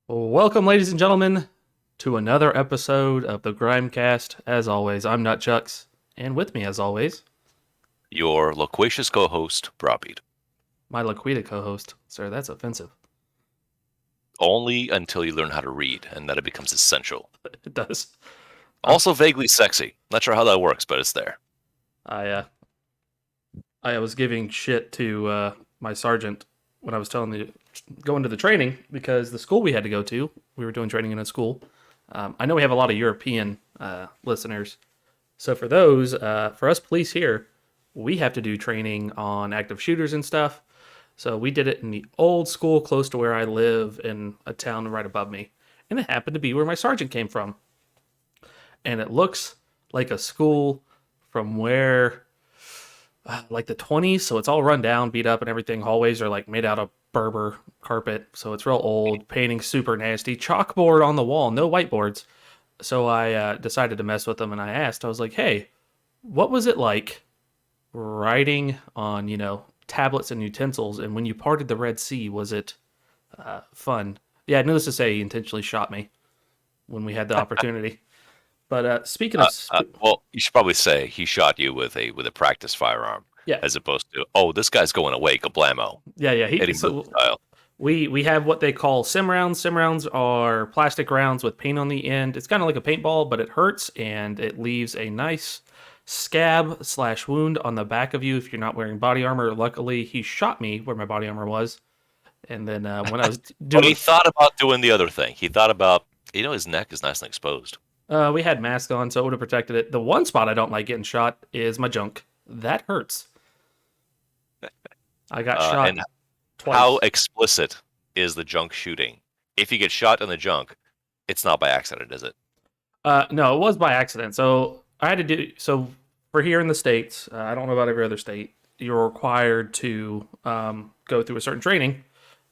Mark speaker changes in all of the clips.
Speaker 1: Welcome, ladies and gentlemen, to another episode of the Grimecast. As always, I'm Nutchucks, and with me, as always,
Speaker 2: Your loquacious co-host, Brobbeat.
Speaker 1: my Laquita co-host. Sir, that's offensive.
Speaker 2: Only until you learn how to read, and that it becomes essential.
Speaker 1: It does. I'm,
Speaker 2: Also vaguely sexy. Not sure how that works, but it's there.
Speaker 1: I uh, I was giving shit to my sergeant when I was telling the going to the training because the school we had to go to, we were doing training in a school. I know we have a lot of European listeners, so for those, for us police here, we have to do training on active shooters and stuff. So we did it in the old school close to where I live in a town right above me. And it happened to be where my sergeant came from. And it looks like a school from where, like the 20s. So it's all run down, beat up, and everything. Hallways are like made out of Berber carpet. So it's real old, painting super nasty. Chalkboard on the wall, no whiteboards. So I decided to mess with them and I asked, I was like, hey, what was it like writing on, tablets and utensils? And when you parted the Red Sea, was it fun? Yeah, needless to say, he intentionally shot me when we had the opportunity. But speaking of,
Speaker 2: Well, you should probably say he shot you with a practice firearm,
Speaker 1: yeah,
Speaker 2: as opposed to, oh, this guy's going away, kablamo,
Speaker 1: yeah.
Speaker 2: Eddie Murphy
Speaker 1: So
Speaker 2: style.
Speaker 1: we have what they call sim rounds. Sim rounds are plastic rounds with paint on the end. It's kind of like a paintball, but it hurts and it leaves a nice scab slash wound on the back of you if you're not wearing body armor. Luckily, he shot me where my body armor was, and then when I was
Speaker 2: But he
Speaker 1: doing,
Speaker 2: thought about doing the other thing. He thought about, his neck is nice and exposed.
Speaker 1: we had masks on, so it would have protected it. The one spot I don't like getting shot is my junk. That hurts. I got shot
Speaker 2: And how
Speaker 1: twice.
Speaker 2: explicit is the junk shooting? If you get shot in the junk, it's not by accident, is it?
Speaker 1: No, it was by accident. So I had to do so for here in the states. I don't know about every other state. You're required to go through a certain training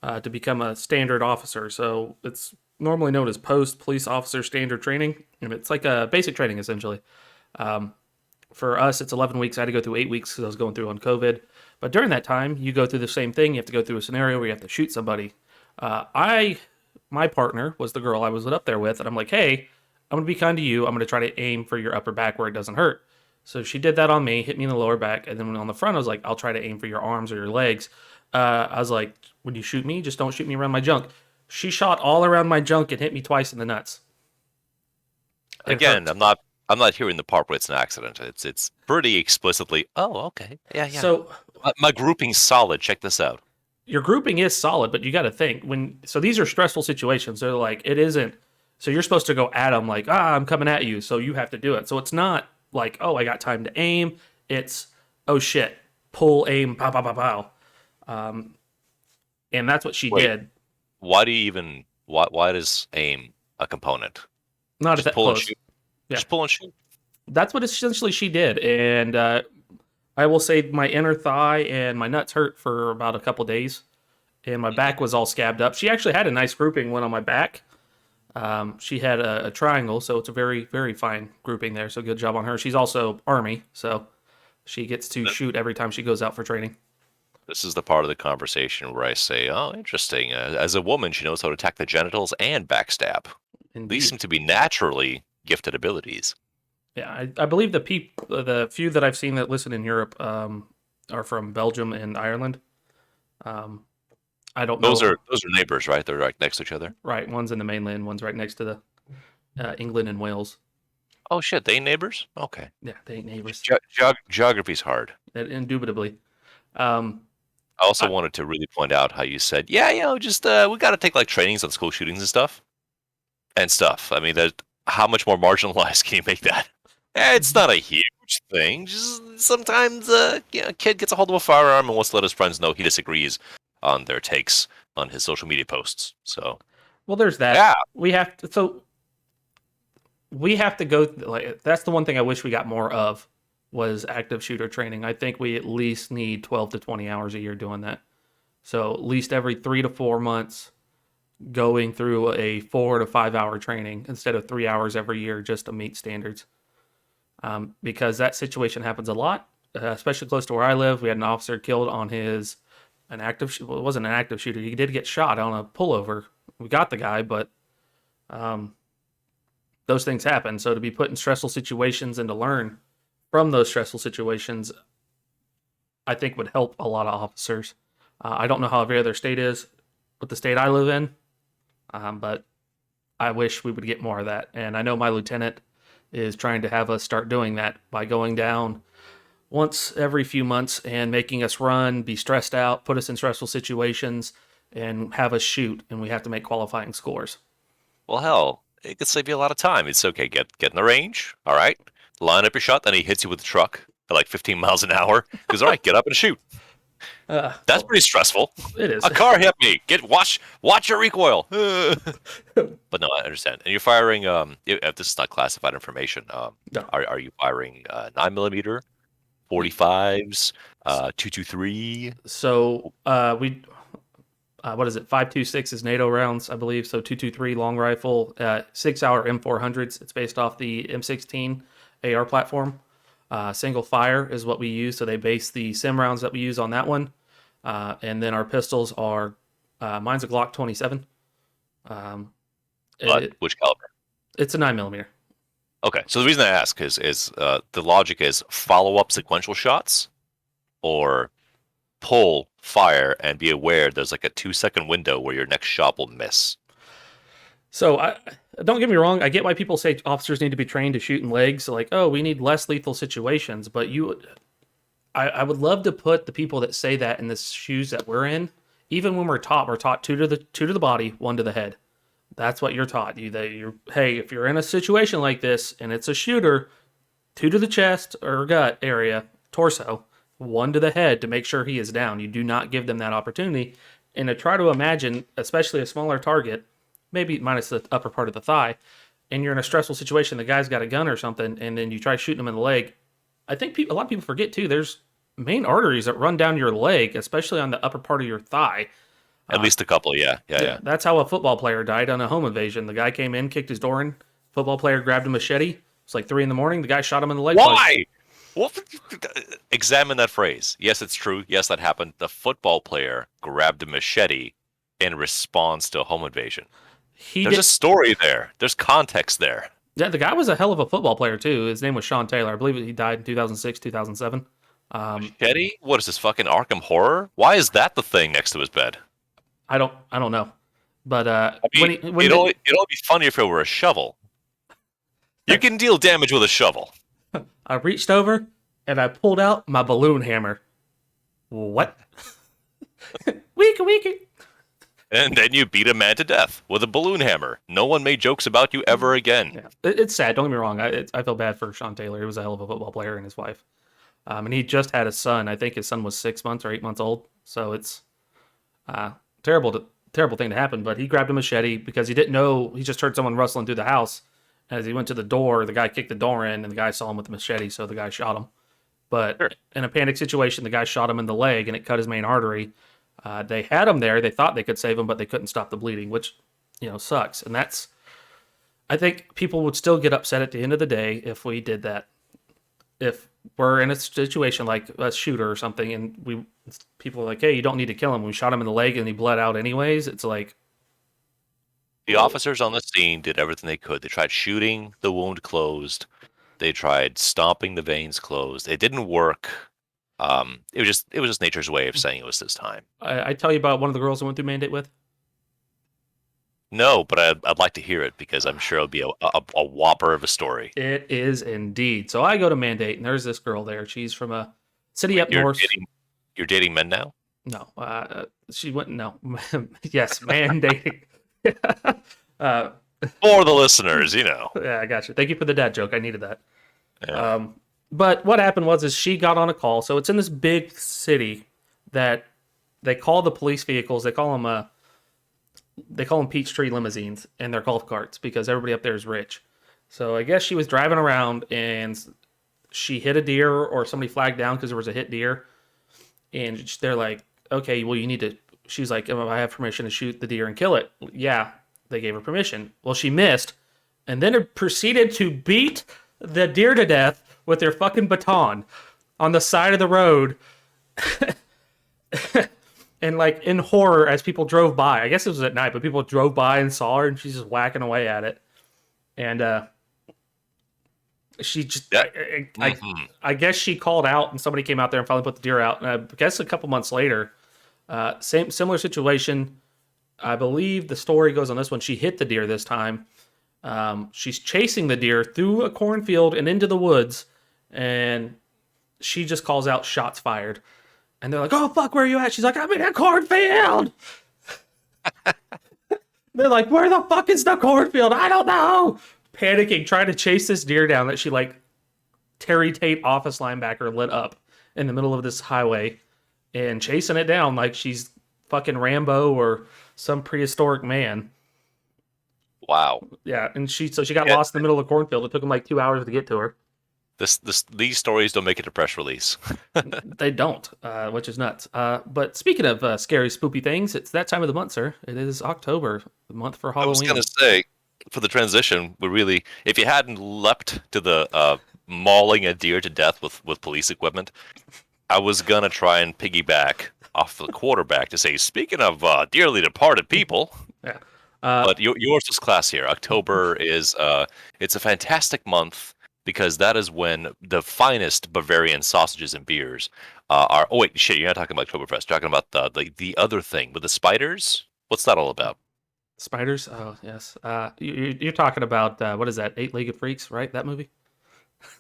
Speaker 1: to become a standard officer. So it's normally known as post police officer standard training, and it's like a basic training essentially. Um, for us, it's 11 weeks. I had to go through 8 weeks because I was going through on COVID. But during that time, you go through the same thing. You have to go through a scenario where you have to shoot somebody. My partner was the girl I was up there with, and I'm like, hey, I'm gonna be kind to you. I'm gonna try to aim for your upper back where it doesn't hurt. So she did that on me, hit me in the lower back, and then on the front, I was like, I'll try to aim for your arms or your legs. I was like, when you shoot me, just don't shoot me around my junk. She shot all around my junk and hit me twice in the nuts. It
Speaker 2: Again,
Speaker 1: hurt.
Speaker 2: I'm not hearing the part where it's an accident. It's pretty explicitly. Oh, okay, yeah, yeah.
Speaker 1: So
Speaker 2: My grouping's solid. Check this out.
Speaker 1: your grouping is solid, but you got to think when. So these are stressful situations. They're like it isn't. So you're supposed to go at them like, I'm coming at you, so you have to do it. So it's not like, oh, I got time to aim. It's, oh shit, pull, aim, pow, pow, pow, pow. Um, and that's what she
Speaker 2: Wait,
Speaker 1: did.
Speaker 2: why do you even why does aim a component?
Speaker 1: Not at
Speaker 2: Just
Speaker 1: that
Speaker 2: pull and
Speaker 1: close.
Speaker 2: shoot.
Speaker 1: Yeah,
Speaker 2: Just pull and shoot.
Speaker 1: that's what essentially she did. And I will say my inner thigh and my nuts hurt for about a couple days, and my
Speaker 2: Mhm.
Speaker 1: back was all scabbed up. She actually had a nice grouping one on my back. She had a triangle, so it's a very, very fine grouping there. So good job on her. She's also Army, so she gets to
Speaker 2: Th-
Speaker 1: shoot every time she goes out for training.
Speaker 2: This is the part of the conversation where I say, "Oh, interesting. As a woman, she knows how to attack the genitals and backstab. These
Speaker 1: Indeed.
Speaker 2: seem to be naturally gifted abilities."
Speaker 1: Yeah, I believe the few that I've seen that listen in Europe are from Belgium and Ireland. Um, I don't
Speaker 2: Those
Speaker 1: know.
Speaker 2: are those are neighbors, right? They're right next to each other.
Speaker 1: Right, one's in the mainland, one's right next to the England and Wales.
Speaker 2: Oh shit, they neighbors? Okay.
Speaker 1: Yeah, they ain't neighbors.
Speaker 2: Geography's hard.
Speaker 1: Indubitably. Um,
Speaker 2: I also
Speaker 1: I,
Speaker 2: wanted to really point out how you said, yeah, just we got to take like trainings on school shootings and stuff. I mean, that how much more marginalized can you make that? It's not a huge thing. Just sometimes, a kid gets a hold of a firearm and wants to let his friends know he disagrees on their takes on his social media posts. So,
Speaker 1: well, there's that.
Speaker 2: yeah,
Speaker 1: We have to go like that's the one thing I wish we got more of was active shooter training. I think we at least need 12 to 20 hours a year doing that. So at least every 3 to 4 months going through a 4 to 5 hour training instead of 3 hours every year just to meet standards. Because that situation happens a lot, especially close to where I live. We had an officer killed on his an active well, it wasn't an active shooter. He did get shot on a pullover we got the guy, but um, those things happen. So to be put in stressful situations and to learn from those stressful situations, I think would help a lot of officers. I don't know how every other state is with the state I live in, but I wish we would get more of that. And I know my lieutenant is trying to have us start doing that by going down once every few months and making us run, be stressed out, put us in stressful situations, and have us shoot. And we have to make qualifying scores.
Speaker 2: Well, hell, it could save you a lot of time. It's okay. Get in the range. All right. Line up your shot. Then he hits you with the truck at like 15 miles an hour. Because all right, get up and shoot. That's pretty stressful.
Speaker 1: It is.
Speaker 2: A car hit me. Watch your recoil. But no, I understand. And you're firing. If this is not classified information,
Speaker 1: No.
Speaker 2: are you firing 9mm, 45s, 223?
Speaker 1: So we, what is it? 5.26 is NATO rounds, I believe. So 223 long rifle, 6-hour M400s. It's based off the M16 AR platform. Single fire is what we use. So they base the sim rounds that we use on that one. And then our pistols are, mine's a Glock 27.
Speaker 2: Which caliber?
Speaker 1: It's a 9mm.
Speaker 2: Okay, so the reason I ask is the logic is follow up sequential shots, or pull, fire, and be aware there's like a 2-second window where your next shot will miss.
Speaker 1: So don't get me wrong. I get why people say officers need to be trained to shoot in legs. Like, oh, we need less lethal situations. But I would love to put the people that say that in the shoes that we're in. Even when we're taught two to the body, one to the head. That's what you're taught. Hey, if you're in a situation like this and it's a shooter, 2 to the chest or gut area, torso, 1 to the head to make sure he is down. You do not give them that opportunity. And to try to imagine, especially a smaller target, maybe minus the upper part of the thigh, and you're in a stressful situation, the guy's got a gun or something, and then you try shooting him in the leg. I think a lot of people forget too, there's main arteries that run down your leg, especially on the upper part of your thigh.
Speaker 2: At least a couple, yeah.
Speaker 1: That's how a football player died on a home invasion. The guy came in, kicked his door in. Football player grabbed a machete. It's like 3 a.m. The guy shot him in the leg.
Speaker 2: Why? What? Examine that phrase. Yes, it's true. Yes, that happened. The football player grabbed a machete in response to a home invasion. There's a story there. There's context there.
Speaker 1: Yeah, the guy was a hell of a football player too. His name was Sean Taylor. I believe he died in 2006, 2007.
Speaker 2: Machete? What is this, fucking Arkham Horror? Why is that the thing next to his bed?
Speaker 1: I don't know. But
Speaker 2: it'd only be funny if it were a shovel. You can deal damage with a shovel.
Speaker 1: I reached over and I pulled out my balloon hammer. What? Weak.
Speaker 2: And then you beat a man to death with a balloon hammer. No one made jokes about you ever again.
Speaker 1: Yeah. It's sad. Don't get me wrong. I feel bad for Sean Taylor. He was a hell of a football player and his wife. And he just had a son. I think his son was 6 months or 8 months old. So it's terrible thing to happen. But he grabbed a machete because he didn't know. He just heard someone rustling through the house. As he went to the door, the guy kicked the door in, and the guy saw him with the machete, so the guy shot him. But sure. In a panic situation, the guy shot him in the leg, and it cut his main artery. They had him there. They thought they could save him, but they couldn't stop the bleeding, which, sucks. And I think people would still get upset at the end of the day if we did that. If we're in a situation like a shooter or something, and people are like, hey, you don't need to kill him. We shot him in the leg, and he bled out anyways. It's like...
Speaker 2: The officers on the scene did everything they could. They tried shooting the wound closed. They tried stomping the veins closed. It didn't work. It was just nature's way of saying it was this time.
Speaker 1: I tell you about one of the girls I went through Mandate with?
Speaker 2: No, but I'd like to hear it because I'm sure it'll be a whopper of a story.
Speaker 1: It is indeed. So I go to Mandate, and there's this girl there. She's from a city up north.
Speaker 2: You're dating men now?
Speaker 1: No. She went, no. Yes, mandating.
Speaker 2: For the listeners,
Speaker 1: Yeah, I got you. Thank you for the dad joke. I needed that.
Speaker 2: Yeah.
Speaker 1: But what happened is she got on a call. So it's in this big city that they call the police vehicles. They call them Peachtree limousines and they're golf carts because everybody up there is rich. So I guess she was driving around and she hit a deer or somebody flagged down because there was a hit deer. And they're like, okay, well, you need to... She's like, I have permission to shoot the deer and kill it. Yeah, they gave her permission. Well, she missed, and then it proceeded to beat the deer to death with their fucking baton on the side of the road. And like in horror, as people drove by, I guess it was at night, but people drove by and saw her, and she's just whacking away at it. And she just,
Speaker 2: Yeah. Hmm.
Speaker 1: I guess she called out, and somebody came out there and finally put the deer out. And I guess a couple months later, similar situation. I believe the story goes on this one. She hit the deer this time. She's chasing the deer through a cornfield and into the woods, and she just calls out, "Shots fired!" And they're like, "Oh fuck, where are you at?" She's like, "I'm in a cornfield." They're like, "Where the fuck is the cornfield?" "I don't know." Panicking, trying to chase this deer down that she like Terry Tate office linebacker lit up in the middle of this highway, and chasing it down like she's fucking Rambo or some prehistoric man.
Speaker 2: Wow.
Speaker 1: Yeah, and she got
Speaker 2: Yeah,
Speaker 1: lost in the middle of the cornfield. It took them like 2 hours to get to her.
Speaker 2: these stories don't make it to press release.
Speaker 1: They don't, which is nuts. But speaking of scary, spoopy things, it's that time of the month, sir. It is October, the month for
Speaker 2: I was
Speaker 1: Halloween.
Speaker 2: gonna say, for the transition, we really, if you hadn't leapt to the mauling a deer to death with police equipment, I was gonna try and piggyback off the quarterback to say, speaking of dearly departed people,
Speaker 1: Yeah.
Speaker 2: but yours was classier. October is it's a fantastic month because that is when the finest Bavarian sausages and beers are. Oh wait, shit, you're not talking about Oktoberfest. You're talking about the other thing with the spiders. What's that all about?
Speaker 1: Spiders. Oh yes. You're talking about what is that? Eight-legged freaks, right? That movie.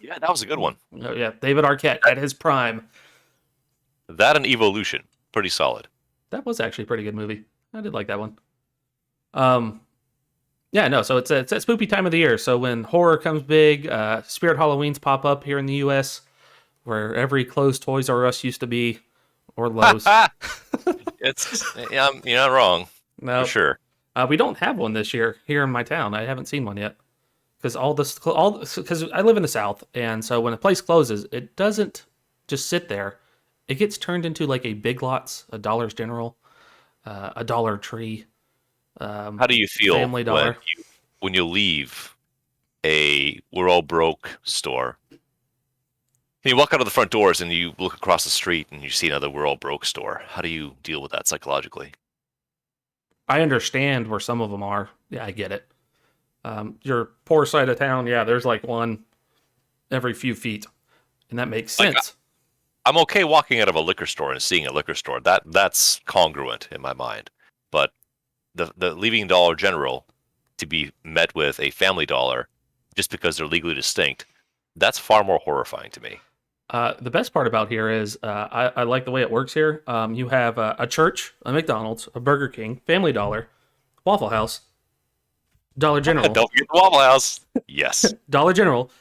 Speaker 2: Yeah, that was a good one.
Speaker 1: Oh yeah, David Arquette at his prime.
Speaker 2: That and Evolution, pretty solid.
Speaker 1: That was actually a pretty good movie. I did like that one. Um, yeah, no. So it's a spoopy time of the year. So when horror comes big, Spirit Halloweens pop up here in the U.S., where every closed Toys R Us used to be, or Lowe's.
Speaker 2: It's yeah, you're not wrong
Speaker 1: No,
Speaker 2: for sure.
Speaker 1: we don't have one this year here in my town. I haven't seen one yet because because I live in the South, and so when a place closes, it doesn't just sit there. It gets turned into like a Big Lots, a Dollar's General, a Dollar Tree,
Speaker 2: How do you feel
Speaker 1: Family Dollar.
Speaker 2: when you leave a we're all broke store? And you walk out of the front doors and you look across the street and you see another we're all broke store. How do you deal with that psychologically?
Speaker 1: I understand where some of them are. Yeah, I get it. Your poor side of town, yeah, there's like one every few feet, and that makes
Speaker 2: Like
Speaker 1: sense.
Speaker 2: I'm okay walking out of a liquor store and seeing a liquor store. That's congruent in my mind. But the leaving Dollar General to be met with a Family Dollar just because they're legally distinct, that's far more horrifying to me.
Speaker 1: The best part about here is I like the way it works here. You have a church, a McDonald's, a Burger King, Family Dollar, Waffle House, Dollar General,
Speaker 2: Don't forget the Waffle House. Yes.
Speaker 1: Dollar General,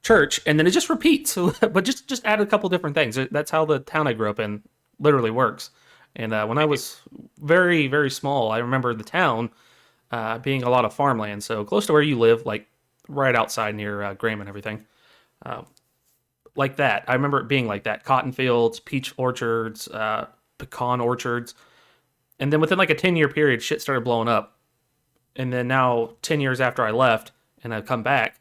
Speaker 1: church, and then it just repeats. But just add a couple different things. That's how the town I grew up in literally works. And when I was very very small, I remember the town being a lot of farmland, so close to where you live, like right outside near Graham and everything. Like that. I remember it being like that. Cotton fields, peach orchards, pecan orchards. And then within like a 10-year period, shit started blowing up. And then now, 10 years after I left and I've come back,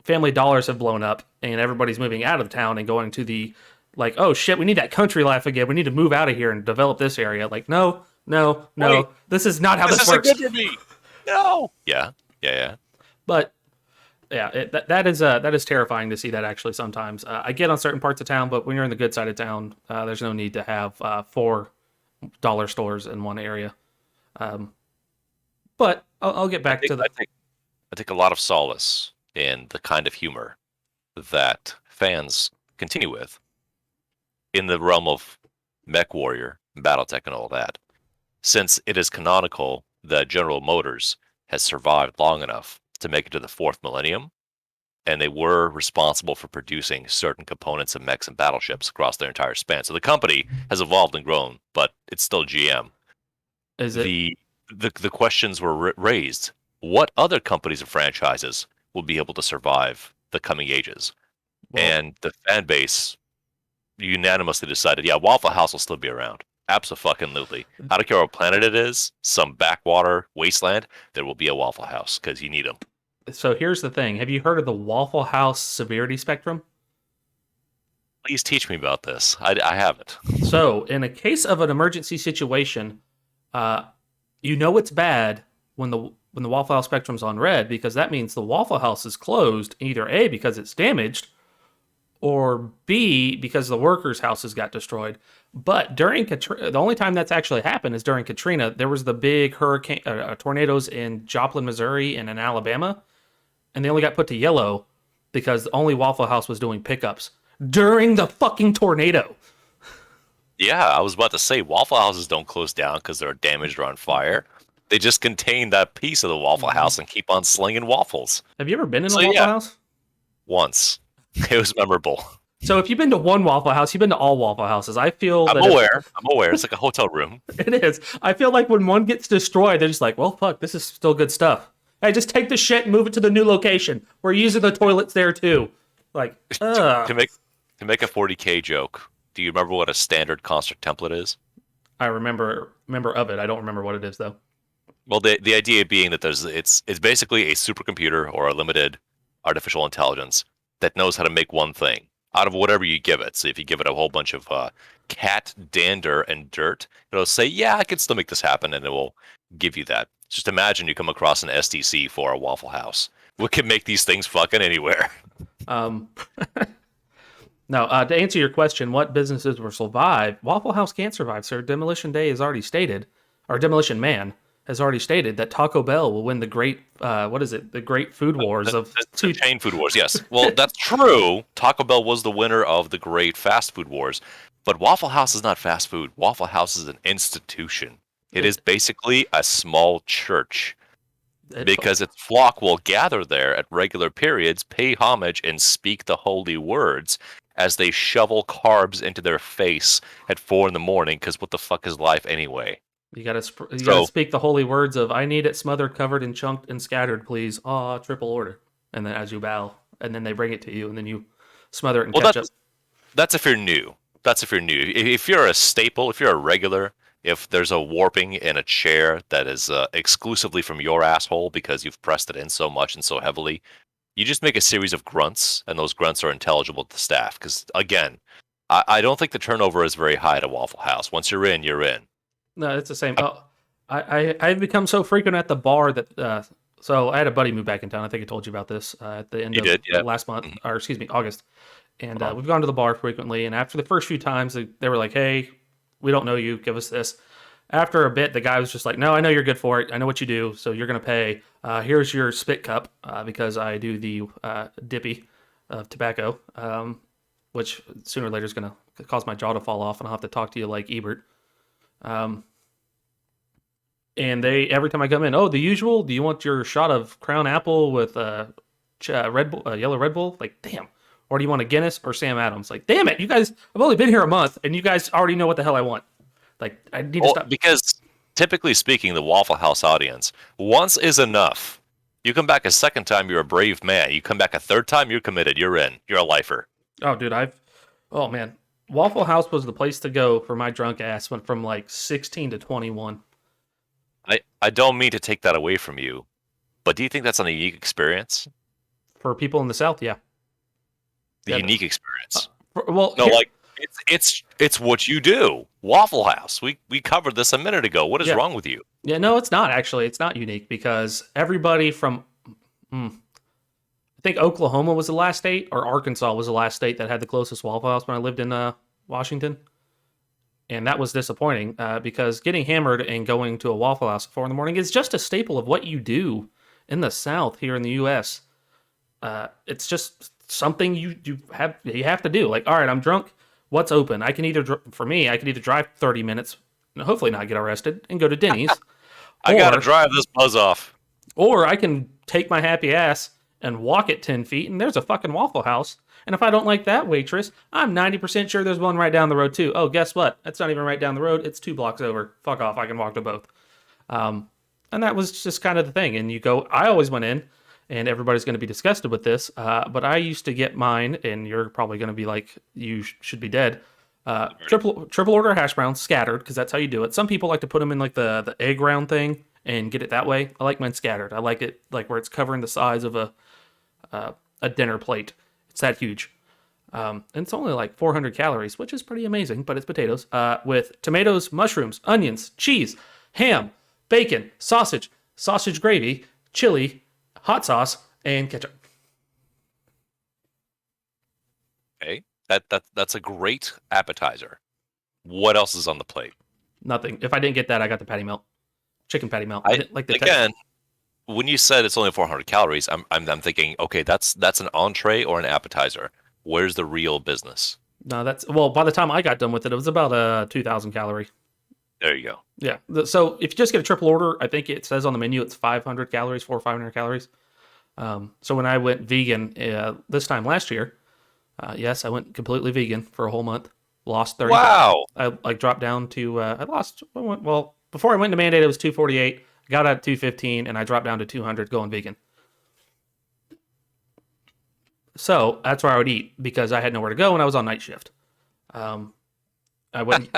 Speaker 1: Family Dollars have blown up and everybody's moving out of town and going to the, like, oh shit, we need that country life again. We need to move out of here and develop this area. Like, no, no, no.
Speaker 2: Wait,
Speaker 1: this is not how this
Speaker 2: isn't
Speaker 1: works.
Speaker 2: good for me. No. Yeah. Yeah. Yeah.
Speaker 1: But yeah, that is terrifying to see that actually sometimes. I get on certain parts of town, but when you're in the good side of town, there's no need to have four dollar stores in one area. But I'll get back to the.
Speaker 2: I take a lot of solace in the kind of humor that fans continue with in the realm of Mech Warrior, Battletech, and all that. Since it is canonical that General Motors has survived long enough to make it to the fourth millennium, and they were responsible for producing certain components of mechs and battleships across their entire span. So the company has evolved and grown, but it's still GM.
Speaker 1: Is it?
Speaker 2: The questions were raised. What other companies and franchises will be able to survive the coming ages?
Speaker 1: Well,
Speaker 2: And the fan base unanimously decided, yeah, Waffle House will still be around. Absolutely. I don't care what planet it is, some backwater wasteland, there will be a Waffle House because you need them.
Speaker 1: so here's the thing. Have you heard of the Waffle House severity spectrum?
Speaker 2: Please teach me about this. I haven't.
Speaker 1: So, in a case of an emergency situation, you know it's bad when the Waffle House spectrum's on red because that means the Waffle House is closed. Either A because it's damaged, or B because the workers' houses got destroyed. But during Katrina, the only time that's actually happened is during Katrina. There was the big hurricane tornadoes in Joplin, Missouri, and in Alabama, and they only got put to yellow because only Waffle House was doing pickups during the fucking tornado.
Speaker 2: Yeah, I was about to say Waffle Houses don't close down because they're damaged or on fire. They just contain that piece of the Waffle House and keep on slinging waffles.
Speaker 1: Have you ever been in a Waffle House?
Speaker 2: Once. It was memorable.
Speaker 1: So if you've been to one Waffle House, you've been to all Waffle Houses. I feel
Speaker 2: I'm aware. It's like a hotel room.
Speaker 1: It is. I feel like when one gets destroyed, they're just like, well, fuck, this is still good stuff. Hey, just take the shit and move it to the new location. We're using the toilets there too. Like,
Speaker 2: to make a 40K joke, do you remember what a standard construct template is?
Speaker 1: I remember of it. I don't remember what it is though.
Speaker 2: Well, the idea being that it's basically a supercomputer or a limited artificial intelligence that knows how to make one thing out of whatever you give it. So if you give it a whole bunch of cat dander and dirt, it'll say, yeah, I can still make this happen, and it will give you that. Just imagine you come across an SDC for a Waffle House. We can make these things fucking anywhere.
Speaker 1: Now, to answer your question, what businesses will survive? Waffle House can't survive, sir. Demolition Day has already stated, or Demolition Man has already stated that Taco Bell will win the great, the great food wars of
Speaker 2: the chain food wars. Yes, well, that's true. Taco Bell was the winner of the great fast food wars, but Waffle House is not fast food. Waffle House is an institution. It is basically a small church because its flock will gather there at regular periods, pay homage, and speak the holy words as they shovel carbs into their face at 4 a.m. Because what the fuck is life anyway?
Speaker 1: You gotta speak the holy words of "I need it smothered, covered, and chunked and scattered, please." Triple order, and then as you bow, and then they bring it to you, and then you smother it in ketchup.
Speaker 2: That's if you're new. If you're a staple, if you're a regular, if there's a warping in a chair that is exclusively from your asshole because you've pressed it in so much and so heavily, you just make a series of grunts, and those grunts are intelligible to staff. Because again, I don't think the turnover is very high at a Waffle House. Once you're in, you're in.
Speaker 1: No, it's the same. I've become so frequent at the bar that so I had a buddy move back in town. I think I told you about this at the end of last month, or excuse me, August. And we've gone to the bar frequently. And after the first few times, they were like, "Hey, we don't know you. Give us this." After a bit, the guy was just like, "No, I know you're good for it. I know what you do. So you're gonna pay. Here's your spit cup because I do the dippy of tobacco, which sooner or later is gonna cause my jaw to fall off, and I'll have to talk to you like Ebert." And every time I come in, the usual. Do you want your shot of Crown Apple with Red Bull, yellow Red Bull? Like, damn. Or do you want a Guinness or Sam Adams? Like, damn it, you guys. I've only been here a month, and you guys already know what the hell I want. Like, I need to stop.
Speaker 2: Because typically speaking, the Waffle House audience, once is enough. You come back a second time, you're a brave man. You come back a third time, you're committed. You're in. You're a lifer.
Speaker 1: Oh, dude, oh man, Waffle House was the place to go for my drunk ass. Went from like 16 to 21.
Speaker 2: I don't mean to take that away from you, but do you think that's a unique experience?
Speaker 1: For people in the South, yeah.
Speaker 2: Unique experience. It's what you do. Waffle House. We covered this a minute ago. What is wrong with you?
Speaker 1: Yeah, no, it's not actually. It's not unique because everybody from, I think Oklahoma was the last state, or Arkansas was the last state that had the closest Waffle House when I lived in Washington. And that was disappointing because getting hammered and going to a Waffle House at 4 a.m. is just a staple of what you do in the South here in the U.S. It's just something you have to do. Like, all right, I'm drunk. What's open? I can either drive 30 minutes, and hopefully not get arrested, and go to Denny's.
Speaker 2: I gotta drive this buzz off.
Speaker 1: Or I can take my happy ass and walk it 10 feet, and there's a fucking Waffle House. And if I don't like that waitress, I'm 90% sure there's one right down the road too. Oh, guess what? That's not even right down the road. It's 2 blocks over. Fuck off. I can walk to both. And that was just kind of the thing. And I always went in, and everybody's going to be disgusted with this. But I used to get mine, and you're probably going to be like, you should be dead. Triple order hash browns scattered, because that's how you do it. Some people like to put them in like the egg round thing and get it that way. I like mine scattered. I like it like where it's covering the size of a dinner plate. It's that huge. And it's only like 400 calories, which is pretty amazing, but it's potatoes. With tomatoes, mushrooms, onions, cheese, ham, bacon, sausage gravy, chili, hot sauce, and ketchup.
Speaker 2: Okay, that's a great appetizer. What else is on the plate?
Speaker 1: Nothing. If I didn't get that, I got the patty melt, chicken patty melt. I
Speaker 2: I
Speaker 1: didn't like the texture.
Speaker 2: again, when you said it's only 400 calories, I'm thinking, okay, that's an entree or an appetizer. Where's the real business?
Speaker 1: No, that's well. By the time I got done with it, it was about a 2,000 calorie.
Speaker 2: There you go.
Speaker 1: Yeah. So if you just get a triple order, I think it says on the menu it's 500 calories, 500 calories. So when I went vegan this time last year, yes, I went completely vegan for a whole month. Lost 30.
Speaker 2: Wow.
Speaker 1: I like dropped down to I lost well before I went to mandate it was 248. Got out at 215 and I dropped down to 200 going vegan. So that's where I would eat because I had nowhere to go and I was on night shift. I went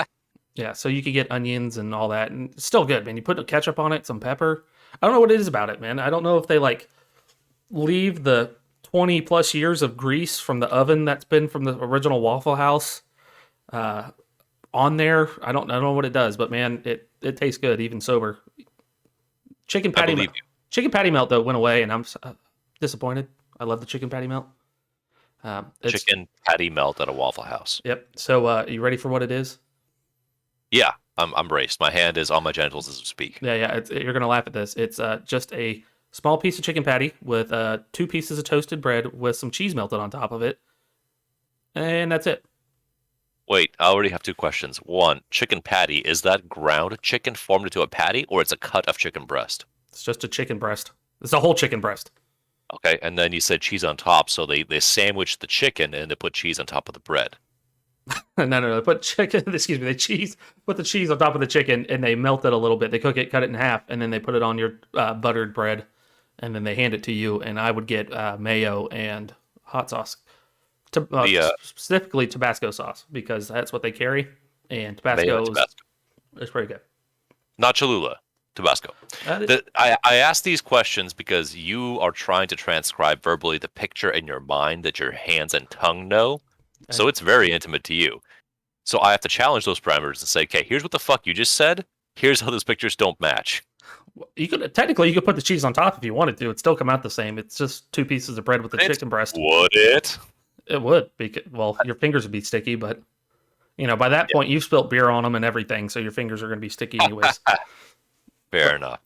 Speaker 1: yeah, so you could get onions and all that and it's still good, man. You put ketchup on it, some pepper. I don't know what it is about it, man. I don't know if they like leave the 20 plus years of grease from the oven that's been from the original Waffle House on there. I don't know what it does, but man, it tastes good even sober. Chicken
Speaker 2: I
Speaker 1: patty
Speaker 2: believe
Speaker 1: melt.
Speaker 2: you.
Speaker 1: Chicken patty melt though went away, and I'm disappointed. I love the chicken patty melt. It's
Speaker 2: Chicken patty melt at a Waffle House.
Speaker 1: yep. So you ready for what it is?
Speaker 2: Yeah, I'm braced. My hand is on my genitals as we speak.
Speaker 1: Yeah. You're gonna laugh at this. It's just a small piece of chicken patty with 2 pieces of toasted bread with some cheese melted on top of it, and that's it.
Speaker 2: Wait, I already have two questions. One, chicken patty, is that ground chicken formed into a patty, or it's a cut of chicken breast?
Speaker 1: It's just a chicken breast. It's a whole chicken breast.
Speaker 2: Okay, and then you said cheese on top, so they sandwich the chicken and they put cheese on top of the bread.
Speaker 1: No. They put chicken. Excuse me. Put the cheese on top of the chicken, and they melt it a little bit. They cook it, cut it in half, and then they put it on your buttered bread, and then they hand it to you. And I would get mayo and hot sauce, specifically Tabasco sauce, because that's what they carry. And
Speaker 2: Mayo
Speaker 1: Tabasco
Speaker 2: and Tabasco.
Speaker 1: is pretty good.
Speaker 2: Not Cholula, Tabasco. I ask these questions because you are trying to transcribe verbally the picture in your mind that your hands and tongue know. So it's very intimate to you. So I have to challenge those parameters and say, okay, here's what the fuck you just said. Here's how those pictures don't match.
Speaker 1: You could put the cheese on top if you wanted to. It'd still come out the same. It's just 2 pieces of bread with the chicken breast.
Speaker 2: Would it?
Speaker 1: It would. Because, well, your fingers would be sticky, but by that point you've spilt beer on them and everything, so your fingers are going to be sticky anyways.
Speaker 2: Fair enough.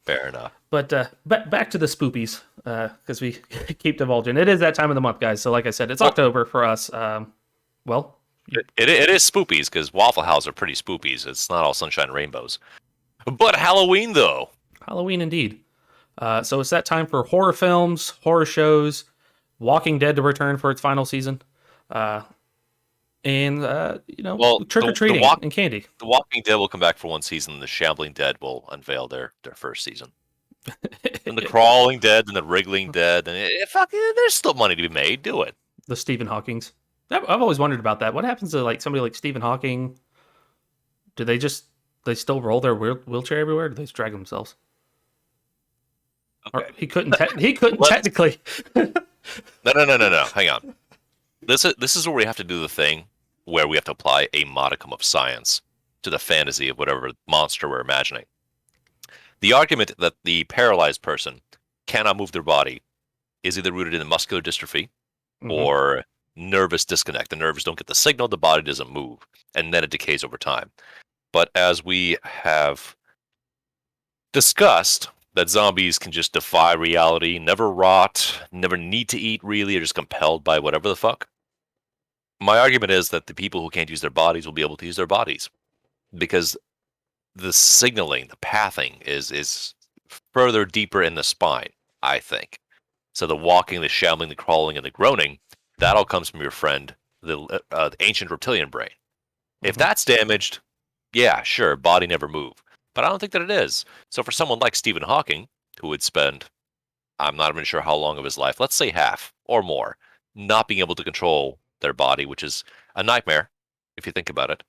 Speaker 1: But back to the spoopies, because we keep divulging. It is that time of the month, guys. So like I said, it's October for us. Well,
Speaker 2: It is spoopies because Waffle House are pretty spoopies. It's not all sunshine and rainbows. But Halloween, though.
Speaker 1: Halloween indeed. So it's that time for horror films, horror shows, Walking Dead to return for its final season, and trick or treating and candy.
Speaker 2: The Walking Dead will come back for one season. The Shambling Dead will unveil their first season. And the Crawling Dead and the Wriggling Dead. And there's still money to be made. Do it.
Speaker 1: The Stephen Hawkings. I've always wondered about that. What happens to like somebody like Stephen Hawking? Do they still roll their wheelchair everywhere? Or do they just drag themselves?
Speaker 2: Okay.
Speaker 1: Or he couldn't technically.
Speaker 2: No. Hang on. This is where we have to do the thing where we have to apply a modicum of science to the fantasy of whatever monster we're imagining. The argument that the paralyzed person cannot move their body is either rooted in muscular dystrophy or nervous disconnect. The nerves don't get the signal, the body doesn't move, and then it decays over time. But as we have discussed, that zombies can just defy reality, never rot, never need to eat really, are just compelled by whatever the fuck. My argument is that the people who can't use their bodies will be able to use their bodies because the signaling, the pathing is further deeper in the spine, I think. So the walking, the shambling, the crawling, and the groaning, that all comes from your friend, the ancient reptilian brain. If that's damaged, yeah, sure, body never move. But I don't think that it is. So for someone like Stephen Hawking, who would spend, I'm not even sure how long of his life, let's say half or more, not being able to control their body, which is a nightmare, if you think about it.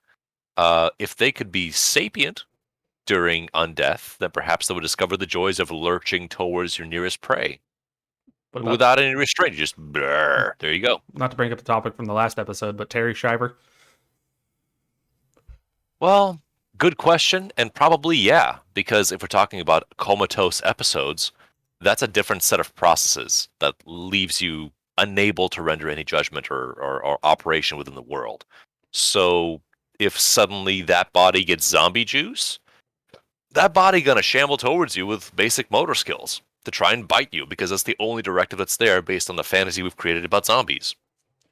Speaker 2: If they could be sapient during undeath, then perhaps they would discover the joys of lurching towards your nearest prey.
Speaker 1: What about,
Speaker 2: without any restraint. You just blur. There you go.
Speaker 1: not to bring up the topic from the last episode, but Terry Shiver?
Speaker 2: Well, good question, and probably yeah, because if we're talking about comatose episodes, that's a different set of processes that leaves you unable to render any judgment or operation within the world. So if suddenly that body gets zombie juice, that body gonna shamble towards you with basic motor skills to try and bite you because that's the only directive that's there based on the fantasy we've created about zombies.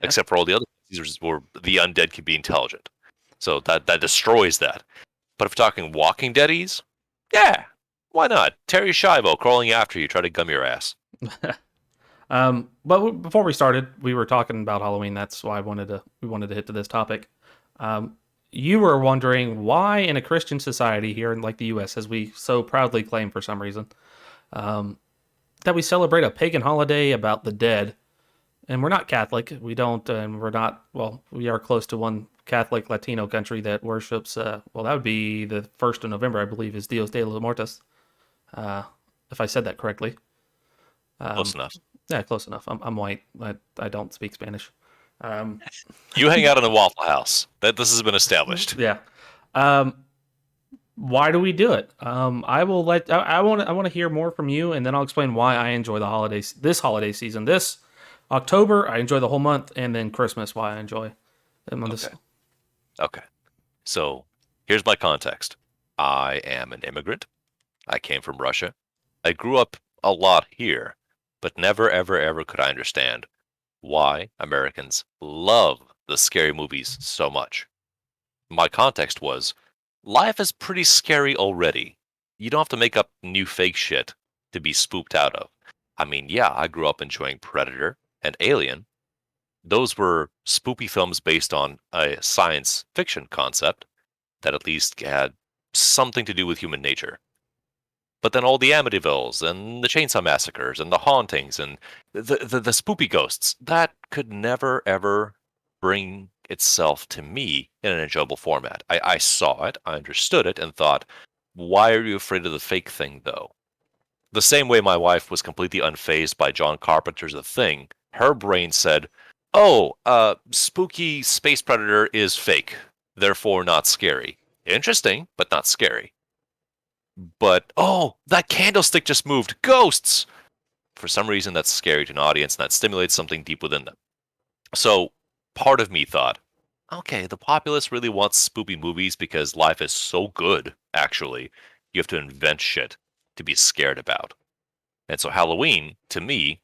Speaker 1: Yeah.
Speaker 2: Except for all the other things where the undead can be intelligent. So that destroys that. But if we're talking Walking Deadies, yeah, why not? Terry Schiavo crawling after you, try to gum your ass.
Speaker 1: But before we started, we were talking about Halloween. That's why we wanted to hit to this topic. You were wondering why in a Christian society here in like the U.S., as we so proudly claim for some reason, that we celebrate a pagan holiday about the dead. And we're not Catholic. We don't, and we're not. Well, we are close to one Catholic Latino country that worships. Well, that would be the 1st of November, I believe, is Dios de los Muertos. If I said that correctly.
Speaker 2: Close enough.
Speaker 1: Yeah, close enough. I'm white. I don't speak Spanish.
Speaker 2: You hang out in the Waffle House. This has been established.
Speaker 1: Yeah. Why do we do it? I will let. I want to hear more from you, and then I'll explain why I enjoy the holidays. This holiday season, this October, I enjoy the whole month, and then Christmas, why I enjoy them on this.
Speaker 2: Okay. So here's my context. I am an immigrant. I came from Russia. I grew up a lot here, but never, ever, ever could I understand why Americans love the scary movies so much. My context was life is pretty scary already. You don't have to make up new fake shit to be spooked out of. I mean, yeah, I grew up enjoying Predator and Alien. Those were spoopy films based on a science fiction concept that at least had something to do with human nature. But then all the Amityvilles and the Chainsaw Massacres and the hauntings and the spoopy ghosts, that could never ever bring itself to me in an enjoyable format. I saw it, I understood it, and thought, why are you afraid of the fake thing, though? The same way my wife was completely unfazed by John Carpenter's The Thing, her brain said, oh, spooky space predator is fake, therefore not scary. Interesting, but not scary. But, oh, that candlestick just moved. Ghosts! For some reason, that's scary to an audience, and that stimulates something deep within them. So, part of me thought, okay, the populace really wants spoopy movies because life is so good, actually. You have to invent shit to be scared about. And so Halloween, to me,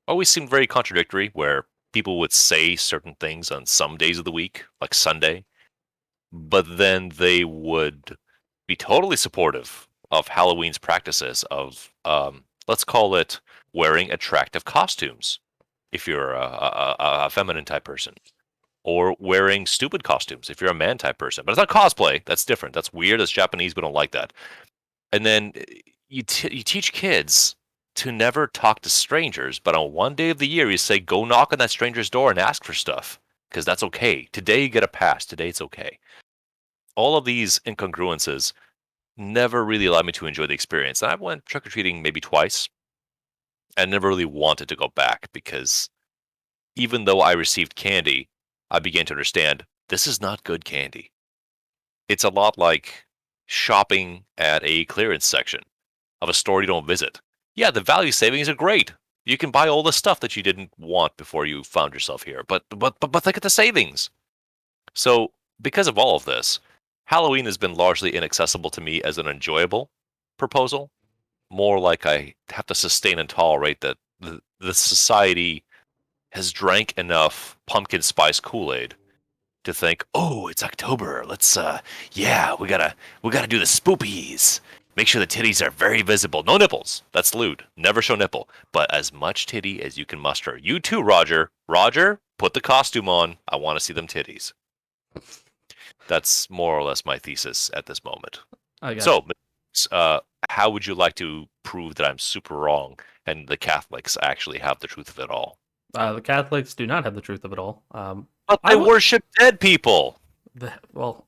Speaker 2: always seemed very contradictory, where people would say certain things on some days of the week, like Sunday, but then they would be totally supportive of Halloween's practices of, let's call it, wearing attractive costumes, if you're a feminine type person, or wearing stupid costumes if you're a man type person. But it's not cosplay. That's different. That's weird. That's Japanese. We don't like that. And then you teach kids to never talk to strangers, but on one day of the year, you say, go knock on that stranger's door and ask for stuff, because that's okay. Today you get a pass. Today it's okay. All of these incongruences never really allowed me to enjoy the experience. And I went trick-or-treating maybe twice and never really wanted to go back because even though I received candy, I began to understand this is not good candy. It's a lot like shopping at a clearance section of a store you don't visit. Yeah, the value savings are great. You can buy all the stuff that you didn't want before you found yourself here. But look at the savings. So because of all of this, Halloween has been largely inaccessible to me as an enjoyable proposal. More like I have to sustain and tolerate that the society has drank enough pumpkin spice Kool-Aid to think, oh, it's October. Let's yeah, we gotta do the spoopies. Make sure the titties are very visible. No nipples. That's lewd. Never show nipple. But as much titty as you can muster. You too, Roger. Roger, put the costume on. I want to see them titties. That's more or less my thesis at this moment. So, how would you like to prove that I'm super wrong and the Catholics actually have the truth of it all?
Speaker 1: The Catholics do not have the truth of it all.
Speaker 2: But they worship dead people.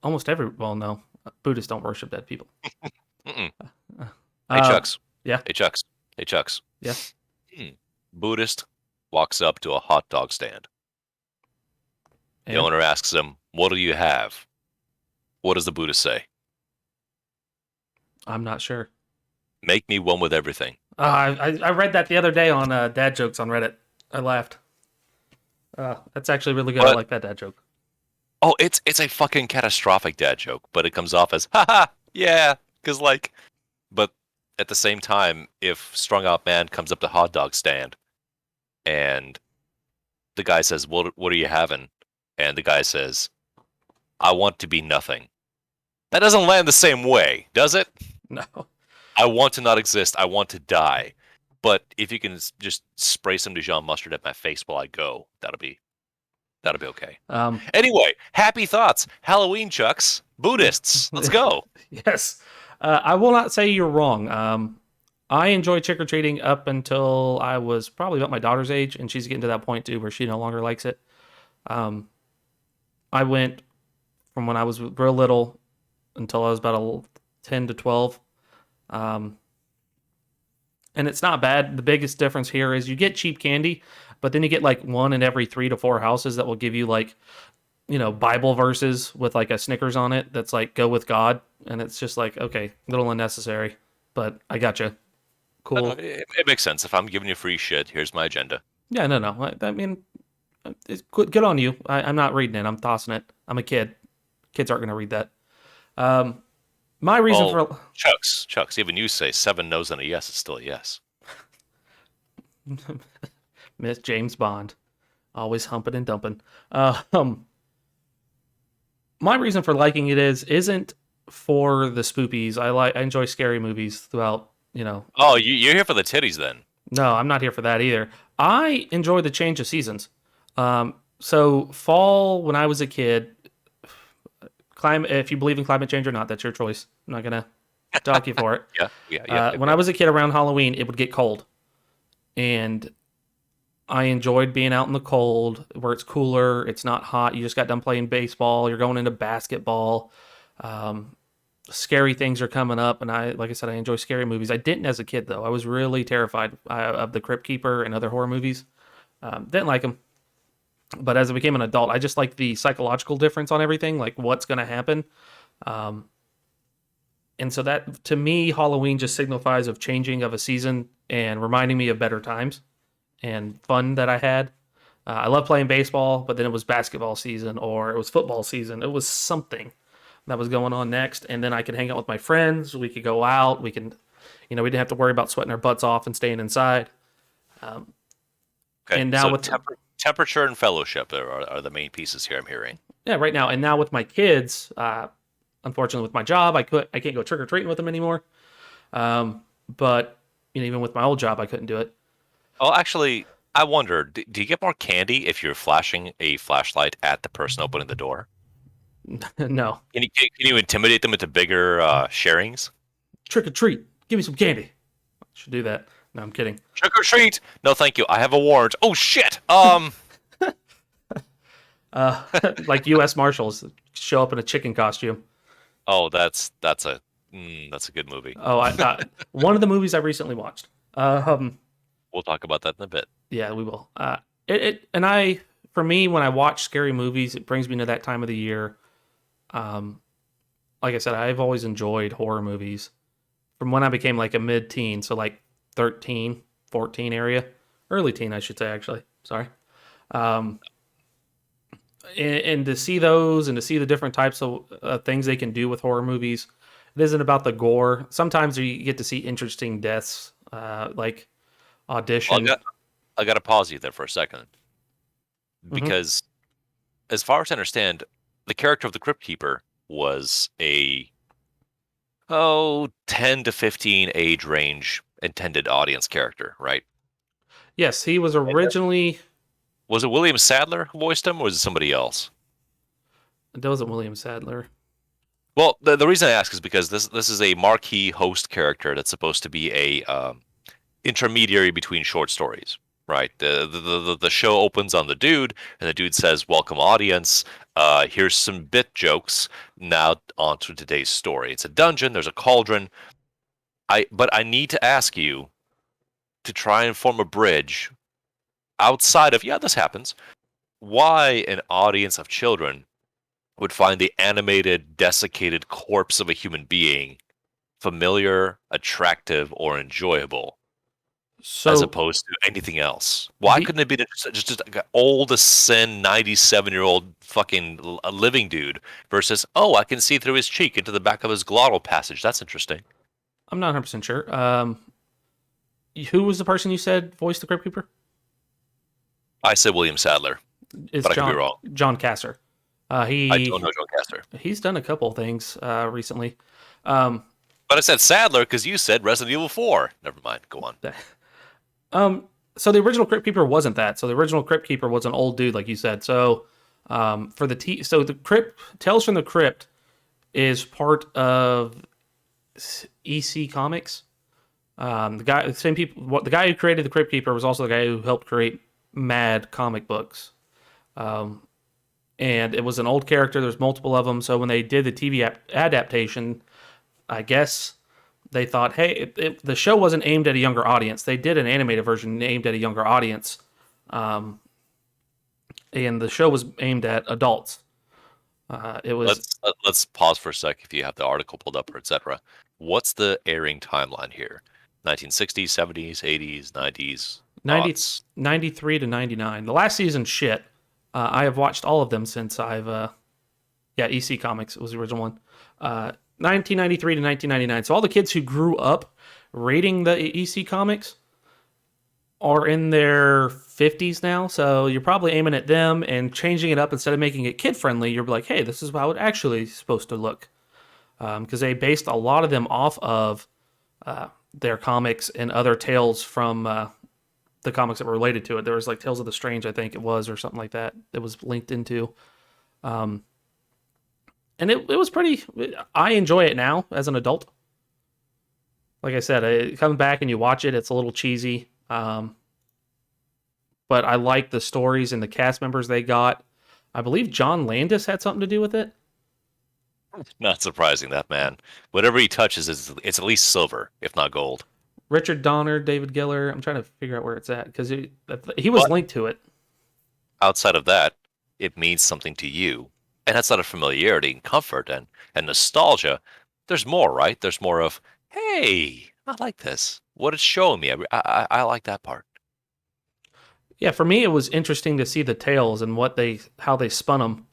Speaker 1: Almost every. Well, no, Buddhists don't worship dead people.
Speaker 2: Hey, Chucks.
Speaker 1: Yeah.
Speaker 2: Hey, Chucks. Hey, Chucks.
Speaker 1: Yeah.
Speaker 2: Buddhist walks up to a hot dog stand. The
Speaker 1: And
Speaker 2: owner asks him, "What do you have?" What does the Buddhist say?
Speaker 1: I'm not sure.
Speaker 2: "Make me one with everything."
Speaker 1: I read that the other day on dad jokes on Reddit. I laughed. That's actually really good. I
Speaker 2: But
Speaker 1: like that dad joke.
Speaker 2: oh, it's a fucking catastrophic dad joke, but it comes off as haha, yeah, because like, but at the same time, if strung out man comes up to hot dog stand and the guy says, what are you having?" And the guy says, "I want to be nothing." That doesn't land the same way, does it?
Speaker 1: No.
Speaker 2: I want to not exist. I want to die. But if you can just spray some Dijon mustard at my face while I go, that'll be okay.
Speaker 1: Um,
Speaker 2: Anyway, happy thoughts. Halloween chucks. Buddhists. Let's go.
Speaker 1: yes. I will not say you're wrong. I enjoyed trick or treating up until I was probably about my daughter's age, and she's getting to that point too where she no longer likes it. Um, I went from when I was real little until I was about 10 to 12. Um, and it's not bad. The biggest difference here is you get cheap candy, but then you get like one in every 3 to 4 houses that will give you like, Bible verses with like a Snickers on it that's like go with God. And it's just like, okay, a little unnecessary, but I gotcha.
Speaker 2: No,
Speaker 1: Cool.
Speaker 2: it makes sense. If I'm giving you free shit, here's my agenda.
Speaker 1: Yeah, no, no. I mean, it's good on you. I'm not reading it. I'm tossing it. I'm a kid. Kids aren't going to read that. Um, my reason
Speaker 2: Oh,
Speaker 1: for
Speaker 2: Chucks, even you say 7 no's and a yes is still a yes.
Speaker 1: Miss James Bond, always humping and dumping. Um, my reason for liking it isn't for the spoopies. I enjoy scary movies throughout.
Speaker 2: Oh, you're here for the titties then.
Speaker 1: No, I'm not here for that either. I enjoy the change of seasons. So fall when I was a kid, climate. If you believe in climate change or not, that's your choice. I'm not gonna dock you for it.
Speaker 2: Yeah.
Speaker 1: When I was a kid around Halloween, it would get cold, and I enjoyed being out in the cold where it's cooler. It's not hot. You just got done playing baseball. You're going into basketball. Um, Scary things are coming up, and like I said, I enjoy scary movies. I didn't as a kid though. I was really terrified of the Crypt Keeper and other horror movies. Didn't like them, but as I became an adult, I just like the psychological difference on everything, like what's going to happen. Um, and so that to me, Halloween just signifies of changing of a season and reminding me of better times and fun that I had. I love playing baseball, but then it was basketball season or it was football season. It was something that was going on next, and then I could hang out with my friends. We could go out. We can, we didn't have to worry about sweating our butts off and staying inside. Um,
Speaker 2: Okay,
Speaker 1: and now
Speaker 2: so
Speaker 1: with
Speaker 2: temperature and fellowship are the main pieces here I'm hearing.
Speaker 1: yeah, right now and now with my kids, unfortunately with my job, I can't go trick or treating with them anymore. But even with my old job, I couldn't do it.
Speaker 2: Oh, actually, I wonder, do you get more candy if you're flashing a flashlight at the person opening the door?
Speaker 1: No,
Speaker 2: Can you intimidate them into bigger sharings?
Speaker 1: trick or treat, give me some candy. I should do that. No, I'm kidding.
Speaker 2: Trick or treat? No, thank you. I have a warrant. Oh shit.
Speaker 1: Uh, like U.S. Marshals show up in a chicken costume.
Speaker 2: Oh, that's a good movie.
Speaker 1: Oh, one of the movies I recently watched.
Speaker 2: We'll talk about that in a bit.
Speaker 1: Yeah, we will. And I, for me, when I watch scary movies, it brings me to that time of the year. Um, like I said, I've always enjoyed horror movies from when I became like a mid-teen, so like 13, 14 area, early teen, I should say, actually. Sorry. Um, and to see those and to see the different types of things they can do with horror movies, it isn't about the gore. Sometimes you get to see interesting deaths, like
Speaker 2: Well,
Speaker 1: Audition.
Speaker 2: I got to pause you there for a second
Speaker 1: Hmm.
Speaker 2: because, as far as I understand, the character of the Crypt Keeper was a 10 to 15 age range intended audience character, right?
Speaker 1: Yes, he was
Speaker 2: And
Speaker 1: originally.
Speaker 2: was it William Sadler who voiced him, or was it somebody else?
Speaker 1: That wasn't William Sadler.
Speaker 2: Well, the reason I ask is because this is a marquee host character that's supposed to be a intermediary between short stories, right? The show opens on the dude, and the dude says, "Welcome, audience. Here's some bit jokes. Now on to today's story. It's a dungeon. There's a cauldron. But I need to ask you to try and form a bridge outside of this happens. Why an audience of children would find the animated, desiccated corpse of a human being familiar, attractive, or enjoyable, as
Speaker 1: So
Speaker 2: opposed to anything else? Why
Speaker 1: the
Speaker 2: couldn't it be just like an old as sin 97-year-old fucking living dude versus, oh, I can see through his cheek into the back of his glottal passage? That's interesting.
Speaker 1: I'm not 100% sure. Who was the person you said voiced the Crypt Keeper?
Speaker 2: I said William Sadler,
Speaker 1: It's
Speaker 2: but I could be wrong.
Speaker 1: John Casser.
Speaker 2: I don't know Joe Caster.
Speaker 1: He's done a couple of things recently. Um,
Speaker 2: But I said Sadler because you said Resident Evil 4. Never mind. Go on.
Speaker 1: so the original Crypt Keeper wasn't that. So the original Crypt Keeper was an old dude, like you said. So for the Crypt Tales from the Crypt is part of EC Comics. The guy who created the Crypt Keeper was also the guy who helped create Mad comic books. And it was an old character. There's multiple of them. So when they did the TV adaptation, I guess they thought, hey, the show wasn't aimed at a younger audience. They did an animated version aimed at a younger audience. And the show was aimed at adults. It was.
Speaker 2: Let's pause for a sec if you have the article pulled up or etc. What's the airing timeline here? 1960s, 70s, 80s, 90s,
Speaker 1: 93 to 99. The last season, shit. I have watched all of them since EC Comics was the original one. 1993 to 1999. So all the kids who grew up reading the EC Comics are in their 50s now. So you're probably aiming at them and changing it up instead of making it kid friendly. You're like, hey, this is how it actually is supposed to look. Because they based a lot of them off of their comics and other tales from the comics that were related to it. There was like Tales of the Strange, I think it was, or something like that. It was linked into. And it was pretty. I enjoy it now as an adult. Like I said, it comes back and you watch it. It's a little cheesy. But I like the stories and the cast members they got. I believe John Landis had something to do with it.
Speaker 2: Not surprising, that man. Whatever he touches, it's at least silver, if not gold.
Speaker 1: Richard Donner, David Giller. I'm trying to figure out where it's at because he was linked to it.
Speaker 2: Outside of that, it means something to you. And that's out of familiarity and comfort and nostalgia. There's more, right? There's more of, hey, I like this. What it's showing me. I like that part.
Speaker 1: Yeah, for me, it was interesting to see the tales and how they spun them.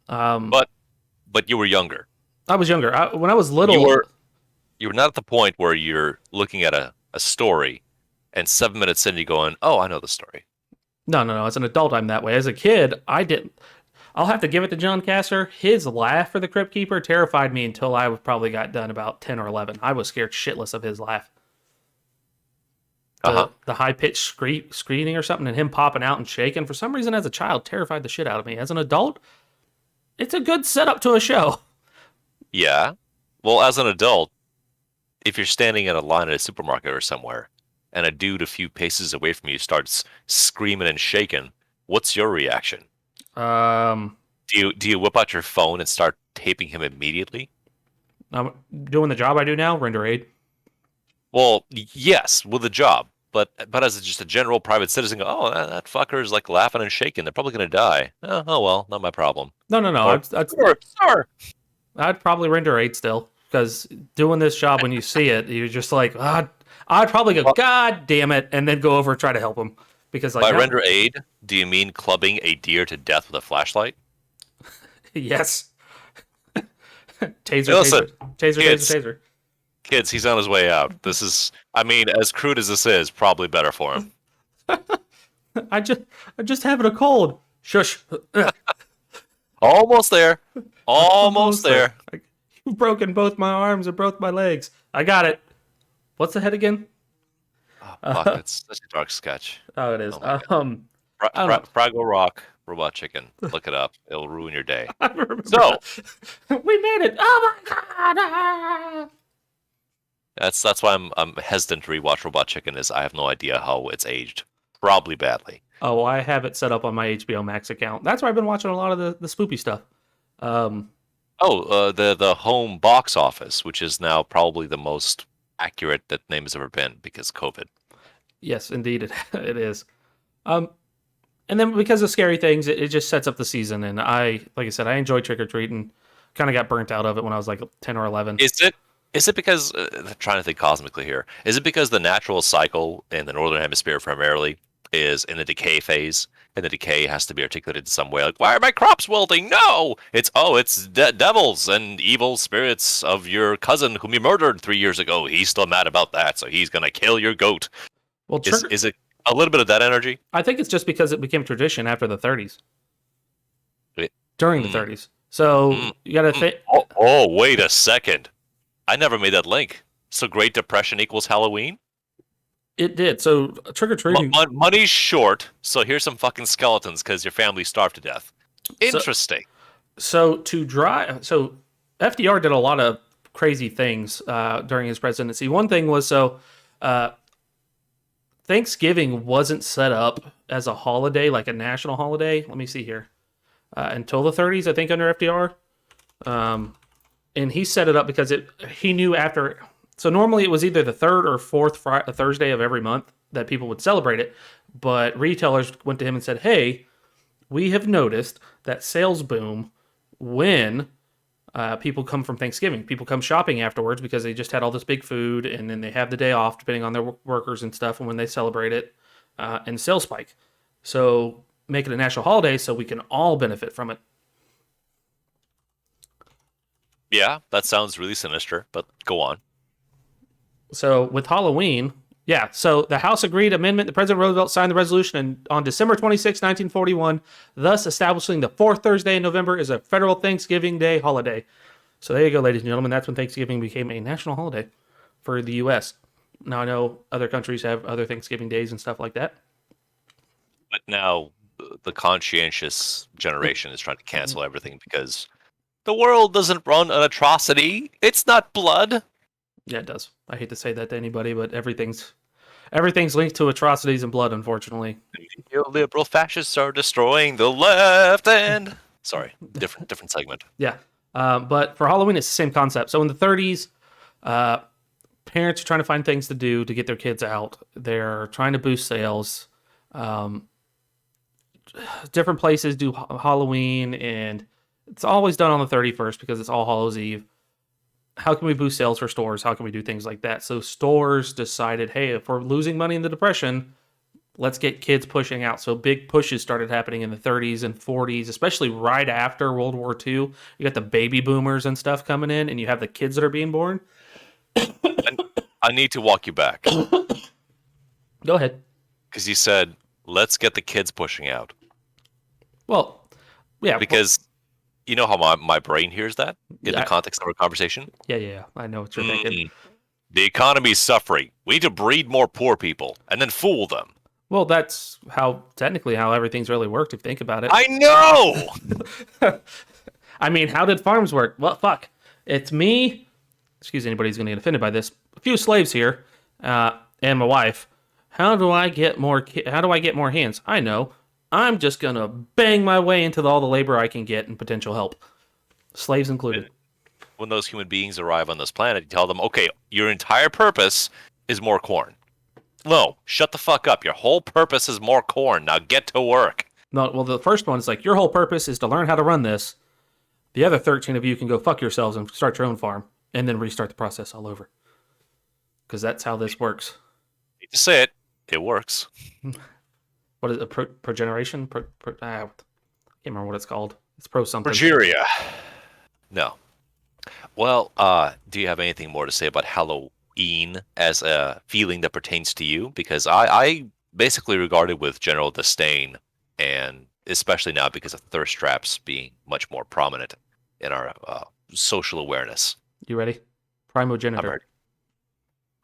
Speaker 2: But you were younger.
Speaker 1: I was younger. When I was little,
Speaker 2: you were not at the point where you're looking at a story, and 7 minutes in, you're going, "Oh, I know the story."
Speaker 1: No. As an adult, I'm that way. As a kid, I didn't. I'll have to give it to John Casser. His laugh for the Crypt Keeper terrified me until I probably got done about 10 or 11. I was scared shitless of his laugh. The high-pitched screaming or something and him popping out and shaking, for some reason as a child, terrified the shit out of me. As an adult, it's a good setup to a show.
Speaker 2: Yeah. Well, as an adult, if you're standing in a line at a supermarket or somewhere, and a dude a few paces away from you starts screaming and shaking, what's your reaction? Do you whip out your phone and start taping him immediately?
Speaker 1: I'm doing the job I do now, render aid.
Speaker 2: Well, yes, with a job, but as just a general private citizen, go, oh, that fucker is like laughing and shaking. They're probably gonna die. Oh well, not my problem.
Speaker 1: No.
Speaker 2: Sure.
Speaker 1: I'd probably render aid still because doing this job when you see it, you're just like, I'd probably go, God damn it, and then go over and try to help him because like
Speaker 2: by render aid, do you mean clubbing a deer to death with a flashlight?
Speaker 1: Yes. Taser.
Speaker 2: Kids, he's on his way out. This is, I mean, as crude as this is, probably better for him.
Speaker 1: I'm just having a cold. Shush.
Speaker 2: Almost there. Almost there.
Speaker 1: You've broken both my arms and both my legs. I got it. What's the head again?
Speaker 2: Oh, fuck, it's such a dark sketch.
Speaker 1: Oh, it is.
Speaker 2: Oh Fraggle Rock, Robot Chicken. Look it up. It'll ruin your day.
Speaker 1: So we made it. Oh my god! Ah!
Speaker 2: That's why I'm hesitant to rewatch Robot Chicken. Is I have no idea how it's aged. Probably badly.
Speaker 1: Oh, I have it set up on my HBO Max account. That's where I've been watching a lot of the spoopy stuff.
Speaker 2: The home box office, which is now probably the most accurate that name has ever been because COVID.
Speaker 1: Yes, indeed it is. And then because of scary things, it just sets up the season. And like I said, I enjoy trick or treating. Kind of got burnt out of it when I was like 10 or 11.
Speaker 2: Is it because I'm trying to think cosmically here? Is it because the natural cycle in the northern hemisphere primarily is in the decay phase, and the decay has to be articulated in some way? Like, why are my crops wilting? No, it's devils and evil spirits of your cousin whom you murdered 3 years ago. He's still mad about that, so he's gonna kill your goat.
Speaker 1: Well,
Speaker 2: Is it a little bit of that energy?
Speaker 1: I think it's just because it became tradition after the 30s.
Speaker 2: Wait,
Speaker 1: During the 30s. So you got to think.
Speaker 2: Oh, wait a second. I never made that link. So Great Depression equals Halloween?
Speaker 1: It did. So trick or treating.
Speaker 2: Money's short, so here's some fucking skeletons because your family starved to death. Interesting.
Speaker 1: So FDR did a lot of crazy things during his presidency. One thing was Thanksgiving wasn't set up as a holiday, like a national holiday. Let me see here. Until the 30s, I think, under FDR. And he set it up because he knew after. So normally it was either the third or fourth Thursday of every month that people would celebrate it. But retailers went to him and said, hey, we have noticed that sales boom when people come from Thanksgiving. People come shopping afterwards because they just had all this big food, and then they have the day off depending on their workers and stuff, and when they celebrate it, and sales spike. So make it a national holiday so we can all benefit from it.
Speaker 2: Yeah, that sounds really sinister, but go on.
Speaker 1: So with Halloween, so the House agreed amendment. The President Roosevelt signed the resolution on December 26, 1941, thus establishing the fourth Thursday in November as a federal Thanksgiving Day holiday. So there you go, ladies and gentlemen. That's when Thanksgiving became a national holiday for the U.S. Now, I know other countries have other Thanksgiving days and stuff like that.
Speaker 2: But now the conscientious generation is trying to cancel everything because the world doesn't run an atrocity. It's not blood.
Speaker 1: Yeah, it does. I hate to say that to anybody, but everything's linked to atrocities and blood, unfortunately.
Speaker 2: Neoliberal fascists are destroying the left and... Sorry, different segment.
Speaker 1: Yeah. But for Halloween, it's the same concept. So in the 30s, parents are trying to find things to do to get their kids out. They're trying to boost sales. Different places do Halloween, and it's always done on the 31st because it's All Hallows Eve. How can we boost sales for stores? How can we do things like that? So stores decided, hey, if we're losing money in the Depression, let's get kids pushing out. So big pushes started happening in the 30s and 40s, especially right after World War II. You got the baby boomers and stuff coming in, and you have the kids that are being born.
Speaker 2: I need to walk you back.
Speaker 1: Go ahead.
Speaker 2: Because you said, let's get the kids pushing out.
Speaker 1: Well, yeah.
Speaker 2: Because you know how my brain hears that in the context of our conversation?
Speaker 1: Yeah. I know what you're thinking.
Speaker 2: The economy's suffering. We need to breed more poor people and then fool them.
Speaker 1: Well, that's technically how everything's really worked, if you think about it.
Speaker 2: I know!
Speaker 1: I mean, how did farms work? Well, fuck. It's me. Excuse anybody who's going to get offended by this. A few slaves here, and my wife. How do I get more hands? I know. I'm just going to bang my way into all the labor I can get and potential help. Slaves included.
Speaker 2: When those human beings arrive on this planet, you tell them, okay, your entire purpose is more corn. No, shut the fuck up. Your whole purpose is more corn. Now get to work.
Speaker 1: No, well, the first one is like, your whole purpose is to learn how to run this. The other 13 of you can go fuck yourselves and start your own farm and then restart the process all over. Because that's how this works.
Speaker 2: I hate to say it works.
Speaker 1: What is it? Progeneration? I can't remember what it's called. It's pro something.
Speaker 2: Progeria. No. Well, do you have anything more to say about Halloween as a feeling that pertains to you? Because I basically regard it with general disdain, and especially now because of thirst traps being much more prominent in our social awareness.
Speaker 1: You ready? Primogenitor.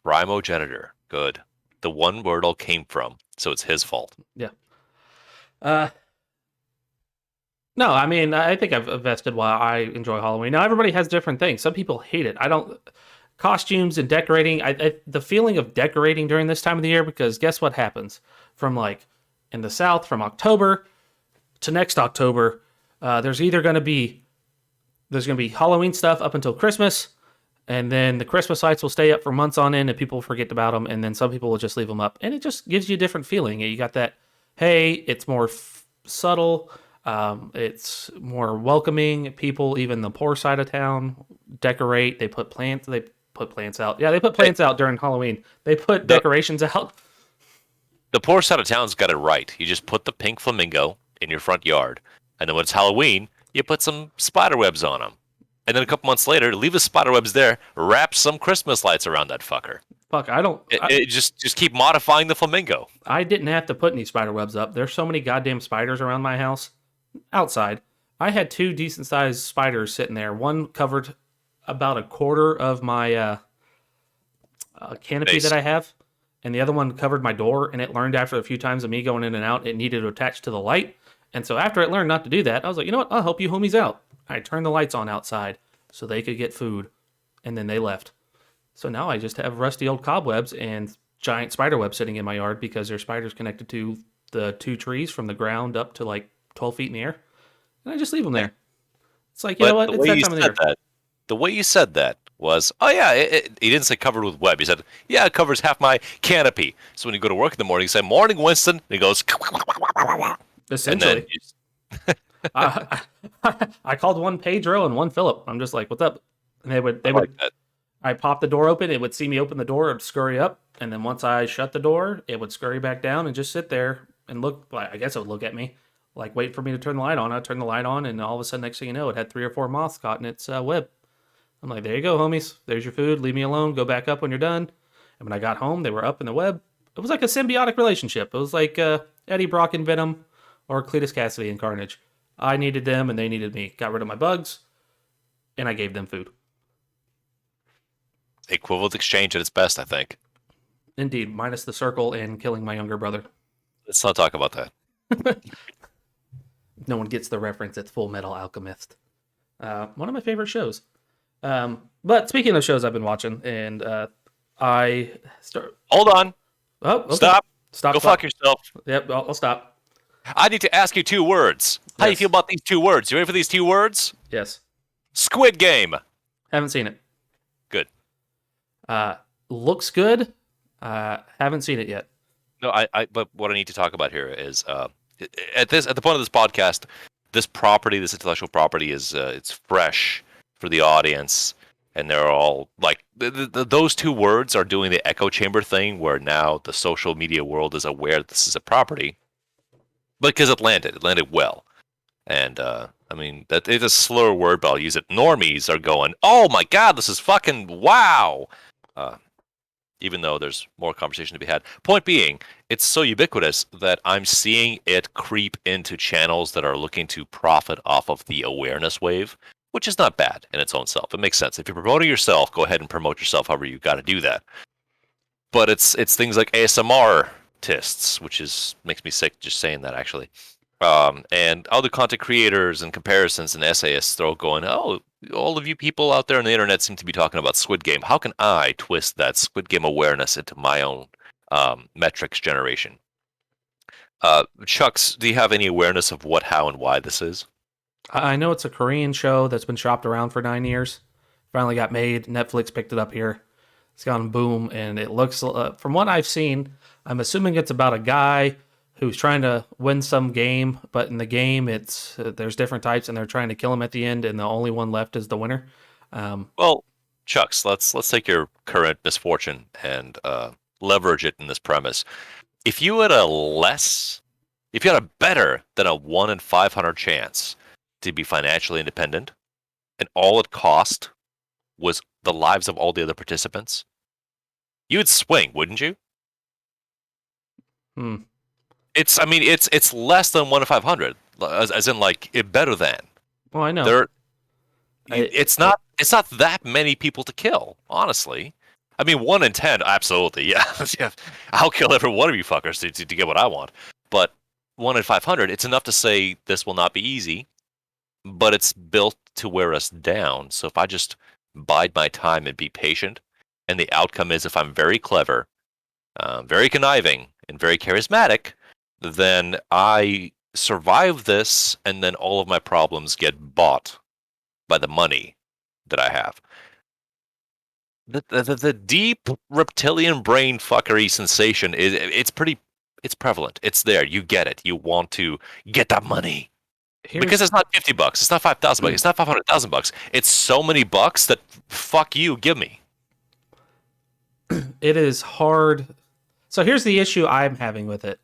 Speaker 2: Primogenitor. Good. The one word all came from, so it's his fault.
Speaker 1: Yeah. No, I mean, I think I've vested why I enjoy Halloween. Now, everybody has different things. Some people hate it. I don't... Costumes and decorating, the feeling of decorating during this time of the year, because guess what happens? From like, in the South, from October to next October, there's going to be Halloween stuff up until Christmas, and then the Christmas lights will stay up for months on end, and people forget about them, and then some people will just leave them up, and it just gives you a different feeling. You got that hey, it's more subtle. It's more welcoming. People, even the poor side of town, decorate. They put plants. They put plants out. Yeah, they put
Speaker 2: Hey,
Speaker 1: plants out during Halloween. They put
Speaker 2: the
Speaker 1: decorations out.
Speaker 2: the poor side of town's got it right. You just put the pink flamingo in your front yard, and then when it's Halloween, you put some spider webs on them. And then a couple months later, leave the spider webs there, wrap some Christmas lights around that fucker.
Speaker 1: Fuck, I don't.
Speaker 2: It just keep modifying the flamingo.
Speaker 1: I didn't have to put any spider webs up. There's so many goddamn spiders around my house. Outside, I had two decent sized spiders sitting there. One covered about a quarter of my canopy
Speaker 2: Nice.
Speaker 1: that I have, and the other one covered my door. And it learned after a few times of me going in and out, it needed to attach to the light. And so after it learned not to do that, I was like, you know what? I'll help you homies out. I turned the lights on outside so they could get food, and then they left. So now I just have rusty old cobwebs and giant spider webs sitting in my yard because there's spiders connected to the two trees from the ground up to like 12 feet in the air. And I just leave them there. It's like, you know what?
Speaker 2: The
Speaker 1: It's
Speaker 2: way
Speaker 1: that
Speaker 2: you
Speaker 1: time of the
Speaker 2: said
Speaker 1: year.
Speaker 2: that, the way you said that was, oh yeah, he didn't say covered with web. He said, yeah, it covers half my canopy. So when you go to work in the morning, you say, morning, Winston. And he goes, and then
Speaker 1: Essentially. I, I called one Pedro and one Philip. I'm just like, what's up? And
Speaker 2: I like that.
Speaker 1: I popped the door open. It would see me open the door. It would scurry up. And then once I shut the door, it would scurry back down and just sit there and look. I guess it would look at me, like wait for me to turn the light on. I'd turn the light on, and all of a sudden, next thing you know, it had 3 or 4 moths caught in its web. I'm like, there you go, homies. There's your food. Leave me alone. Go back up when you're done. And when I got home, they were up in the web. It was like a symbiotic relationship. It was like Eddie Brock and Venom or Cletus Cassidy and Carnage. I needed them, and they needed me. Got rid of my bugs, and I gave them food.
Speaker 2: Equivalent exchange at its best, I think.
Speaker 1: Indeed, minus the circle and killing my younger brother.
Speaker 2: Let's not talk about that.
Speaker 1: No one gets the reference. It's Full Metal Alchemist. One of my favorite shows. But speaking of shows I've been watching, and I start.
Speaker 2: Hold on.
Speaker 1: Oh, okay.
Speaker 2: Stop.
Speaker 1: Stop.
Speaker 2: Go
Speaker 1: stop.
Speaker 2: fuck yourself.
Speaker 1: Yep, I'll stop.
Speaker 2: I need to ask you 2 words. How do you
Speaker 1: Yes.
Speaker 2: feel about these 2 words? You ready for these 2 words?
Speaker 1: Yes.
Speaker 2: Squid Game.
Speaker 1: Haven't seen it.
Speaker 2: Good.
Speaker 1: Looks good. Haven't seen it yet.
Speaker 2: No, but what I need to talk about here is at the point of this podcast, this intellectual property is it's fresh for the audience, and they're all like those 2 words are doing the echo chamber thing, where now the social media world is aware that this is a property, because it landed well, and I mean that it's a slur word, but I'll use it. Normies are going, oh my god, this is fucking wow. Even though there's more conversation to be had. Point being, it's so ubiquitous that I'm seeing it creep into channels that are looking to profit off of the awareness wave, which is not bad in its own self. It makes sense. If you're promoting yourself, go ahead and promote yourself however you got to do that. But it's things like ASMR artists, which makes me sick just saying that, actually. And other content creators and comparisons and essayists throw going, oh, all of you people out there on the internet seem to be talking about Squid Game. How can I twist that Squid Game awareness into my own metrics generation? Chucks, do you have any awareness of what, how, and why this is?
Speaker 1: I know it's a Korean show that's been shopped around for 9 years. Finally got made. Netflix picked it up here. It's gone boom, and it looks, from what I've seen, I'm assuming it's about a guy who's trying to win some game, but in the game, it's there's different types, and they're trying to kill him at the end, and the only one left is the winner.
Speaker 2: Well, Chucks, let's take your current misfortune and leverage it in this premise. If you had a better than a 1 in 500 chance to be financially independent, and all it cost was the lives of all the other participants, you would swing, wouldn't you?
Speaker 1: Hmm.
Speaker 2: It's less than 1 in 500, as in like it better than.
Speaker 1: Well, I know.
Speaker 2: It's not that many people to kill, honestly. I mean, 1 in 10, absolutely, yeah. Yeah, I'll kill every one of you fuckers to get what I want. But 1 in 500, it's enough to say this will not be easy, but it's built to wear us down. So if I just bide my time and be patient, and the outcome is if I'm very clever, very conniving, and very charismatic, then I survive this, and then all of my problems get bought by the money that I have. The deep reptilian brain fuckery sensation it's pretty It's prevalent. It's there. You get it. You want to get that money. Because
Speaker 1: Here's
Speaker 2: it's not $50. It's not $5,000. It's not $500,000. It's so many bucks that fuck you, give me.
Speaker 1: it is hard. So here's the issue I'm having with it.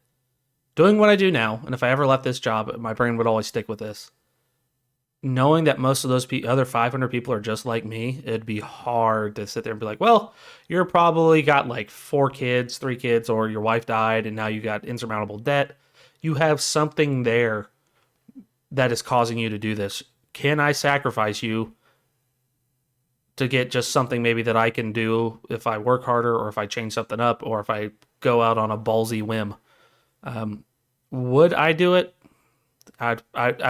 Speaker 1: Doing what I do now, and if I ever left this job, my brain would always stick with this. Knowing that most of those other 500 people are just like me, it'd be hard to sit there and be like, well, you're probably got like 4 kids, 3 kids, or your wife died and now you got insurmountable debt. You have something there that is causing you to do this. Can I sacrifice you to get just something maybe that I can do if I work harder or if I change something up or if I go out on a ballsy whim? Would I do it? I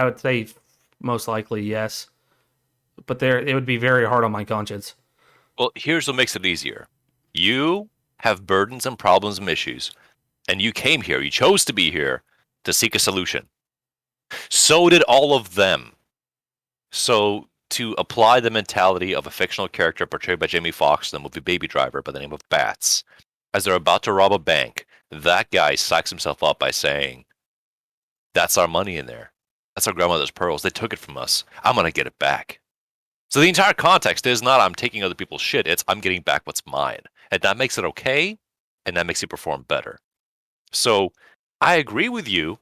Speaker 1: would say most likely yes, but it would be very hard on my conscience.
Speaker 2: Well, here's what makes it easier. You have burdens and problems and issues, and you came here. You chose to be here to seek a solution. So did all of them. So to apply the mentality of a fictional character portrayed by Jamie Foxx in the movie Baby Driver by the name of Bats, as they're about to rob a bank, that guy psychs himself up by saying, that's our money in there. That's our grandmother's pearls. They took it from us. I'm going to get it back. So the entire context is not I'm taking other people's shit. It's I'm getting back what's mine. And that makes it okay. And that makes you perform better. So I agree with you.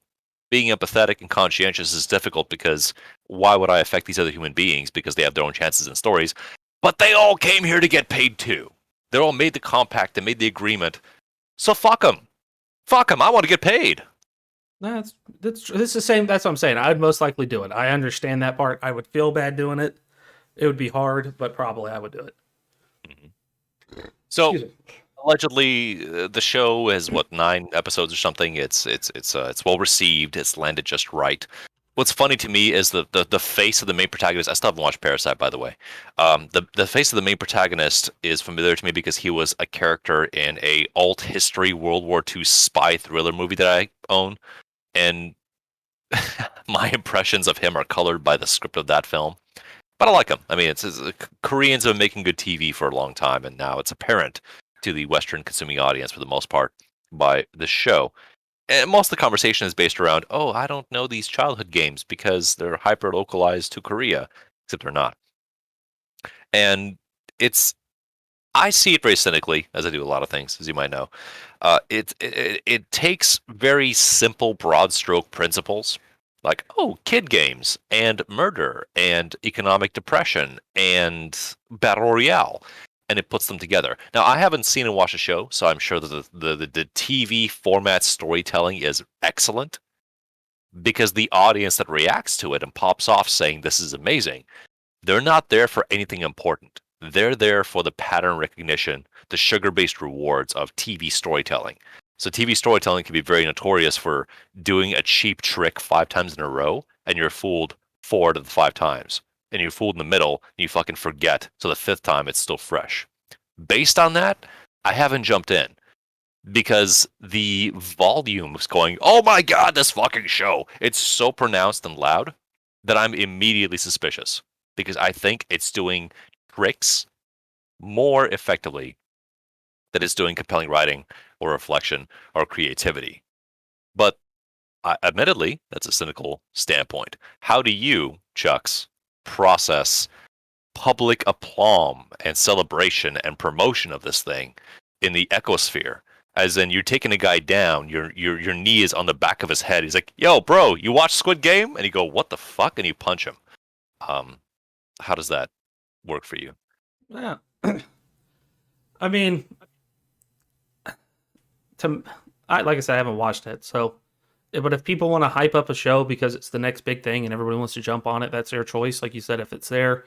Speaker 2: Being empathetic and conscientious is difficult because why would I affect these other human beings because they have their own chances and stories? But they all came here to get paid too. They all made the compact. They made the agreement. So fuck them. Fuck them. I want to get paid.
Speaker 1: That's it's the same. That's what I'm saying. I'd most likely do it. I understand that part. I would feel bad doing it. It would be hard, but probably I would do it.
Speaker 2: Mm-hmm. So allegedly, the show has 9 episodes or something. It's well received. It's landed just right. What's funny to me is the face of the main protagonist. I still haven't watched Parasite, by the way. The face of the main protagonist is familiar to me because he was a character in a alt history World War II spy thriller movie that I own, and my impressions of him are colored by the script of that film. But I like him. I mean, it's Koreans have been making good TV for a long time, and now it's apparent to the Western consuming audience for the most part by the show. And most of the conversation is based around, oh, I don't know these childhood games because they're hyper localized to Korea, except they're not. And I see it very cynically, as I do a lot of things, as you might know. It takes very simple, broad stroke principles like, oh, kid games and murder and economic depression and battle royale, and it puts them together. Now, I haven't seen and watched the show, so I'm sure that the TV format storytelling is excellent because the audience that reacts to it and pops off saying this is amazing, they're not there for anything important. They're there for the pattern recognition, the sugar-based rewards of TV storytelling. So TV storytelling can be very notorious for doing a cheap trick 5 times in a row, and you're fooled 4 out of the 5 times. And you're fooled in the middle, and you fucking forget. So the 5th time, it's still fresh. Based on that, I haven't jumped in. Because the volume is going, oh my god, this fucking show. It's so pronounced and loud that I'm immediately suspicious. Because I think it's doing tricks more effectively than it's doing compelling writing or reflection or creativity. But admittedly, that's a cynical standpoint. How do you, Chucks, process public aplomb and celebration and promotion of this thing in the ecosphere? As in, you're taking a guy down, your knee is on the back of his head. He's like, yo, bro, you watch Squid Game? And you go, what the fuck? And you punch him. How does that work for you?
Speaker 1: Yeah. I mean, like I said, I haven't watched it. So, but if people want to hype up a show because it's the next big thing and everybody wants to jump on it, that's their choice. Like you said, if it's their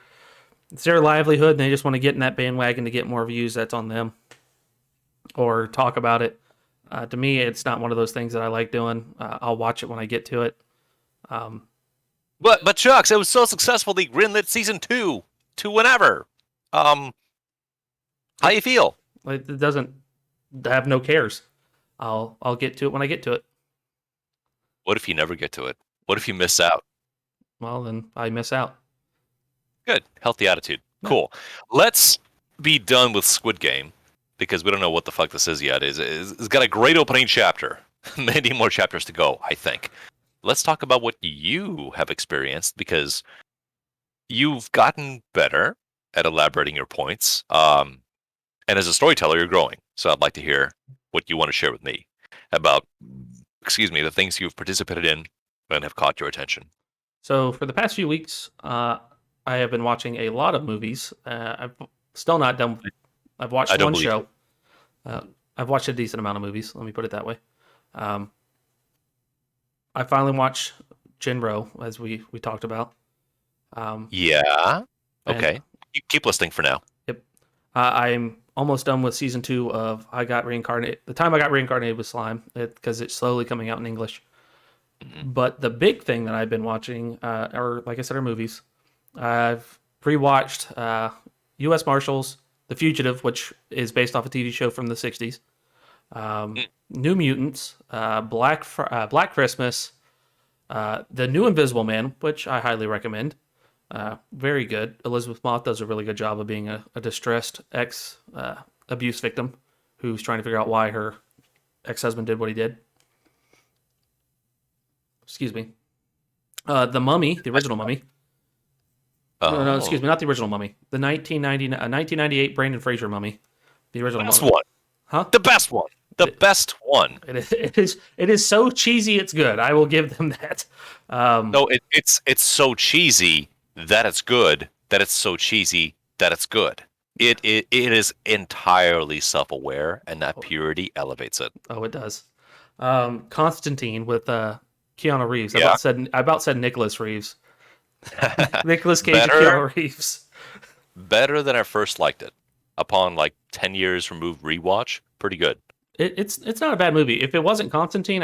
Speaker 1: livelihood and they just want to get in that bandwagon to get more views, that's on them. Or talk about it. To me, it's not one of those things that I like doing. I'll watch it when I get to it.
Speaker 2: But Chucks, it was so successful they greenlit season 2 to whenever. How you feel?
Speaker 1: It doesn't have no cares. I'll get to it when I get to it.
Speaker 2: What if you never get to it? What if you miss out?
Speaker 1: Well, then I miss out.
Speaker 2: Good. Healthy attitude. Cool. Let's be done with Squid Game because we don't know what the fuck this is yet. It's got a great opening chapter. Many more chapters to go, I think. Let's talk about what you have experienced, because you've gotten better at elaborating your points. And as a storyteller, you're growing. So I'd like to hear what you want to share with me about, the things you've participated in and have caught your attention.
Speaker 1: So for the past few weeks, I have been watching a lot of movies. I've still not done. I've
Speaker 2: I
Speaker 1: watched
Speaker 2: don't
Speaker 1: one
Speaker 2: believe
Speaker 1: show. I've watched a decent amount of movies. Let me put it that way. Um, I finally watched Jinro, as we talked about.
Speaker 2: Yeah.
Speaker 1: And
Speaker 2: Okay. You keep listening for now.
Speaker 1: yep, I'm almost done with season 2 of I Got Reincarnated. The time I got reincarnated with slime, because it's slowly coming out in English.
Speaker 2: Mhm.
Speaker 1: But the big thing that I've been watching, are like I said, are movies. I've rewatched U.S. Marshals, The Fugitive, which is based off a TV show from the '60s.
Speaker 2: Mm.
Speaker 1: New Mutants, Black Christmas, The New Invisible Man, which I highly recommend. Very good. Elizabeth Moss does a really good job of being a distressed ex abuse victim who's trying to figure out why her ex husband did what he did. Excuse me. The Mummy, the original Mummy. No, excuse
Speaker 2: Oh,
Speaker 1: me, not the original Mummy. The 1998 Brandon Fraser Mummy. The original
Speaker 2: best
Speaker 1: Mummy.
Speaker 2: one.
Speaker 1: Huh?
Speaker 2: The best one. The best one.
Speaker 1: It is so cheesy it's good. I will give them that.
Speaker 2: No, it's so cheesy that it's good. That it's so cheesy that it's good. It is entirely self-aware, and that purity elevates it.
Speaker 1: Oh, it does. Constantine with Keanu Reeves.
Speaker 2: Yeah.
Speaker 1: I about said Nicholas Reeves. Nicholas Cage and
Speaker 2: Better,
Speaker 1: Keanu Reeves.
Speaker 2: better than I first liked it. Upon like 10 years removed rewatch, pretty good.
Speaker 1: It's not a bad movie. If it wasn't Constantine,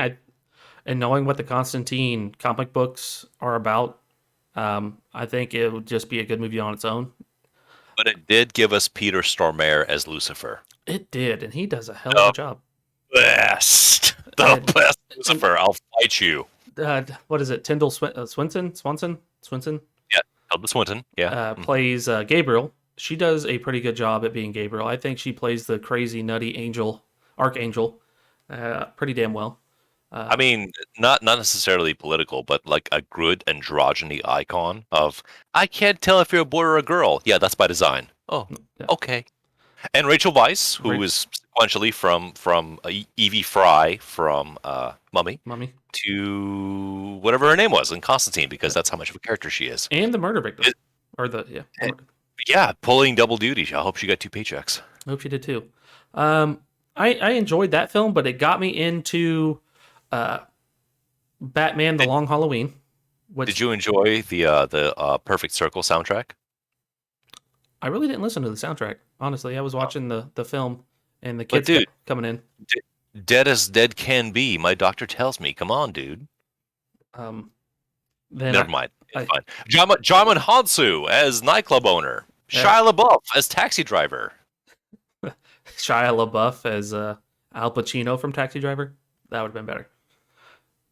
Speaker 1: and knowing what the Constantine comic books are about, I think it would just be a good movie on its own.
Speaker 2: But it did give us Peter Stormare as Lucifer.
Speaker 1: It did, and he does a hell of a
Speaker 2: The
Speaker 1: job.
Speaker 2: best. The
Speaker 1: And,
Speaker 2: best Lucifer. I'll fight you.
Speaker 1: what is it? Tyndall Swinton
Speaker 2: Yeah. Tilda Swinton. Yeah.
Speaker 1: plays Gabriel. She does a pretty good job at being Gabriel. I think she plays the crazy, nutty archangel, pretty damn well.
Speaker 2: I mean, not necessarily political, but like a good androgyny icon of I can't tell if you're a boy or a girl. Yeah, that's by design. Oh,
Speaker 1: Yeah.
Speaker 2: okay. And Rachel Weisz, who
Speaker 1: Ra-
Speaker 2: is sequentially from Evie Fry from Mummy
Speaker 1: Mummy,
Speaker 2: to whatever her name was in Constantine, because that's how much of a character she is.
Speaker 1: and the murder victim,
Speaker 2: It-
Speaker 1: or the yeah.
Speaker 2: it- Yeah, pulling double duty. I hope she got 2 paychecks.
Speaker 1: I hope she did too. I enjoyed that film, but it got me into Batman: The Long Halloween. Which
Speaker 2: Did you enjoy the Perfect Circle soundtrack?
Speaker 1: I really didn't listen to the soundtrack. Honestly, I was watching the film, and the
Speaker 2: But
Speaker 1: kids
Speaker 2: dude,
Speaker 1: kept coming in.
Speaker 2: dead as dead can be. My doctor tells me. Come on, dude.
Speaker 1: Um, then
Speaker 2: Never mind.
Speaker 1: I-
Speaker 2: It's fine. Jarman Hansu as nightclub owner.
Speaker 1: Yeah.
Speaker 2: Shia LaBeouf as taxi driver.
Speaker 1: Shia LaBeouf as Al Pacino from Taxi Driver. That would have been better.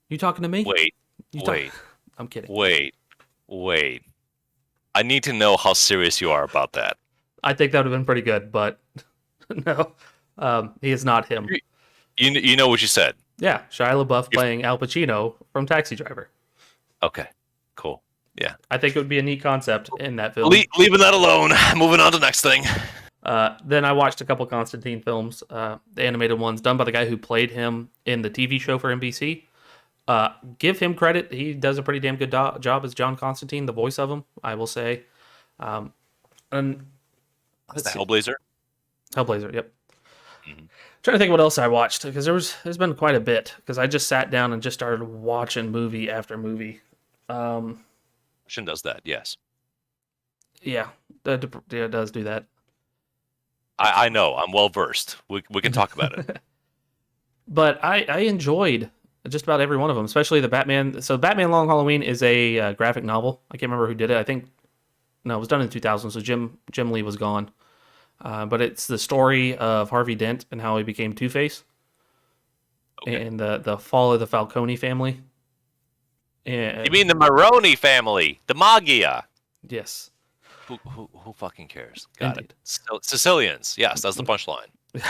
Speaker 1: You talking to me?
Speaker 2: Wait,
Speaker 1: You talk-
Speaker 2: wait,
Speaker 1: I'm kidding.
Speaker 2: wait. I need to know how serious you are about that.
Speaker 1: I think that would have been pretty good, but no, he is not him.
Speaker 2: You know what you said.
Speaker 1: Yeah, Shia LaBeouf playing Al Pacino from Taxi Driver.
Speaker 2: Okay, cool. Yeah.
Speaker 1: I think it would be a neat concept in that film.
Speaker 2: Leaving that alone. Moving on to the next thing.
Speaker 1: Then I watched a couple Constantine films, the animated ones done by the guy who played him in the TV show for NBC. Give him credit; he does a pretty damn good job as John Constantine, the voice of him. I will say. And
Speaker 2: That's
Speaker 1: let's
Speaker 2: the
Speaker 1: see.
Speaker 2: Hellblazer.
Speaker 1: Hellblazer. Yep.
Speaker 2: Mhm.
Speaker 1: Trying to think what else I watched because there's been quite a bit because I just sat down and just started watching movie after movie.
Speaker 2: Shin does that. Yes.
Speaker 1: Yeah, it does do that.
Speaker 2: I know. I'm well versed. We can talk about it.
Speaker 1: But I enjoyed just about every one of them, especially the Batman. So Batman Long Halloween is a graphic novel. I can't remember who did it. I think no, it was done in 2000. So Jim Lee was gone. But it's the story of Harvey Dent and how he became Two-Face,
Speaker 2: Okay.
Speaker 1: and the fall of the Falcone family. And
Speaker 2: You mean the Maroni family, the Maggia?
Speaker 1: yes,
Speaker 2: Who fucking cares? Got
Speaker 1: Indeed.
Speaker 2: it. So, Sicilians. Yes, that's the punchline.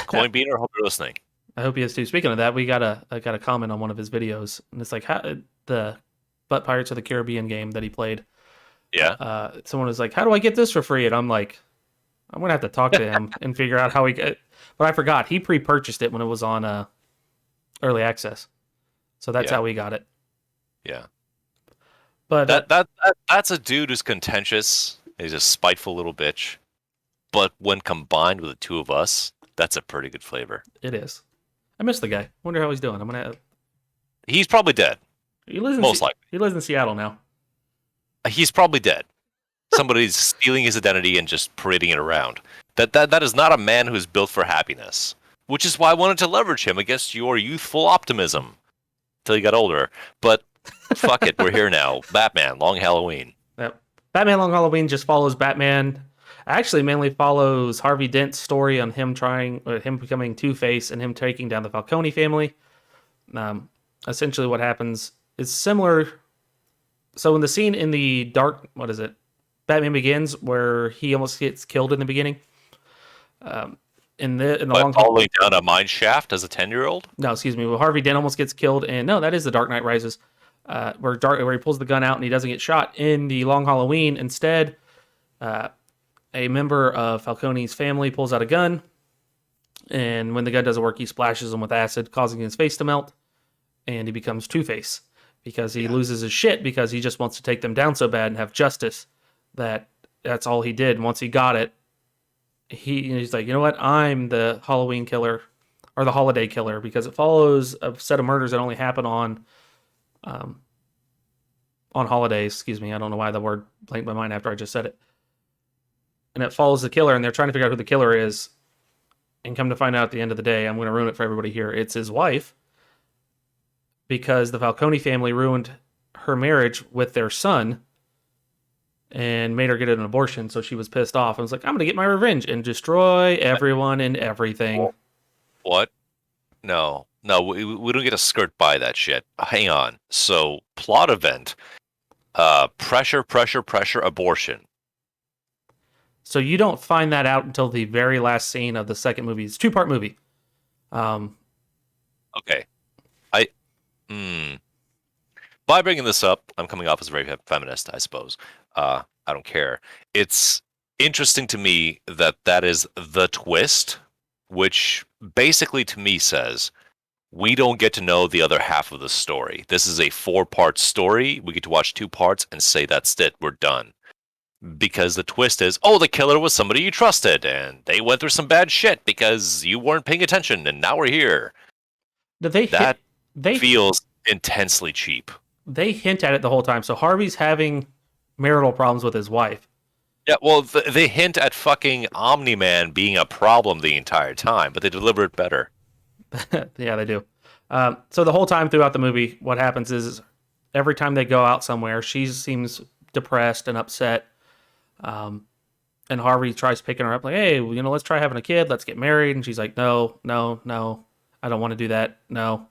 Speaker 2: Coin beater. Hope you're listening.
Speaker 1: I hope he is too. Speaking of that, I got a comment on one of his videos, and it's like the Butt Pirates of the Caribbean game that he played.
Speaker 2: Yeah.
Speaker 1: Someone was like, "How do I get this for free?" And I'm like, "I'm gonna have to talk to him and figure out how he get." But I forgot he pre-purchased it when it was on early access, so that's
Speaker 2: Yeah.
Speaker 1: how we got it.
Speaker 2: Yeah.
Speaker 1: But
Speaker 2: That's a dude who's contentious. He's a spiteful little bitch. But when combined with the two of us, that's a pretty good flavor.
Speaker 1: it is. I miss the guy. Wonder how he's doing. I'm gonna.
Speaker 2: He's probably dead.
Speaker 1: He lives in
Speaker 2: Most likely.
Speaker 1: He lives in Seattle now.
Speaker 2: He's probably dead. Somebody's stealing his identity and just parading it around. That is not a man who's built for happiness. Which is why I wanted to leverage him against your youthful optimism. Till he got older. But fuck it, we're here now. Batman, Long Halloween.
Speaker 1: Yep. Batman Long Halloween just follows Batman. Actually, mainly follows Harvey Dent's story on him him becoming Two-Face and him taking down the Falcone family. Essentially, what happens is similar. So, in the scene in the Dark, what is it? Batman Begins, where he almost gets killed in the beginning. In the Long
Speaker 2: falling down a mine shaft as a 10-year-old?
Speaker 1: No, excuse me. Well, Harvey Dent almost gets killed, and no, that is the Dark Knight Rises, where he pulls the gun out and he doesn't get shot. In the Long Halloween, instead, a member of Falcone's family pulls out a gun, and when the gun doesn't work, he splashes him with acid, causing his face to melt, and he becomes Two-Face because he loses his shit because he just wants to take them down so bad and have justice. That's all he did. And once he got it, he's like, you know what? I'm the Halloween killer or the holiday killer because it follows a set of murders that only happen on holidays. Excuse me. I don't know why the word blanked my mind after I just said it. And it follows the killer, and they're trying to figure out who the killer is. And come to find out at the end of the day, I'm going to ruin it for everybody here. It's his wife, because the Falcone family ruined her marriage with their son and made her get an abortion. So she was pissed off and was like, I'm going to get my revenge and destroy everyone and everything.
Speaker 2: What? No, we don't get to skirt by that shit. Hang on. So, plot event, pressure, abortion.
Speaker 1: So you don't find that out until the very last scene of the second movie. It's a 2-part movie.
Speaker 2: Okay. By bringing this up, I'm coming off as a very feminist, I suppose. I don't care. It's interesting to me that is the twist, which basically to me says we don't get to know the other half of the story. This is a 4-part story. We get to watch 2 parts and say that's it. We're done. Because the twist is, the killer was somebody you trusted, and they went through some bad shit because you weren't paying attention, and now we're here. That feels intensely cheap.
Speaker 1: They hint at it the whole time. So Harvey's having marital problems with his wife.
Speaker 2: Yeah, well, they hint at fucking Omni-Man being a problem the entire time, but they deliver it better.
Speaker 1: Yeah, they do. So the whole time throughout the movie, what happens is every time they go out somewhere, she seems depressed and upset. And Harvey tries picking her up like, hey, let's try having a kid. Let's get married. And she's like, no, I don't want to do that. No.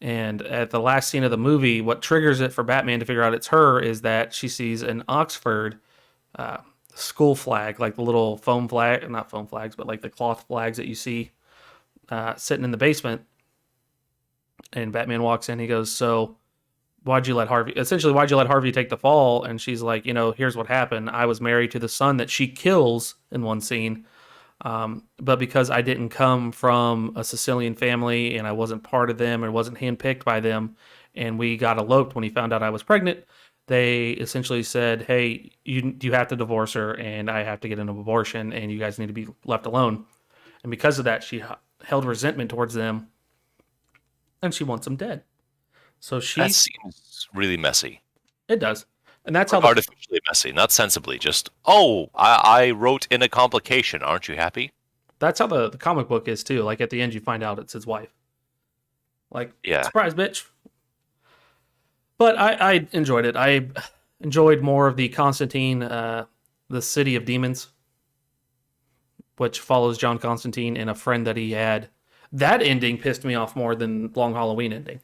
Speaker 1: And at the last scene of the movie, what triggers it for Batman to figure out it's her is that she sees an Oxford school flag, like the little foam flag, not foam flags, but like the cloth flags that you see sitting in the basement. And Batman walks in. He goes, so why'd you let Harvey take the fall? And she's like, here's what happened. I was married to the son that she kills in one scene. But because I didn't come from a Sicilian family and I wasn't part of them or wasn't handpicked by them, and we got eloped when he found out I was pregnant, they essentially said, hey, you have to divorce her and I have to get an abortion and you guys need to be left alone. And because of that, she held resentment towards them and she wants them dead. So
Speaker 2: that seems really messy.
Speaker 1: It does. And that's how
Speaker 2: artificially messy, not sensibly. Just, I wrote in a complication. Aren't you happy?
Speaker 1: That's how the comic book is too. Like at the end, you find out it's his wife. Like, yeah, surprise, bitch. But I enjoyed it. I enjoyed more of the Constantine, the City of Demons, which follows John Constantine and a friend that he had. That ending pissed me off more than Long Halloween ending,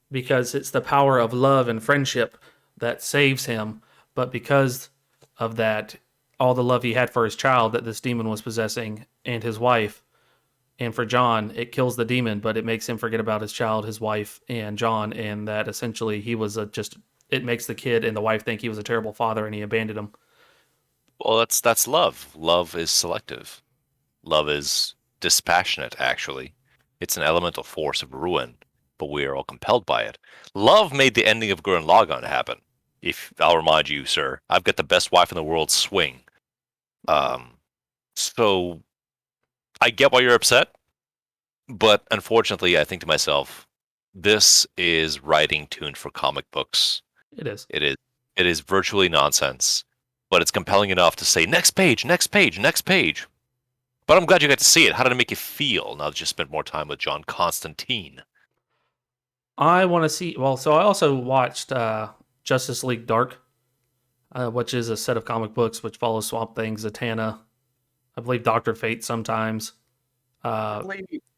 Speaker 1: because it's the power of love and friendship that saves him. But because of that, all the love he had for his child that this demon was possessing and his wife And for John, it kills the demon, but it makes him forget about his child, his wife, and John, and that essentially he was just. It makes the kid and the wife think he was a terrible father, and he abandoned him.
Speaker 2: Well, that's love. Love is selective. Love is dispassionate, actually. It's an elemental force of ruin, but we are all compelled by it. Love made the ending of Gurren Lagann happen. If I'll remind you, sir, I've got the best wife in the world, swing. Um, so I get why you're upset, but unfortunately, I think to myself, this is writing tuned for comic books.
Speaker 1: It is.
Speaker 2: It is. It is virtually nonsense, but it's compelling enough to say next page, next page, next page. But I'm glad you got to see it. How did it make you feel now that you spent more time with John Constantine?
Speaker 1: I want to see. Well, so I also watched Justice League Dark, which is a set of comic books which follows Swamp Thing, Zatanna, I believe Doctor Fate sometimes. Uh,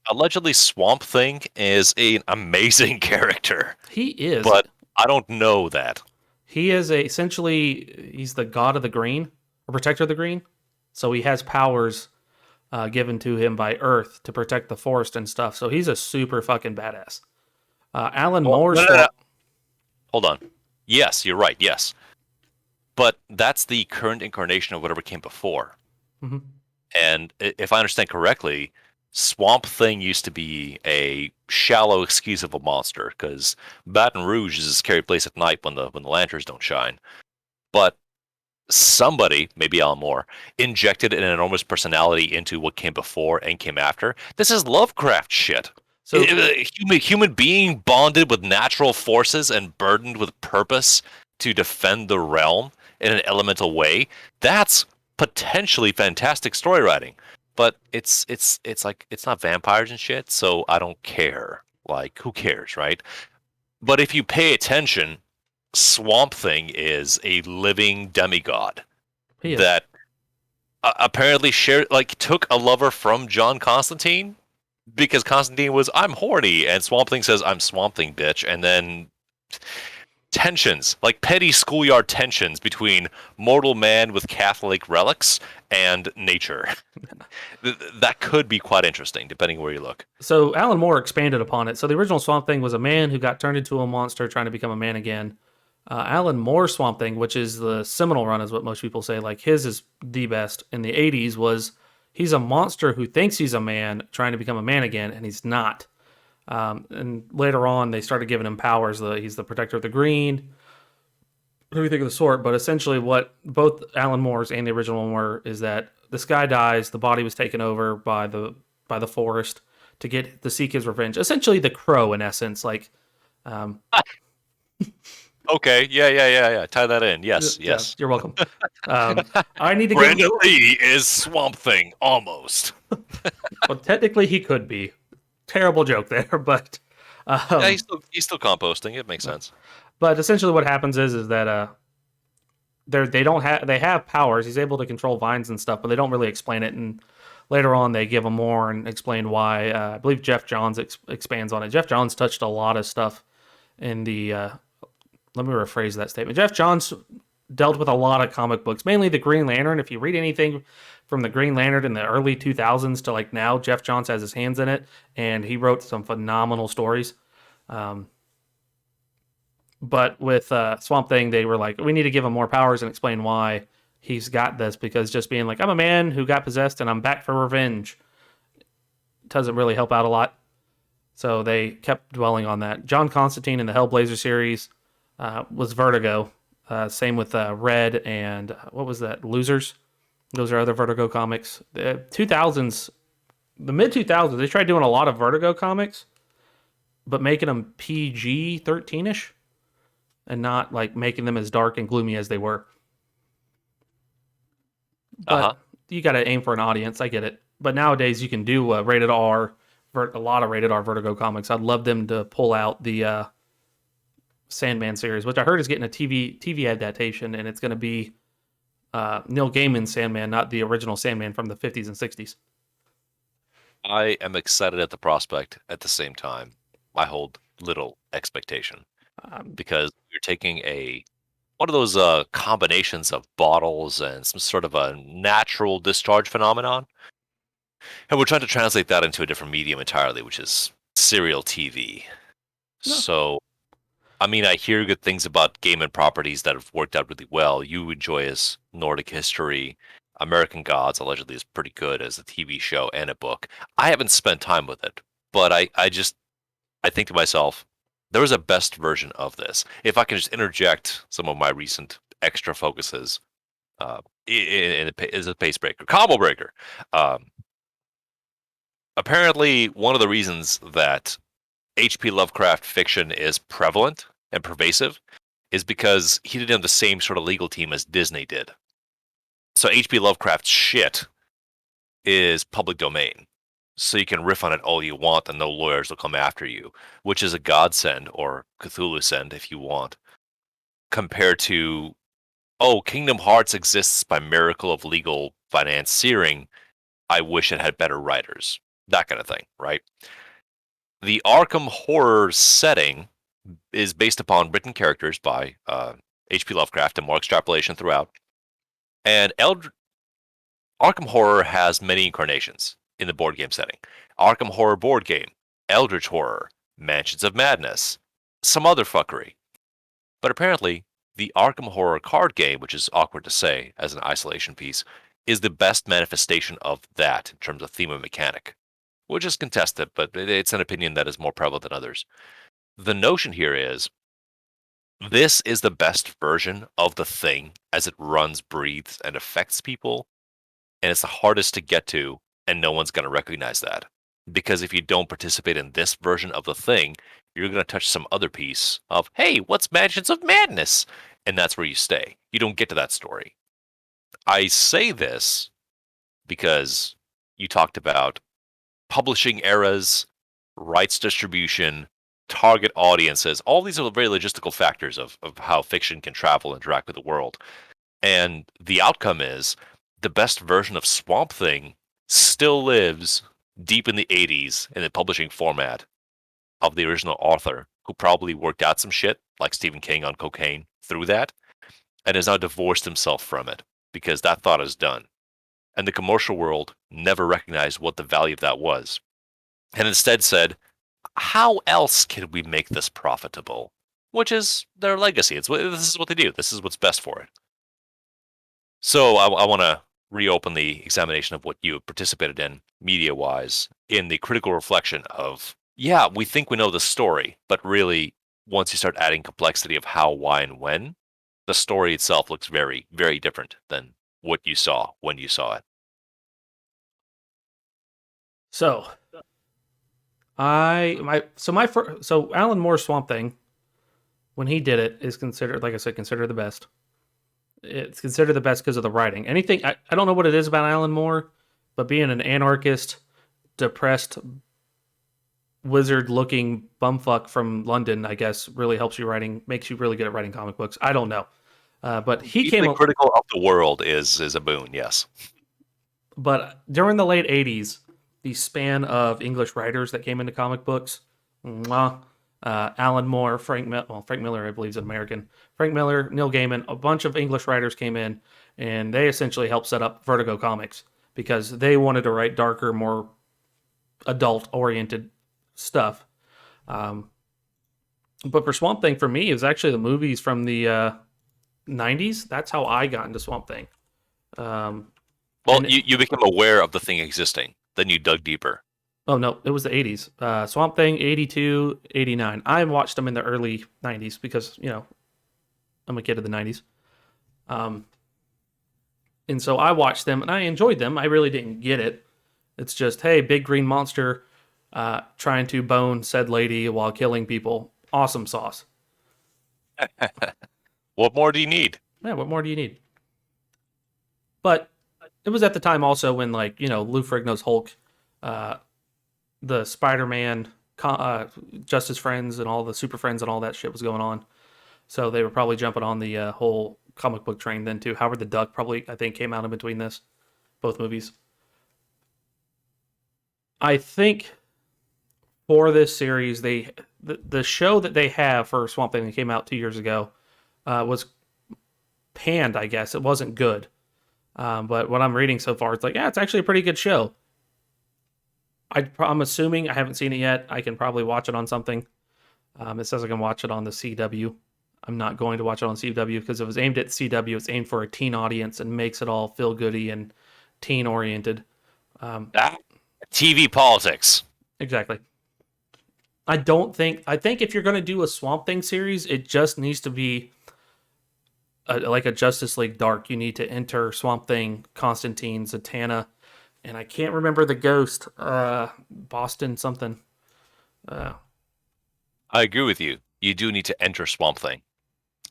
Speaker 2: Allegedly, Swamp Thing is an amazing character,
Speaker 1: he is.
Speaker 2: but I don't know that.
Speaker 1: He is essentially he's the god of the green, or protector of the green. So he has powers given to him by Earth to protect the forest and stuff. So he's a super fucking badass. Alan
Speaker 2: Well,
Speaker 1: Moore's
Speaker 2: no. Hold on. Yes, you're right. Yes, but that's the current incarnation of whatever came before.
Speaker 1: Mhm.
Speaker 2: And if I understand correctly, Swamp Thing used to be a shallow excuse of a monster because Baton Rouge is a scary place at night when the lanterns don't shine. But somebody, maybe Alan Moore, injected an enormous personality into what came before and came after. This is Lovecraft shit.
Speaker 1: So
Speaker 2: Human being bonded with natural forces and burdened with purpose to defend the realm in an elemental way. That's potentially fantastic story writing. But it's like it's not vampires and shit, so I don't care. Like, who cares, right? But if you pay attention, Swamp Thing is a living demigod
Speaker 1: he is.
Speaker 2: that apparently took a lover from John Constantine because Constantine was I'm horny and Swamp Thing says I'm Swamp Thing bitch, and then tensions, like petty schoolyard tensions between mortal man with Catholic relics and nature. That could be quite interesting depending where you look.
Speaker 1: So Alan Moore expanded upon it. So the original Swamp Thing was a man who got turned into a monster trying to become a man again. Alan Moore's Swamp Thing, which is the seminal run, is what most people say. Like his is the best in the '80s. Was he's a monster who thinks he's a man trying to become a man again, and he's not. And later on, they started giving him powers. He's the protector of the green, everything of the sort. But essentially, what both Alan Moore's and the original one were is that this guy dies. The body was taken over by the forest to seek his revenge. Essentially, the Crow in essence. Like,
Speaker 2: Okay, yeah. Tie that in. Yes,
Speaker 1: yeah,
Speaker 2: yes.
Speaker 1: you're welcome. I need to get.
Speaker 2: Brandon Lee is Swamp Thing, almost.
Speaker 1: Well, technically, he could be. Terrible joke there, but
Speaker 2: Yeah, he's still composting. It makes sense.
Speaker 1: but essentially, what happens is that they have powers. He's able to control vines and stuff, but they don't really explain it. And later on, they give him more and explain why. I believe Jeff Johns expands on it. Jeff Johns touched a lot of stuff in the. Let me rephrase that statement. Jeff Johns dealt with a lot of comic books, mainly the Green Lantern. If you read anything from the Green Lantern in the early 2000s to like now, Jeff Johns has his hands in it, and he wrote some phenomenal stories. But with Swamp Thing, they were like, we need to give him more powers and explain why he's got this, because just being like, I'm a man who got possessed and I'm back for revenge doesn't really help out a lot. So they kept dwelling on that. John Constantine in the Hellblazer series was Vertigo. Same with Red and what was that? Losers. Those are other Vertigo comics. The 2000s, the mid 2000s, they tried doing a lot of Vertigo comics, but making them PG 13ish and not like making them as dark and gloomy as they were. But you got to aim for an audience. I get it. But nowadays you can do rated R, a lot of rated R Vertigo comics. I'd love them to pull out the Sandman series, which I heard is getting a TV adaptation, and it's going to be Neil Gaiman's Sandman, not the original Sandman from the 50s and 60s.
Speaker 2: I am excited at the prospect. At the same time, I hold little expectation because you're taking one of those combinations of bottles and some sort of a natural discharge phenomenon, And we're trying to translate that into a different medium entirely, which is serial TV.
Speaker 1: No.
Speaker 2: So, I mean, I hear good things about game and properties that have worked out really well. You enjoy as Nordic history. American Gods allegedly is pretty good as a TV show and a book. I haven't spent time with it, but I think to myself, there was a best version of this. If I can just interject some of my recent extra focuses, is a pace breaker, combo breaker. Um, Apparently, one of the reasons that H.P. Lovecraft fiction is prevalent and pervasive is because he didn't have the same sort of legal team as Disney did. So H.P. Lovecraft's shit is public domain. So you can riff on it all you want and no lawyers will come after you, which is a godsend or Cthulhu send if you want, compared to, oh, Kingdom Hearts exists by miracle of legal financiering. I wish it had better writers. That kind of thing, right? The Arkham Horror setting is based upon written characters by H.P. Lovecraft and more extrapolation throughout. And Arkham Horror has many incarnations in the board game setting. Arkham Horror board game, Eldritch Horror, Mansions of Madness, some other fuckery. But apparently, the Arkham Horror card game, which is awkward to say as an isolation piece, is the best manifestation of that in terms of theme and mechanic, which is contested, but it's an opinion that is more prevalent than others. The notion here is this is the best version of the thing as it runs, breathes, and affects people, and it's the hardest to get to, and no one's going to recognize that. Because if you don't participate in this version of the thing, you're going to touch some other piece of, hey, what's Mansions of Madness? And that's where you stay. You don't get to that story. I say this because you talked about publishing eras, rights distribution, target audiences. All these are very logistical factors of how fiction can travel and interact with the world. And the outcome is the best version of Swamp Thing still lives deep in the 80s in the publishing format of the original author, who probably worked out some shit, like Stephen King on cocaine, through that, and has now divorced himself from it because that thought is done. And the commercial world never recognized what the value of that was, and instead said, how else can we make this profitable? Which is their legacy. This is what they do. This is what's best for it. So I want to reopen the examination of what you have participated in media-wise in the critical reflection of, yeah, we think we know the story, but really, once you start adding complexity of how, why, and when, the story itself looks very, very different than what you saw when you saw it.
Speaker 1: So so Alan Moore's Swamp Thing, when he did it, is considered, like I said, considered the best. It's considered the best because of the writing. I don't know what it is about Alan Moore, but being an anarchist, depressed, wizard-looking bumfuck from London, I guess, really helps you writing, makes you really good at writing comic books. I don't know, but he
Speaker 2: Being
Speaker 1: came.
Speaker 2: critical of the world is a boon, yes.
Speaker 1: But during the late '80s, the span of English writers that came into comic books, Alan Moore, Frank Miller, I believe, is an American. Frank Miller, Neil Gaiman, a bunch of English writers came in, and they essentially helped set up Vertigo Comics because they wanted to write darker, more adult-oriented stuff. But for Swamp Thing, for me, it was actually the movies from the '90s. That's how I got into Swamp Thing.
Speaker 2: Well, you became aware of the thing existing, then you dug deeper.
Speaker 1: Oh, no, it was the 80s. Swamp Thing, 82, 89. I watched them in the early 90s because, I'm a kid of the 90s. And so I watched them and I enjoyed them. I really didn't get it. It's just, hey, big green monster trying to bone said lady while killing people. Awesome sauce.
Speaker 2: What more do you need?
Speaker 1: Yeah, what more do you need? But it was at the time also when, Lou Ferrigno's Hulk, the Spider-Man, Justice Friends, and all the Super Friends and all that shit was going on. So they were probably jumping on the whole comic book train then too. Howard the Duck probably, I think, came out in between both movies. I think for this series, the show that they have for Swamp Thing that came out 2 years ago was panned, I guess. It wasn't good. But what I'm reading so far, it's like, yeah, it's actually a pretty good show. I'm assuming I haven't seen it yet. I can probably watch it on something. It says I can watch it on the CW. I'm not going to watch it on CW because it was aimed at CW. It's aimed for a teen audience and makes it all feel goody and teen oriented.
Speaker 2: Ah, TV politics.
Speaker 1: Exactly. I don't think. I think if you're going to do a Swamp Thing series, it just needs to be like a Justice League Dark. You need to enter Swamp Thing, Constantine, Zatanna, and I can't remember the ghost. Boston something. Uh,
Speaker 2: I agree with you. You do need to enter Swamp Thing.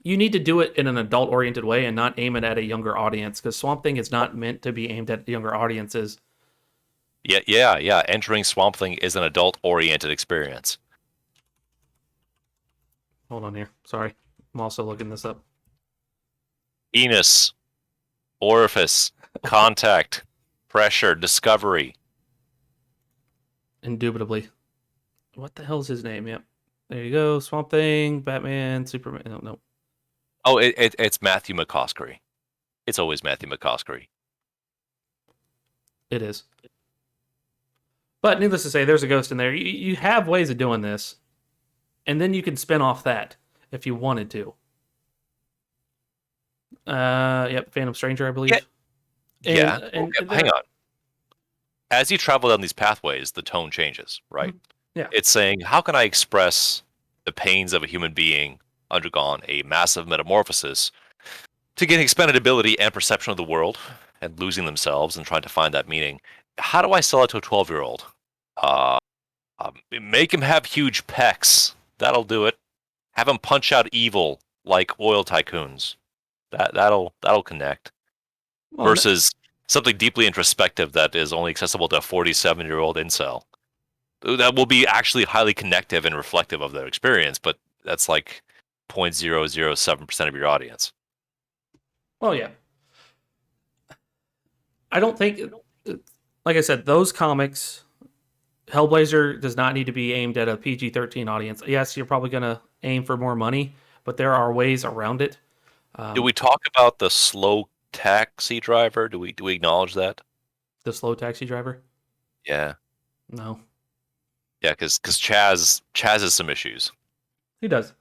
Speaker 1: you need to do it in an adult oriented way and not aim it at a younger audience because Swamp Thing is not meant to be aimed at younger audiences.
Speaker 2: Yeah. Entering Swamp Thing is an adult-oriented experience.
Speaker 1: Hold on here. Sorry. I'm also looking this up.
Speaker 2: Enos, orifice, contact, pressure, discovery.
Speaker 1: Indubitably. What the hell's his name? Yep. There you go. Swamp Thing, Batman, Superman. No.
Speaker 2: Oh, it's Matthew McCoskey. It's always Matthew McCoskey.
Speaker 1: It is. But needless to say, there's a ghost in there. You have ways of doing this, and then you can spin off that if you wanted to. Yep, Phantom Stranger, I believe.
Speaker 2: Hang on. As you travel down these pathways, the tone changes, right?
Speaker 1: Yeah.
Speaker 2: It's saying, how can I express the pains of a human being undergone a massive metamorphosis to gain expanded ability and perception of the world and losing themselves and trying to find that meaning? How do I sell it to a 12-year-old? Make him have huge pecs. That'll do it. Have him punch out evil like oil tycoons. That'll connect.
Speaker 1: Well,
Speaker 2: Versus something deeply introspective that is only accessible to a 47-year-old incel. That will be actually highly connective and reflective of their experience, but that's like 0.007% of your audience.
Speaker 1: well, yeah. I don't think, like I said, those comics, Hellblazer does not need to be aimed at a PG-13 audience. Yes, you're probably going to aim for more money, but there are ways around it.
Speaker 2: Do we talk about the slow taxi driver? Do we acknowledge that?
Speaker 1: The slow taxi driver?
Speaker 2: Yeah.
Speaker 1: No.
Speaker 2: Yeah, because Chaz has some issues.
Speaker 1: He does.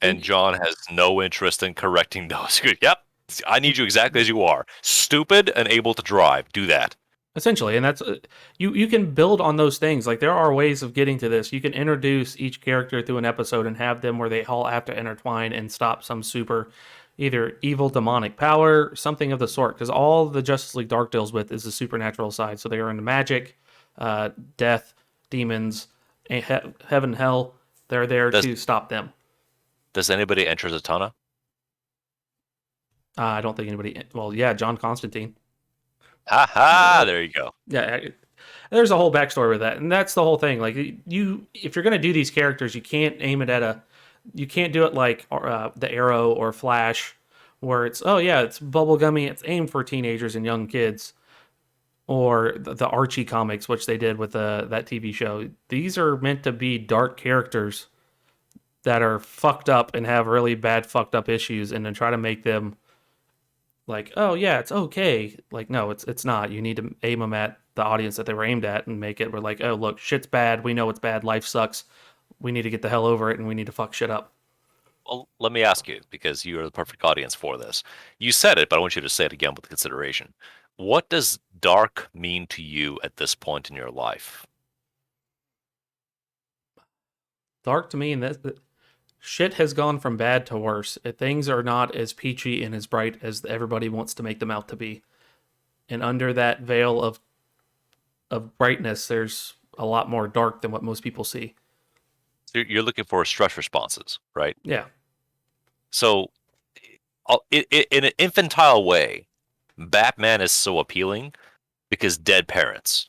Speaker 2: And John has no interest in correcting those. Yep. I need you exactly as you are. Stupid and able to drive. Do that.
Speaker 1: Essentially, and that's you can build on those things. Like there are ways of getting to this. You can introduce each character through an episode and have them where they all have to intertwine and stop some super either evil demonic power, something of the sort, because all the Justice League Dark deals with is the supernatural side. So they are into magic, death, demons, heaven, hell. They're there to stop them.
Speaker 2: Does anybody enter Zatanna?
Speaker 1: I don't think anybody. Well, yeah, John Constantine.
Speaker 2: Ha! There you go.
Speaker 1: Yeah, there's a whole backstory with that, and that's the whole thing. Like if you're gonna do these characters, you can't aim it at you can't do it like the Arrow or Flash, where it's it's bubblegummy, it's aimed for teenagers and young kids, or the Archie comics, which they did with that TV show. These are meant to be dark characters that are fucked up and have really bad fucked up issues, and then try to make them like, oh yeah, it's okay. Like, no, it's not. You need to aim them at the audience that they were aimed at and make it. We're like, oh look, shit's bad. We know it's bad. Life sucks. We need to get the hell over it, and we need to fuck shit up.
Speaker 2: Well, let me ask you, because you are the perfect audience for this. You said it, but I want you to say it again with consideration. What does dark mean to you at this point in your life?
Speaker 1: Dark to me, and that shit has gone from bad to worse. Things are not as peachy and as bright as everybody wants to make them out to be. And under that veil of brightness, there's a lot more dark than what most people see.
Speaker 2: So you're looking for stress responses, right?
Speaker 1: Yeah.
Speaker 2: So, in an infantile way, Batman is so appealing because dead parents.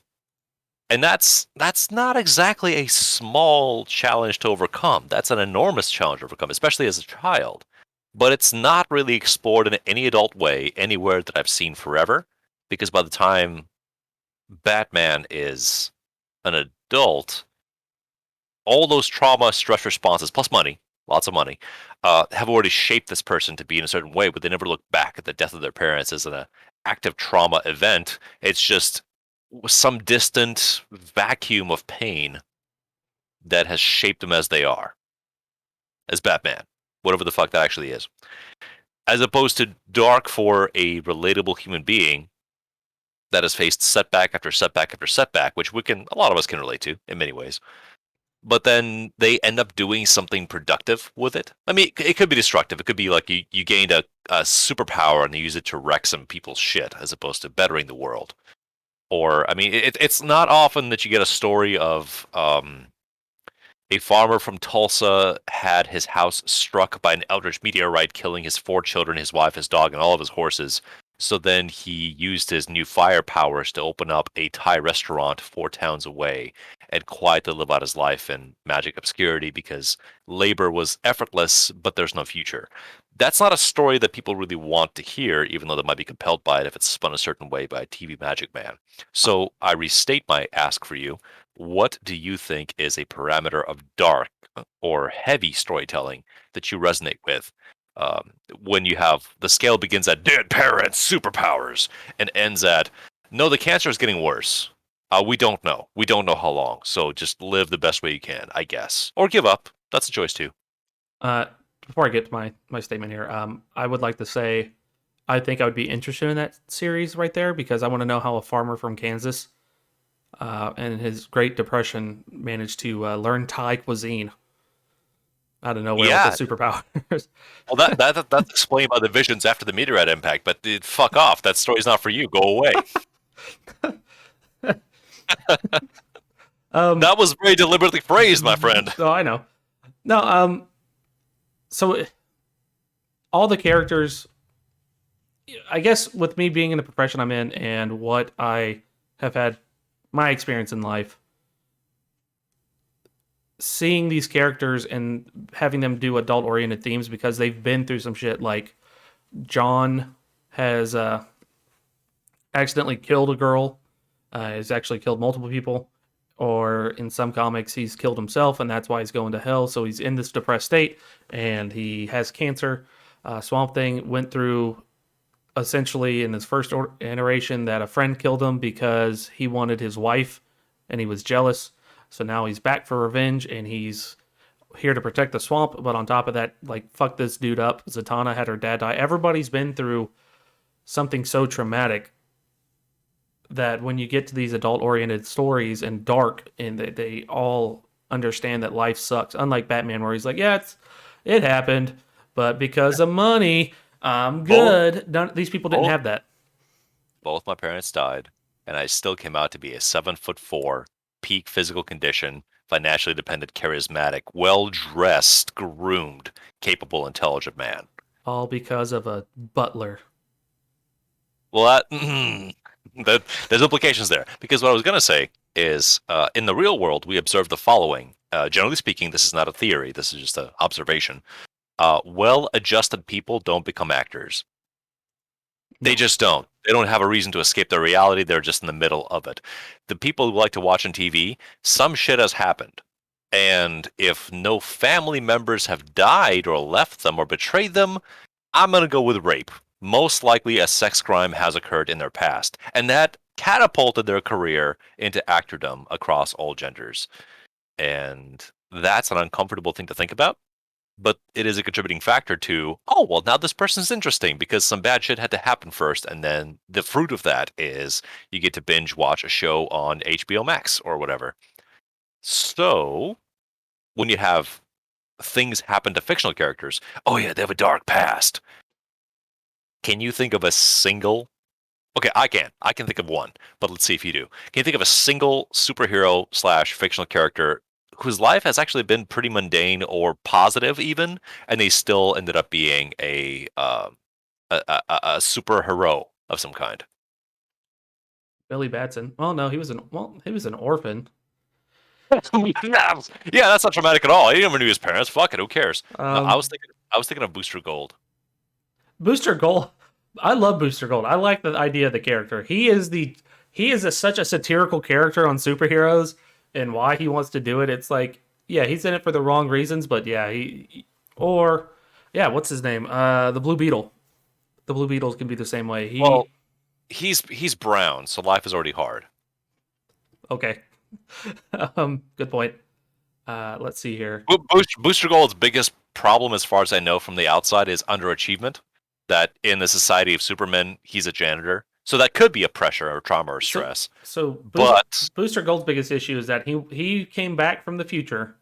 Speaker 2: And that's not exactly a small challenge to overcome. That's an enormous challenge to overcome, especially as a child. But it's not really explored in any adult way anywhere that I've seen forever, because by the time Batman is an adult, all those trauma stress responses, plus money, lots of money, have already shaped this person to be in a certain way, but they never look back at the death of their parents as an active trauma event. It's just some distant vacuum of pain that has shaped them as they are, as Batman, whatever the fuck that actually is. As opposed to dark for a relatable human being that has faced setback after setback after setback, which a lot of us can relate to in many ways. But then they end up doing something productive with it. I mean, it could be destructive. It could be like you gained a superpower and you use it to wreck some people's shit as opposed to bettering the world. Or, I mean, it's not often that you get a story of a farmer from Tulsa had his house struck by an eldritch meteorite, killing his 4 children, his wife, his dog, and all of his horses. So then he used his new fire powers to open up a Thai restaurant 4 towns away and quietly live out his life in magic obscurity because labor was effortless, but there's no future. That's not a story that people really want to hear, even though they might be compelled by it if it's spun a certain way by a TV magic man. So I restate my ask for you. What do you think is a parameter of dark or heavy storytelling that you resonate with? When you have the scale begins at dead parents, superpowers, and ends at no, the cancer is getting worse. We don't know. We don't know how long. So just live the best way you can, I guess, or give up. That's a choice too.
Speaker 1: Uh, Before I get to my statement here, I would like to say I think I would be interested in that series right there because I want to know how a farmer from Kansas and his Great Depression managed to learn Thai cuisine out of nowhere with
Speaker 2: Yeah.
Speaker 1: his superpowers.
Speaker 2: Well, that's explained by the visions after the meteorite impact. But fuck off. That story's not for you. Go away. That was very deliberately phrased, my friend.
Speaker 1: So I know. No, so all the characters, I guess, with me being in the profession I'm in and what I have had my experience in life, seeing these characters and having them do adult oriented themes because they've been through some shit. Like John has accidentally killed a girl, has actually killed multiple people, or in some comics he's killed himself and that's why he's going to hell. So he's in this depressed state and he has cancer. Swamp Thing went through essentially in his first iteration that a friend killed him because he wanted his wife and he was jealous. So now he's back for revenge and he's here to protect the swamp. But on top of that, like, fuck this dude up. Zatanna had her dad die. Everybody's been through something so traumatic that when you get to these adult oriented stories and dark and they all understand that life sucks. Unlike Batman where he's like, yeah, it happened, but because of money, I'm good. These people didn't have that.
Speaker 2: Both my parents died, and I still came out to be a 7'4", peak physical condition, financially dependent, charismatic, well-dressed, groomed, capable, intelligent man.
Speaker 1: All because of a butler.
Speaker 2: Well, there's implications there. Because what I was going to say is, in the real world, we observe the following. Generally speaking, this is not a theory. This is just an observation. Well-adjusted people don't become actors. They just don't. They don't have a reason to escape their reality. They're just in the middle of it. The people who like to watch on TV, some shit has happened. And if no family members have died or left them or betrayed them, I'm going to go with rape. Most likely a sex crime has occurred in their past. And that catapulted their career into actordom across all genders. And that's an uncomfortable thing to think about. But it is a contributing factor to, oh, well, now this person's interesting because some bad shit had to happen first. And then the fruit of that is you get to binge watch a show on HBO Max or whatever. So when you have things happen to fictional characters, oh, yeah, they have a dark past. Can you think of a single? Okay, I can. I can think of one, but let's see if you do. Can you think of a single superhero / fictional character whose life has actually been pretty mundane or positive even, and they still ended up being a superhero of some kind?
Speaker 1: Billy Batson. Well, no, he was an orphan.
Speaker 2: Yeah, that's not traumatic at all. He never knew his parents. Fuck it, who cares? No, I
Speaker 1: Um,
Speaker 2: was thinking of Booster Gold.
Speaker 1: Booster Gold. I love Booster Gold. I like the idea of the character. He is such a satirical character on superheroes and why he wants to do it. It's like, yeah, he's in it for the wrong reasons, but yeah, or yeah, what's his name? The Blue Beetle. The Blue Beetles can be the same way.
Speaker 2: Well, he's brown, so life is already hard.
Speaker 1: Okay. Good point. Let's see here.
Speaker 2: Booster Gold's biggest problem, as far as I know from the outside, is underachievement. That in the society of Supermen, he's a janitor, so that could be a pressure or trauma or
Speaker 1: So,
Speaker 2: stress.
Speaker 1: so
Speaker 2: But
Speaker 1: Booster Gold's biggest issue is that he came back from the future.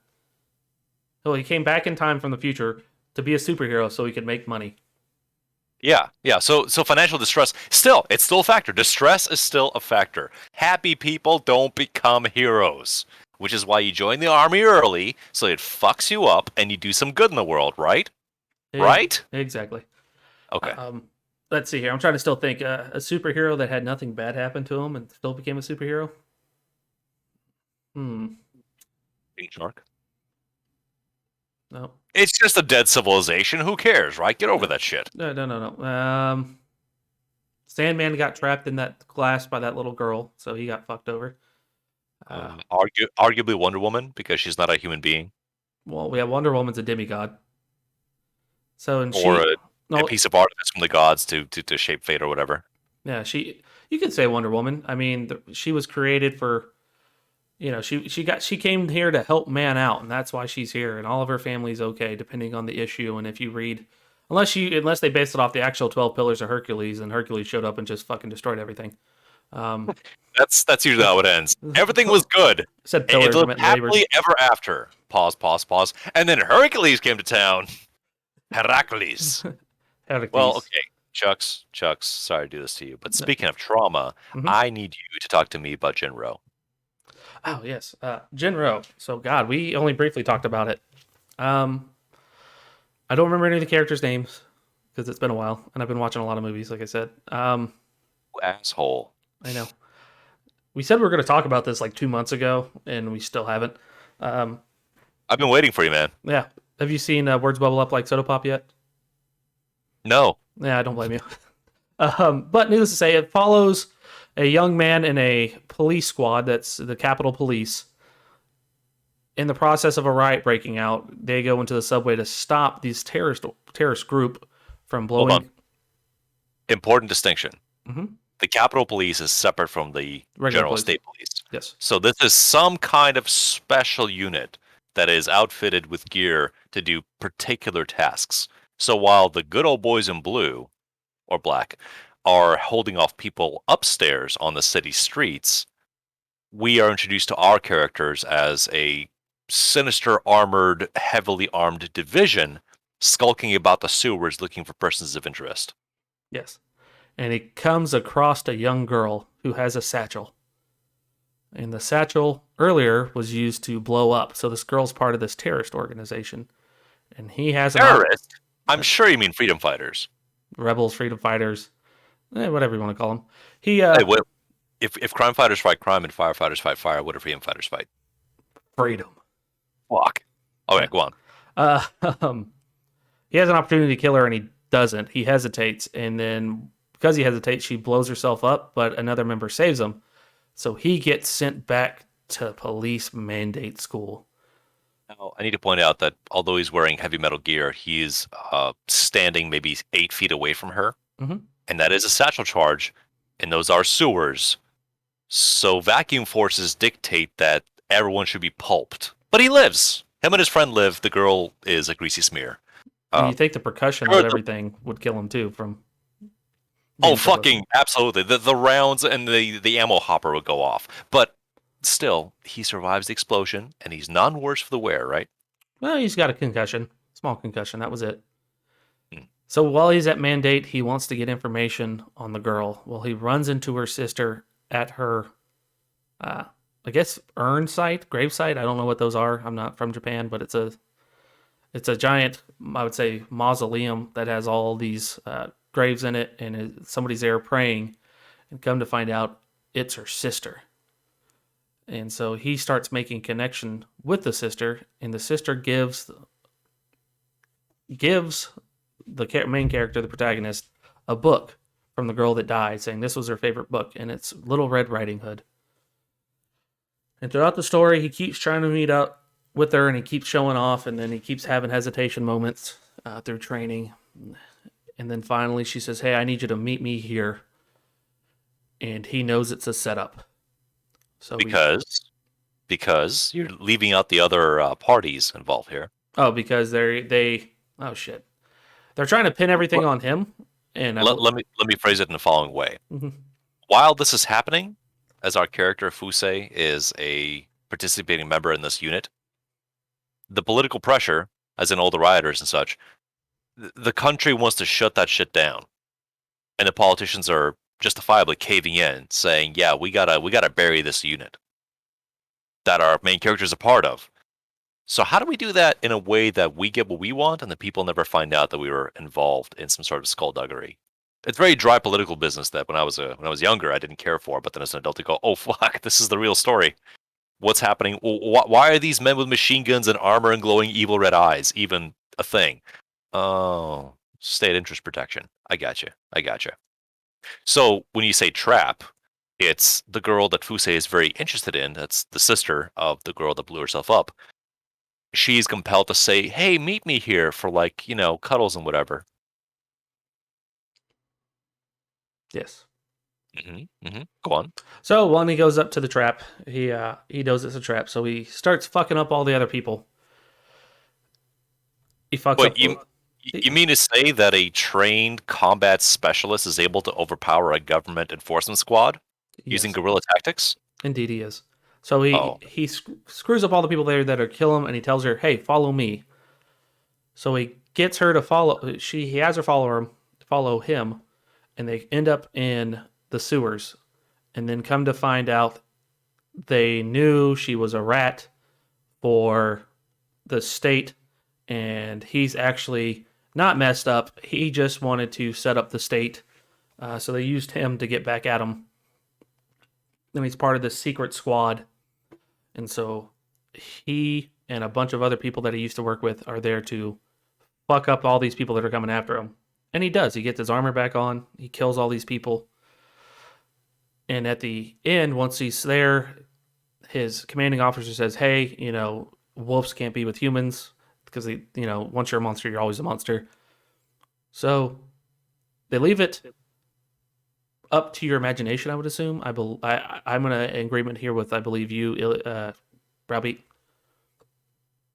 Speaker 1: Well, he came back in time from the future to be a superhero so he could make money.
Speaker 2: yeah. So financial distress it's still a factor. Distress is still a factor. Happy people don't become heroes, which is why you join the army early, so it fucks you up and you do some good in the world, right? Right?
Speaker 1: Exactly.
Speaker 2: Okay.
Speaker 1: Let's see here. I'm trying to still think. A superhero that had nothing bad happen to him and still became a superhero? Hmm.
Speaker 2: King Shark.
Speaker 1: No.
Speaker 2: It's just a dead civilization. Who cares, right? Get over that shit.
Speaker 1: No. Sandman got trapped in that glass by that little girl, so he got fucked over.
Speaker 2: Arguably Wonder Woman, because she's not a human being.
Speaker 1: Well, we have Wonder Woman's a demigod. So, and
Speaker 2: Or
Speaker 1: she.
Speaker 2: a
Speaker 1: No,
Speaker 2: piece of artifice from the gods to shape fate or whatever.
Speaker 1: yeah, she. You could say Wonder Woman. I mean, she was created for. She came here to help man out, and that's why she's here, and all of her family's okay, depending on the issue. And if you read, unless they based it off the actual 12 Pillars of Hercules, and Hercules showed up and just fucking destroyed everything.
Speaker 2: That's usually how it ends. Everything was good.
Speaker 1: Said
Speaker 2: It
Speaker 1: pillars, I
Speaker 2: lived
Speaker 1: meant
Speaker 2: happily
Speaker 1: labors.
Speaker 2: ever after. Pause. And then Hercules came to town. Heracles.
Speaker 1: Hercules.
Speaker 2: Well, okay. Chucks, sorry to do this to you. But speaking of trauma,
Speaker 1: Mhm.
Speaker 2: I need you to talk to me about Jinro.
Speaker 1: Oh yes, Jinro. So God, we only briefly talked about it. I don't remember any of the characters' names because it's been a while, and I've been watching a lot of movies. Like I said,
Speaker 2: Asshole.
Speaker 1: I know. We said we were going to talk about this like 2 months ago, and we still haven't.
Speaker 2: I've been waiting for you, man.
Speaker 1: Yeah. Have you seen Words Bubble Up Like Soda Pop yet?
Speaker 2: No.
Speaker 1: Yeah, I don't blame you. But needless to say, it follows a young man in a police squad that's the Capitol Police. In the process of a riot breaking out, they go into the subway to stop these terrorist group from blowing.
Speaker 2: Hold on. Important distinction.
Speaker 1: Mhm.
Speaker 2: The Capitol Police is separate from the
Speaker 1: Regular
Speaker 2: General
Speaker 1: police.
Speaker 2: State Police.
Speaker 1: Yes.
Speaker 2: So this is some kind of special unit that is outfitted with gear to do particular tasks. So while the good old boys in blue or black are holding off people upstairs on the city streets, we are introduced to our characters as a sinister, armored, heavily armed division skulking about the sewers looking for persons of interest.
Speaker 1: Yes. And he comes across a young girl who has a satchel. And the satchel earlier was used to blow up. So this girl's part of this terrorist organization. And he has
Speaker 2: Terrorist? I'm sure you mean freedom fighters.
Speaker 1: rebels, freedom fighters, whatever you want to call them. He
Speaker 2: Hey, what, if crime fighters fight crime and firefighters fight fire, what do freedom fighters fight?
Speaker 1: freedom.
Speaker 2: Fuck. Okay, go on.
Speaker 1: Uh, he has an opportunity to kill her and he doesn't. He hesitates, and then because he hesitates, she blows herself up, but another member saves him. So he gets sent back to police mandate school.
Speaker 2: Now, I need to point out that although he's wearing heavy metal gear, he's standing maybe 8 feet away from her.
Speaker 1: Mhm.
Speaker 2: And that is a satchel charge, and those are sewers. So vacuum forces dictate that everyone should be pulped. But he lives. Him and his friend live. The girl is a greasy smear.
Speaker 1: And you think the percussion of everything would kill him too from
Speaker 2: Oh, fucking absolutely. The rounds and the ammo hopper would go off. But still, he survives the explosion, and he's none worse for the wear, right?
Speaker 1: Well, he's got a concussion. Small concussion. That was it.
Speaker 2: Hmm.
Speaker 1: So while he's at mandate, he wants to get information on the girl. Well, he runs into her sister at her, I guess, urn site, grave site. I don't know what those are. I'm not from Japan, but it's a giant, I would say, mausoleum that has all these graves in it, and somebody's there praying, and come to find out it's her sister. And so he starts making connection with the sister, and the sister gives the main character, the protagonist, a book from the girl that died, saying this was her favorite book, and it's Little Red Riding Hood. And throughout the story, he keeps trying to meet up with her, and he keeps showing off, and then he keeps having hesitation moments through training. And then finally she says, hey, I need you to meet me here. And he knows it's a setup. So we
Speaker 2: Because you're leaving out the other parties involved here.
Speaker 1: because they oh shit. They're trying to pin everything on him and
Speaker 2: Let me phrase it in the following way.
Speaker 1: Mhm.
Speaker 2: While this is happening, as our character Fusei is a participating member in this unit, the political pressure, as in all the rioters and such, the country wants to shut that shit down, and the politicians are justifiably caving in, saying, "Yeah, we gotta bury this unit that our main character is a part of." So how do we do that in a way that we get what we want and the people never find out that we were involved in some sort of skullduggery? It's very dry political business that when I was younger I didn't care for, but then as an adult I go, oh fuck, this is the real story. What's happening? Why are these men with machine guns and armor and glowing evil red eyes even a thing? Oh, state interest protection. I got you. I got you. So when you say trap, it's the girl that Fusei is very interested in. That's the sister of the girl that blew herself up. She's compelled to say, "Hey, meet me here for like, cuddles and whatever."
Speaker 1: Yes.
Speaker 2: Go on.
Speaker 1: So when he goes up to the trap, he knows it's a trap, so he starts fucking up all the other people. He fucks
Speaker 2: But
Speaker 1: up.
Speaker 2: you mean to say that a trained combat specialist is able to overpower a government enforcement squad using
Speaker 1: Yes,
Speaker 2: guerrilla tactics?
Speaker 1: indeed he is. So
Speaker 2: Oh,
Speaker 1: he screws up all the people there that are kill him, and he tells her, "Hey, follow me." So he gets her to follow. He has her follow him, and they end up in the sewers, and then come to find out they knew she was a rat for the state, and he's actually not messed up. He just wanted to set up the state, so they used him to get back at him. And he's part of the secret squad, and so he and a bunch of other people that he used to work with are there to fuck up all these people that are coming after him. And he does. He gets his armor back on. He kills all these people. And at the end, once he's there, his commanding officer says, "Hey, wolves can't be with humans because once you're a monster, you're always a monster." So they leave it up to your imagination. I would assume. I'm in an agreement here with I believe you, Browbeat,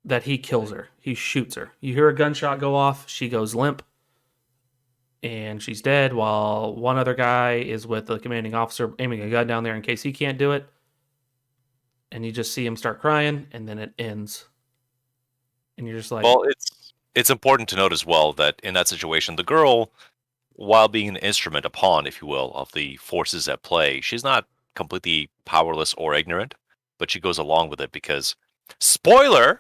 Speaker 1: that he kills her. He shoots her. You hear a gunshot go off. She goes limp, and she's dead. While one other guy is with the commanding officer, aiming a gun down there in case he can't do it. And you just see him start crying, and then it ends. And you're just like,
Speaker 2: well, it's important to note as well that in that situation, the girl, while being an instrument, a pawn, if you will, of the forces at play, she's not completely powerless or ignorant, but she goes along with it because, spoiler,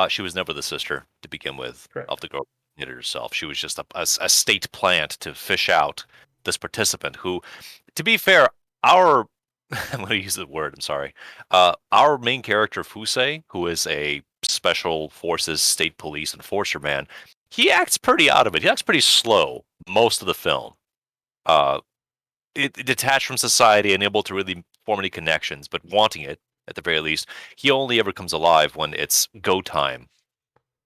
Speaker 2: she was never the sister to begin with of
Speaker 1: correct.
Speaker 2: the girl who did it herself. She was just a state plant to fish out this participant who, to be fair, our I'm going to use the word. I'm sorry. Our main character Fusei, who is a special forces state police enforcer man, he acts pretty out of it. He acts pretty slow most of the film. Uh, Detached from society and able to really form any connections, but wanting it at the very least. He only ever comes alive when it's go time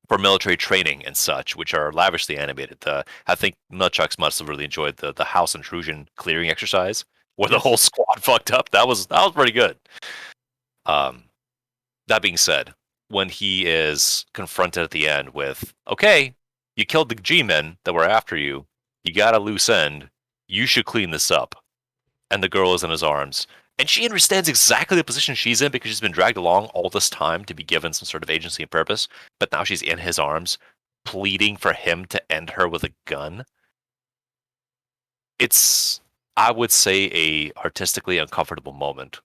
Speaker 2: for military training and such, which are lavishly animated. I think Nunchucks must have really enjoyed the house intrusion clearing exercise where the
Speaker 1: Yes.
Speaker 2: whole squad fucked up. That was pretty good. Um, that being said, when he is confronted at the end with, "Okay, you killed the G-men that were after you. You got a loose end. You should clean this up." And the girl is in his arms. And she understands exactly the position she's in because she's been dragged along all this time to be given some sort of agency and purpose. But now she's in his arms, pleading for him to end her with a gun. It's, I would say, a artistically uncomfortable moment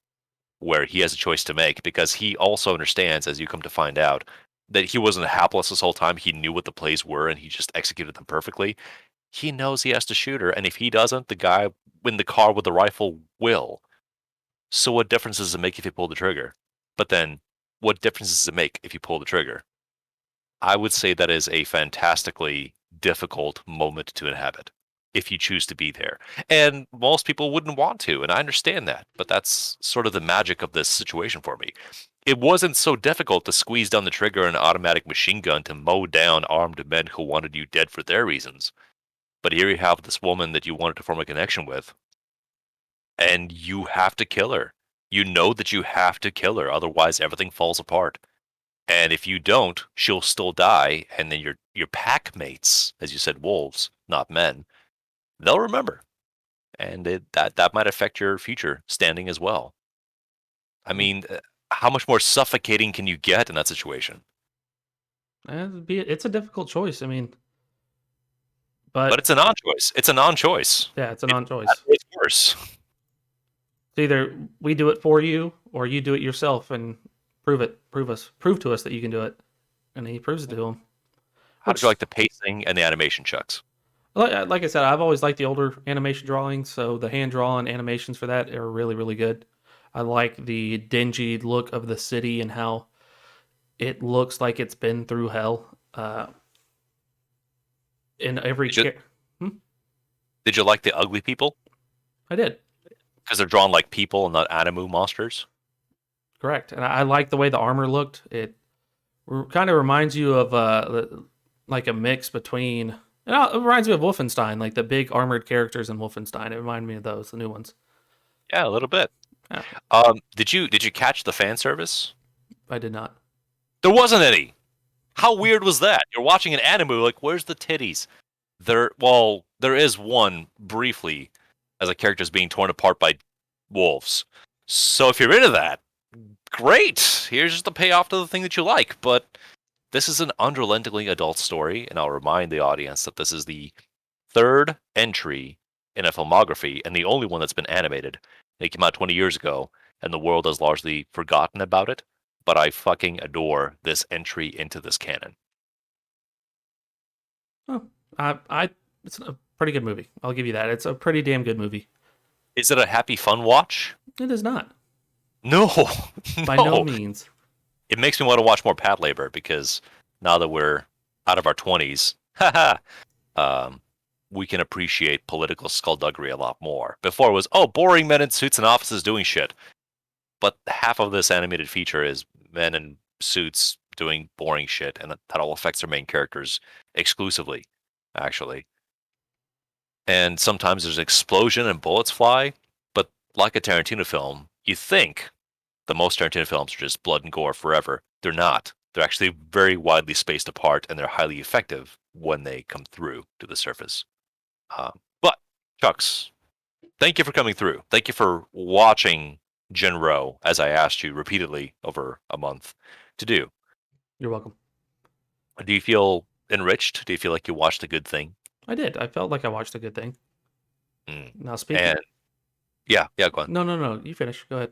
Speaker 2: where he has a choice to make because he also understands, as you come to find out, that he wasn't hapless this whole time. He knew what the plays were and he just executed them perfectly. He knows he has to shoot her, and if he doesn't, the guy in the car with the rifle will. So what difference does it make if you pull the trigger? But then, what difference does it make if you pull the trigger? I would say that is a fantastically difficult moment to inhabit if you choose to be there. And most people wouldn't want to, and I understand that, but that's sort of the magic of this situation for me. It wasn't so difficult to squeeze down the trigger on an automatic machine gun to mow down armed men who wanted you dead for their reasons. But here you have this woman that you wanted to form a connection with, and you have to kill her. You know that you have to kill her, otherwise everything falls apart. And if you don't, she'll still die, and then your pack mates, as you said, wolves, not men, they'll remember, and that might affect your future standing as well. I mean, how much more suffocating can you get in that situation?
Speaker 1: It's a difficult choice. I mean,
Speaker 2: But
Speaker 1: but
Speaker 2: it's a non-choice. It's a non-choice.
Speaker 1: yeah, it's a
Speaker 2: It's bad
Speaker 1: non-choice.
Speaker 2: or it's worse.
Speaker 1: It's either we do it for you or you do it yourself and prove to us that you can do it. And he proves it to him.
Speaker 2: How did you
Speaker 1: Which,
Speaker 2: like the pacing and the animation, Chucks?
Speaker 1: like I said, I've always liked the older animation drawings, so the hand drawn animations for that are really, really good. I like the dingy look of the city and how it looks like it's been through hell. In every
Speaker 2: Did you
Speaker 1: hmm?
Speaker 2: did you like the ugly people?
Speaker 1: I did.
Speaker 2: Because they're drawn like people and not animu monsters.
Speaker 1: Correct. And I like the way the armor looked. It kind of reminds you of like a mix between. It reminds me of Wolfenstein, like the big armored characters in Wolfenstein. It reminded me of those, the new ones.
Speaker 2: Yeah, a little bit.
Speaker 1: Yeah,
Speaker 2: Did you catch the fan service?
Speaker 1: I did not.
Speaker 2: There wasn't any. How weird was that? You're watching an anime, like, where's the titties? There is one briefly as a character is being torn apart by wolves. So if you're into that, great. Here's just the payoff to the thing that you like. But this is an unrelentingly adult story, and I'll remind the audience that this is the third entry in a filmography and the only one that's been animated. It came out 20 years ago, and the world has largely forgotten about it. But I fucking adore this entry into this canon.
Speaker 1: Oh, it's a pretty good movie. I'll give you that. It's a pretty damn good movie.
Speaker 2: Is it a happy fun watch?
Speaker 1: It is not,
Speaker 2: No,
Speaker 1: by no
Speaker 2: no.
Speaker 1: means.
Speaker 2: It makes me want to watch more Pat Labor because now that we're out of our 20s, haha, um, we can appreciate political skullduggery a lot more. Before it was, oh, boring men in suits and offices doing shit. But half of this animated feature is men in suits doing boring shit, and that all affects their main characters exclusively, actually. And sometimes there's an explosion and bullets fly, but like a Tarantino film, you think the most Tarantino films are just blood and gore forever. They're not. They're actually very widely spaced apart, and they're highly effective when they come through to the surface. But, Chucks, thank you for coming through. Thank you for watching Jinro, as I asked you repeatedly over a month to do.
Speaker 1: You're welcome.
Speaker 2: Do you feel enriched? Do you feel like you watched a good thing?
Speaker 1: I did. I felt like I watched a good thing.
Speaker 2: Mm.
Speaker 1: Now speaking.
Speaker 2: And yeah, go on.
Speaker 1: No. You finish. Go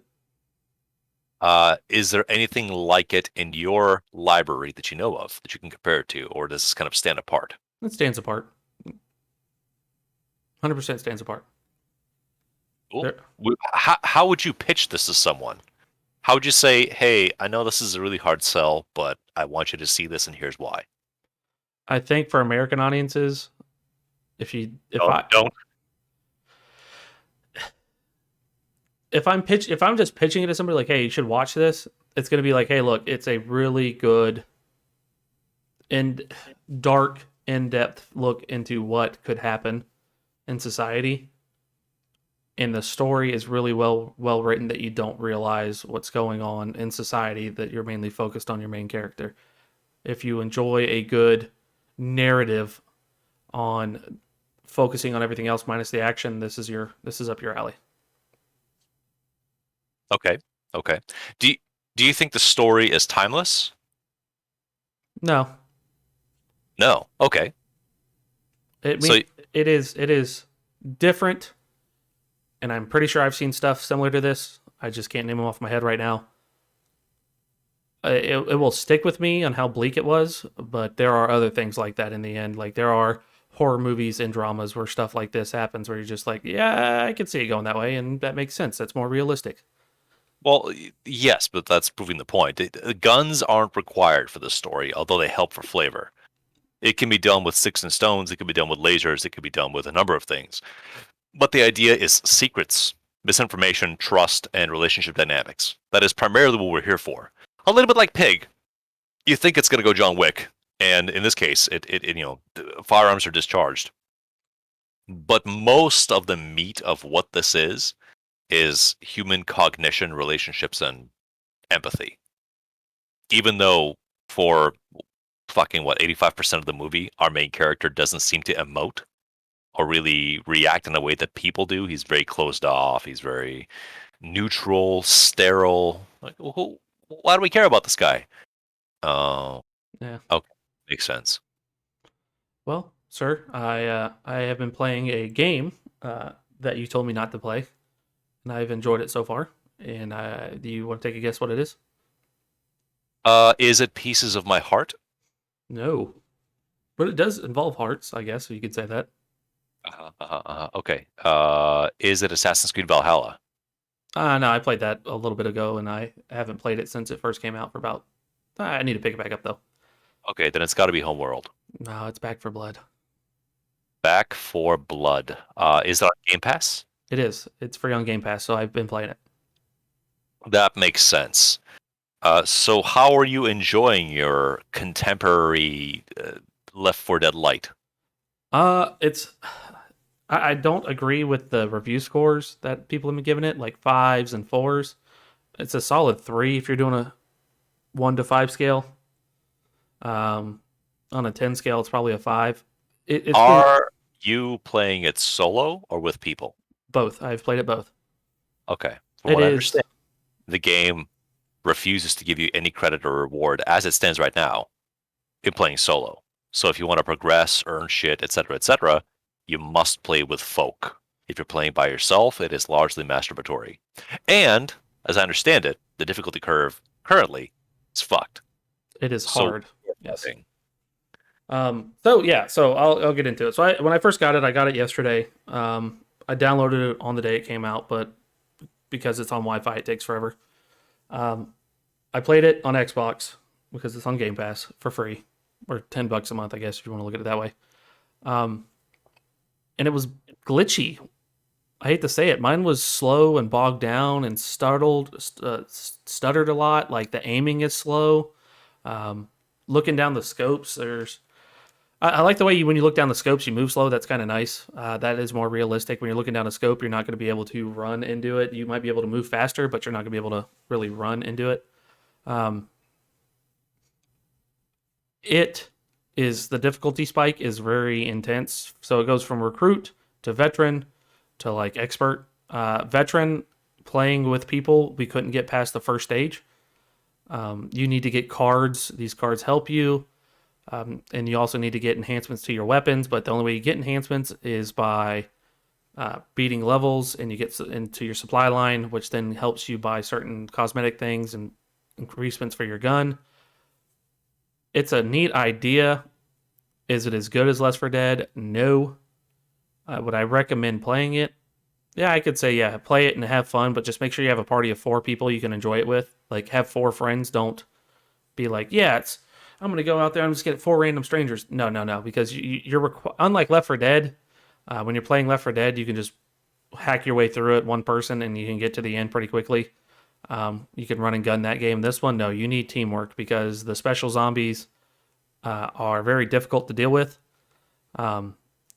Speaker 1: ahead.
Speaker 2: Is there anything like it in your library that you know of that you can compare it to, or does this kind of stand apart?
Speaker 1: It stands apart. 100% stands apart.
Speaker 2: Cool.
Speaker 1: There,
Speaker 2: How would you pitch this to someone? How would you say, hey, I know this is a really hard sell, but I want you to see this, and here's why.
Speaker 1: I think for American audiences, if
Speaker 2: Don't.
Speaker 1: if I'm just pitching it to somebody like, hey, you should watch this, it's gonna be like, hey, look, it's a really good and dark, in-depth look into what could happen in society. And the story is really well written that you don't realize what's going on in society, that you're mainly focused on your main character. If you enjoy a good narrative on focusing on everything else minus the action, this is up your alley.
Speaker 2: Okay. Okay. Do you think the story is timeless?
Speaker 1: No,
Speaker 2: No. Okay.
Speaker 1: it
Speaker 2: So
Speaker 1: mean it is different, and I'm pretty sure I've seen stuff similar to this. I just can't name them off my head right now. It will stick with me on how bleak it was, but there are other things like that in the end. Like there are horror movies and dramas where stuff like this happens, where you're just like, yeah, I can see it going that way, and that makes sense. That's more realistic.
Speaker 2: well, yes, but that's proving the point. Guns aren't required for the story, although they help for flavor. It can be done with sticks and stones. It can be done with lasers. It can be done with a number of things. But the idea is secrets, misinformation, trust, and relationship dynamics. That is primarily what we're here for. A little bit like Pig. You think it's going to go John Wick, and in this case, the firearms are discharged. But most of the meat of what this is is human cognition, relationships, and empathy. Even though for fucking what 85% of the movie, our main character doesn't seem to emote or really react in a way that people do. He's very closed off. He's very neutral, sterile. Like, why do we care about this guy? Oh,
Speaker 1: Yeah.
Speaker 2: okay, makes sense.
Speaker 1: Well, sir, I have been playing a game that you told me not to play, and I've enjoyed it so far. And do you want to take a guess what it is?
Speaker 2: Is it Pieces of My Heart?
Speaker 1: No, but it does involve hearts, I guess. So you could say that.
Speaker 2: Okay. Is it Assassin's Creed Valhalla?
Speaker 1: No, I played that a little bit ago, and I haven't played it since it first came out for about. I need to pick it back up though.
Speaker 2: Okay, then it's got to be Homeworld.
Speaker 1: No, it's Back for Blood.
Speaker 2: Back for Blood. Is it on Game Pass?
Speaker 1: It is. It's free on Game Pass, so I've been playing it.
Speaker 2: That makes sense. So how are you enjoying your contemporary Left 4 Dead Light?
Speaker 1: It's. I don't agree with the review scores that people have been giving it, like fives and fours. It's a solid three if you're doing a 1 to 5 scale. Um, on a 10 scale, it's probably a five. It's been
Speaker 2: Are you playing it solo or with people?
Speaker 1: both. I've played it both.
Speaker 2: Okay. From
Speaker 1: It
Speaker 2: what I
Speaker 1: is.
Speaker 2: understand, the game refuses to give you any credit or reward as it stands right now in playing solo. So if you want to progress, earn shit, etc., you must play with folk. If you're playing by yourself, it is largely masturbatory. And, as I understand it, the difficulty curve currently is fucked.
Speaker 1: It is
Speaker 2: So,
Speaker 1: hard. Yes.
Speaker 2: thing.
Speaker 1: So yeah. So I'll get into it. So when I first got it, I got it yesterday. I downloaded it on the day it came out, but because it's on Wi-Fi, it takes forever. Um, I played it on Xbox because it's on Game Pass for free, or $10 a month, I guess, if you want to look at it that way. Um, and it was glitchy. I hate to say it. Mine was slow and bogged down and stuttered a lot. Like the aiming is slow. Um, Looking down the scopes, I like the way when you look down the scopes, you move slow. That's kind of nice. That is more realistic. When you're looking down a scope, you're not going to be able to run into it. You might be able to move faster, but you're not going to be able to really run into it. Um, it is the difficulty spike is very intense. So it goes from recruit to veteran to like expert. Veteran playing with people, we couldn't get past the first stage. You need to get cards. These cards help you. And you also need to get enhancements to your weapons, but the only way you get enhancements is by beating levels, and you get into your supply line, which then helps you buy certain cosmetic things and increasements for your gun. It's a neat idea. Is it as good as Left 4 Dead? No. Would I recommend playing it? Yeah, I could say, yeah, play it and have fun, but just make sure you have a party of 4 people you can enjoy it with. Like, have 4 friends. Don't be like, yeah, I'm gonna go out there and I'm just get 4 random strangers. No, no, no, because unlike Left 4 Dead. When you're playing Left 4 Dead, you can just hack your way through it one person and you can get to the end pretty quickly. You can run and gun that game. This one, no, you need teamwork because the special zombies are very difficult to deal with.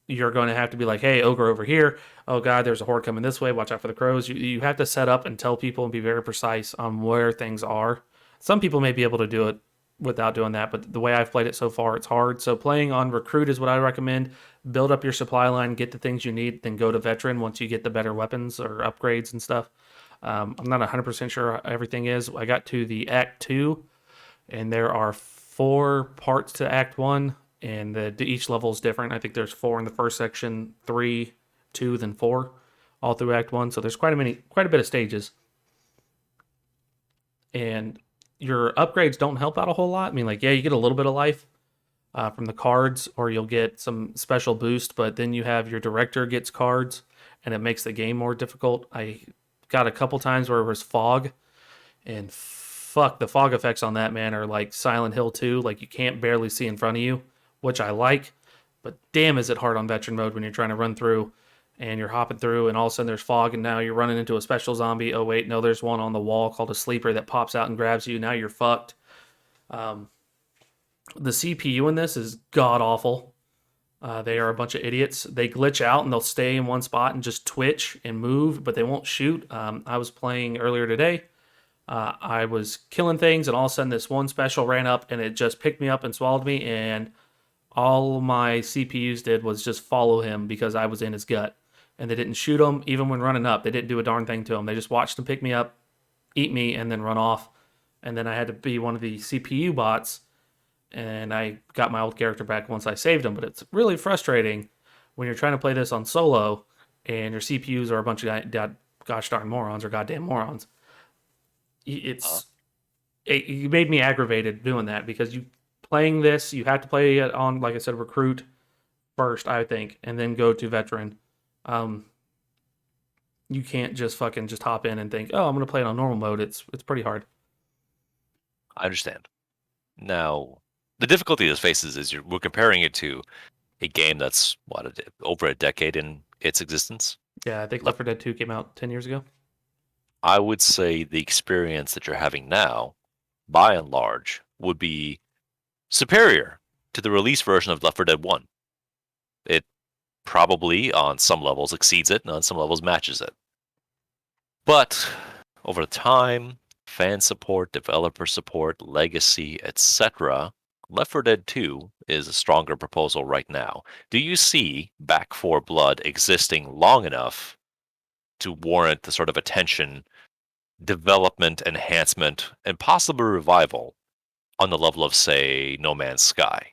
Speaker 1: You're going to have to be like, hey, ogre over here. Oh, God, there's a horde coming this way. Watch out for the crows. You have to set up and tell people and be very precise on where things are. Some people may be able to do it without doing that, but the way I've played it so far, it's hard. So playing on recruit is what I recommend. Build up your supply line, get the things you need, then go to veteran once you get the better weapons or upgrades and stuff. I'm not 100% sure everything is. I got to the Act 2, and there are 4 parts to Act 1, and each level is different. I think there's 4 in the first section, 3, 2, then 4, all through Act 1. So there's quite a bit of stages. And your upgrades don't help out a whole lot. I mean, like, yeah, you get a little bit of life from the cards, or you'll get some special boost, but then you have your director gets cards, and it makes the game more difficult. I got a couple times where it was fog, and fuck, the fog effects on that, man, are like Silent Hill 2. Like, you can't barely see in front of you, which I like, but damn, is it hard on veteran mode when you're trying to run through and you're hopping through, and all of a sudden there's fog, and now you're running into a special zombie. Oh, wait, no, there's one on the wall called a sleeper that pops out and grabs you. Now you're fucked. The CPU in this is god awful. They are a bunch of idiots. They glitch out and they'll stay in one spot and just twitch and move, but they won't shoot. I was playing earlier today. I was killing things, and all of a sudden, this one special ran up and it just picked me up and swallowed me. And all my CPUs did was just follow him because I was in his gut. And they didn't shoot him even when running up. They didn't do a darn thing to him. They just watched him pick me up, eat me, and then run off. And then I had to be one of the CPU bots, and I got my old character back once I saved him. But it's really frustrating when you're trying to play this on solo and your CPUs are a bunch of gosh darn morons or goddamn morons. It's you made me aggravated doing that because you playing this, you have to play it on, like I said, recruit first, I think, and then go to veteran. Um, you can't just fucking just hop in and think, oh, I'm gonna play it on normal mode. It's pretty hard.
Speaker 2: I understand. Now, the difficulty this faces is we're comparing it to a game that's over a decade in its existence.
Speaker 1: Yeah, I think Left 4 Dead 2 came out 10 years ago.
Speaker 2: I would say the experience that you're having now, by and large, would be superior to the release version of Left 4 Dead 1. It probably, on some levels, exceeds it, and on some levels, matches it. But over time, fan support, developer support, legacy, etc., Left 4 Dead 2 is a stronger proposal right now. Do you see Back 4 Blood existing long enough to warrant the sort of attention, development, enhancement, and possible revival on the level of, say, No Man's Sky?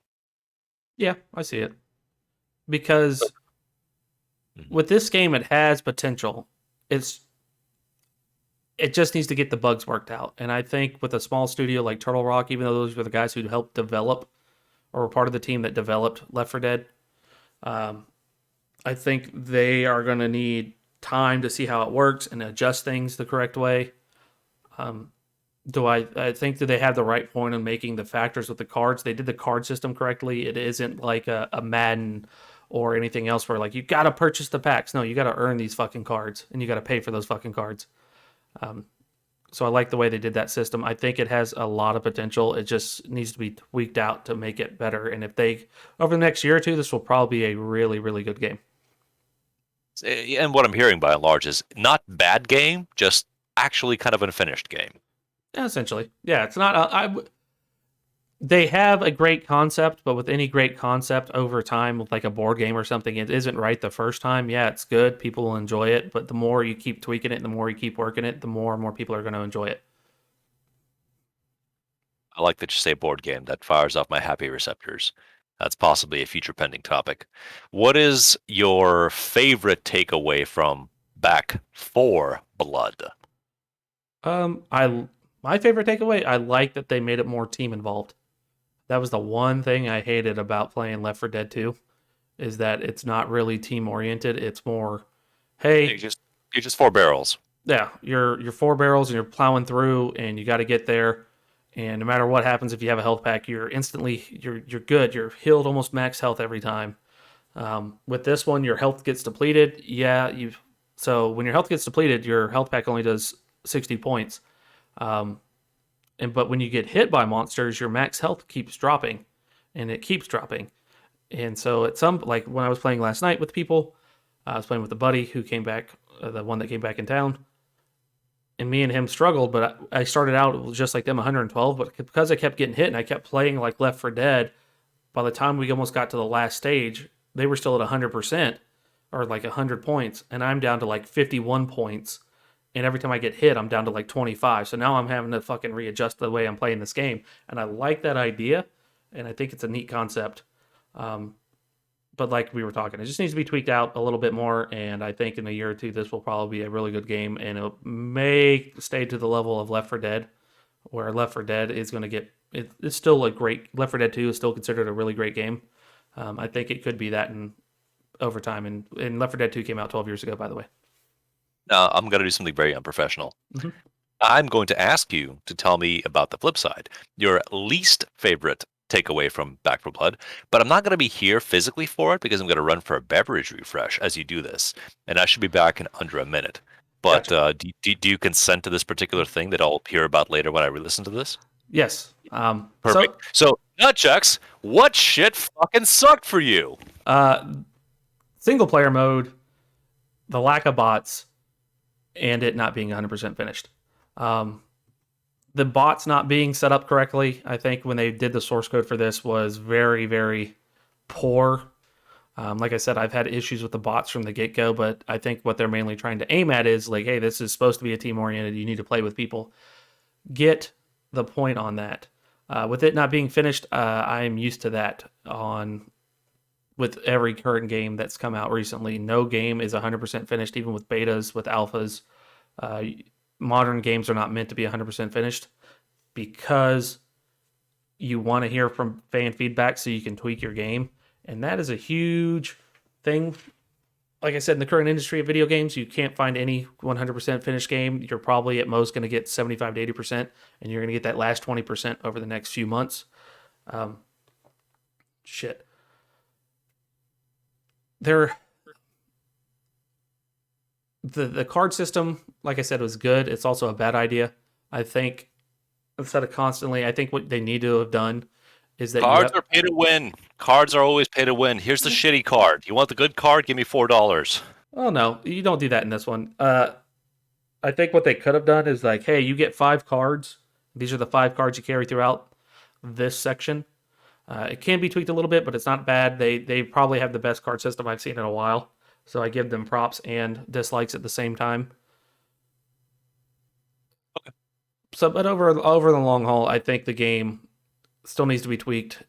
Speaker 1: Yeah, I see it. Because
Speaker 2: Mhm.
Speaker 1: with this game, it has potential. It just needs to get the bugs worked out. And I think with a small studio like Turtle Rock, even though those were the guys who helped develop or were part of the team that developed Left 4 Dead, um, I think they are going to need time to see how it works and adjust things the correct way. I think that they have the right point in making the factors with the cards. They did the card system correctly. It isn't like a Madden or anything else where like you got to purchase the packs. No, you got to earn these fucking cards and you got to pay for those fucking cards. So I like the way they did that system. I think it has a lot of potential. It just needs to be tweaked out to make it better. And if they, over the next year or two, this will probably be a really, really good game.
Speaker 2: And what I'm hearing by and large is not bad game, just actually kind of unfinished game.
Speaker 1: Yeah, essentially. Yeah, it's not. They have a great concept, but with any great concept over time, with like a board game or something, it isn't right the first time. Yeah, it's good. People will enjoy it. But the more you keep tweaking it, the more you keep working it, the more and more people are going to enjoy it.
Speaker 2: I like that you say board game. That fires off my happy receptors. That's possibly a future pending topic. What is your favorite takeaway from Back 4 Blood?
Speaker 1: My favorite takeaway, I like that they made it more team involved. That was the one thing I hated about playing Left 4 Dead 2, is that it's not really team oriented. It's more, hey,
Speaker 2: You're just four barrels.
Speaker 1: yeah, you're four barrels and you're plowing through and you got to get there. And no matter what happens, if you have a health pack, you're good. You're healed almost max health every time. With this one, your health gets depleted. So when your health gets depleted, your health pack only does 60 points. But when you get hit by monsters, your max health keeps dropping, and it keeps dropping. And so at some like when I was playing last night with people, I was playing with a buddy who came back, the one that came back in town, and me and him struggled. But I started out just like them, 112. But because I kept getting hit and I kept playing like Left 4 Dead, by the time we almost got to the last stage, they were still at 100% or like 100 points, and I'm down to like 51 points. And every time I get hit, I'm down to like 25. So now I'm having to fucking readjust the way I'm playing this game. And I like that idea, and I think it's a neat concept. But like we were talking, it just needs to be tweaked out a little bit more. And I think in a year or two, this will probably be a really good game, and it may stay to the level of Left 4 Dead, where Left 4 Dead is going to get. It's still a great. Left 4 Dead 2 is still considered a really great game. I think it could be that in over time. And Left 4 Dead 2 came out 12 years ago, by the way.
Speaker 2: Now, I'm going to do something very unprofessional.
Speaker 1: Mm-hmm.
Speaker 2: I'm going to ask you to tell me about the flip side, your least favorite takeaway from Back 4 Blood, but I'm not going to be here physically for it because I'm going to run for a beverage refresh as you do this, and I should be back in under a minute. But
Speaker 1: Gotcha.
Speaker 2: do you consent to this particular thing that I'll hear about later when I re-listen to this?
Speaker 1: Yes.
Speaker 2: Perfect. So, nutchucks, what shit fucking sucked for you?
Speaker 1: Uh, Single player mode, the lack of bots, and it not being 100% finished. Um, the bots not being set up correctly, I think when they did the source code for this was very, very poor. Like I said, I've had issues with the bots from the get go, but I think what they're mainly trying to aim at is like, hey, this is supposed to be a team oriented. You need to play with people. Get the point on that. With it not being finished, I'm used to that on with every current game that's come out recently. No game is 100% finished, even with betas, with alphas. Uh, Modern games are not meant to be 100% finished because you want to hear from fan feedback so you can tweak your game. And that is a huge thing. Like I said, in the current industry of video games, you can't find any 100% finished game. You're probably at most going to get 75 to 80%, and you're going to get that last 20% over the next few months. Um, shit. There, the card system, like I said, was good. It's also a bad idea. I think instead of constantly, I think what they need to have done is that you
Speaker 2: Cards
Speaker 1: have.
Speaker 2: are pay to win. Cards are always pay to win. Here's the shitty card. You want the good card? Give me $4.
Speaker 1: Oh no, you don't do that in this one. I think what they could have done is like, hey, you get 5 cards. These are the 5 cards you carry throughout this section. It can be tweaked a little bit, but it's not bad. They probably have the best card system I've seen in a while. So I give them props and dislikes at the same time. So, but over the long haul, I think the game still needs to be tweaked.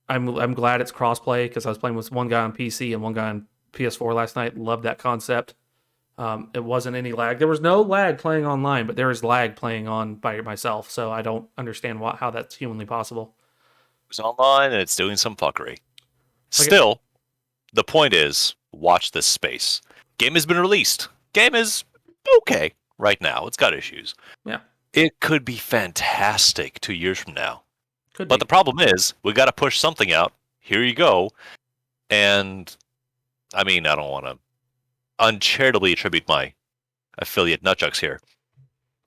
Speaker 1: I'm glad it's crossplay because I was playing with one guy on PC and one guy on PS4 last night. Loved that concept. It wasn't any lag. There was no lag playing online, but there is lag playing on by myself. So I don't understand how that's humanly possible.
Speaker 2: It's online and it's doing some fuckery.
Speaker 1: Like
Speaker 2: Still, the point is, watch this space. Game has been released. Game is okay right now. It's got issues.
Speaker 1: Yeah,
Speaker 2: It could be fantastic 2 years from now.
Speaker 1: could
Speaker 2: But
Speaker 1: be.
Speaker 2: the problem is, we got to push something out. Here you go. And I mean, I don't want to uncharitably attribute my affiliate nutjucks here,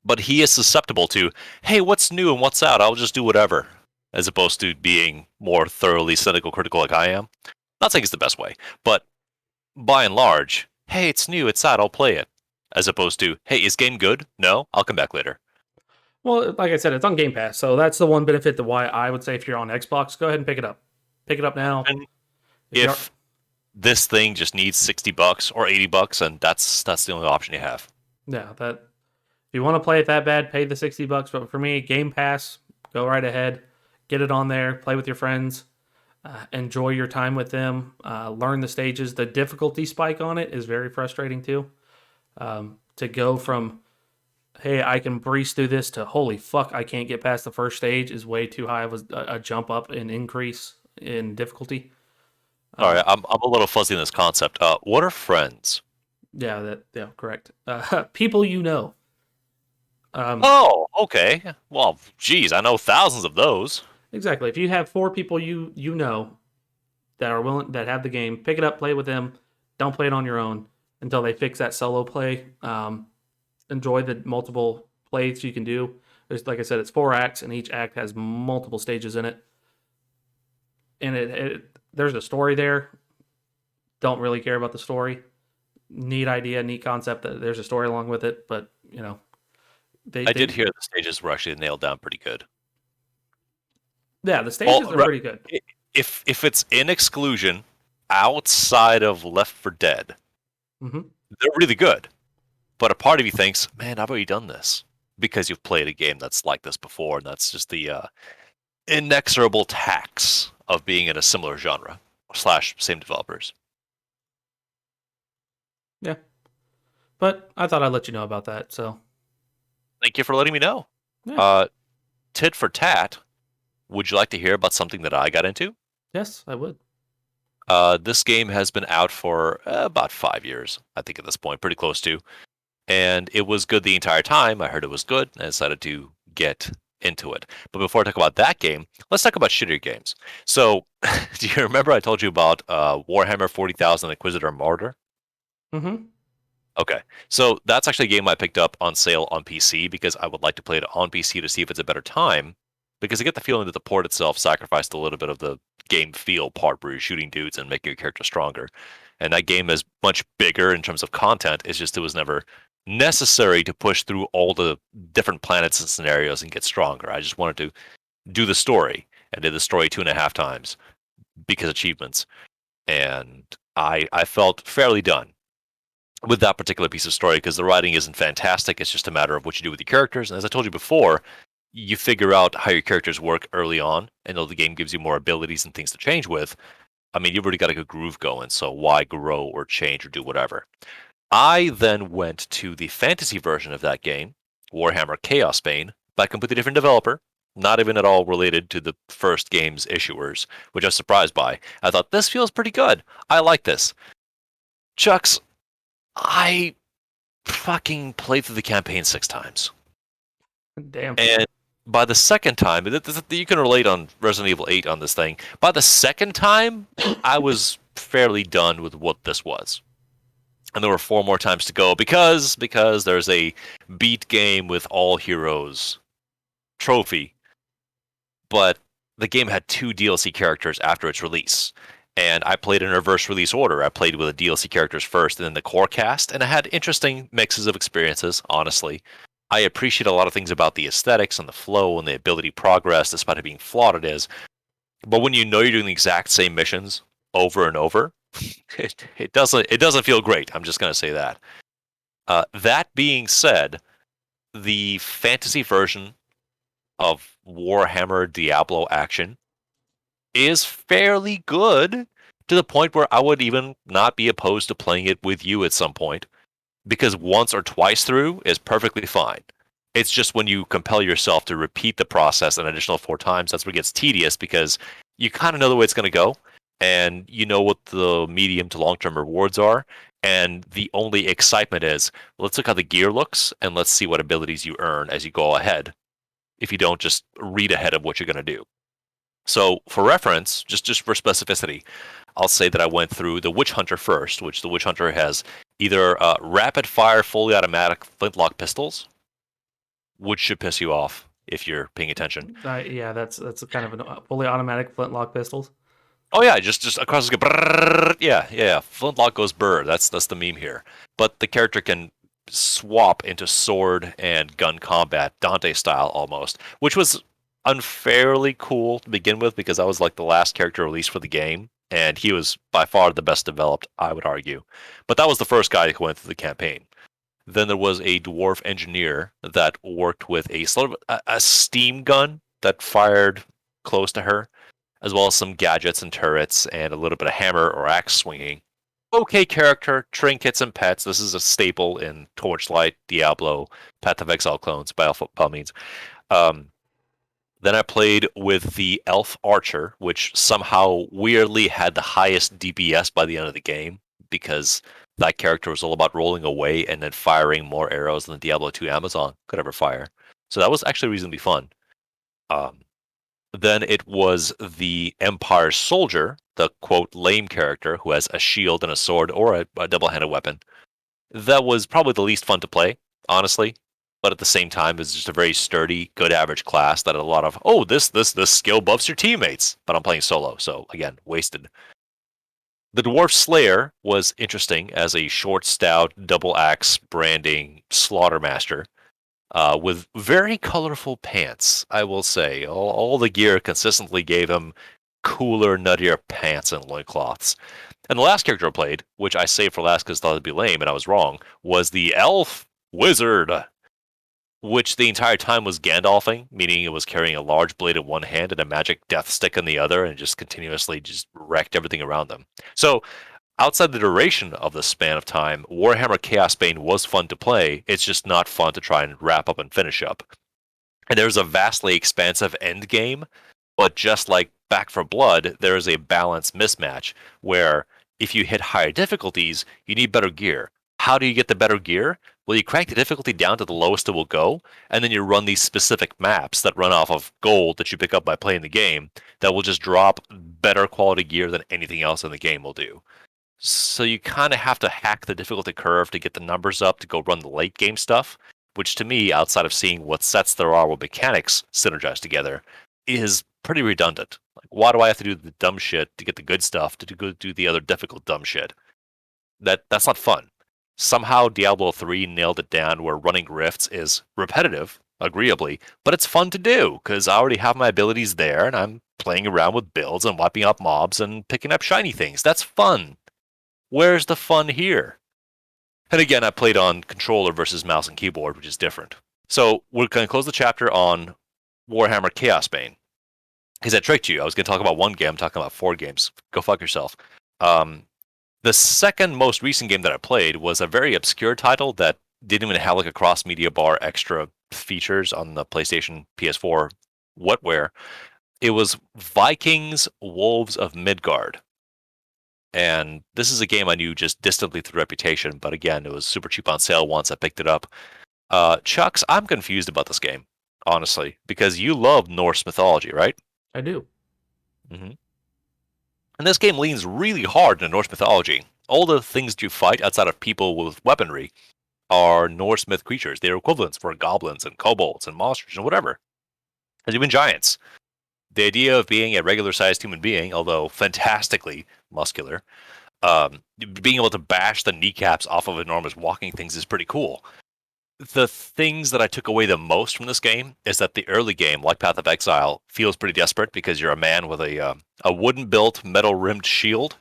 Speaker 2: but he is susceptible to, hey, what's new and what's out? I'll just do whatever, as opposed to being more thoroughly cynical, critical like I am. Not saying it's the best way, but by and large, hey, it's new, it's out, I'll play it. As opposed to, hey, is game good? No, I'll come back later.
Speaker 1: Well, like I said, it's on Game Pass, so that's the one benefit to why I would say if you're on Xbox, go ahead and pick it up. Pick it up now.
Speaker 2: And
Speaker 1: If you're,
Speaker 2: if this thing just needs $60 or $80, and that's the only option you have.
Speaker 1: yeah, that if you want to play it that bad, pay the $60. But for me, Game Pass, go right ahead, get it on there, play with your friends, enjoy your time with them, learn the stages. The difficulty spike on it is very frustrating too. To go from hey, I can breeze through this to holy fuck, I can't get past the first stage is way too high of a jump up and increase in difficulty.
Speaker 2: All right, I'm a little fuzzy in this concept. What are friends?
Speaker 1: Yeah, correct. People you know.
Speaker 2: Oh, okay. Well, geez, I know thousands of those.
Speaker 1: Exactly. If you have 4 people you know that are willing that have the game, pick it up, play with them. Don't play it on your own until they fix that solo play. Enjoy the multiple plays you can do. There's like I said, it's 4 acts, and each act has multiple stages in it. And there's a story there. Don't really care about the story. Neat idea, neat concept that there's a story along with it, but
Speaker 2: I did hear the stages were actually nailed down pretty good.
Speaker 1: Yeah, the stages are pretty good.
Speaker 2: If it's in exclusion outside of Left 4 Dead, they're really good. But a part of you thinks, man, I've already done this because you've played a game that's like this before, and that's just the inexorable tax of being in a similar genre / same developers.
Speaker 1: Yeah, but I thought I'd let you know about that. So
Speaker 2: thank you for letting me know.
Speaker 1: Yeah.
Speaker 2: Tit for tat, would you like to hear about something that I got into?
Speaker 1: Yes, I would.
Speaker 2: This game has been out for about 5 years, I think at this point, pretty close to. And it was good the entire time. I heard it was good, and I decided to get into it. But before I talk about that game, let's talk about shittier games. So, do you remember I told you about Warhammer 40,000 Inquisitor Martyr?
Speaker 1: Mm-hmm.
Speaker 2: Okay, so that's actually a game I picked up on sale on PC because I would like to play it on PC to see if it's a better time. Because I get the feeling that the port itself sacrificed a little bit of the game feel part where you're shooting dudes and making your character stronger. And that game is much bigger in terms of content. It's just it was never necessary to push through all the different planets and scenarios and get stronger. I just wanted to do the story and did the story 2.5 times because achievements. And I felt fairly done with that particular piece of story because the writing isn't fantastic. It's just a matter of what you do with your characters. And as I told you before, you figure out how your characters work early on, and though the game gives you more abilities and things to change with, I mean, you've already got a good groove going, so why grow or change or do whatever? I then went to the fantasy version of that game, Warhammer Chaos Bane, by a completely different developer, not even at all related to the first game's issuers, which I was surprised by. I thought, this feels pretty good. I like this. Chucks, I fucking played through the campaign 6 times.
Speaker 1: Damn.
Speaker 2: And by the second time, you can relate on Resident Evil 8 on this thing. By the second time, I was fairly done with what this was. And there were 4 more times to go because there's a beat game with all heroes trophy. But the game had 2 DLC characters after its release. And I played in reverse release order. I played with the DLC characters first and then the core cast, and I had interesting mixes of experiences, honestly. I appreciate a lot of things about the aesthetics and the flow and the ability progress, despite it being flawed it is. But when you know you're doing the exact same missions over and over, it doesn't feel great. I'm just going to say that. That being said, the fantasy version of Warhammer Diablo action is fairly good to the point where I would even not be opposed to playing it with you at some point, because once or twice through is perfectly fine. It's just when you compel yourself to repeat the process an additional 4 times, that's where it gets tedious, because you kind of know the way it's going to go, and you know what the medium to long-term rewards are, and the only excitement is, let's look how the gear looks, and let's see what abilities you earn as you go ahead, if you don't just read ahead of what you're going to do. So, for reference, just for specificity, I'll say that I went through the Witch Hunter first, which the Witch Hunter has either rapid-fire, fully automatic flintlock pistols, which should piss you off if you're paying attention.
Speaker 1: Yeah, that's kind of a fully automatic flintlock pistols.
Speaker 2: Oh yeah, just across the screen. Yeah. Flintlock goes brr. That's the meme here. But the character can swap into sword and gun combat, Dante style almost, which was unfairly cool to begin with because I was like the last character released for the game, and he was by far the best developed, I would argue. But that was the first guy who went through the campaign. Then there was a dwarf engineer that worked with a sort of a steam gun that fired close to her, as well as some gadgets and turrets and a little bit of hammer or axe swinging. Okay character, trinkets and pets. This is a staple in Torchlight, Diablo, Path of Exile clones, by all means. Then I played with the Elf Archer, which somehow weirdly had the highest DPS by the end of the game, because that character was all about rolling away and then firing more arrows than the Diablo 2 Amazon could ever fire. So that was actually reasonably fun. Then it was the Empire Soldier, the quote lame character who has a shield and a sword or a double-handed weapon. That was probably the least fun to play, honestly. But at the same time, it's just a very sturdy, good average class that had a lot of, oh, this skill buffs your teammates. But I'm playing solo, so again, wasted. The Dwarf Slayer was interesting as a short, stout, double axe branding slaughtermaster with very colorful pants, I will say. All the gear consistently gave him cooler, nuttier pants and loincloths. And the last character I played, which I saved for last because I thought it'd be lame, and I was wrong, was the Elf Wizard, which the entire time was Gandalfing, meaning it was carrying a large blade in one hand and a magic death stick in the other, and just continuously just wrecked everything around them. So, outside the duration of the span of time, Warhammer Chaos Bane was fun to play. It's just not fun to try and wrap up and finish up. And there's a vastly expansive end game, but just like Back for Blood, there is a balance mismatch where if you hit higher difficulties, you need better gear. How do you get the better gear? Well, you crank the difficulty down to the lowest it will go, and then you run these specific maps that run off of gold that you pick up by playing the game that will just drop better quality gear than anything else in the game will do. So you kind of have to hack the difficulty curve to get the numbers up to go run the late game stuff, which to me, outside of seeing what sets there are with mechanics synergize together, is pretty redundant. Like, why do I have to do the dumb shit to get the good stuff to go do the other difficult dumb shit? That's not fun. Somehow Diablo 3 nailed it down where running rifts is repetitive, agreeably, but it's fun to do because I already have my abilities there and I'm playing around with builds and wiping out mobs and picking up shiny things. That's fun. Where's the fun here? And again, I played on controller versus mouse and keyboard, which is different. So we're going to close the chapter on Warhammer Chaos Bane. Because I tricked you. I was going to talk about one game. I'm talking about 4 games. Go fuck yourself. The second most recent game that I played was a very obscure title that didn't even have like a cross media bar extra features on the PlayStation PS4 wetware. It was Vikings Wolves of Midgard. And this is a game I knew just distantly through reputation, but again, it was super cheap on sale once I picked it up. Chucks, I'm confused about this game, honestly, because you love Norse mythology, right?
Speaker 1: I do.
Speaker 2: Mm-hmm. And this game leans really hard into Norse mythology. All the things that you fight outside of people with weaponry are Norse myth creatures. They're equivalents for goblins and kobolds and monsters and whatever. And even giants. The idea of being a regular-sized human being, although fantastically muscular, being able to bash the kneecaps off of enormous walking things is pretty cool. The things that I took away the most from this game is that the early game, like Path of Exile, feels pretty desperate because you're a man with a wooden-built, metal-rimmed shield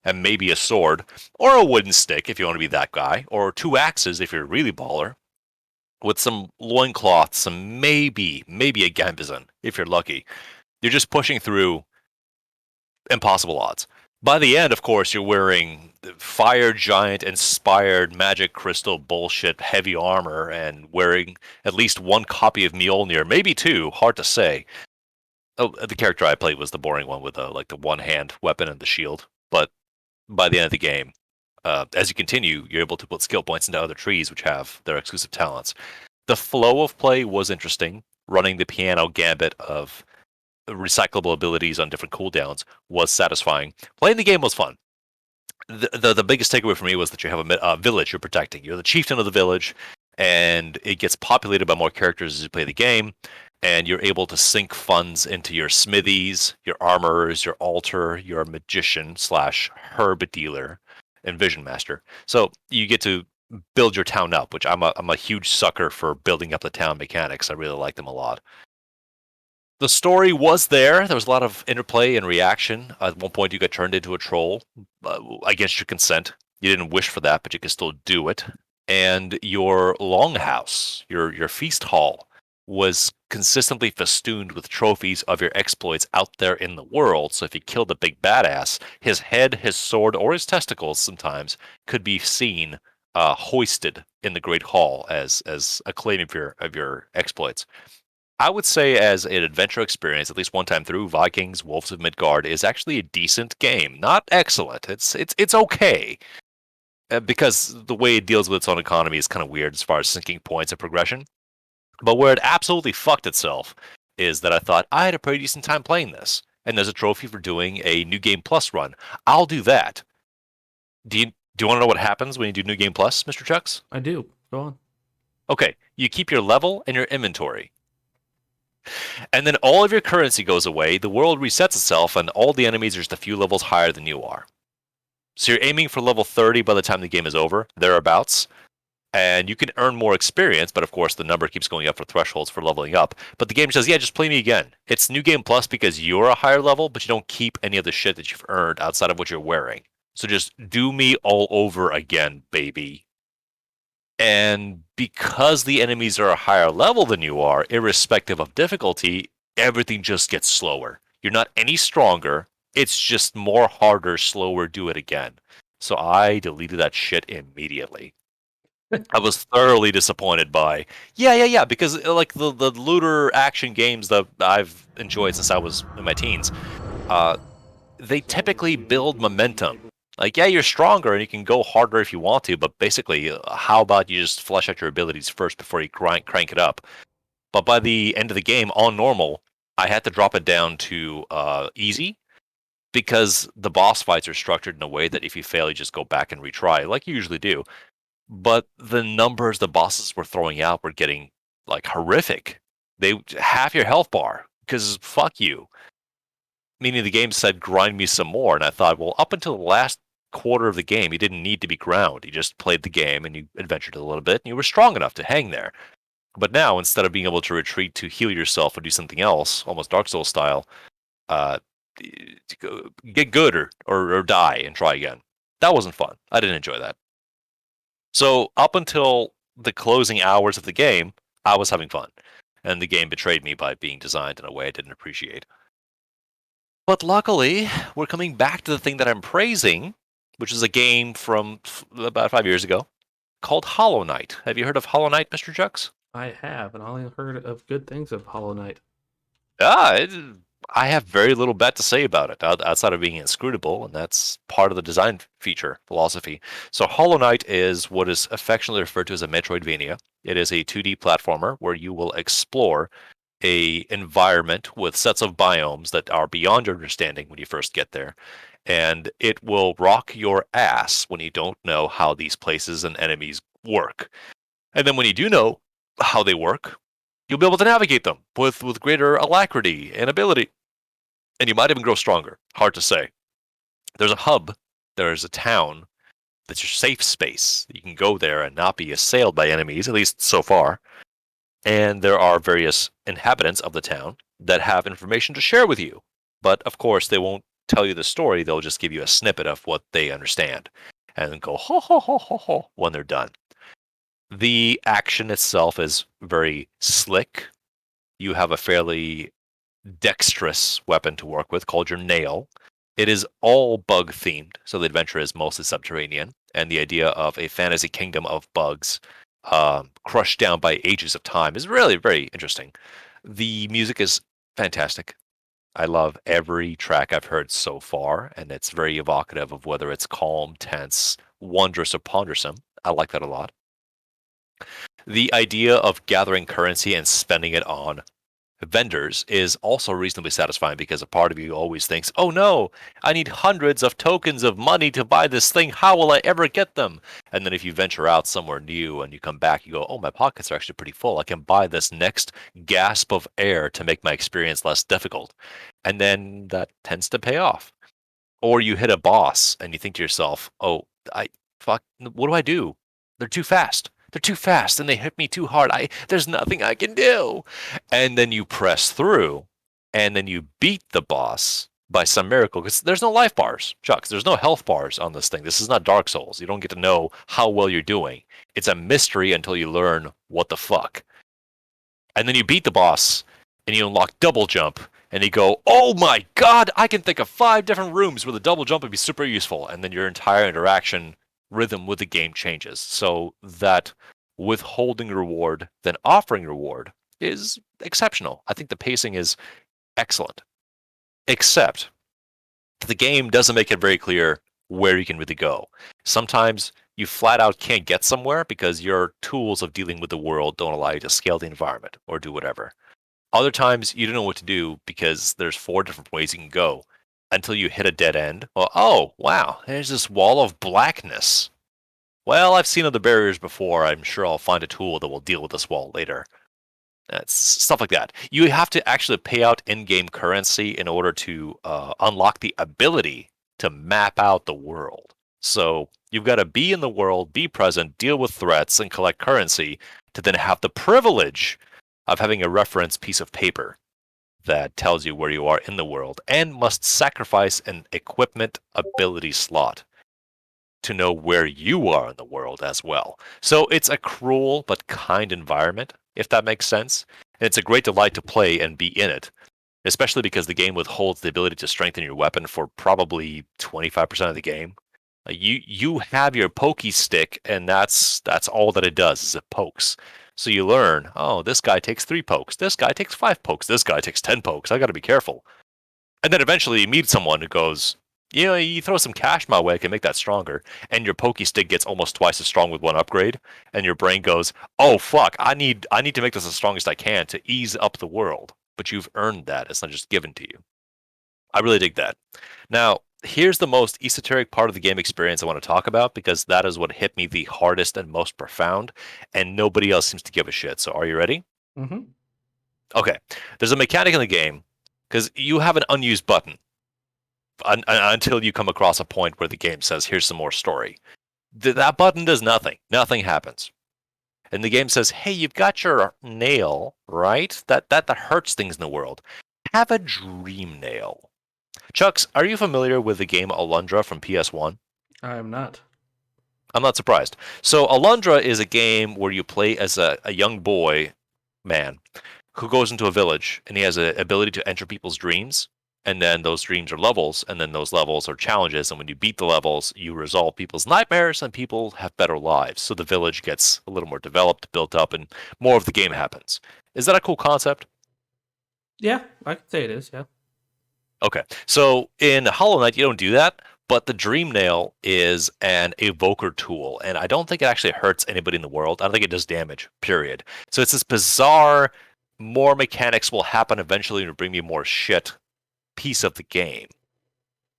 Speaker 2: and maybe a sword, or a wooden stick if you want to be that guy, or 2 axes if you're a really baller, with some loincloths, some maybe a gambizon if you're lucky. You're just pushing through impossible odds. By the end, of course, you're wearing fire giant inspired magic crystal bullshit heavy armor and wearing at least 1 copy of Mjolnir, maybe 2, hard to say. Oh, the character I played was the boring one with the one-hand weapon and the shield. But by the end of the game, as you continue, you're able to put skill points into other trees which have their exclusive talents. The flow of play was interesting. Running the piano gambit of recyclable abilities on different cooldowns was satisfying. Playing the game was fun. The biggest takeaway for me was that you have a village you're protecting. You're the chieftain of the village, and it gets populated by more characters as you play the game, and you're able to sink funds into your smithies, your armorers, your altar, your magician / herb dealer, and vision master. So you get to build your town up, which I'm a huge sucker for building up the town mechanics. I really like them a lot. The story was there. There was a lot of interplay and reaction. At one point, you got turned into a troll against your consent. You didn't wish for that, but you could still do it. And your longhouse, your feast hall, was consistently festooned with trophies of your exploits out there in the world. So if you killed a big badass, his head, his sword, or his testicles sometimes could be seen hoisted in the Great Hall as a claim of your exploits. I would say as an adventure experience, at least one time through, Vikings Wolves of Midgard is actually a decent game. Not excellent. It's okay. Because the way it deals with its own economy is kind of weird as far as sinking points and progression. But where it absolutely fucked itself is that I thought I had a pretty decent time playing this. And there's a trophy for doing a New Game Plus run. I'll do that. Do you want to know what happens when you do New Game Plus, Mr. Chucks?
Speaker 1: I do. Go on.
Speaker 2: Okay, you keep your level and your inventory. And then all of your currency goes away, the world resets itself, and all the enemies are just a few levels higher than you are. So you're aiming for level 30 by the time the game is over, thereabouts. And you can earn more experience, but of course the number keeps going up for thresholds for leveling up. But the game says, yeah, just play me again. It's New Game Plus because you're a higher level, but you don't keep any of the shit that you've earned outside of what you're wearing. So just do me all over again, baby. And because the enemies are a higher level than you are, irrespective of difficulty, everything just gets slower. You're not any stronger. It's just more harder, slower, do it again. So I deleted that shit immediately. I was thoroughly disappointed by, because like the looter action games that I've enjoyed since I was in my teens, they typically build momentum. Like, yeah, you're stronger and you can go harder if you want to, but basically, how about you just flesh out your abilities first before you crank it up? But by the end of the game, on normal, I had to drop it down to easy because the boss fights are structured in a way that if you fail, you just go back and retry, like you usually do. But the numbers the bosses were throwing out were getting like horrific. They half your health bar because fuck you. meaning the game said grind me some more, and I thought, well, up until the last quarter of the game, you didn't need to be ground. You just played the game and you adventured a little bit, and you were strong enough to hang there. But now, instead of being able to retreat to heal yourself or do something else, almost Dark Souls style, uh, get good or die and try again. That wasn't fun. I didn't enjoy that. So up until the closing hours of the game, I was having fun. And the game betrayed me by being designed in a way I didn't appreciate. But luckily, we're coming back to the thing that I'm praising, which is a game from about 5 years ago called Hollow Knight. Have you heard of Hollow Knight, Mr. Jux?
Speaker 1: I have, and I only heard of good things of Hollow Knight.
Speaker 2: Ah, I have very little bad to say about it outside of being inscrutable, and that's part of the design feature philosophy. So Hollow Knight is what is affectionately referred to as a Metroidvania. It is a 2D platformer where you will explore a environment with sets of biomes that are beyond your understanding when you first get there, and it will rock your ass when you don't know how these places and enemies work. And then when you do know how they work, you'll be able to navigate them with greater alacrity and ability. And you might even grow stronger. Hard to say. There's a hub, there's a town that's your safe space. You can go there and not be assailed by enemies, at least so far. And there are various inhabitants of the town that have information to share with you. But of course, they won't tell you the story, they'll just give you a snippet of what they understand and go ho ho ho ho ho when they're done. The action itself is very slick. You have a fairly dexterous weapon to work with called your nail. It is all bug themed, so the adventure is mostly subterranean, and the idea of a fantasy kingdom of bugs crushed down by ages of time is really very interesting. The music is fantastic. I love every track I've heard so far, and it's very evocative of whether it's calm, tense, wondrous, or pondersome. I like that a lot. The idea of gathering currency and spending it on vendors is also reasonably satisfying because a part of you always thinks, oh no, I need hundreds of tokens of money to buy this thing. How will I ever get them? And then if you venture out somewhere new and you come back, you go, oh, my pockets are actually pretty full. I can buy this next gasp of air to make my experience less difficult. And then that tends to pay off. Or you hit a boss and you think to yourself, oh, what do I do? They're too fast. They're too fast and they hit me too hard. There's nothing I can do. And then you press through and then you beat the boss by some miracle because there's no life bars, Chuck. There's no health bars on this thing. This is not Dark Souls. You don't get to know how well you're doing. It's a mystery until you learn what the fuck. And then you beat the boss and you unlock double jump and you go, oh my god, I can think of 5 different rooms where the double jump would be super useful. And then your entire interaction rhythm with the game changes. So that withholding reward, then offering reward is exceptional. I think the pacing is excellent. Except the game doesn't make it very clear where you can really go. Sometimes you flat out can't get somewhere because your tools of dealing with the world don't allow you to scale the environment or do whatever. Other times you don't know what to do because there's 4 different ways you can go until you hit a dead end. Well, oh, wow, there's this wall of blackness. Well, I've seen other barriers before. I'm sure I'll find a tool that will deal with this wall later. It's stuff like that. You have to actually pay out in-game currency in order to unlock the ability to map out the world. So you've got to be in the world, be present, deal with threats, and collect currency to then have the privilege of having a reference piece of paper that tells you where you are in the world and must sacrifice an equipment ability slot to know where you are in the world as well. So it's a cruel but kind environment, if that makes sense. And it's a great delight to play and be in it, especially because the game withholds the ability to strengthen your weapon for probably 25% of the game. You have your pokey stick, and that's all that it does is it pokes. So you learn, oh, this guy takes 3 pokes, this guy takes 5 pokes, this guy takes 10 pokes. I got to be careful. And then eventually you meet someone who goes, you know, you throw some cash my way, I can make that stronger. And your pokey stick gets almost twice as strong with one upgrade. And your brain goes, oh fuck, I need to make this as strong as I can to ease up the world. But you've earned that. It's not just given to you. I really dig that. Now, here's the most esoteric part of the game experience I want to talk about because that is what hit me the hardest and most profound, and nobody else seems to give a shit. So are you ready?
Speaker 1: Mm-hmm.
Speaker 2: Okay. There's a mechanic in the game because you have an unused button until you come across a point where the game says, here's some more story. That button does nothing. Nothing happens. And the game says, hey, you've got your nail, right? That hurts things in the world. Have a dream nail. Chucks, are you familiar with the game Alundra from PS1?
Speaker 1: I am not.
Speaker 2: I'm not surprised. So Alundra is a game where you play as a young boy, man, who goes into a village, and he has an ability to enter people's dreams. And then those dreams are levels, and then those levels are challenges. And when you beat the levels, you resolve people's nightmares, and people have better lives. So the village gets a little more developed, built up, and more of the game happens. Is that a cool concept?
Speaker 1: Yeah, I could say it is. Yeah.
Speaker 2: Okay. So in Hollow Knight, you don't do that, but the Dream Nail is an evoker tool, and I don't think it actually hurts anybody in the world. I don't think it does damage, period. So it's this bizarre, more mechanics will happen eventually to bring me more shit piece of the game.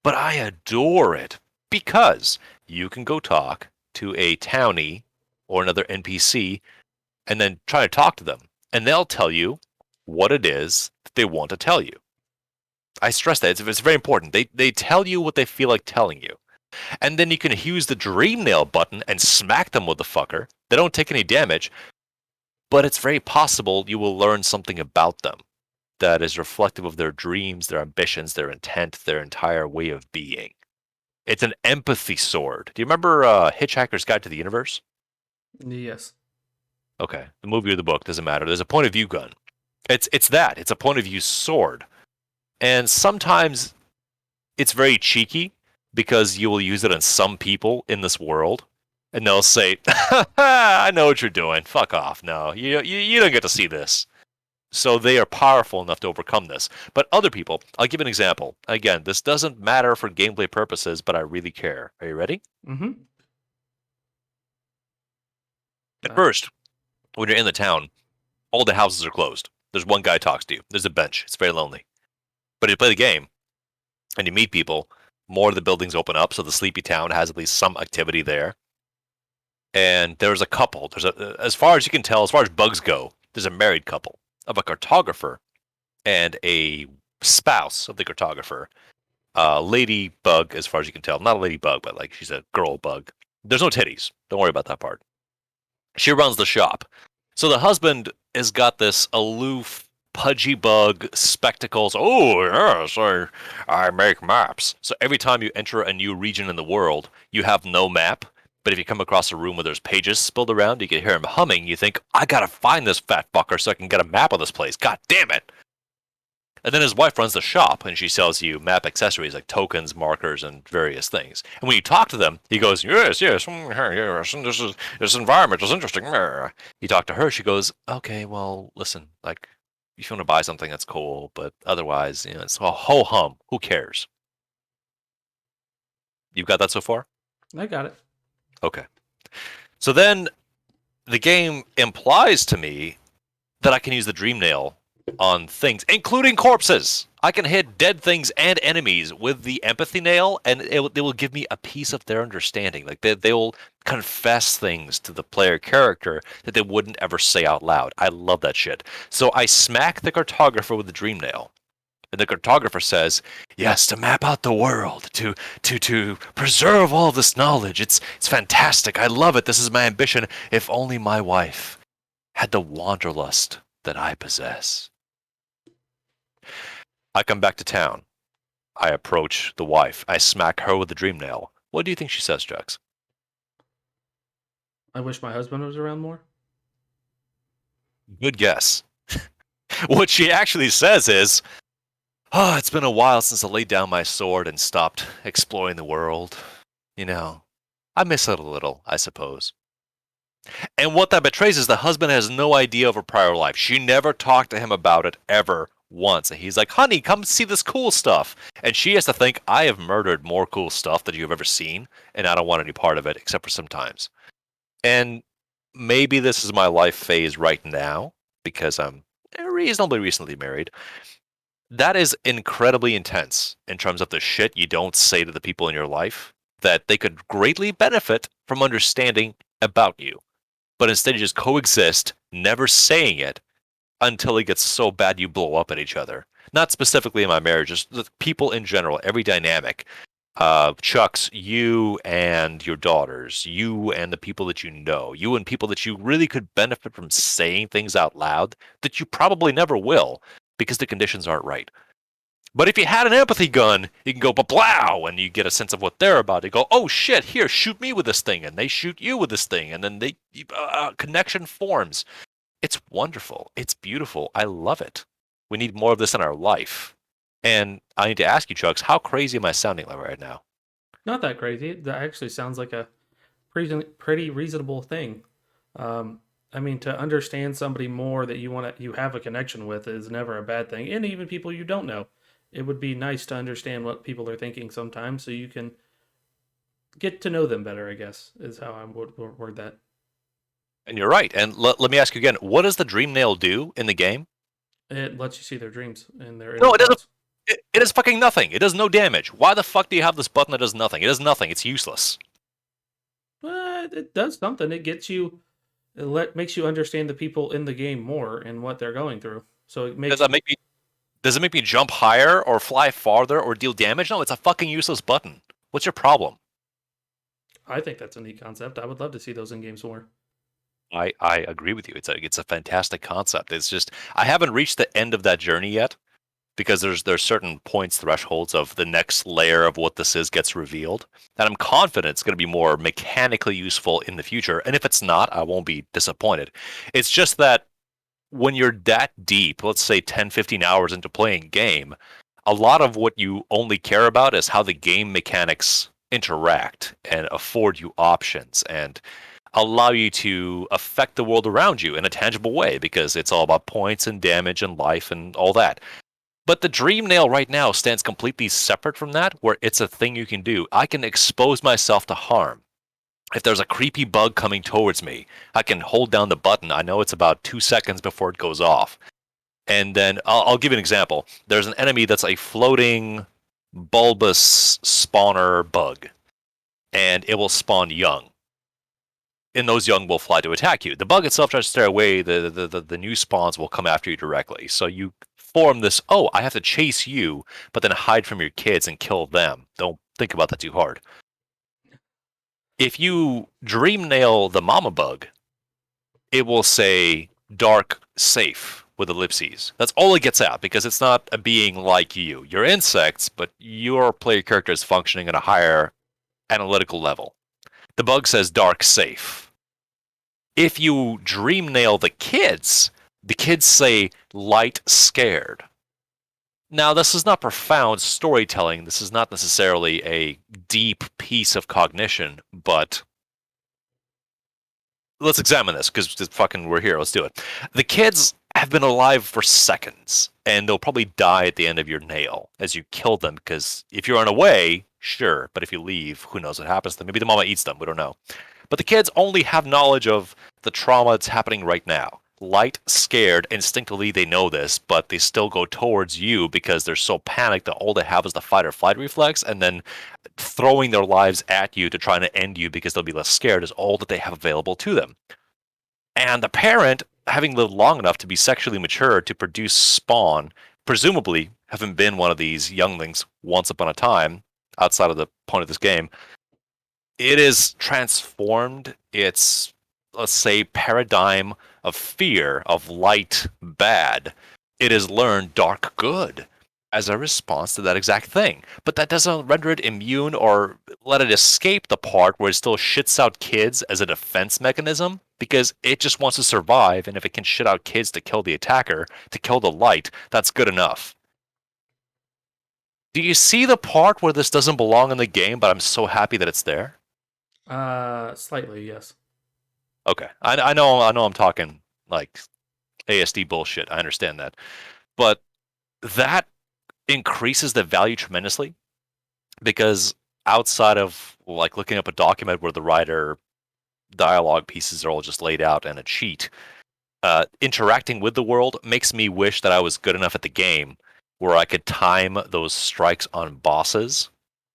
Speaker 2: But I adore it because you can go talk to a townie or another NPC and then try to talk to them, and they'll tell you what it is that they want to tell you. I stress that. It's very important. They tell you what they feel like telling you. And then you can use the Dream Nail button and smack them with the fucker. They don't take any damage, but it's very possible you will learn something about them that is reflective of their dreams, their ambitions, their intent, their entire way of being. It's an empathy sword. Do you remember Hitchhiker's Guide to the Universe?
Speaker 1: Yes.
Speaker 2: Okay, the movie or the book, doesn't matter. There's a point of view gun. It's that. It's a point of view sword. And sometimes it's very cheeky because you will use it on some people in this world. And they'll say, I know what you're doing. Fuck off. No, you don't get to see this. So they are powerful enough to overcome this. But other people, I'll give an example. Again, this doesn't matter for gameplay purposes, but I really care. Are you ready?
Speaker 1: Mm-hmm.
Speaker 2: At first, when you're in the town, all the houses are closed. There's one guy talks to you. There's a bench. It's very lonely. But if you play the game and you meet people, more of the buildings open up, so the sleepy town has at least some activity there. And there's a couple. As far as you can tell, as far as bugs go, there's a married couple of a cartographer and a spouse of the cartographer. Ladybug, as far as you can tell. Not a ladybug, but like she's a girl bug. There's no titties. Don't worry about that part. She runs the shop. So the husband has got this aloof, pudgy bug, spectacles. Oh, yes, I make maps. So every time you enter a new region in the world, you have no map. But if you come across a room where there's pages spilled around, you can hear him humming. You think, I gotta find this fat fucker so I can get a map of this place. God damn it. And then his wife runs the shop, and she sells you map accessories like tokens, markers, and various things. And when you talk to them, he goes, yes, yes, this environment is interesting. You talk to her, she goes, okay, well, listen, like, if you want to buy something, that's cool, but otherwise, it's a ho hum. Who cares? You've got that so far?
Speaker 1: I got it.
Speaker 2: Okay. So then the game implies to me that I can use the Dream Nail on things, including corpses. I can hit dead things and enemies with the Empathy Nail, and they will give me a piece of their understanding. Like they will confess things to the player character that they wouldn't ever say out loud. I love that shit. So I smack the cartographer with the Dream Nail. And the cartographer says, yes, to map out the world, to preserve all this knowledge. It's fantastic. I love it. This is my ambition. If only my wife had the wanderlust that I possess. I come back to town. I approach the wife. I smack her with the Dream Nail. What do you think she says, Jax?
Speaker 1: I wish my husband was around more.
Speaker 2: Good guess. What she actually says is, oh, it's been a while since I laid down my sword and stopped exploring the world. I miss it a little, I suppose. And what that betrays is the husband has no idea of her prior life. She never talked to him about it ever once. And he's like, honey, come see this cool stuff. And she has to think, I have murdered more cool stuff than you've ever seen, and I don't want any part of it, except for sometimes. And maybe this is my life phase right now, because I'm reasonably recently married. That is incredibly intense in terms of the shit you don't say to the people in your life that they could greatly benefit from understanding about you. But instead you just coexist, never saying it, until it gets so bad you blow up at each other. Not specifically in my marriage, just the people in general, every dynamic. Chucks, you and your daughters, you and the people that you know, you and people that you really could benefit from saying things out loud that you probably never will because the conditions aren't right. But if you had an empathy gun, you can go blow, and you get a sense of what they're about. You go, oh shit, here, shoot me with this thing, and they shoot you with this thing, and then connection forms. It's wonderful. It's beautiful. I love it. We need more of this in our life. And I need to ask you, Chucks, how crazy am I sounding like right now?
Speaker 1: Not that crazy. That actually sounds like a pretty reasonable thing. I mean, to understand somebody more that you have a connection with is never a bad thing, and even people you don't know. It would be nice to understand what people are thinking sometimes, so you can get to know them better. I guess is how I would word that.
Speaker 2: And you're right. And let me ask you again, what does the dream nail do in the game?
Speaker 1: It lets you see their dreams and their inner
Speaker 2: No, it doesn't.
Speaker 1: thoughts.
Speaker 2: It does fucking nothing. It does no damage. Why the fuck do you have this button that does nothing? It does nothing. It's useless.
Speaker 1: It does something. It gets you. Makes you understand the people in the game more and what they're going through. So it
Speaker 2: Does
Speaker 1: makes.
Speaker 2: that make me? Does it make me jump higher or fly farther or deal damage? No, it's a fucking useless button. What's your problem?
Speaker 1: I think that's a neat concept. I would love to see those in games more.
Speaker 2: I agree with you. It's a fantastic concept. It's just I haven't reached the end of that journey yet because there's certain points thresholds of the next layer of what this is gets revealed, and I'm confident it's going to be more mechanically useful in the future. And if it's not, I won't be disappointed. It's just that when you're that deep, let's say 10, 15 hours into playing a game, a lot of what you only care about is how the game mechanics interact and afford you options and allow you to affect the world around you in a tangible way because it's all about points and damage and life and all that. But the dream nail right now stands completely separate from that, where it's a thing you can do. I can expose myself to harm. If there's a creepy bug coming towards me, I can hold down the button. I know it's about 2 seconds before it goes off. And then I'll give you an example. There's an enemy that's a floating bulbous spawner bug, and it will spawn young. And those young will fly to attack you. The bug itself tries to stay away. The new spawns will come after you directly. So you form this, oh, I have to chase you, but then hide from your kids and kill them. Don't think about that too hard. If you dream nail the mama bug, it will say dark safe with ellipses. That's all it gets out because it's not a being like you. You're insects, but your player character is functioning at a higher analytical level. The bug says dark safe. If you dream nail the kids say light scared. Now, this is not profound storytelling. This is not necessarily a deep piece of cognition, but let's examine this because fucking we're here. Let's do it. The kids have been alive for seconds, and they'll probably die at the end of your nail as you kill them because if you run away, sure, but if you leave, who knows what happens to them? Maybe the mama eats them. We don't know. But the kids only have knowledge of the trauma that's happening right now. Light, scared, instinctively they know this, but they still go towards you because they're so panicked that all they have is the fight or flight reflex, and then throwing their lives at you to try to end you because they'll be less scared is all that they have available to them. And the parent, having lived long enough to be sexually mature to produce spawn, presumably having been one of these younglings once upon a time, outside of the point of this game, it is transformed its, let's say, paradigm of fear of light bad. It has learned dark good as a response to that exact thing. But that doesn't render it immune or let it escape the part where it still shits out kids as a defense mechanism because it just wants to survive, and if it can shit out kids to kill the attacker, to kill the light, that's good enough. Do you see the part where this doesn't belong in the game, but I'm so happy that it's there?
Speaker 1: Slightly, yes.
Speaker 2: Okay, I know I'm talking like ASD bullshit. I understand that, but that increases the value tremendously because outside of like looking up a document where the writer dialogue pieces are all just laid out and a cheat, interacting with the world makes me wish that I was good enough at the game where I could time those strikes on bosses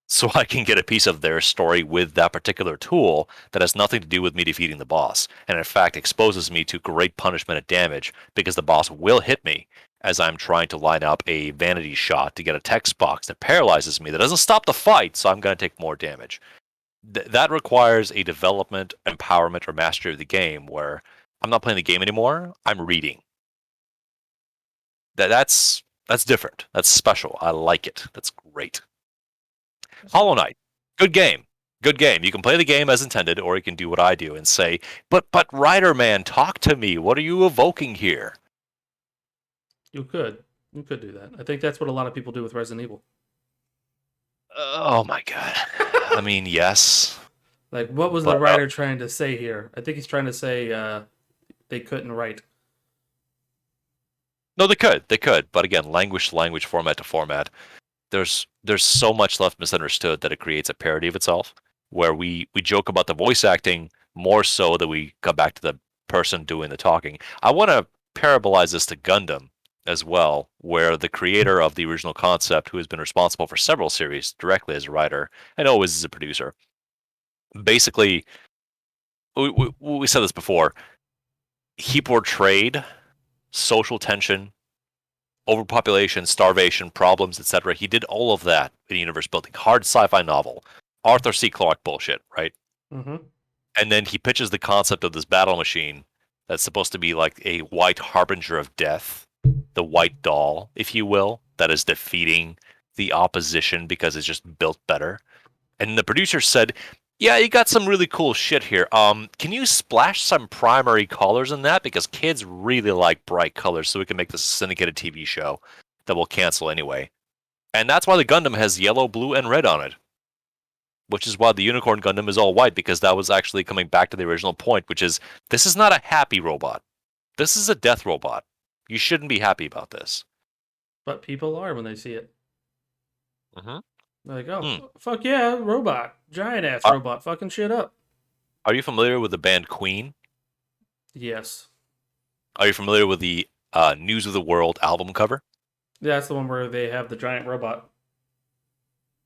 Speaker 2: so I can get a piece of their story with that particular tool that has nothing to do with me defeating the boss, and in fact exposes me to great punishment and damage because the boss will hit me as I'm trying to line up a vanity shot to get a text box that paralyzes me that doesn't stop the fight, so I'm going to take more damage. That requires a development, empowerment, or mastery of the game where I'm not playing the game anymore, I'm reading. That's different. That's special. I like it. That's great. Hollow Knight, good game. Good game. You can play the game as intended, or you can do what I do and say, but Rider Man, talk to me. What are you evoking here?
Speaker 1: You could do that. I think that's what a lot of people do with Resident Evil.
Speaker 2: Oh my god. I mean, yes.
Speaker 1: Like, what was the writer trying to say here? I think he's trying to say they couldn't write.
Speaker 2: No, they could. But again, language to language, format to format. There's so much left misunderstood that it creates a parody of itself, where we joke about the voice acting more so that we come back to the person doing the talking. I want to parabolize this to Gundam as well, where the creator of the original concept, who has been responsible for several series directly as a writer and always as a producer, basically, we said this before, he portrayed social tension, overpopulation, starvation, problems, etc. He did all of that in universe building. Hard sci-fi novel. Arthur C. Clarke bullshit, right?
Speaker 1: Mm-hmm.
Speaker 2: And then he pitches the concept of this battle machine that's supposed to be like a white harbinger of death, the white doll, if you will, that is defeating the opposition because it's just built better. And the producer said, yeah, you got some really cool shit here. Can you splash some primary colors in that? Because kids really like bright colors, so we can make this a syndicated TV show that we'll cancel anyway. And that's why the Gundam has yellow, blue, and red on it. Which is why the Unicorn Gundam is all white, because that was actually coming back to the original point, which is, this is not a happy robot. This is a death robot. You shouldn't be happy about this.
Speaker 1: But people are when they see it.
Speaker 2: Mm-hmm.
Speaker 1: Like, oh, fuck yeah, robot. Giant-ass robot fucking shit up.
Speaker 2: Are you familiar with the band Queen?
Speaker 1: Yes.
Speaker 2: Are you familiar with the News of the World album cover?
Speaker 1: Yeah, that's the one where they have the giant robot.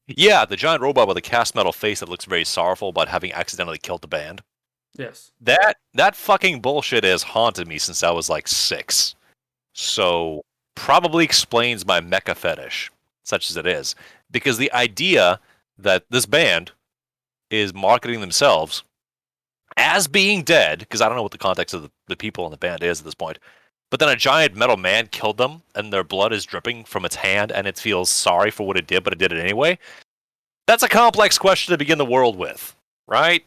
Speaker 2: Yeah, the giant robot with a cast metal face that looks very sorrowful about having accidentally killed the band.
Speaker 1: Yes.
Speaker 2: That fucking bullshit has haunted me since I was like 6. So, probably explains my mecha fetish, such as it is. Because the idea that this band is marketing themselves as being dead, because I don't know what the context of the people in the band is at this point, but then a giant metal man killed them, and their blood is dripping from its hand, and it feels sorry for what it did, but it did it anyway. That's a complex question to begin the world with, right?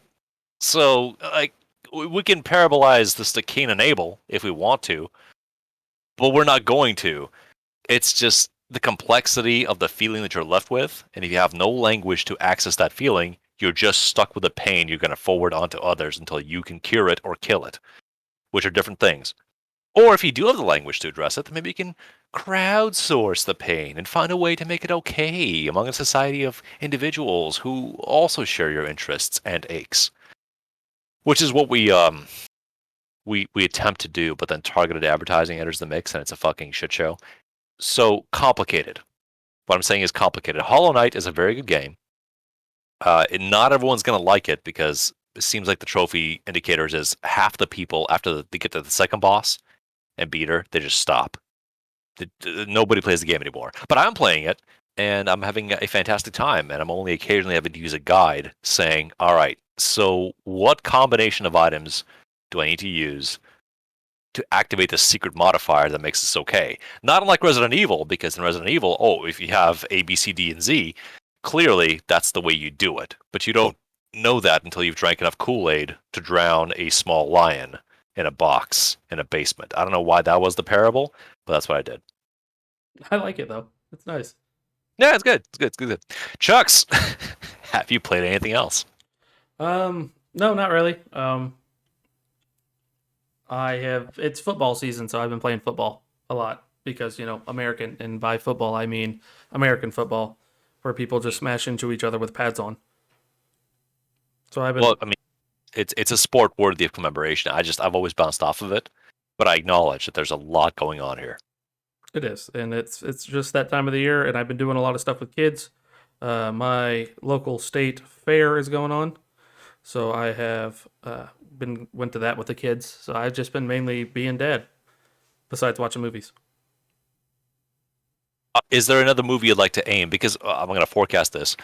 Speaker 2: So, like, we can parabolize this to Cain and Abel if we want to, but we're not going to. It's just the complexity of the feeling that you're left with, and if you have no language to access that feeling, you're just stuck with the pain you're going to forward onto others until you can cure it or kill it, which are different things. Or if you do have the language to address it, then maybe you can crowdsource the pain and find a way to make it okay among a society of individuals who also share your interests and aches. Which is what we attempt to do, but then targeted advertising enters the mix and it's a fucking shit show. So complicated. What I'm saying is complicated. Hollow Knight is a very good game. Not everyone's going to like it because it seems like the trophy indicators is half the people after they get to the second boss and beat her, they just stop. Nobody plays the game anymore. But I'm playing it, and I'm having a fantastic time, and I'm only occasionally having to use a guide saying, all right, so what combination of items do I need to use to activate the secret modifier that makes this okay? Not unlike Resident Evil, because in Resident Evil, if you have A, B, C, D, and Z, clearly that's the way you do it. But you don't know that until you've drank enough Kool-Aid to drown a small lion in a box in a basement. I don't know why that was the parable, but that's what I did.
Speaker 1: I like it though. It's nice.
Speaker 2: Yeah, it's good. It's good. Chucks, have you played anything else?
Speaker 1: No, not really. I have. It's football season, so I've been playing football a lot because American, and by football I mean American football, where people just smash into each other with pads on. So I've been.
Speaker 2: Well, I mean, it's a sport worthy of commemoration. I've always bounced off of it, but I acknowledge that there's a lot going on here.
Speaker 1: It is, and it's just that time of the year, and I've been doing a lot of stuff with kids. My local state fair is going on, so I have been went to that with the kids. So I've just been mainly being dad, besides watching movies.
Speaker 2: Is there another movie you'd like to aim? Because I'm going to forecast this.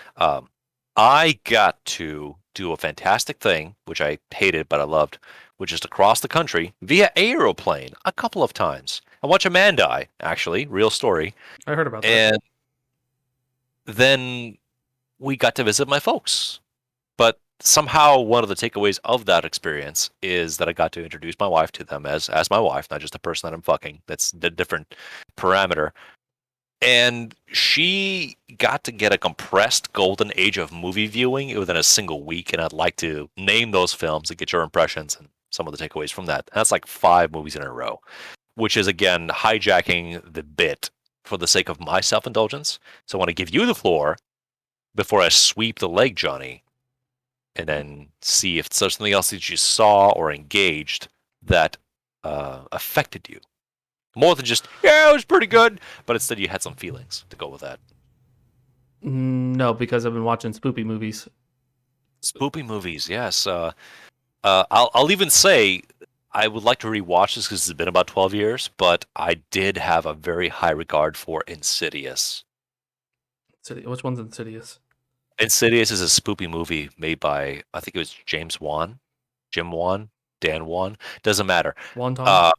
Speaker 2: I got to do a fantastic thing, which I hated but I loved, which is to cross the country via aeroplane a couple of times and watch a man die. Actually, real story.
Speaker 1: I heard about that.
Speaker 2: And then we got to visit my folks. But somehow one of the takeaways of that experience is that I got to introduce my wife to them as my wife, not just a person that I'm fucking. That's the different parameter. And she got to get a compressed golden age of movie viewing within a single week. And I'd like to name those films and get your impressions and some of the takeaways from that. And that's like 5 movies in a row, which is, again, hijacking the bit for the sake of my self indulgence. So I want to give you the floor before I sweep the leg, Johnny, and then see if there's something else that you saw or engaged that affected you. More than just, yeah, it was pretty good, but instead you had some feelings to go with that.
Speaker 1: No, because I've been watching spoopy movies.
Speaker 2: Spoopy movies, yes. I'll even say I would like to rewatch this because it's been about 12 years, but I did have a very high regard for Insidious.
Speaker 1: Which one's Insidious?
Speaker 2: Insidious is a spoopy movie made by, I think it was Jim Wan, Dan Wan, doesn't matter.
Speaker 1: Wonton?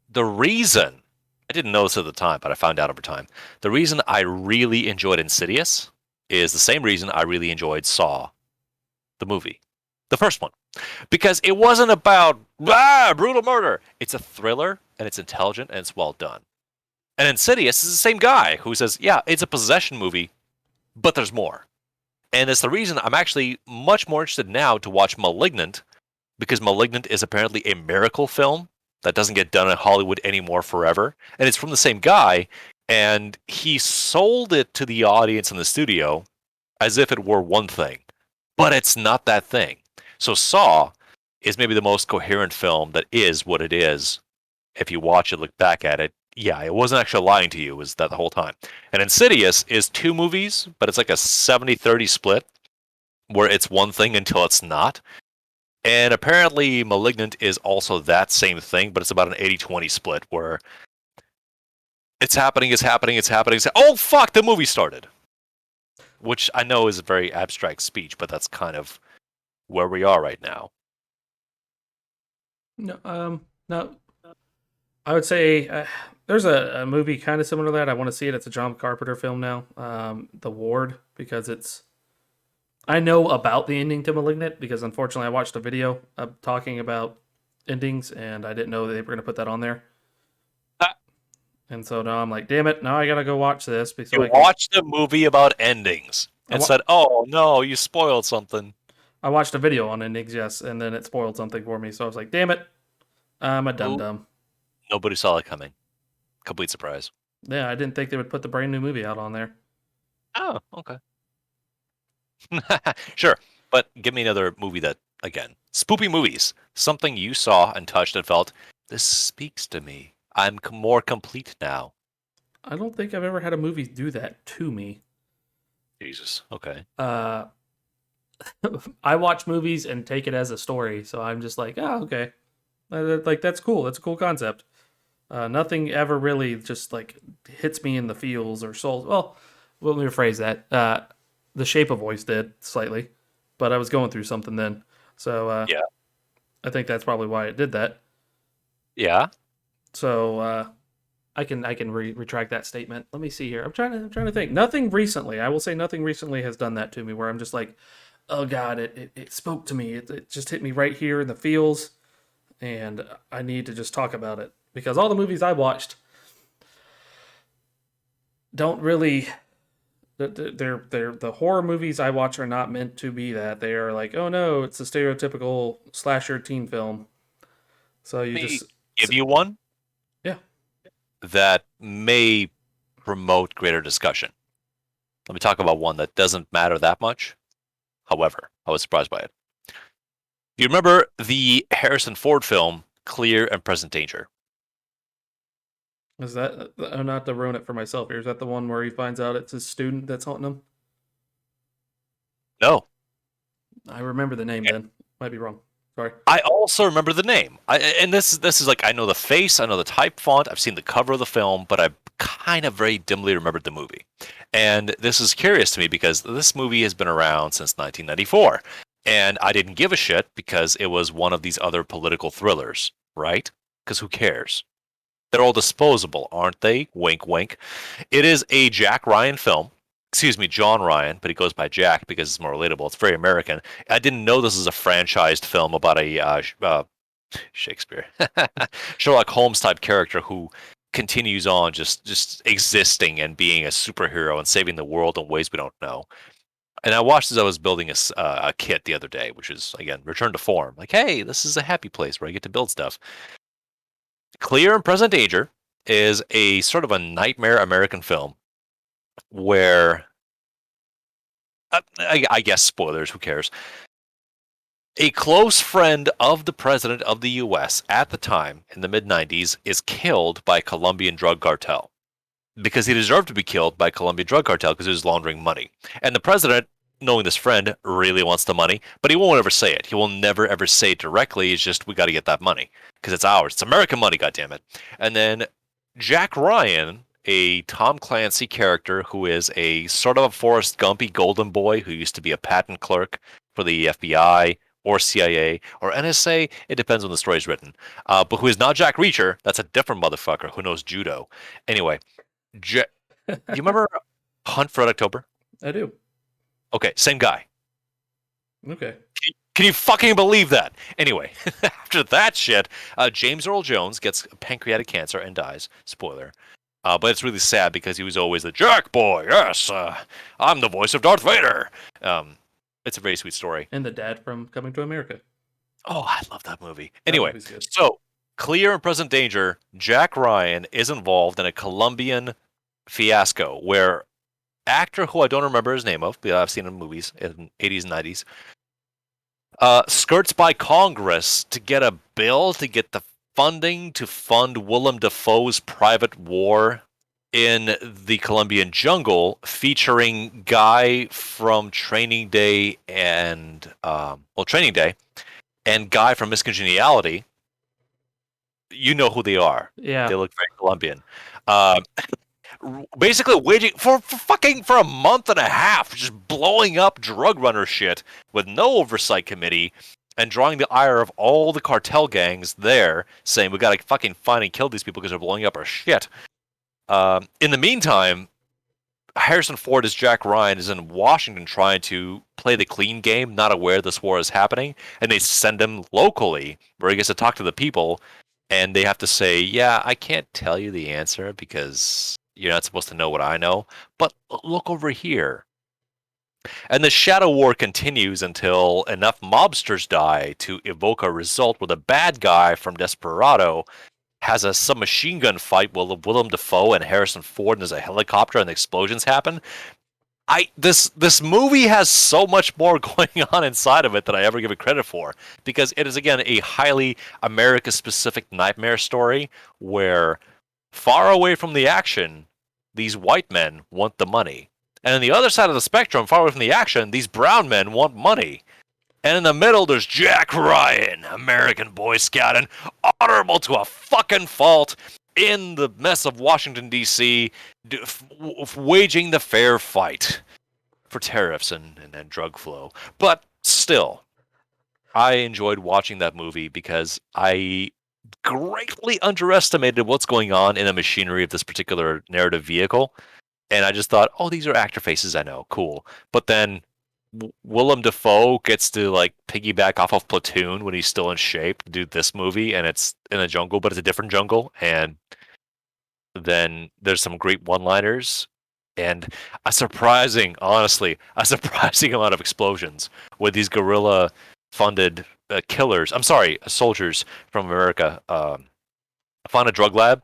Speaker 2: The reason, I didn't know this at the time, but I found out over time, the reason I really enjoyed Insidious is the same reason I really enjoyed Saw, the movie, the first one. Because it wasn't about, brutal murder. It's a thriller, and it's intelligent, and it's well done. And Insidious is the same guy who says, yeah, it's a possession movie, but there's more. And it's the reason I'm actually much more interested now to watch Malignant, because Malignant is apparently a miracle film that doesn't get done in Hollywood anymore forever. And it's from the same guy, and he sold it to the audience in the studio as if it were one thing. But it's not that thing. So Saw is maybe the most coherent film that is what it is. If you watch it, look back at it, yeah, it wasn't actually lying to you, it was that the whole time. And Insidious is 2 movies, but it's like a 70-30 split, where it's one thing until it's not. And apparently Malignant is also that same thing, but it's about an 80-20 split, where it's happening, oh fuck, the movie started! Which I know is a very abstract speech, but that's kind of where we are right now.
Speaker 1: No. I would say there's a movie kind of similar to that. I want to see it. It's a John Carpenter film now, The Ward, because it's. I know about the ending to *Malignant* because unfortunately I watched a video talking about endings and I didn't know they were going to put that on there. And so now I'm like, damn it! Now I gotta go watch this.
Speaker 2: So you watched a movie about endings and said, "Oh no, you spoiled something."
Speaker 1: I watched a video on endings, yes, and then it spoiled something for me. So I was like, damn it! I'm a dum-dum.
Speaker 2: Nobody saw it coming. Complete surprise.
Speaker 1: Yeah, I didn't think they would put the brand new movie out on there.
Speaker 2: Oh, okay. Sure, but give me another movie that, again, spoopy movies. Something you saw and touched and felt, this speaks to me. I'm more complete now.
Speaker 1: I don't think I've ever had a movie do that to me.
Speaker 2: Jesus, okay.
Speaker 1: I watch movies and take it as a story, so I'm just like, oh, okay. Like, that's cool. That's a cool concept. Nothing ever really just, like, hits me in the feels or soul. Well, let me rephrase that. The Shape of Voice did, slightly. But I was going through something then. So,
Speaker 2: yeah.
Speaker 1: I think that's probably why it did that.
Speaker 2: Yeah?
Speaker 1: So, I can retract that statement. Let me see here. I'm trying to think. Nothing recently. I will say nothing recently has done that to me where I'm just like, oh god, it spoke to me. It just hit me right here in the feels, and I need to just talk about it because all the movies I watched don't really. They're the horror movies I watch are not meant to be that. They are like, oh no, it's a stereotypical slasher teen film. So you just
Speaker 2: give you one.
Speaker 1: Yeah.
Speaker 2: That may promote greater discussion. Let me talk about one that doesn't matter that much. However, I was surprised by it. You remember the Harrison Ford film, Clear and Present Danger?
Speaker 1: Is that, not to ruin it for myself here, is that the one where he finds out it's his student that's haunting him?
Speaker 2: No.
Speaker 1: I remember the name then. Might be wrong. Sorry.
Speaker 2: I also remember the name. And this is like I know the face, I know the type font, I've seen the cover of the film, but I kind of very dimly remembered the movie. And this is curious to me because this movie has been around since 1994, and I didn't give a shit because it was one of these other political thrillers, right? Because who cares? They're all disposable, aren't they? Wink, wink. It is a Jack Ryan film. Excuse me, John Ryan, but he goes by Jack because it's more relatable. It's very American. I didn't know this is a franchised film about a Shakespeare, Sherlock Holmes type character who continues on just existing and being a superhero and saving the world in ways we don't know. And I watched as I was building a kit the other day, which is again return to form. Like, hey, this is a happy place where I get to build stuff. Clear and Present Danger is a sort of a nightmare American film where I guess spoilers, who cares? A close friend of the president of the US at the time in the mid 90s is killed by a Colombian drug cartel because he deserved to be killed by a Colombian drug cartel because he was laundering money. And the president, knowing this friend, really wants the money, but he won't ever say it. He will never ever say it directly. It's just we got to get that money because it's ours. It's American money, goddammit. And then Jack Ryan, a Tom Clancy character who is a sort of a Forrest Gumpy golden boy who used to be a patent clerk for the FBI or CIA or NSA. It depends when the story is written. But who is not Jack Reacher. That's a different motherfucker who knows judo. Anyway, you remember Hunt for Red October?
Speaker 1: I do.
Speaker 2: Okay, same guy.
Speaker 1: Okay.
Speaker 2: Can you fucking believe that? Anyway, after that shit, James Earl Jones gets pancreatic cancer and dies. Spoiler. But it's really sad because he was always the Jack boy. Yes, I'm the voice of Darth Vader. It's a very sweet story.
Speaker 1: And the dad from Coming to America.
Speaker 2: Oh, I love that movie. Anyway, so Clear and Present Danger, Jack Ryan is involved in a Colombian fiasco where actor who I don't remember his name of, but I've seen him in movies in 80s and 90s, skirts by Congress to get a bill to get the funding to fund Willem Dafoe's private war in the Colombian jungle, featuring Guy from Training Day and Training Day, and Guy from Miss Congeniality. You know who they are.
Speaker 1: Yeah,
Speaker 2: they look very Colombian. Basically waging for a month and a half, just blowing up drug runner shit with no oversight committee, and drawing the ire of all the cartel gangs there, saying we gotta fucking find and kill these people because they're blowing up our shit. In the meantime, Harrison Ford as Jack Ryan is in Washington trying to play the clean game, not aware this war is happening, and they send him locally where he gets to talk to the people, and they have to say, yeah, I can't tell you the answer because you're not supposed to know what I know, but look over here. And the shadow war continues until enough mobsters die to evoke a result where the bad guy from Desperado has a submachine gun fight with Willem Dafoe and Harrison Ford, and there's a helicopter and explosions happen. This movie has so much more going on inside of it than I ever give it credit for, because it is again a highly America-specific nightmare story where, far away from the action, these white men want the money. And on the other side of the spectrum, far away from the action, these brown men want money. And in the middle, there's Jack Ryan, American Boy Scout, and honorable to a fucking fault in the mess of Washington, D.C., waging the fair fight for tariffs and drug flow. But still, I enjoyed watching that movie because I greatly underestimated what's going on in the machinery of this particular narrative vehicle. And I just thought, oh, these are actor faces I know, cool. But then Willem Dafoe gets to like piggyback off of Platoon when he's still in shape to do this movie, and it's in a jungle, but it's a different jungle. And then there's some great one-liners and honestly, a surprising amount of explosions with these guerrilla-funded soldiers from America find a drug lab,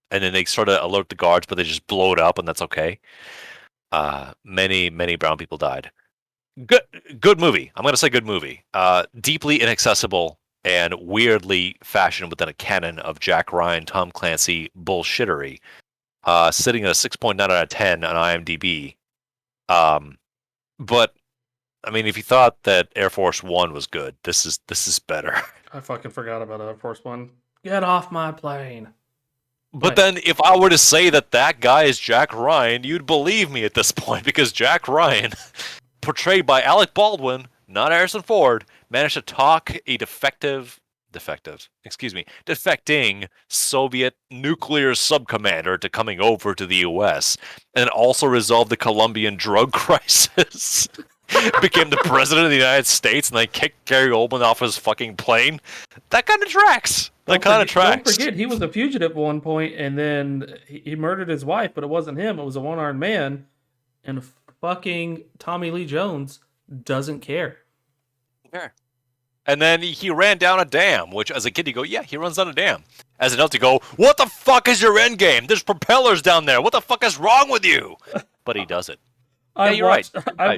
Speaker 2: and then they sort of alert the guards, but they just blow it up, and that's okay. Many brown people died. Good movie. I'm going to say good movie. Deeply inaccessible and weirdly fashioned within a canon of Jack Ryan, Tom Clancy bullshittery. Sitting at a 6.9 out of 10 on IMDb. But I mean, if you thought that Air Force One was good, this is better.
Speaker 1: I fucking forgot about Air Force One. Get off my plane.
Speaker 2: But
Speaker 1: Wait,
Speaker 2: then, if I were to say that that guy is Jack Ryan, you'd believe me at this point because Jack Ryan, portrayed by Alec Baldwin, not Harrison Ford, managed to talk a defecting Soviet nuclear subcommander to coming over to the U.S. and also resolve the Colombian drug crisis. Became the president of the United States and then kicked Gary Oldman off his fucking plane. That kind of tracks.
Speaker 1: don't forget, he was a fugitive at one point, and then he murdered his wife, but it wasn't him. It was a one-armed man, and fucking Tommy Lee Jones doesn't care.
Speaker 2: Sure. And then he ran down a dam, which as a kid you go, yeah, he runs down a dam. As an adult you go, what the fuck is your end game? There's propellers down there. What the fuck is wrong with you? But he does it. You're right.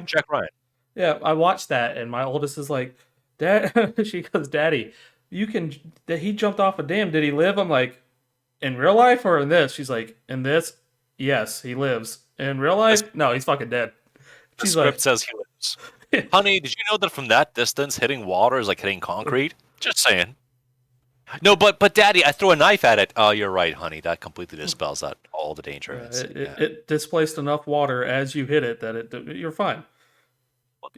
Speaker 2: Jack Ryan.
Speaker 1: Yeah, I watched that, and my oldest is like, "Dad," she goes, "Daddy, he jumped off a dam. Did he live?" I'm like, "In real life or in this?" She's like, "In this, yes, he lives. In real life, no, he's fucking dead."
Speaker 2: The
Speaker 1: She's
Speaker 2: script
Speaker 1: like,
Speaker 2: says he lives. Honey, did you know that from that distance, hitting water is like hitting concrete? Just saying. No, but Daddy, I throw a knife at it. Oh, you're right, honey. That completely dispels that all the danger.
Speaker 1: it displaced enough water as you hit it that you're fine.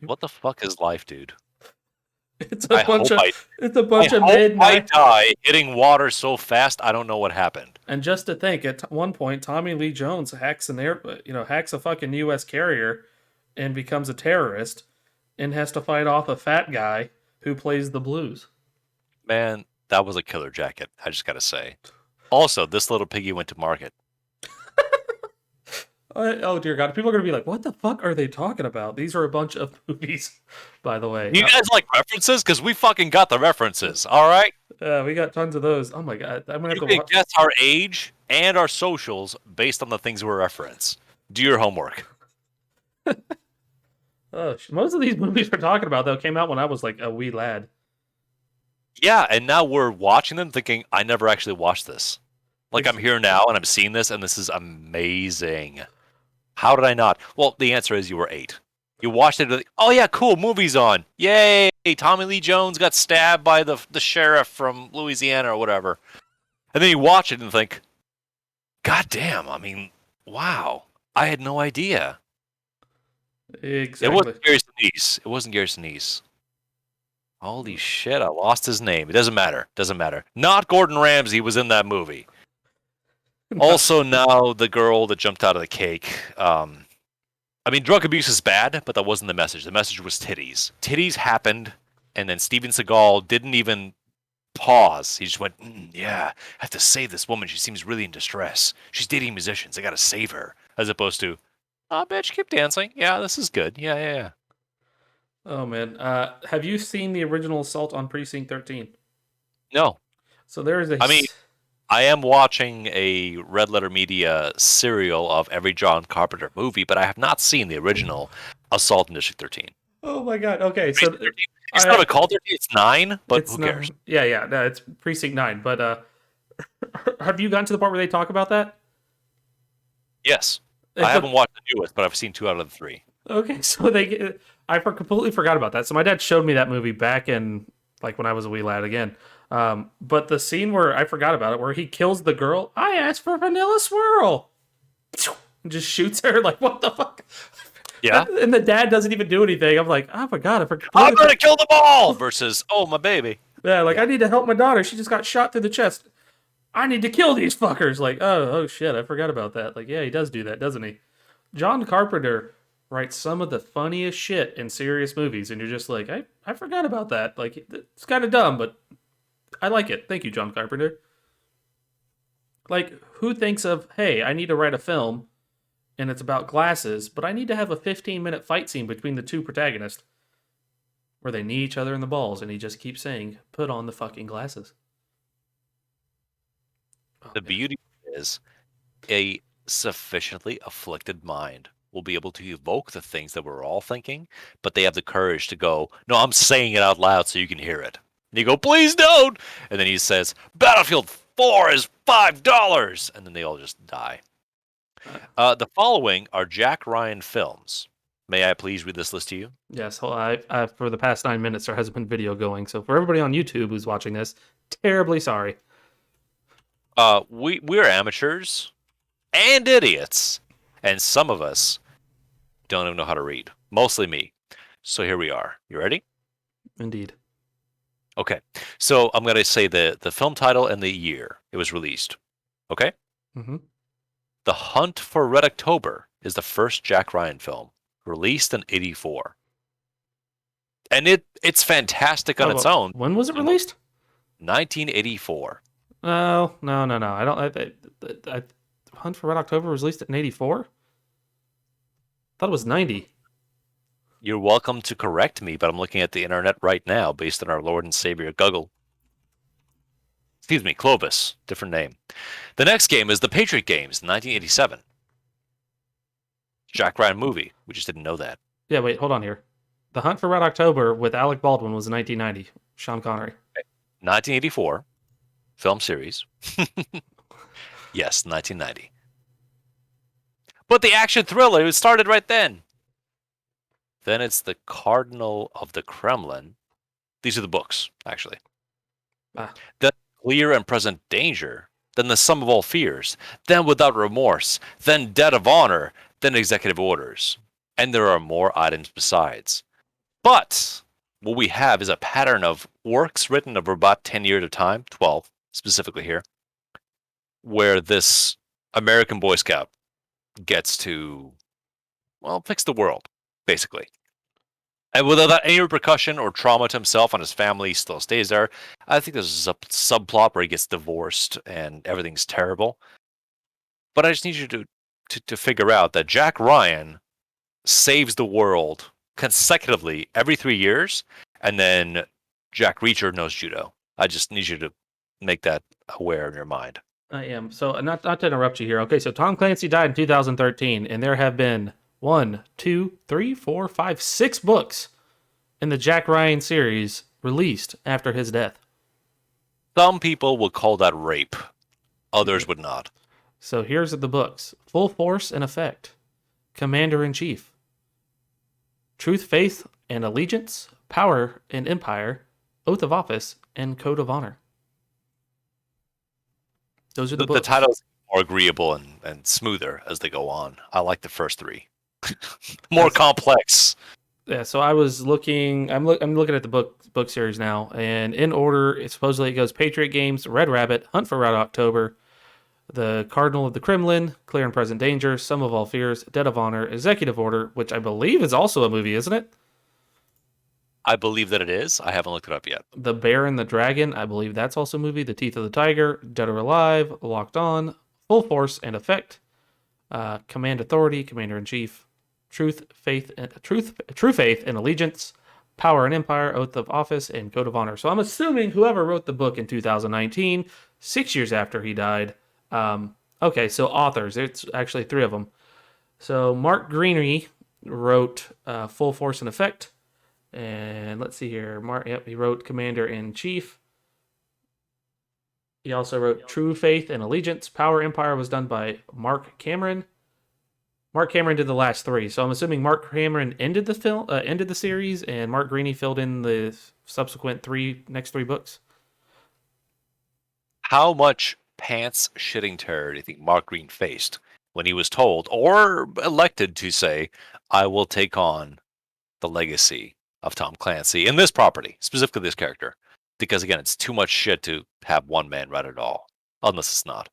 Speaker 2: What the fuck is life, dude?
Speaker 1: It's a bunch of
Speaker 2: I
Speaker 1: midnight.
Speaker 2: die hitting water so fast. I don't know what happened.
Speaker 1: And just to think, at one point, Tommy Lee Jones hacks hacks a fucking U.S. carrier, and becomes a terrorist, and has to fight off a fat guy who plays the blues.
Speaker 2: Man, that was a killer jacket. I just gotta say. Also, this little piggy went to market.
Speaker 1: Oh dear God! People are gonna be like, "What the fuck are they talking about?" These are a bunch of movies, by the way.
Speaker 2: You guys like references? Because we fucking got the references. All right.
Speaker 1: We got tons of those. Oh my God! I'm gonna have
Speaker 2: You
Speaker 1: to
Speaker 2: can
Speaker 1: watch.
Speaker 2: guess our age and our socials based on the things we reference. Do your homework.
Speaker 1: Most of these movies we're talking about though came out when I was like a wee lad.
Speaker 2: Yeah, and now we're watching them thinking, I never actually watched this. Like, I'm here now and I'm seeing this, and this is amazing. How did I not? Well, the answer is you were 8. You watched it, like, oh yeah, cool, movie's on. Yay! Tommy Lee Jones got stabbed by the sheriff from Louisiana or whatever. And then you watch it and think, God damn, I mean, wow. I had no idea.
Speaker 1: Exactly.
Speaker 2: It wasn't Gary Sinise. It wasn't Gary Sinise. Holy shit, I lost his name. It doesn't matter. Doesn't matter. Not Gordon Ramsay was in that movie. Also, now the girl that jumped out of the cake. I mean, drug abuse is bad, but that wasn't the message. The message was titties. Titties happened, and then Steven Seagal didn't even pause. He just went, yeah, I have to save this woman. She seems really in distress. She's dating musicians. I gotta save her. As opposed to, oh, bitch, keep dancing. Yeah, this is good. Yeah.
Speaker 1: Oh man, have you seen the original Assault on Precinct 13?
Speaker 2: No.
Speaker 1: So there is a.
Speaker 2: I mean, I am watching a Red Letter Media serial of every John Carpenter movie, but I have not seen the original Assault in District 13.
Speaker 1: Oh my God. Okay, so
Speaker 2: It's not called 13. It's 9, but who cares?
Speaker 1: Yeah. No, it's Precinct 9. But have you gotten to the part where they talk about that?
Speaker 2: Yes. I haven't watched the newest, but I've seen 2 out of the 3.
Speaker 1: Okay, so completely forgot about that. So my dad showed me that movie back in like when I was a wee lad again. But the scene where I forgot about it, where he kills the girl, I asked for vanilla swirl, and just shoots her. Like, what the fuck?
Speaker 2: Yeah.
Speaker 1: And the dad doesn't even do anything. I'm like, oh my God,
Speaker 2: I'm gonna kill them all. Versus, oh my baby.
Speaker 1: Yeah, like I need to help my daughter. She just got shot through the chest. I need to kill these fuckers. Like, oh shit, I forgot about that. Like, yeah, he does do that, doesn't he? John Carpenter writes some of the funniest shit in serious movies, and you're just like, I forgot about that. Like, it's kind of dumb, but I like it. Thank you, John Carpenter. Like, who thinks of, hey, I need to write a film, and it's about glasses, but I need to have a 15-minute fight scene between the two protagonists where they knee each other in the balls, and he just keeps saying, put on the fucking glasses.
Speaker 2: The beauty is a sufficiently afflicted mind will be able to evoke the things that we're all thinking, but they have the courage to go, no, I'm saying it out loud so you can hear it. And you go, please don't. And then he says, Battlefield 4 is $5. And then they all just die. The following are Jack Ryan films. May I please read this list to you?
Speaker 1: Yes, well, I for the past 9 minutes there hasn't been video going. So for everybody on YouTube who's watching this, terribly sorry.
Speaker 2: We're amateurs and idiots, and some of us don't even know how to read. Mostly me. So here we are. You ready?
Speaker 1: Indeed.
Speaker 2: Okay. So I'm gonna say the film title and the year it was released. Okay.
Speaker 1: Mm-hmm.
Speaker 2: The Hunt for Red October is the first Jack Ryan film, released in '84, and it's fantastic on its own.
Speaker 1: When was it released?
Speaker 2: 1984.
Speaker 1: No. I don't. Hunt for Red October was released in '84. Thought it was '90.
Speaker 2: You're welcome to correct me, but I'm looking at the internet right now based on our Lord and Savior Google. Excuse me, Clovis, different name. The next game is The Patriot Games, 1987. Jack Ryan movie. We just didn't know that.
Speaker 1: Yeah, wait, hold on here. The Hunt for Red October with Alec Baldwin was in 1990. Sean Connery.
Speaker 2: 1984, film series. Yes, 1990. But the action thriller, it started right then. Then it's The Cardinal of the Kremlin. These are the books, actually. Then Clear and Present Danger. Then The Sum of All Fears. Then Without Remorse. Then Debt of Honor. Then Executive Orders. And there are more items besides. But what we have is a pattern of works written over about 10 years at a time, 12 specifically here, where this American Boy Scout gets to, well, fix the world, basically. And without any repercussion or trauma to himself and his family, he still stays there. I think there's a subplot where he gets divorced and everything's terrible. But I just need you to figure out that Jack Ryan saves the world consecutively every 3 years, and then Jack Reacher knows judo. I just need you to make that aware in your mind.
Speaker 1: I am. So not to interrupt you here. Okay, so Tom Clancy died in 2013, and there have been 1, 2, 3, 4, 5, 6 books in the Jack Ryan series released after his death.
Speaker 2: Some people would call that rape. Others would not.
Speaker 1: So here's the books. Full Force and Effect. Commander-in-Chief. Truth, Faith, and Allegiance. Power and Empire. Oath of Office, and Code of Honor. Those are the books.
Speaker 2: The titles are more agreeable and smoother as they go on. I like the first 3. More complex.
Speaker 1: Yeah, so I was looking. I'm looking at the book series now, and in order, supposedly it goes: Patriot Games, Red Rabbit, Hunt for Red October, The Cardinal of the Kremlin, Clear and Present Danger, Sum of All Fears, Debt of Honor, Executive Order, which I believe is also a movie, isn't it?
Speaker 2: I believe that it is. I haven't looked it up yet.
Speaker 1: The Bear and the Dragon, I believe that's also a movie. The Teeth of the Tiger, Dead or Alive, Locked On, Full Force and Effect, Command Authority, Commander-in-Chief, True Faith and Allegiance, Power and Empire, Oath of Office, and Code of Honor. So I'm assuming whoever wrote the book in 2019, 6 years after he died. Okay, so authors. It's actually 3 of them. So Mark Greaney wrote Full Force and Effect. And let's see here. He wrote Commander-in-Chief. He also wrote True Faith and Allegiance. Power Empire was done by Mark Cameron. Mark Cameron did the last 3, so I'm assuming Mark Cameron ended the series, and Mark Greaney filled in the subsequent next 3 books.
Speaker 2: How much pants shitting terror do you think Mark Green faced when he was told or elected to say, "I will take on the legacy of Tom Clancy in this property, specifically this character"? Because again, it's too much shit to have one man write it all, unless it's not.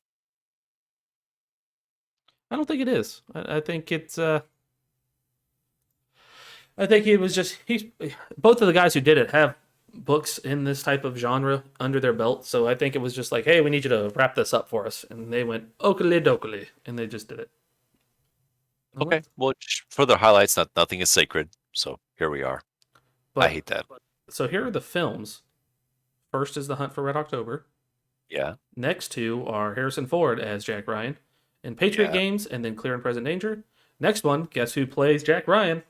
Speaker 1: I don't think it is. I think it's. I think it was just both of the guys who did it have books in this type of genre under their belt, so I think it was just like, hey, we need you to wrap this up for us, and they went okily dokily, and they just did it.
Speaker 2: Okay, well, further highlights. Nothing is sacred, so here we are. I hate that.
Speaker 1: So here are the films. First is The Hunt for Red October.
Speaker 2: Yeah.
Speaker 1: Next 2 are Harrison Ford as Jack Ryan in Patriot Games, and then Clear and Present Danger. Next one, guess who plays Jack Ryan?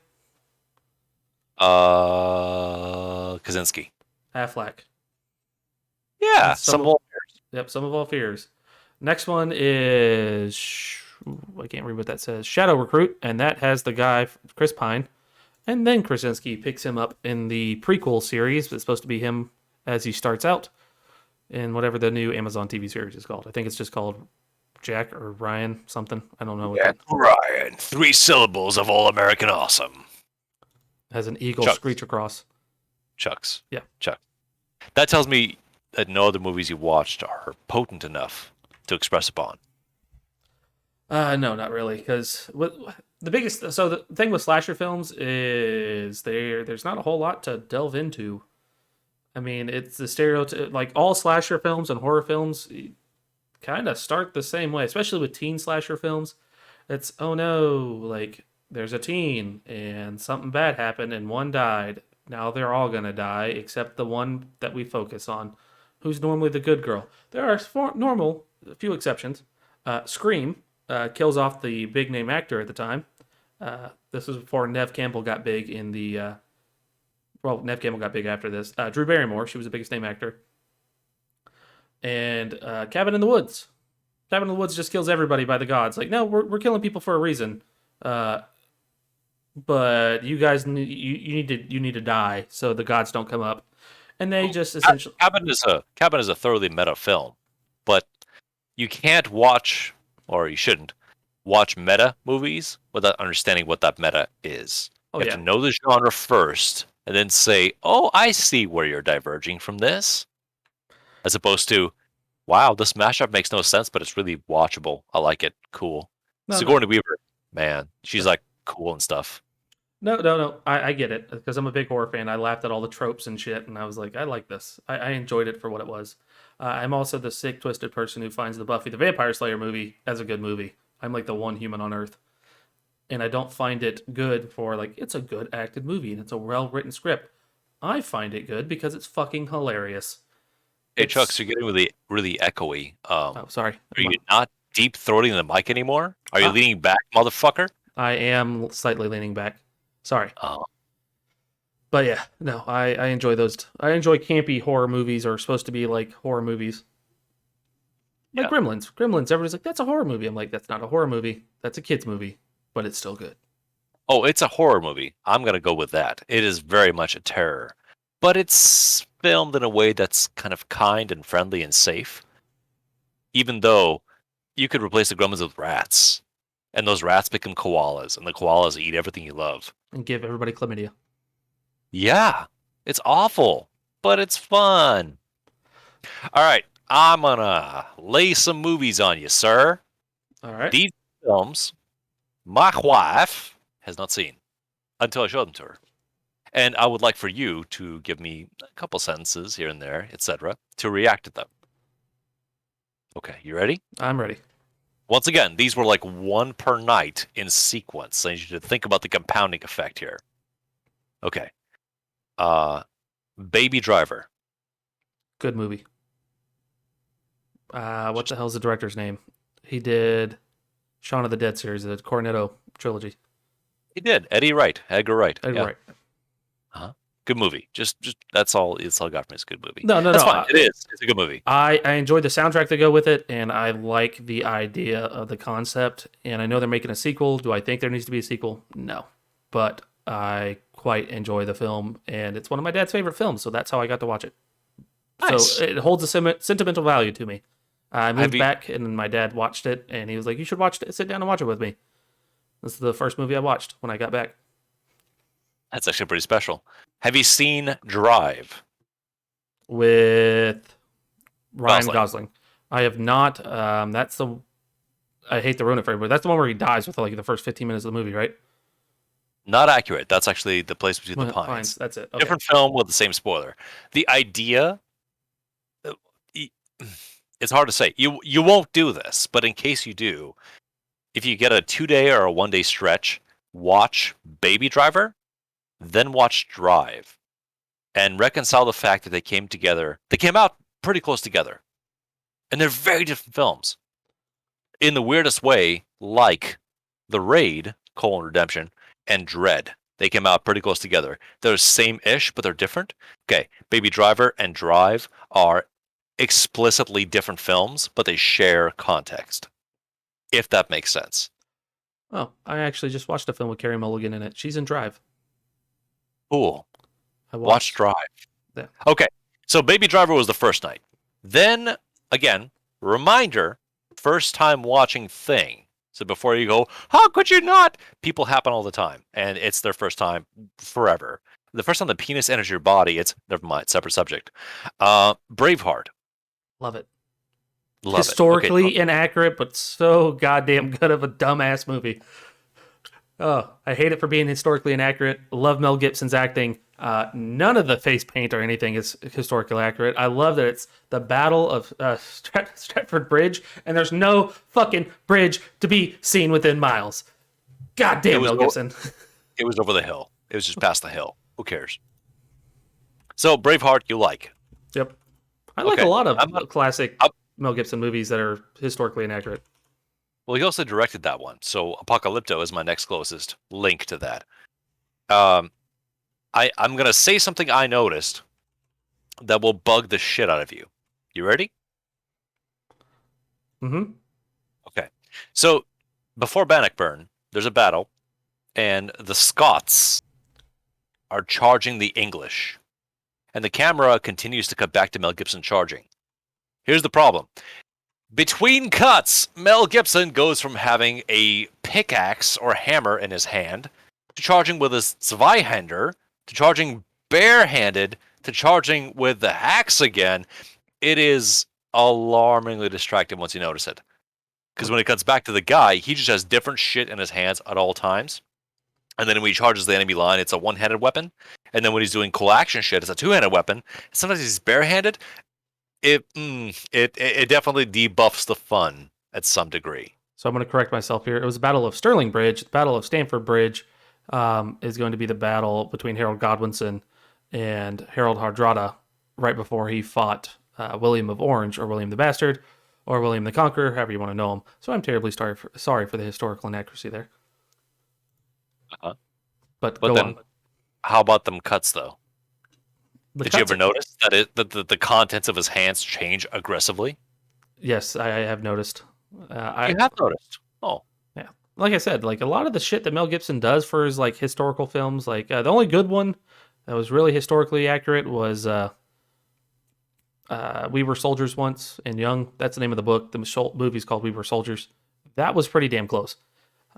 Speaker 2: Kaczynski.
Speaker 1: Affleck.
Speaker 2: Yeah, Some of All Fears.
Speaker 1: Yep, Sum of All Fears. Next one is I can't read what that says. Shadow Recruit, and that has the guy Chris Pine And then Krasinski picks him up in the prequel series. It's supposed to be him as he starts out in whatever the new Amazon TV series is called. I think it's just called Jack or Ryan something. I don't know what
Speaker 2: Jack Ryan, 3 syllables of all American awesome.
Speaker 1: has an eagle
Speaker 2: Chucks.
Speaker 1: screech across.
Speaker 2: Chucks.
Speaker 1: Yeah.
Speaker 2: Chuck. That tells me that no other movies you watched are potent enough to express upon.
Speaker 1: No, not really, because the biggest. So the thing with slasher films is there's not a whole lot to delve into. I mean, it's the stereotype. Like all slasher films and horror films, kind of start the same way, especially with teen slasher films. It's oh no, like there's a teen and something bad happened and one died. Now they're all gonna die except the one that we focus on, who's normally the good girl. There are a few exceptions. Scream kills off the big name actor at the time. This was before Nev Campbell got big in the. Well, Nev Campbell got big after this. Drew Barrymore, she was the biggest name actor. And Cabin in the Woods. Cabin in the Woods just kills everybody by the gods. Like, no, we're killing people for a reason. But you guys you need to die so the gods don't come up. And they just essentially
Speaker 2: Cabin is a thoroughly meta film, but you can't watch, or you shouldn't watch meta movies without understanding what that meta is. You have to know the genre first, and then say, "Oh, I see where you're diverging from this," as opposed to, "Wow, this mashup makes no sense, but it's really watchable. I like it. Cool." Sigourney Weaver, man, she's like cool and stuff.
Speaker 1: No. I get it because I'm a big horror fan. I laughed at all the tropes and shit, and I was like, I like this. I enjoyed it for what it was. I'm also the sick, twisted person who finds the Buffy the Vampire Slayer movie as a good movie. I'm like the one human on Earth, and I don't find it good for like it's a good acted movie and it's a well written script. I find it good because it's fucking hilarious.
Speaker 2: Hey, Chucks, you're getting really echoey.
Speaker 1: Oh, sorry.
Speaker 2: Are you not deep throating the mic anymore? Are you leaning back, motherfucker?
Speaker 1: I am slightly leaning back. Sorry.
Speaker 2: Oh.
Speaker 1: But yeah, no, I enjoy those. I enjoy campy horror movies, or supposed to be like horror movies. Like Gremlins. Gremlins, everybody's like, that's a horror movie. I'm like, that's not a horror movie. That's a kid's movie, but it's still good.
Speaker 2: Oh, it's a horror movie. I'm going to go with that. It is very much a terror. But it's filmed in a way that's kind of kind and friendly and safe. Even though you could replace the Gremlins with rats. And those rats become koalas. And the koalas eat everything you love.
Speaker 1: And give everybody chlamydia.
Speaker 2: Yeah. It's awful. But it's fun. All right. I'm going to lay some movies on you, sir.
Speaker 1: All right.
Speaker 2: These films, my wife has not seen until I show them to her. And I would like for you to give me a couple sentences here and there, etc., to react to them. Okay, you ready?
Speaker 1: I'm ready.
Speaker 2: Once again, these were like one per night in sequence. I need you to think about the compounding effect here. Okay. Baby Driver.
Speaker 1: Good movie. What the hell's the director's name? He did Shaun of the Dead series, the Cornetto trilogy.
Speaker 2: He did. Edgar Wright.
Speaker 1: Edgar Wright.
Speaker 2: Good movie. Just that's all. It's all I got from it. It's a good movie.
Speaker 1: No.
Speaker 2: That's fine. It is. It's a good movie.
Speaker 1: I enjoy the soundtrack to go with it, and I like the idea of the concept. And I know they're making a sequel. Do I think there needs to be a sequel? No, but I quite enjoy the film, and it's one of my dad's favorite films. So that's how I got to watch it.
Speaker 2: Nice.
Speaker 1: So it holds a sentimental value to me. I moved back, and my dad watched it, and he was like, "You should watch it. Sit down and watch it with me." This is the first movie I watched when I got back.
Speaker 2: That's actually pretty special. Have you seen Drive?
Speaker 1: With Ryan Gosling. I have not. That's the. I hate to ruin it for everybody. That's the one where he dies with like the first 15 minutes of the movie, right?
Speaker 2: Not accurate. That's actually The Place Between the Pines.
Speaker 1: That's it. Okay.
Speaker 2: Different film with the same spoiler. The idea. It's hard to say. You won't do this, but in case you do, if you get a 2-day or a 1-day stretch, watch Baby Driver, then watch Drive, and reconcile the fact that they came together. They came out pretty close together, and they're very different films. In the weirdest way, like The Raid: Redemption and Dread. They came out pretty close together. They're same-ish, but they're different. Okay, Baby Driver and Drive are explicitly different films, but they share context. If that makes sense.
Speaker 1: Oh, I actually just watched a film with Carey Mulligan in it. She's in Drive.
Speaker 2: Cool.
Speaker 1: I
Speaker 2: Watch
Speaker 1: watched.
Speaker 2: Drive.
Speaker 1: Yeah.
Speaker 2: Okay, so Baby Driver was the first night. Then, again, reminder, first time watching Thing. So before you go, how could you not? People happen all the time, and it's their first time forever. The first time the penis enters your body, it's, never mind, separate subject. Braveheart.
Speaker 1: Love it.
Speaker 2: Love it. Okay,
Speaker 1: Historically inaccurate, but so goddamn good of a dumbass movie. Oh, I hate it for being historically inaccurate. Love Mel Gibson's acting. None of the face paint or anything is historically accurate. I love that it's the Battle of Stratford Bridge, and there's no fucking bridge to be seen within miles. God damn, Mel Gibson.
Speaker 2: it was over the hill. It was just past the hill. Who cares? So, Braveheart, you like.
Speaker 1: Yep. I like
Speaker 2: Okay,
Speaker 1: a lot of
Speaker 2: I'm not-
Speaker 1: classic Mel Gibson movies that are historically inaccurate.
Speaker 2: Well, he also directed that one, so Apocalypto is my next closest link to that. I'm gonna say something I noticed that will bug the shit out of you. You ready?
Speaker 1: Mm-hmm.
Speaker 2: Okay. So before Bannockburn, there's a battle, and the Scots are charging the English, and the camera continues to cut back to Mel Gibson charging. Here's the problem. Between cuts, Mel Gibson goes from having a pickaxe or hammer in his hand to charging with his Zweihander to charging barehanded to charging with the axe again. It is alarmingly distracting once you notice it. Because when it cuts back to the guy, he just has different shit in his hands at all times. And then when he charges the enemy line, it's a one-handed weapon. And then when he's doing cool action shit, it's a two-handed weapon. Sometimes he's barehanded. It definitely debuffs the fun at some degree.
Speaker 1: So I'm going to correct myself here. It was the Battle of Stirling Bridge. The Battle of Stamford Bridge is going to be the battle between Harold Godwinson and Harold Hardrada right before he fought William of Orange, or William the Bastard, or William the Conqueror, however you want to know him. So I'm terribly sorry for the historical inaccuracy there.
Speaker 2: Uh-huh.
Speaker 1: But
Speaker 2: But
Speaker 1: go
Speaker 2: then,
Speaker 1: on.
Speaker 2: how about them cuts though?
Speaker 1: The
Speaker 2: Did you
Speaker 1: cuts
Speaker 2: ever notice that the contents of his hands change aggressively?
Speaker 1: Yes, I have noticed.
Speaker 2: You have noticed. Oh,
Speaker 1: Yeah, like I said, like a lot of the shit that Mel Gibson does for his like historical films, like the only good one that was really historically accurate was We Were Soldiers Once and Young. That's the name of the book. The movie's called We Were Soldiers. That was pretty damn close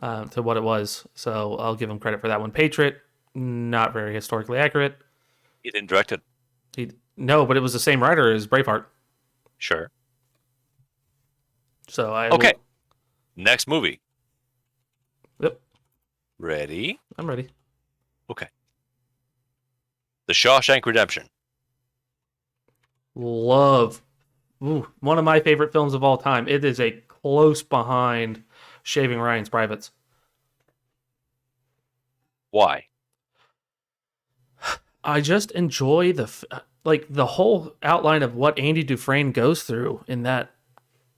Speaker 1: to what it was, so I'll give him credit for that one. Patriot, not very historically accurate.
Speaker 2: he didn't direct it.
Speaker 1: No, but it was the same writer as Braveheart.
Speaker 2: Sure.
Speaker 1: So I
Speaker 2: Okay. Next movie.
Speaker 1: Yep,
Speaker 2: Ready?
Speaker 1: I'm ready.
Speaker 2: Okay. The Shawshank Redemption.
Speaker 1: Love. Ooh, one of my favorite films of all time. It is a close behind Shaving Ryan's Privates.
Speaker 2: Why?
Speaker 1: I just enjoy the whole outline of what Andy Dufresne goes through in that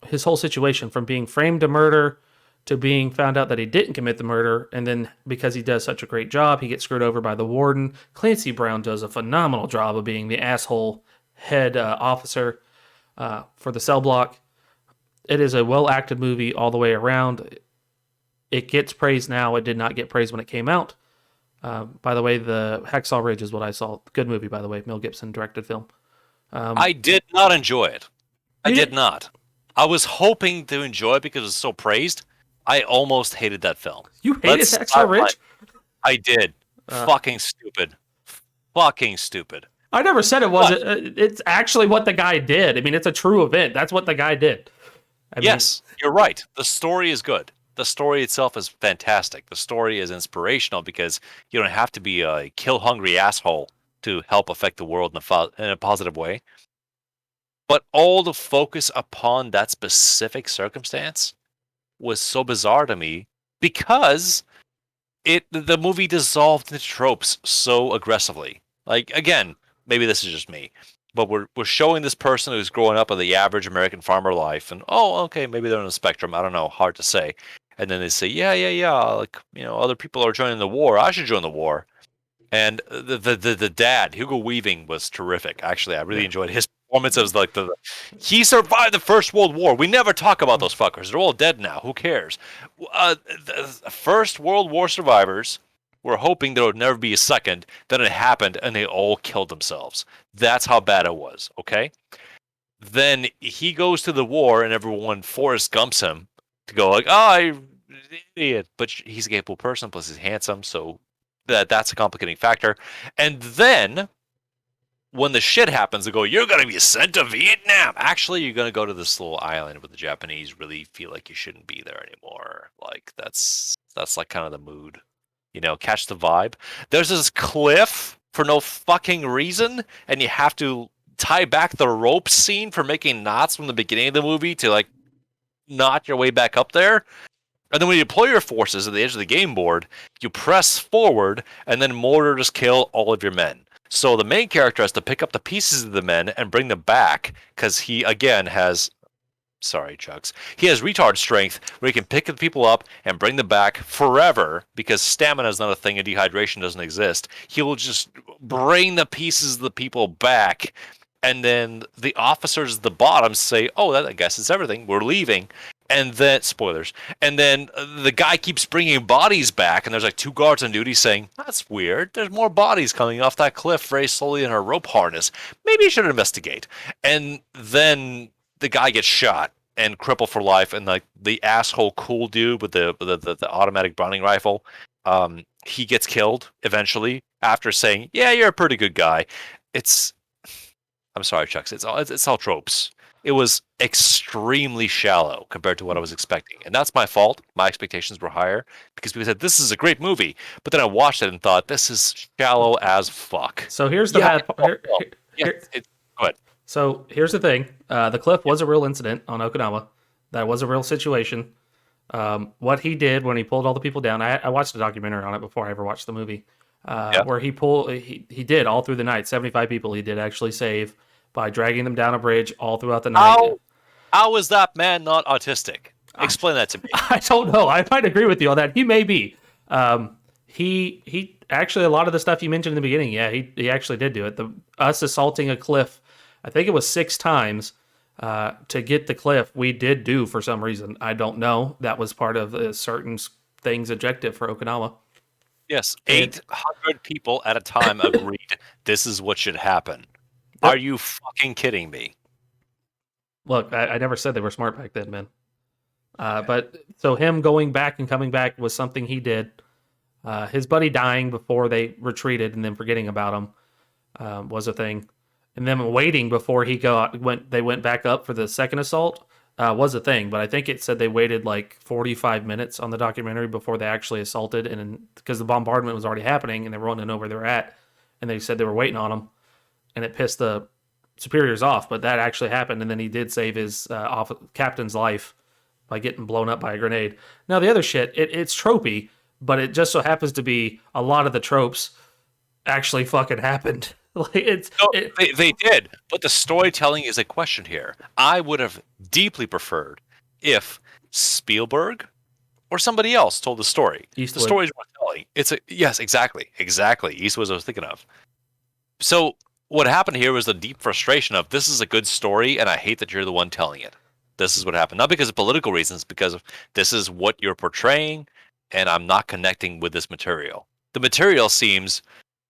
Speaker 1: his whole situation, from being framed to murder to being found out that he didn't commit the murder, and then because he does such a great job, he gets screwed over by the warden. Clancy Brown does a phenomenal job of being the asshole head officer for the cell block. It is a well-acted movie all the way around. It gets praise now. It did not get praise when it came out. By the way, the Hacksaw Ridge is what I saw. Good movie, by the way. Mel Gibson directed film.
Speaker 2: I did not enjoy it. I
Speaker 1: You
Speaker 2: did
Speaker 1: did-
Speaker 2: not. I was hoping to enjoy it because it was so praised. I almost hated that film.
Speaker 1: You hated
Speaker 2: Let's
Speaker 1: Hacksaw
Speaker 2: start
Speaker 1: Ridge?
Speaker 2: I did. Fucking stupid. Fucking stupid.
Speaker 1: I never said it wasn't. It's actually what the guy did. I mean, it's a true event. That's what the guy did. I mean,
Speaker 2: Yes, you're right. The story is good. The story itself is fantastic. The story is inspirational because you don't have to be a kill-hungry asshole to help affect the world in a positive way. But all the focus upon that specific circumstance was so bizarre to me because the movie dissolved into tropes so aggressively. Like, again, maybe this is just me, but we're showing this person who's growing up in the average American farmer life, and okay, maybe they're on the spectrum. I don't know, hard to say. And then they say, yeah, like, other people are joining the war. I should join the war. And the dad, Hugo Weaving, was terrific. Actually, I really enjoyed his performance. It was like he survived the First World War. We never talk about those fuckers. They're all dead now. Who cares? The First World War survivors We're hoping there would never be a second. Then it happened, and they all killed themselves. That's how bad it was, okay? Then he goes to the war, and everyone Forrest Gumps him to go like, "Oh, you're an idiot." But he's a capable person, plus he's handsome, so that's a complicating factor. And then when the shit happens, they go, "You're gonna be sent to Vietnam." Actually, you're gonna go to this little island where the Japanese really feel like you shouldn't be there anymore. Like that's like kind of the mood. Catch the vibe. There's this cliff for no fucking reason, and you have to tie back the rope scene for making knots from the beginning of the movie to like knot your way back up there. And then when you deploy your forces at the edge of the game board, you press forward, and then mortars kill all of your men. So the main character has to pick up the pieces of the men and bring them back, because he, again, has... Sorry, Chugs. He has retard strength where he can pick the people up and bring them back forever, because stamina is not a thing and dehydration doesn't exist. He will just bring the pieces of the people back, and then the officers at the bottom say, "Oh, that, I guess it's everything. We're leaving." And then, spoilers, and then the guy keeps bringing bodies back, and there's like 2 guards on duty saying, "That's weird. There's more bodies coming off that cliff very slowly in a rope harness. Maybe you should investigate." And then the guy gets shot and crippled for life, and like the asshole cool dude with the automatic Browning rifle, he gets killed eventually after saying, "Yeah, you're a pretty good guy." I'm sorry, Chucks. It's all tropes. It was extremely shallow compared to what I was expecting, and that's my fault. My expectations were higher because people said this is a great movie, but then I watched it and thought this is shallow as fuck.
Speaker 1: So here's the bad part.
Speaker 2: Go ahead.
Speaker 1: So here's the thing. The cliff was a real incident on Okinawa. That was a real situation. What he did when he pulled all the people down, I watched a documentary on it before I ever watched the movie, where he did all through the night, 75 people he did actually save by dragging them down a bridge all throughout the night.
Speaker 2: How is that man not autistic? Explain that to me.
Speaker 1: I don't know. I might agree with you on that. He may be. He actually, a lot of the stuff you mentioned in the beginning, yeah, he actually did do it. Us assaulting a cliff, I think it was 6 times to get the cliff, we did do for some reason. I don't know. That was part of a certain thing's objective for Okinawa.
Speaker 2: Yes, 800 people at a time agreed this is what should happen. Are you fucking kidding me?
Speaker 1: Look, I never said they were smart back then, man. But so him going back and coming back was something he did. His buddy dying before they retreated and then forgetting about him was a thing. And then waiting before they went back up for the second assault was a thing. But I think it said they waited like 45 minutes on the documentary before they actually assaulted, and because the bombardment was already happening and they wanted to know where they were at, and they said they were waiting on them, and it pissed the superiors off. But that actually happened, and then he did save his captain's life by getting blown up by a grenade. Now the other shit, it's tropey, but it just so happens to be a lot of the tropes actually fucking happened.
Speaker 2: They did, but the storytelling is a question here. I would have deeply preferred if Spielberg or somebody else told the story.
Speaker 1: Eastwood.
Speaker 2: The stories we're telling. Yes, exactly. Eastwood was what I was thinking of. So what happened here was the deep frustration of, this is a good story, and I hate that you're the one telling it. This is what happened. Not because of political reasons, because of this is what you're portraying, and I'm not connecting with this material. The material seems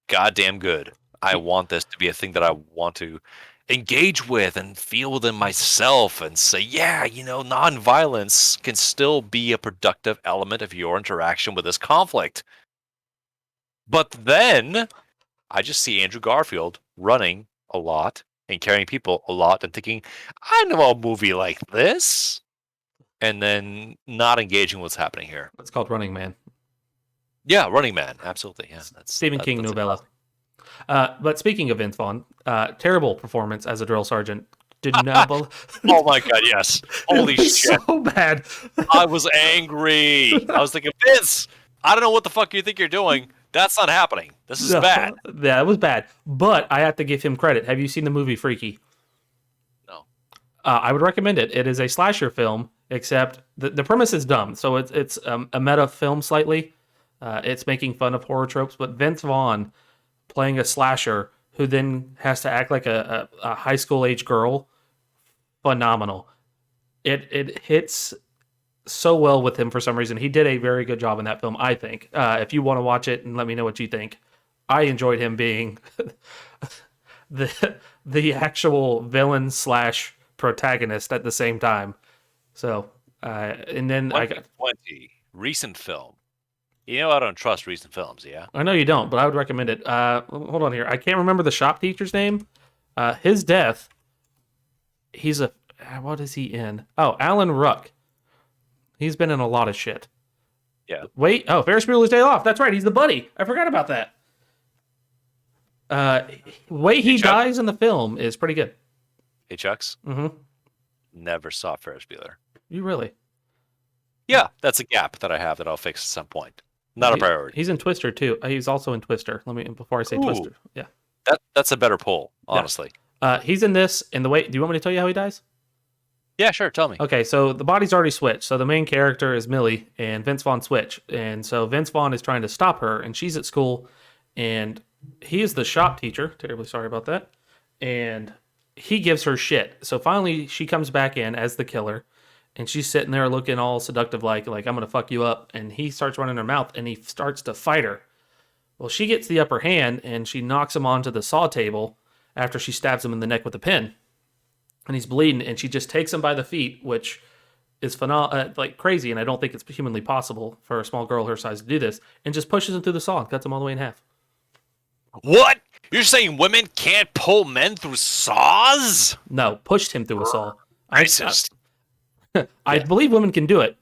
Speaker 2: goddamn good. I want this to be a thing that I want to engage with and feel within myself and say, yeah, nonviolence can still be a productive element of your interaction with this conflict. But then I just see Andrew Garfield running a lot and carrying people a lot and thinking, I know a movie like this. And then not engaging what's happening here.
Speaker 1: It's called Running Man.
Speaker 2: Yeah, Running Man. Absolutely. Yeah,
Speaker 1: that's Stephen King novella. But speaking of Vince Vaughn, terrible performance as a drill sergeant. Did not
Speaker 2: Oh my god, yes. Holy shit.
Speaker 1: So bad.
Speaker 2: I was angry. I was thinking, Vince, I don't know what the fuck you think you're doing. That's not happening. This is bad.
Speaker 1: Yeah, it was bad. But I have to give him credit. Have you seen the movie Freaky?
Speaker 2: No.
Speaker 1: I would recommend it. It is a slasher film, except the premise is dumb. So it's a meta film slightly. It's making fun of horror tropes, but Vince Vaughn playing a slasher who then has to act like a high school age girl, phenomenal. It hits so well with him for some reason. He did a very good job in that film, I think. If you want to watch it and let me know what you think, I enjoyed him being the actual villain slash protagonist at the same time. So, and then I got
Speaker 2: 2020 recent film. You know I don't trust recent films. Yeah.
Speaker 1: I know you don't, but I would recommend it. Hold on here. I can't remember the shop teacher's name. His death. He's a what is he in? Oh, Alan Ruck. He's been in a lot of shit.
Speaker 2: Yeah.
Speaker 1: Wait. Oh, Ferris Bueller's Day Off. That's right. He's the buddy. I forgot about that. Way he dies in the film is pretty good.
Speaker 2: Hey, Chucks.
Speaker 1: Mm-hmm.
Speaker 2: Never saw Ferris Bueller.
Speaker 1: You really?
Speaker 2: Yeah, that's a gap that I have that I'll fix at some point. Not a priority.
Speaker 1: He's in Twister too. He's also in Twister. Let me before I say Twister. Yeah.
Speaker 2: That's a better pull, honestly.
Speaker 1: He's in this. And the way. Do you want me to tell you how he dies?
Speaker 2: Yeah, sure. Tell me.
Speaker 1: Okay, so the body's already switched. So the main character is Millie, and Vince Vaughn switch. And so Vince Vaughn is trying to stop her, and she's at school, and he is the shop teacher. Terribly sorry about that. And he gives her shit. So finally, she comes back in as the killer, and she's sitting there looking all seductive, like I'm gonna fuck you up. And he starts running her mouth, and he starts to fight her. Well, she gets the upper hand, and she knocks him onto the saw table after she stabs him in the neck with a pin. And he's bleeding, and she just takes him by the feet, which is like crazy, and I don't think it's humanly possible for a small girl her size to do this, and just pushes him through the saw and cuts him all the way in half.
Speaker 2: What? You're saying women can't pull men through saws?
Speaker 1: No, pushed him through a saw.
Speaker 2: Racist.
Speaker 1: I believe women can do it,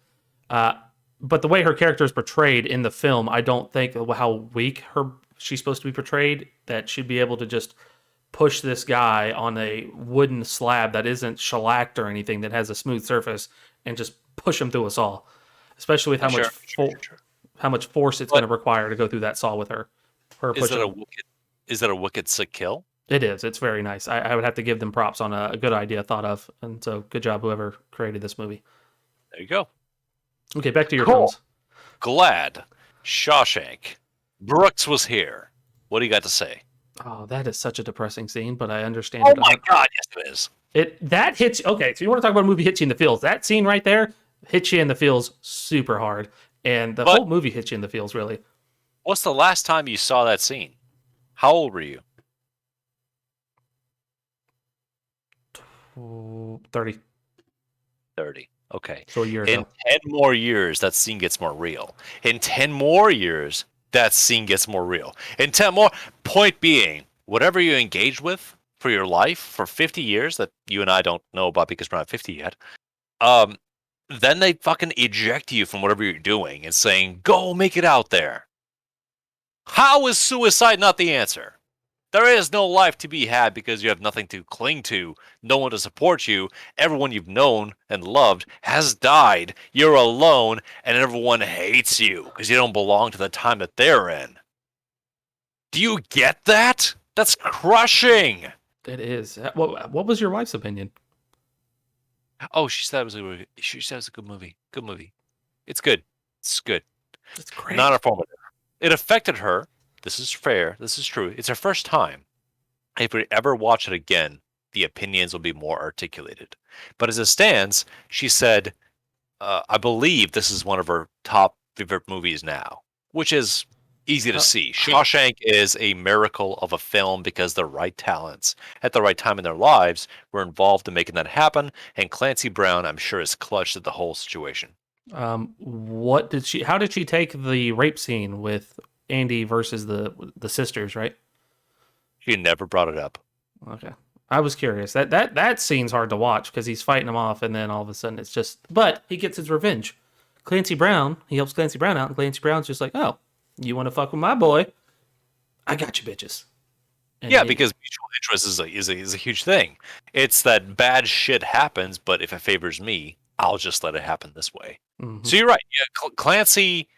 Speaker 1: but the way her character is portrayed in the film, I don't think how weak she's supposed to be portrayed, that she'd be able to just push this guy on a wooden slab that isn't shellacked or anything, that has a smooth surface, and just push him through a saw. Especially with how much force it's going to require to go through that saw with her.
Speaker 2: Is that a wicked sick kill?
Speaker 1: It is. It's very nice. I would have to give them props on a good idea thought of, and so good job whoever created this movie.
Speaker 2: There you go.
Speaker 1: Okay, back to your films.
Speaker 2: Glad. Shawshank. Brooks was here. What do you got to say?
Speaker 1: Oh, that is such a depressing scene, but I understand
Speaker 2: Oh
Speaker 1: it.
Speaker 2: my god, yes it is.
Speaker 1: That hits. Okay, so you want to talk about a movie hits you in the feels? That scene right there hits you in the feels super hard, and the whole movie hits you in the feels really.
Speaker 2: What's the last time you saw that scene? How old were you?
Speaker 1: 30.
Speaker 2: 30. Okay.
Speaker 1: So a year
Speaker 2: In
Speaker 1: ago.
Speaker 2: 10 more years, that scene gets more real. In 10 more years, that scene gets more real. In 10 more, point being, whatever you engaged with for your life for 50 years that you and I don't know about because we're not 50 yet, then they fucking eject you from whatever you're doing and saying, go make it out there. How is suicide not the answer? There is no life to be had because you have nothing to cling to, no one to support you. Everyone you've known and loved has died. You're alone, and everyone hates you because you don't belong to the time that they're in. Do you get that? That's crushing.
Speaker 1: It is. What was your wife's opinion?
Speaker 2: Oh, she said it was a good movie. Good movie. It's good. It's good.
Speaker 1: It's great.
Speaker 2: Not informative. It affected her. This is fair. This is true. It's her first time. If we ever watch it again, the opinions will be more articulated. But as it stands, she said, I believe this is one of her top favorite movies now, which is easy to see. Shawshank is a miracle of a film because the right talents at the right time in their lives were involved in making that happen. And Clancy Brown, I'm sure, is clutched at the whole situation.
Speaker 1: How did she take the rape scene with Andy versus the sisters, right?
Speaker 2: She never brought it up.
Speaker 1: Okay. I was curious. That scene's hard to watch because he's fighting him off, and then all of a sudden it's just. But he gets his revenge. Clancy Brown, he helps Clancy Brown out, and Clancy Brown's just like, "Oh, you want to fuck with my boy? I got you, bitches." And
Speaker 2: because mutual interest is a huge thing. It's that bad shit happens, but if it favors me, I'll just let it happen this way.
Speaker 1: Mm-hmm.
Speaker 2: So you're right. Yeah, Clancy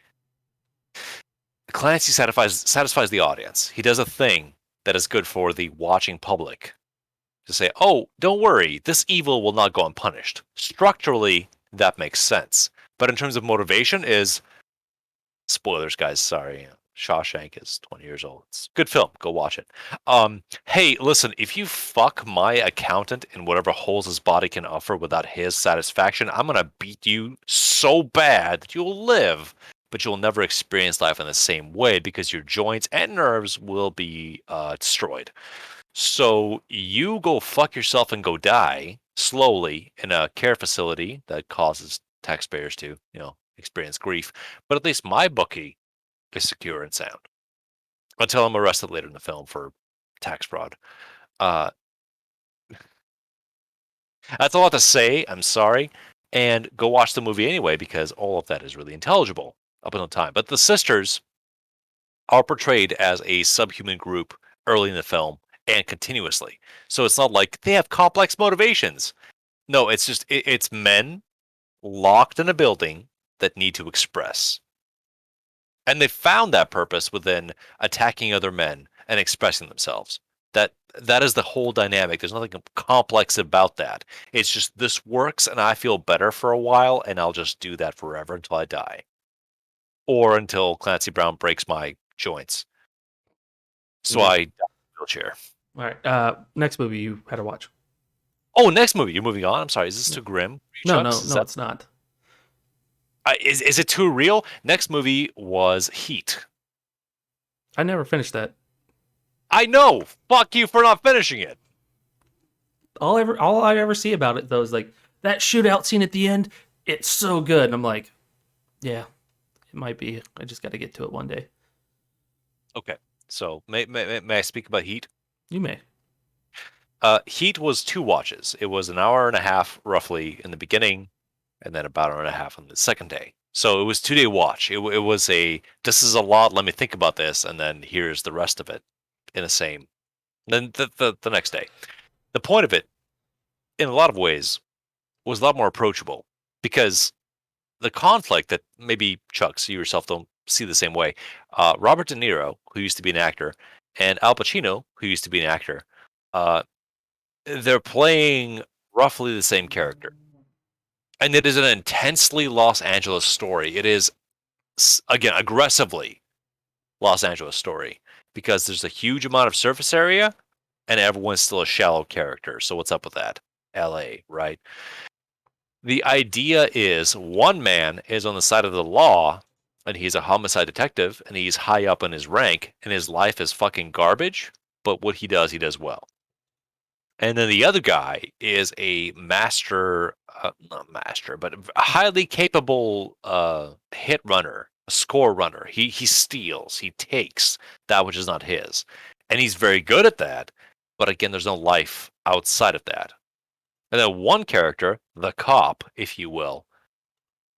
Speaker 2: satisfies the audience. He does a thing that is good for the watching public to say, oh, don't worry, this evil will not go unpunished. Structurally, that makes sense. But in terms of motivation is, spoilers, guys, sorry. Shawshank is 20 years old. It's a good film. Go watch it. Hey, listen, if you fuck my accountant in whatever holes his body can offer without his satisfaction, I'm gonna beat you so bad that you'll live, but you'll never experience life in the same way because your joints and nerves will be destroyed. So you go fuck yourself and go die slowly in a care facility that causes taxpayers to, experience grief. But at least my bookie is secure and sound until I'm arrested later in the film for tax fraud. Uh, that's a lot to say. I'm sorry. And go watch the movie anyway because all of that is really intelligible up until time. But the sisters are portrayed as a subhuman group early in the film and continuously. So it's not like they have complex motivations. No, it's just it's men locked in a building that need to express. And they found that purpose within attacking other men and expressing themselves. That is the whole dynamic. There's nothing complex about that. It's just this works and I feel better for a while and I'll just do that forever until I die. Or until Clancy Brown breaks my joints. So
Speaker 1: Yeah.
Speaker 2: I die in a wheelchair.
Speaker 1: All right. Next movie you had to watch.
Speaker 2: Oh, next movie. You're moving on. I'm sorry. Is this too grim?
Speaker 1: No,
Speaker 2: Chucks?
Speaker 1: it's not.
Speaker 2: Is it too real? Next movie was Heat.
Speaker 1: I never finished that.
Speaker 2: I know. Fuck you for not finishing it.
Speaker 1: All I ever see about it though is like that shootout scene at the end. It's so good. And I'm like, yeah, it might be. I just got to get to it one day.
Speaker 2: Okay. So may I speak about Heat?
Speaker 1: You may.
Speaker 2: Heat was 2 watches. It was an hour and a half roughly in the beginning, and then about an hour and a half on the second day. So it was 2-day watch. It was this is a lot. Let me think about this, and then here's the rest of it in the same. Then the next day. The point of it, in a lot of ways, was a lot more approachable because the conflict that maybe Chucks, you yourself don't see the same way. Robert De Niro, who used to be an actor, and Al Pacino, who used to be an actor, uh, they're playing roughly the same character. And it is an intensely Los Angeles story. It is, again, aggressively Los Angeles story because there's a huge amount of surface area and everyone's still a shallow character. So what's up with that? LA, right? The idea is one man is on the side of the law and he's a homicide detective and he's high up in his rank and his life is fucking garbage, but what he does well. And then the other guy is a master, not master, but a highly capable hit runner, a score runner. He steals, he takes that which is not his. And he's very good at that. But again, there's no life outside of that. And then one character, the cop, if you will,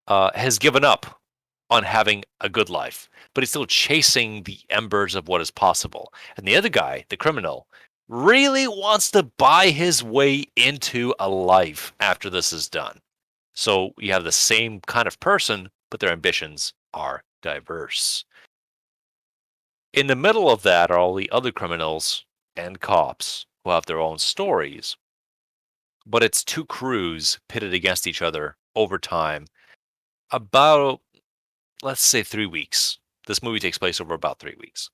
Speaker 2: has given up on having a good life, but he's still chasing the embers of what is possible. And the other guy, the criminal, really wants to buy his way into a life after this is done. So you have the same kind of person, but their ambitions are diverse. In the middle of that are all the other criminals and cops who have their own stories. But it's 2 crews pitted against each other over time. About, let's say, 3 weeks. This movie takes place over about 3 weeks.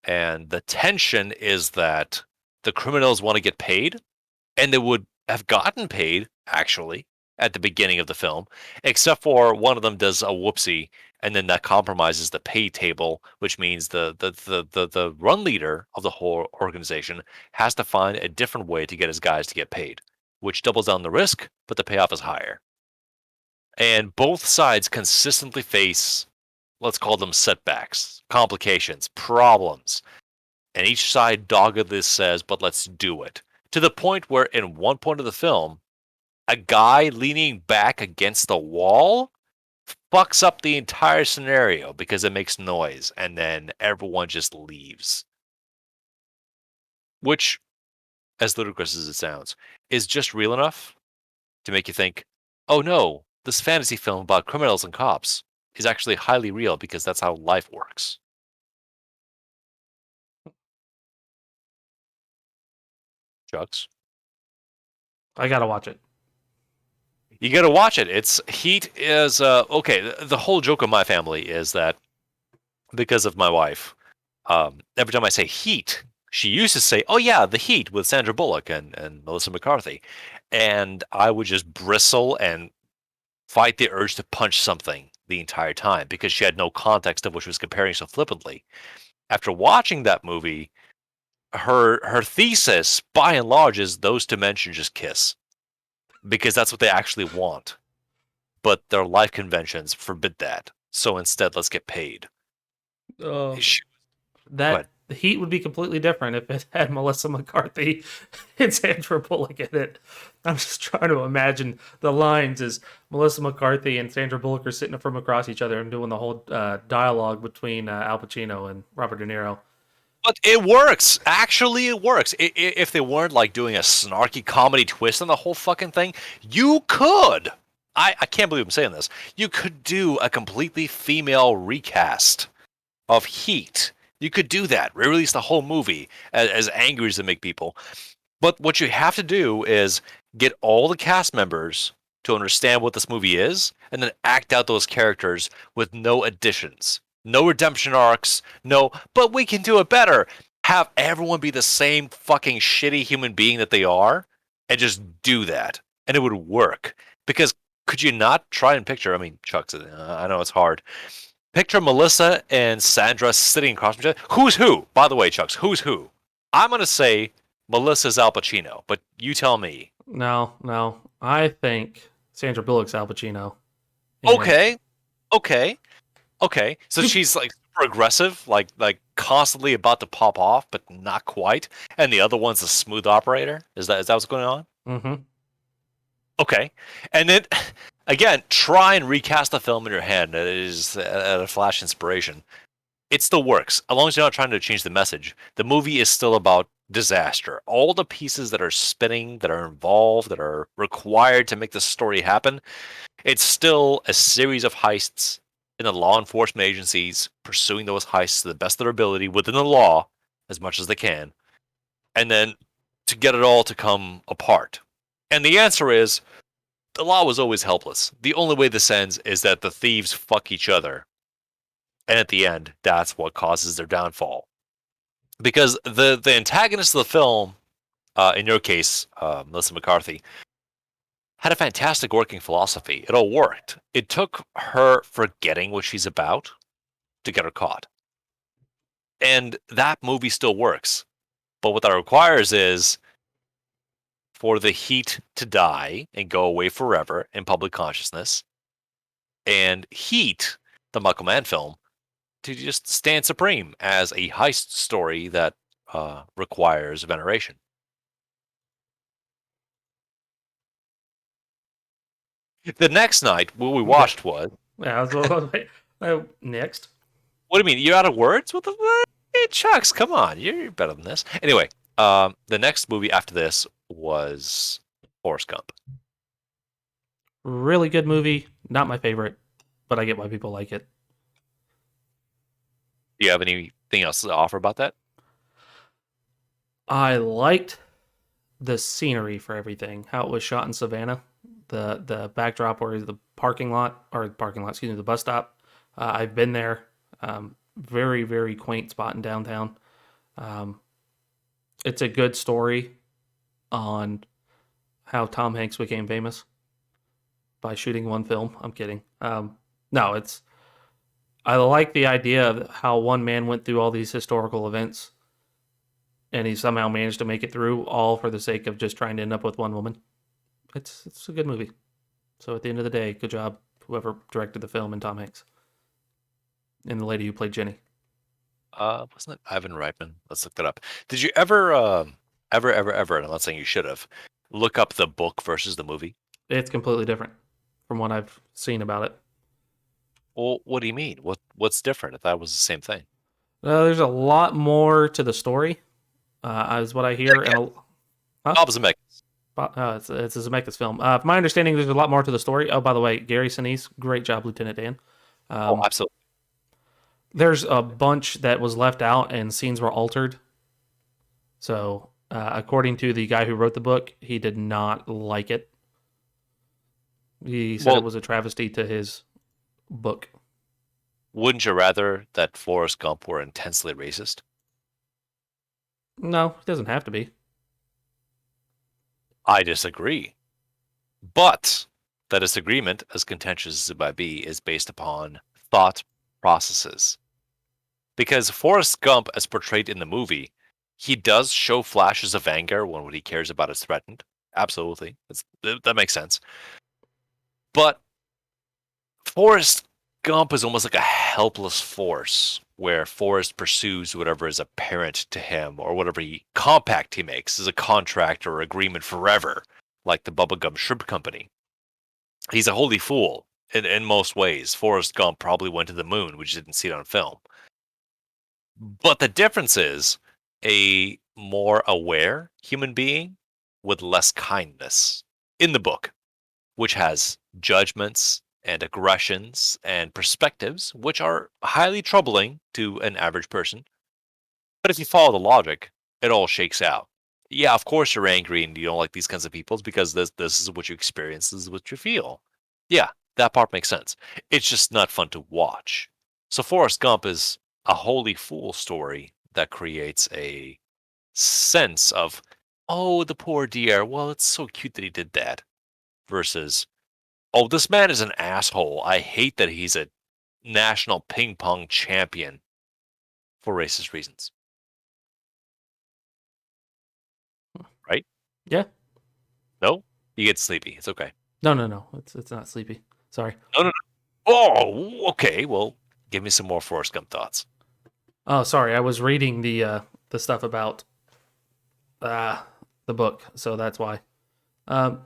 Speaker 2: And the tension is that the criminals want to get paid, and they would have gotten paid, actually, at the beginning of the film, except for one of them does a whoopsie, and then that compromises the pay table, which means the run leader of the whole organization has to find a different way to get his guys to get paid, which doubles down the risk, but the payoff is higher. And both sides consistently face, let's call them setbacks, complications, problems. And each side doggedly says, but let's do it. To the point where in one point of the film, a guy leaning back against the wall fucks up the entire scenario because it makes noise and then everyone just leaves. Which, as ludicrous as it sounds, is just real enough to make you think, oh no, this fantasy film about criminals and cops is actually highly real because that's how life works. Chucks?
Speaker 1: I gotta watch it.
Speaker 2: You gotta watch it. It's Heat is okay. The whole joke of my family is that because of my wife. Every time I say Heat, she used to say, "Oh yeah, The Heat with Sandra Bullock and Melissa McCarthy," and I would just bristle and fight the urge to punch something the entire time because she had no context of what she was comparing so flippantly. After watching that movie, her thesis, by and large, is those two men should just kiss because that's what they actually want. But their life conventions forbid that. So instead, let's get paid.
Speaker 1: Oh,
Speaker 2: She, go
Speaker 1: that
Speaker 2: ahead.
Speaker 1: the Heat would be completely different if it had Melissa McCarthy and Sandra Bullock in it. I'm just trying to imagine the lines as Melissa McCarthy and Sandra Bullock are sitting from across each other and doing the whole dialogue between Al Pacino and Robert De Niro.
Speaker 2: But it works. Actually, it works. If they weren't like doing a snarky comedy twist on the whole fucking thing, you could. I can't believe I'm saying this. You could do a completely female recast of Heat. You could do that. Re-release the whole movie as angry as they make people. But what you have to do is get all the cast members to understand what this movie is, and then act out those characters with no additions, no redemption arcs, no. But we can do it better. Have everyone be the same fucking shitty human being that they are, and just do that, and it would work. Because could you not try and picture? I mean, Chuck's. I know it's hard. Picture Melissa and Sandra sitting across from each other. Who's who? By the way, Chucks, who's who? I'm gonna say Melissa's Al Pacino, but you tell me.
Speaker 1: No, I think Sandra Bullock's Al Pacino. And
Speaker 2: Okay, okay, okay. So she's like super aggressive, like constantly about to pop off, but not quite. And the other one's a smooth operator. Is that what's going on?
Speaker 1: mm-hmm.
Speaker 2: Okay. And then again, try and recast the film in your head. It is a flash inspiration. It still works. As long as you're not trying to change the message. The movie is still about disaster. All the pieces that are spinning, that are involved, that are required to make the story happen, it's still a series of heists in the law enforcement agencies pursuing those heists to the best of their ability within the law as much as they can. And then to get it all to come apart. And the answer is the law was always helpless. The only way this ends is that the thieves fuck each other. And at the end, that's what causes their downfall. Because the antagonist of the film, in your case, Melissa McCarthy, had a fantastic working philosophy. It all worked. It took her forgetting what she's about to get her caught. And that movie still works. But what that requires is for the Heat to die and go away forever in public consciousness, and Heat, the Michael Mann film, to just stand supreme as a heist story that requires veneration. The next night, what we
Speaker 1: Okay.
Speaker 2: watched was.
Speaker 1: Yeah, next.
Speaker 2: What do you mean? You're out of words? What the? Hey, Chucks, come on, you're better than this. Anyway, the next movie after this was Forrest Gump.
Speaker 1: Really good movie. Not my favorite, but I get why people like it.
Speaker 2: Do you have anything else to offer about that?
Speaker 1: I liked the scenery for everything. How it was shot in Savannah. The backdrop or the excuse me, the bus stop. I've been there. Very, very quaint spot in downtown. Um, it's a good story on how Tom Hanks became famous by shooting one film. I'm kidding. No, it's. I like the idea of how one man went through all these historical events and he somehow managed to make it through, all for the sake of just trying to end up with one woman. It's a good movie. So at the end of the day, good job whoever directed the film and Tom Hanks and the lady who played Jenny.
Speaker 2: Wasn't it Ivan Reitman? Let's look that up. Did you ever, and I'm not saying you should have, look up the book versus the movie?
Speaker 1: It's completely different from what I've seen about it.
Speaker 2: Well, what do you mean? What's different? If that was the same thing.
Speaker 1: There's a lot more to the story, is what I hear. And huh?
Speaker 2: Bob Zemeckis.
Speaker 1: It's a Zemeckis film. From my understanding, there's a lot more to the story. Oh, by the way, Gary Sinise, great job, Lieutenant Dan.
Speaker 2: Oh, absolutely.
Speaker 1: There's a bunch that was left out and scenes were altered. So, according to the guy who wrote the book, he did not like it. He said it was a travesty to his book.
Speaker 2: Wouldn't you rather that Forrest Gump were intensely racist?
Speaker 1: No, it doesn't have to be.
Speaker 2: I disagree. But that disagreement, as contentious as it might be, is based upon thought processes. Because Forrest Gump, as portrayed in the movie, he does show flashes of anger when what he cares about is threatened. Absolutely. That makes sense. But Forrest Gump is almost like a helpless force where Forrest pursues whatever is apparent to him or whatever compact he makes as a contract or agreement forever, like the Bubblegum Shrimp Company. He's a holy fool in most ways. Forrest Gump probably went to the moon. We just didn't see it on film. But the difference is a more aware human being with less kindness in the book, which has judgments and aggressions and perspectives, which are highly troubling to an average person. But if you follow the logic, it all shakes out. Yeah, of course you're angry and you don't like these kinds of people because this is what you experience, this is what you feel. Yeah, that part makes sense. It's just not fun to watch. So Forrest Gump is a holy fool story that creates a sense of, oh, the poor dear, well, it's so cute that he did that, versus, oh, this man is an asshole. I hate that he's a national ping pong champion for racist reasons. Right?
Speaker 1: Yeah.
Speaker 2: No? You get sleepy. It's okay.
Speaker 1: No. It's not sleepy. Sorry.
Speaker 2: No, no, no. Oh, okay. Well, give me some more Forrest Gump thoughts.
Speaker 1: Oh, sorry. I was reading the stuff about uh the book, so that's why. Um,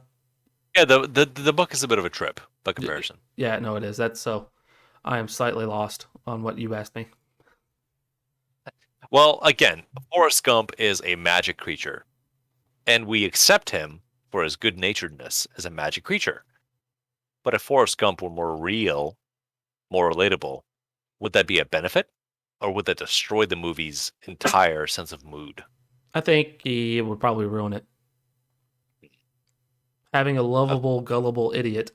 Speaker 2: Yeah, the book is a bit of a trip by
Speaker 1: y-
Speaker 2: comparison.
Speaker 1: yeah, no, it is. That's so. I am slightly lost on what you asked me.
Speaker 2: Well, again, Forrest Gump is a magic creature, and we accept him for his good naturedness as a magic creature. But if Forrest Gump were more real, more relatable, would that be a benefit? Or would that destroy the movie's entire sense of mood?
Speaker 1: I think he would probably ruin it. Having a
Speaker 2: Uh,
Speaker 1: lovable, gullible idiot,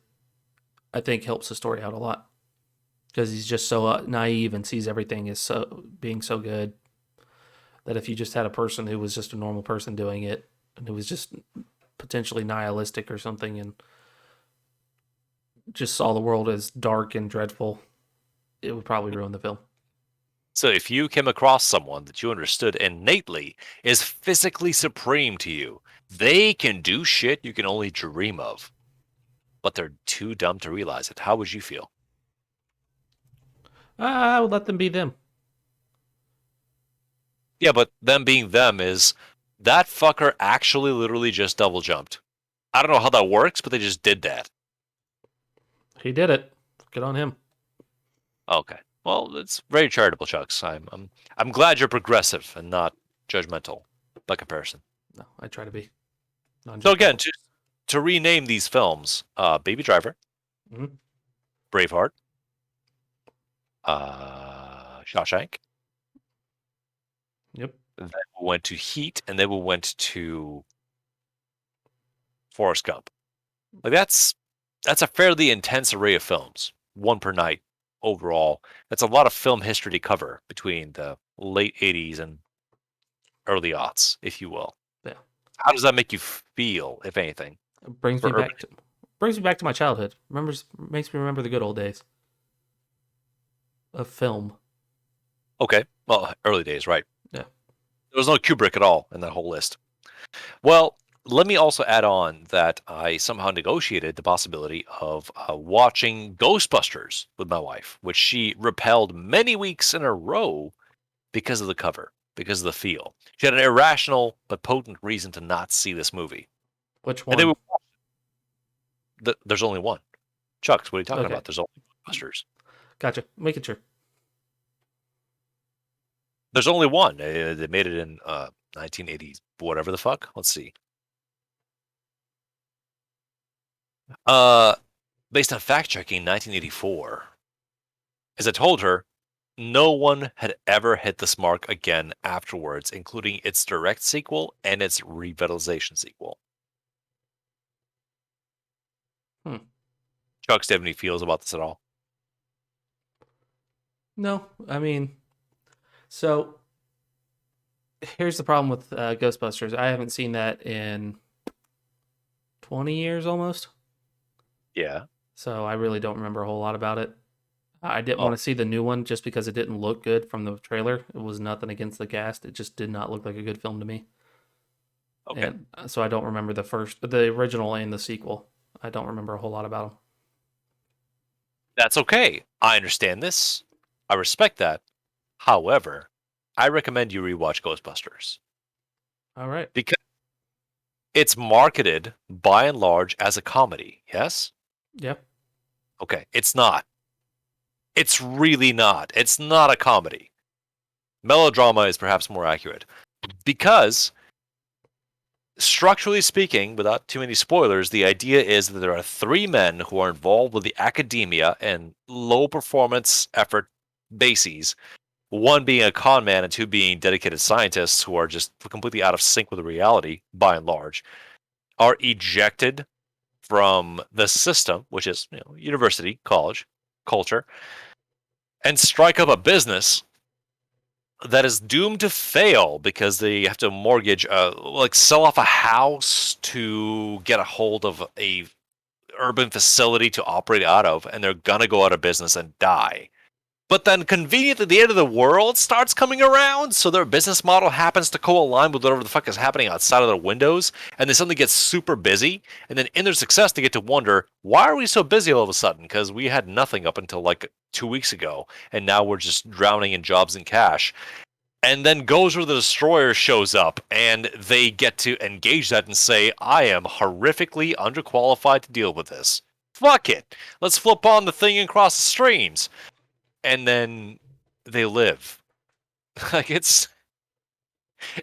Speaker 1: I think, helps the story out a lot because he's just so naive and sees everything as so being so good that if you just had a person who was just a normal person doing it and who was just potentially nihilistic or something and just saw the world as dark and dreadful, it would probably ruin the film.
Speaker 2: So if you came across someone that you understood innately is physically supreme to you, they can do shit you can only dream of, but they're too dumb to realize it. How would you feel?
Speaker 1: I would let them be them.
Speaker 2: Yeah, but them being them is that fucker actually literally just double jumped. I don't know how that works, but they just did that.
Speaker 1: He did it. Good on him.
Speaker 2: Okay. Well, it's very charitable, Chucks. I'm glad you're progressive and not judgmental by comparison.
Speaker 1: No, I try to be
Speaker 2: So again,
Speaker 1: non-judgmental.
Speaker 2: to rename these films, Baby Driver,
Speaker 1: Mm-hmm.
Speaker 2: Braveheart, Shawshank.
Speaker 1: Yep.
Speaker 2: Then we went to Heat, and then we went to Forrest Gump. Like that's a fairly intense array of films, one per night overall. That's a lot of film history to cover between the late '80s and early aughts, if you will.
Speaker 1: Yeah.
Speaker 2: How does that make you feel, if anything,
Speaker 1: It brings
Speaker 2: for
Speaker 1: me
Speaker 2: urban?
Speaker 1: back to my childhood. Makes me remember the good old days of film.
Speaker 2: Okay, well, early days, right?
Speaker 1: Yeah.
Speaker 2: There was no Kubrick at all in that whole list. Well, let me also add on that I somehow negotiated the possibility of watching Ghostbusters with my wife, which she repelled many weeks in a row because of the cover, because of the feel. She had an irrational but potent reason to not see this movie.
Speaker 1: Which
Speaker 2: And then
Speaker 1: one?
Speaker 2: there's only one. Chucks, what are you talking
Speaker 1: Okay.
Speaker 2: about? There's only Ghostbusters.
Speaker 1: Gotcha. Making sure.
Speaker 2: There's only one. They made it in 1980s, whatever the fuck. Let's see. Uh, Based on fact checking, 1984. As I told her, no one had ever hit this mark again afterwards, including its direct sequel and its revitalization sequel.
Speaker 1: Hmm.
Speaker 2: Chuck, do you have any feels about this at all?
Speaker 1: No, I mean, so here's the problem with Ghostbusters. I haven't seen that in 20 years almost,
Speaker 2: Yeah.
Speaker 1: so I really don't remember a whole lot about it. I didn't want
Speaker 2: Oh,
Speaker 1: to see the new one just because it didn't look good from the trailer. It was nothing against the cast. It just did not look like a good film to me.
Speaker 2: okay.
Speaker 1: And so I don't remember the original and the sequel. I don't remember a whole lot about them.
Speaker 2: That's okay. I understand this. I respect that. However, I recommend you rewatch Ghostbusters
Speaker 1: All right.
Speaker 2: because it's marketed by and large as a comedy. Yes?
Speaker 1: Yeah.
Speaker 2: Okay. It's not. It's really not. It's not a comedy. Melodrama is perhaps more accurate because, structurally speaking, without too many spoilers, the idea is that there are three men who are involved with the academia and low performance effort bases. One being a con man and two being dedicated scientists who are just completely out of sync with reality, by and large, are ejected from the system, which is university, college, culture, and strike up a business that is doomed to fail because they have to mortgage, like sell off a house to get a hold of a urban facility to operate out of, and they're gonna go out of business and die. But then conveniently the end of the world starts coming around, so their business model happens to co-align with whatever the fuck is happening outside of their windows, and they suddenly get super busy, and then in their success they get to wonder, why are we so busy all of a sudden? Because we had nothing up until like 2 weeks ago, and now we're just drowning in jobs and cash. And then Gozer the Destroyer shows up, and they get to engage that and say, I am horrifically underqualified to deal with this. Fuck it. Let's flip on the thing and cross the streams. And then they live. Like it's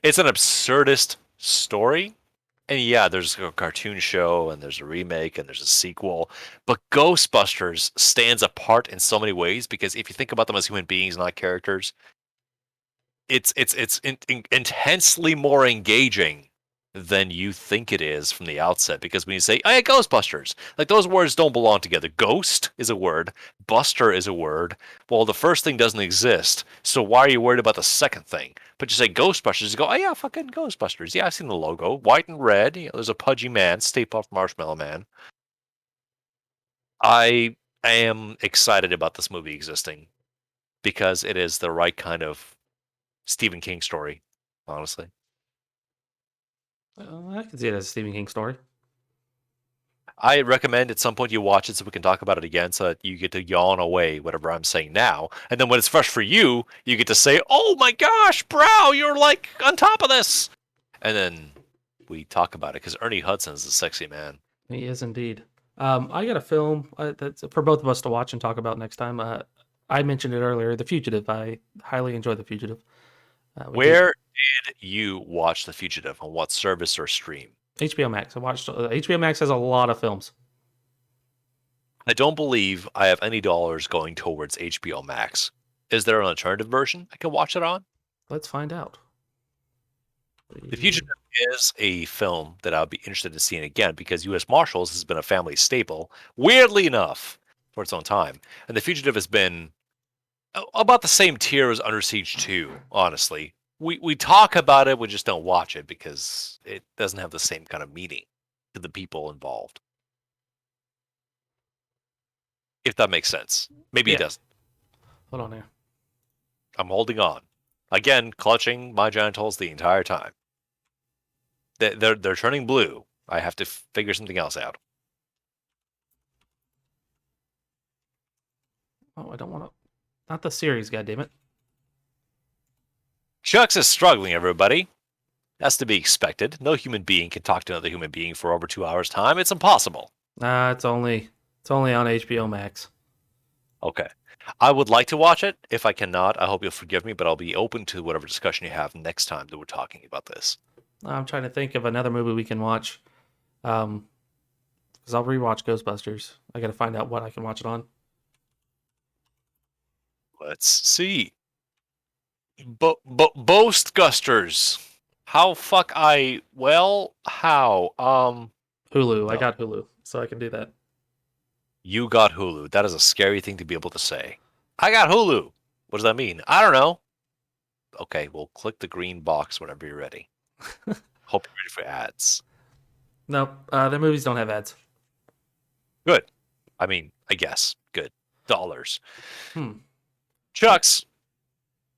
Speaker 2: an absurdist story. And yeah, there's a cartoon show and there's a remake and there's a sequel. But Ghostbusters stands apart in so many ways because if you think about them as human beings, not characters, it's intensely more engaging than you think it is from the outset. Because when you say, "Hey, Ghostbusters," like those words don't belong together. Ghost is a word, Buster is a word. Well, the first thing doesn't exist, so why are you worried about the second thing? But you say Ghostbusters, you go, "Oh yeah, fucking Ghostbusters." Yeah, I've seen the logo, white and red. There's a pudgy man, Stay Puft Marshmallow Man. I am excited about this movie existing because it is the right kind of Stephen King story, honestly.
Speaker 1: I can see it as a Stephen King story.
Speaker 2: I recommend at some point you watch it so we can talk about it again so that you get to yawn away whatever I'm saying now. And then when it's fresh for you, you get to say, "Oh my gosh, Brow, you're like on top of this." And then we talk about it because Ernie Hudson's a sexy man.
Speaker 1: He is indeed. I got a film that's for both of us to watch and talk about next time. I mentioned it earlier, The Fugitive. I highly enjoy The Fugitive. With H-
Speaker 2: Where did you watch The Fugitive? On what service or stream?
Speaker 1: HBO Max. I watched HBO Max has a lot of films.
Speaker 2: I don't believe I have any dollars going towards HBO Max. Is there an alternative version I can watch it on?
Speaker 1: Let's find out.
Speaker 2: The Fugitive is a film that I'll be interested in seeing again because U.S. Marshals has been a family staple, weirdly enough, for its own time. And The Fugitive has been about the same tier as Under Siege 2, honestly. We talk about it, we just don't watch it because it doesn't have the same kind of meaning to the people involved. If that makes sense. Maybe it
Speaker 1: Yeah,
Speaker 2: doesn't.
Speaker 1: hold on here.
Speaker 2: I'm holding on. Again, clutching my genitals the entire time. They're turning blue. I have to figure something else out.
Speaker 1: Oh, I don't want to. Not the series, goddammit.
Speaker 2: Chucks is struggling, everybody. That's to be expected. No human being can talk to another human being for over 2 hours' time. It's impossible.
Speaker 1: It's only on HBO Max.
Speaker 2: Okay. I would like to watch it. If I cannot, I hope you'll forgive me, but I'll be open to whatever discussion you have next time that we're talking about this.
Speaker 1: I'm trying to think of another movie we can watch. Because I'll rewatch Ghostbusters. I got to find out what I can watch it on.
Speaker 2: Let's see. Boast Gusters. How fuck I well how
Speaker 1: Hulu. I
Speaker 2: no.
Speaker 1: got Hulu, so I can do that.
Speaker 2: You got Hulu. That is a scary thing to be able to say. I got Hulu. What does that mean? I don't know. Okay, well, click the green box whenever you're ready. Hope you're ready for ads.
Speaker 1: No, their movies don't have ads.
Speaker 2: Good. I mean, I guess. Good. Dollars.
Speaker 1: Hmm.
Speaker 2: Chucks,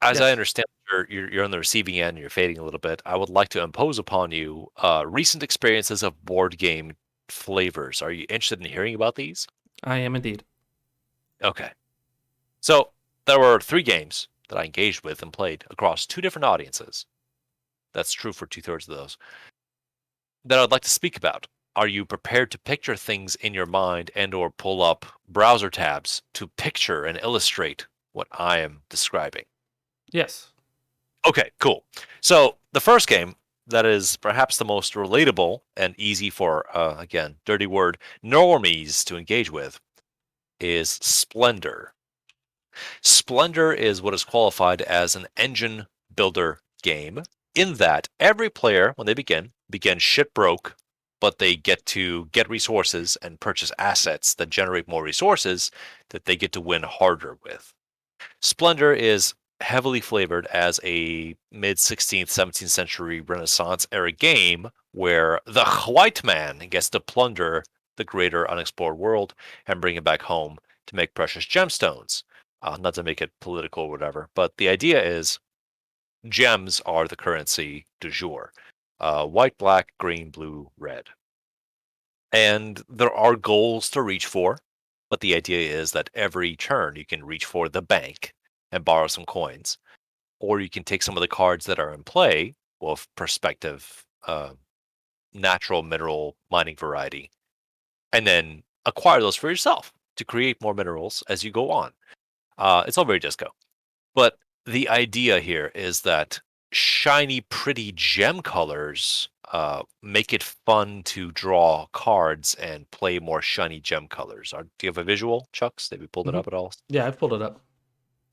Speaker 2: as I
Speaker 1: Yes,
Speaker 2: understand, you're on the receiving end, you're fading a little bit. I would like to impose upon you recent experiences of board game flavors. Are you interested in hearing about these?
Speaker 1: I am indeed.
Speaker 2: Okay. So, there were 3 games that I engaged with and played across 2 different audiences. That's true for 2/3 of those. That I'd like to speak about. Are you prepared to picture things in your mind and or pull up browser tabs to picture and illustrate what I am describing?
Speaker 1: Yes.
Speaker 2: Okay, cool. So the first game that is perhaps the most relatable and easy for, again, dirty word, normies to engage with is Splendor. Splendor is what is qualified as an engine builder game in that every player, when they begin shit broke, but they get to get resources and purchase assets that generate more resources that they get to win harder with. Splendor is heavily flavored as a mid 16th, 17th century Renaissance era game where the white man gets to plunder the greater unexplored world and bring it back home to make precious gemstones. Not to make it political or whatever, but the idea is gems are the currency du jour. White, black, green, blue, red. And there are goals to reach for, but the idea is that every turn you can reach for the bank and borrow some coins, or you can take some of the cards that are in play with prospective natural mineral mining variety, and then acquire those for yourself to create more minerals as you go on. It's all very disco. But the idea here is that shiny, pretty gem colors make it fun to draw cards and play more shiny gem colors. Do you have a visual, Chucks? Have you pulled it
Speaker 1: Hmm.
Speaker 2: up at all?
Speaker 1: Yeah, I've pulled it up.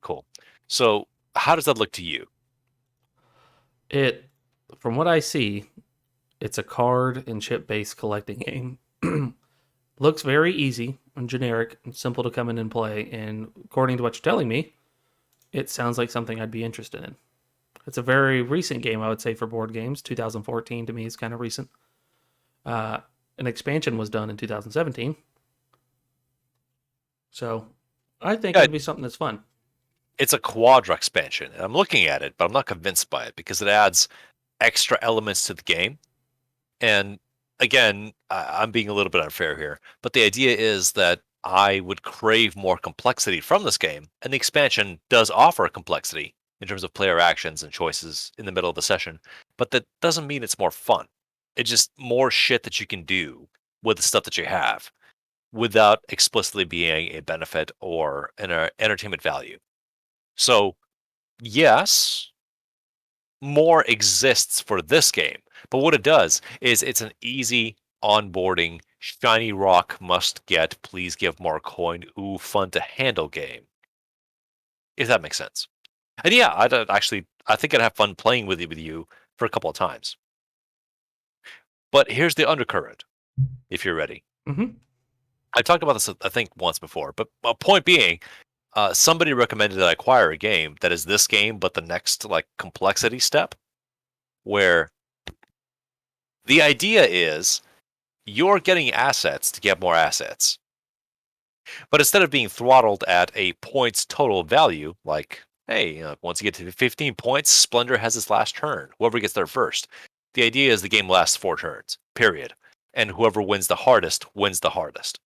Speaker 2: Cool. So, how does that look to you?
Speaker 1: It, from what I see, it's a card and chip based collecting game. Looks very easy and generic and simple to come in and play. And according to what you're telling me, it sounds like something I'd be interested in. It's a very recent game, I would say, for board games. 2014 to me is kind of recent. Uh, an expansion was done in 2017. So I think
Speaker 2: Yeah,
Speaker 1: it'd be something that's fun.
Speaker 2: it's a Quadra expansion. And I'm looking at it, but I'm not convinced by it because it adds extra elements to the game. And again, I'm being a little bit unfair here, but the idea is that I would crave more complexity from this game, and the expansion does offer complexity in terms of player actions and choices in the middle of the session, but that doesn't mean it's more fun. It's just more shit that you can do with the stuff that you have without explicitly being a benefit or an entertainment value. So, yes, more exists for this game. But what it does is it's an easy onboarding, shiny rock must get, please give more coin, ooh, fun to handle game. If that makes sense. And yeah, I think I'd have fun playing with you for a couple of times. But here's the undercurrent, if you're ready.
Speaker 1: Mm-hmm.
Speaker 2: I talked about this, I think, once before, but a point being, somebody recommended that I acquire a game that is this game, but the next like complexity step, where the idea is you're getting assets to get more assets. But instead of being throttled at a points total value, like, hey, once you get to 15 points, Splendor has its last turn. Whoever gets there first. The idea is the game lasts 4 turns, period. And whoever wins the hardest wins the hardest.